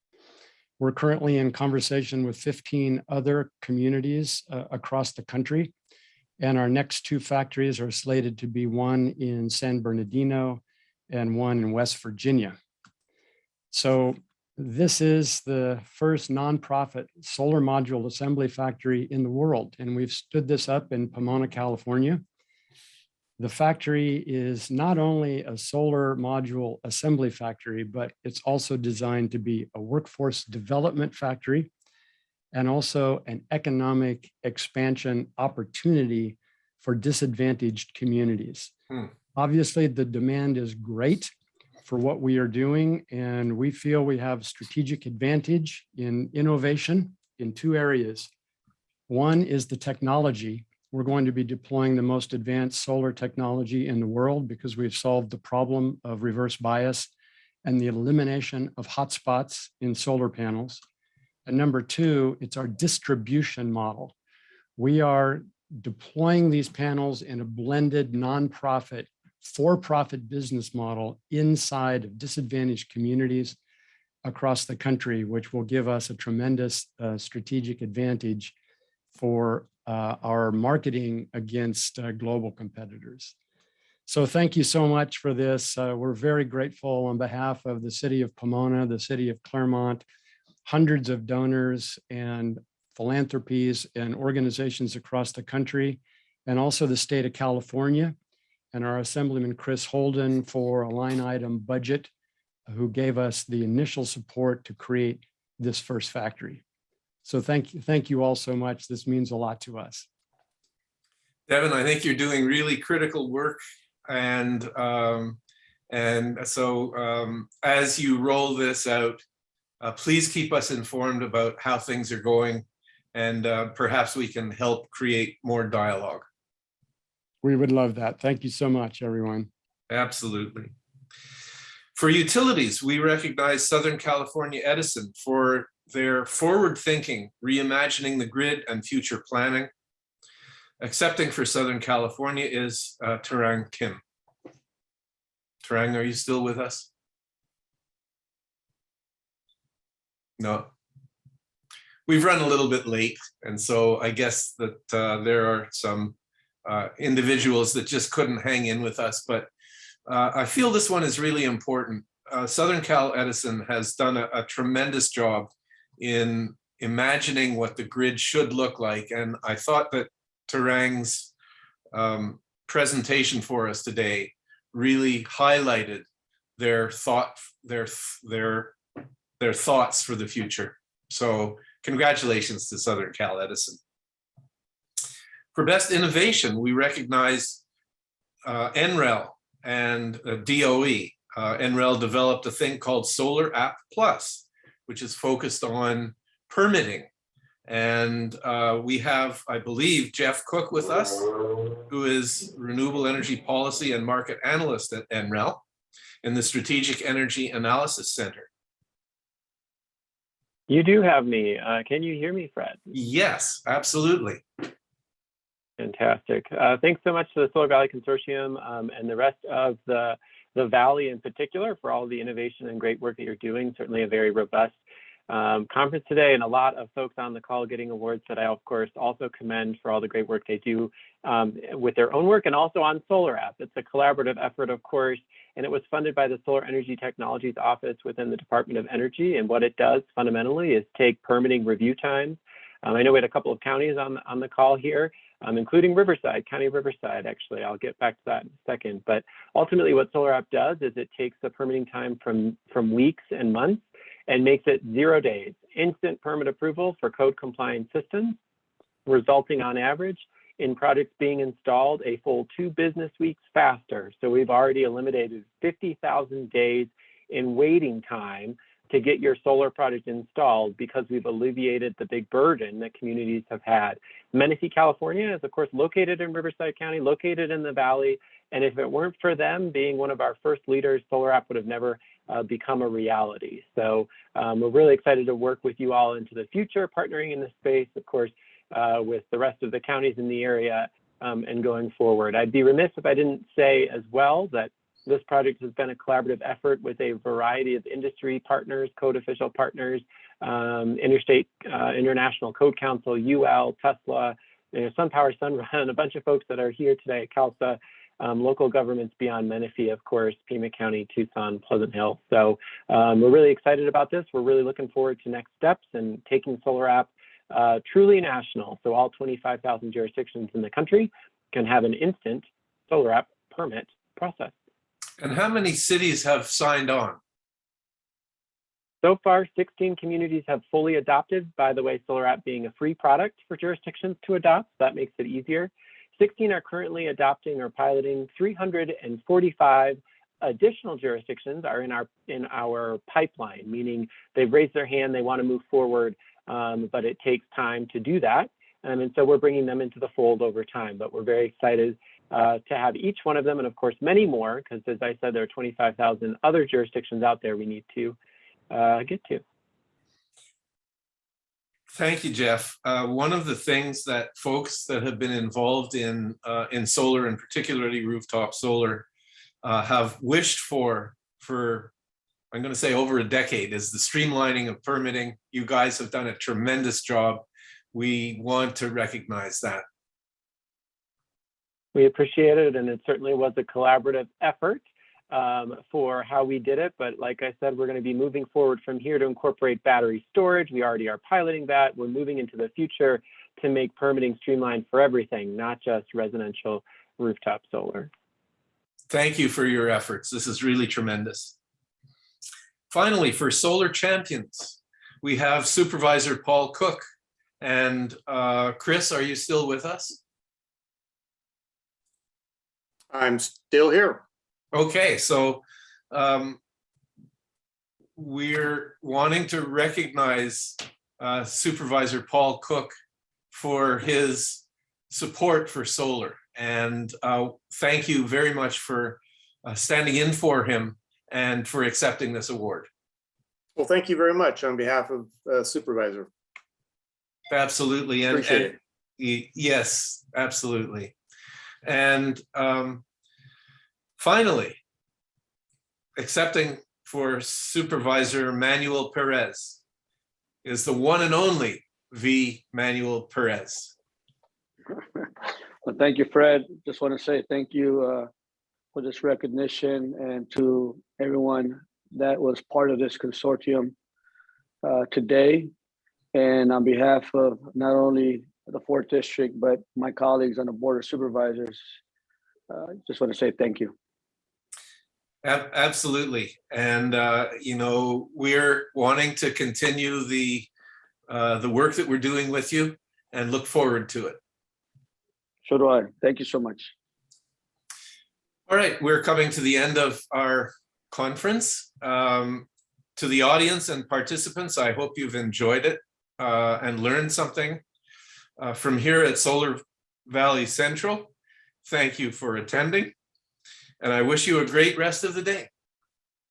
We're currently in conversation with 15 other communities across the country. And our next 2 factories are slated to be one in San Bernardino and one in West Virginia. So this is the first nonprofit solar module assembly factory in the world. And we've stood this up in Pomona, California. The factory is not only a solar module assembly factory, but it's also designed to be a workforce development factory and also an economic expansion opportunity for disadvantaged communities. Obviously, the demand is great for what we are doing, and we feel we have strategic advantage in innovation in 2 areas. One is the technology. We're going to be deploying the most advanced solar technology in the world because we've solved the problem of reverse bias and the elimination of hotspots in solar panels. And number 2, it's our distribution model. We are deploying these panels in a blended nonprofit, for-profit business model inside of disadvantaged communities across the country, which will give us a tremendous strategic advantage for our marketing against global competitors. So thank you so much for this. We're very grateful on behalf of the city of Pomona, the city of Claremont, hundreds of donors and philanthropies and organizations across the country, and also the state of California, and our Assemblyman Chris Holden for a line item budget, who gave us the initial support to create this first factory. So thank you all so much. This means a lot to us. Devin, I think you're doing really critical work. And so as you roll this out, please keep us informed about how things are going, and perhaps we can help create more dialogue. We would love that. Thank you so much, everyone. Absolutely. For utilities, we recognize Southern California Edison for their forward thinking, reimagining the grid and future planning. Accepting for Southern California is Terang Kim. Terang, are you still with us? No. We've run a little bit late, and so I guess that there are some individuals that just couldn't hang in with us, but I feel this one is really important. Southern Cal Edison has done a tremendous job in imagining what the grid should look like, and I thought that Terang's presentation for us today really highlighted their thoughts for the future. So congratulations to Southern Cal Edison. For best innovation, we recognize NREL and DOE. NREL developed a thing called Solar App Plus, which is focused on permitting. And we have, I believe, Jeff Cook with us, who is Renewable Energy Policy and Market Analyst at NREL in the Strategic Energy Analysis Center. You do have me. Can you hear me, Fred? Yes, absolutely. Fantastic. Thanks so much to the Solar Valley Consortium and the rest of the Valley in particular for all the innovation and great work that you're doing. Certainly a very robust conference today, and a lot of folks on the call getting awards that I, of course, also commend for all the great work they do with their own work and also on Solar App. It's a collaborative effort, of course, and it was funded by the Solar Energy Technologies Office within the Department of Energy. And what it does fundamentally is take permitting review times. I know we had a couple of counties on the call here, including Riverside, County of Riverside, actually. I'll get back to that in a second. But ultimately what Solar App does is it takes the permitting time from weeks and months and makes it 0 days, instant permit approval for code compliant systems, resulting on average in projects being installed a full 2 business weeks faster. So we've already eliminated 50,000 days in waiting time to get your solar project installed because we've alleviated the big burden that communities have had. Menifee, California is of course located in Riverside County, located in the Valley. And if it weren't for them being one of our first leaders, Solar App would have never become a reality. So we're really excited to work with you all into the future, partnering in this space, of course, with the rest of the counties in the area and going forward. I'd be remiss if I didn't say as well that this project has been a collaborative effort with a variety of industry partners, code official partners, interstate, international code council, UL, Tesla, SunPower, Sunrun, a bunch of folks that are here today at CALSSA, local governments beyond Menifee, of course, Pima County, Tucson, Pleasant Hill. So we're really excited about this. We're really looking forward to next steps and taking Solar App truly national. So all 25,000 jurisdictions in the country can have an instant Solar App permit process. And how many cities have signed on? So far, 16 communities have fully adopted, by the way, Solar App being a free product for jurisdictions to adopt. That makes it easier. 16 are currently adopting or piloting. 345 additional jurisdictions are in our pipeline, meaning they've raised their hand, they want to move forward, but it takes time to do that. And so we're bringing them into the fold over time, but we're very excited to have each one of them, and of course many more, because as I said, there are 25,000 other jurisdictions out there we need to get to. Thank you, Jeff. One of the things that folks that have been involved in solar, and particularly rooftop solar, have wished for I'm going to say over a decade, is the streamlining of permitting. You guys have done a tremendous job. We want to recognize that. We appreciate it, and it certainly was a collaborative effort for how we did it. But like I said, we're going to be moving forward from here to incorporate battery storage. We already are piloting that. We're moving into the future to make permitting streamlined for everything, not just residential rooftop solar. Thank you for your efforts. This is really tremendous. Finally, for Solar Champions, we have Supervisor Paul Cook. And Chris, are you still with us? I'm still here. Okay, so we're wanting to recognize Supervisor Paul Cook for his support for solar. And thank you very much for standing in for him and for accepting this award. Well, thank you very much on behalf of Supervisor. Absolutely. Appreciate it. Yes, absolutely. And finally, accepting for Supervisor Manuel Perez is the one and only V. Manuel Perez. Well, thank you, Fred. Just want to say thank you for this recognition, and to everyone that was part of this consortium today. And on behalf of not only the 4th District, but my colleagues on the Board of Supervisors, just want to say thank you. Absolutely. And, you know, we're wanting to continue the work that we're doing with you and look forward to it. So do I. Thank you so much. All right, we're coming to the end of our conference. To the audience and participants, I hope you've enjoyed it and learned something from here at Solar Valley Central. Thank you for attending, and I wish you a great rest of the day.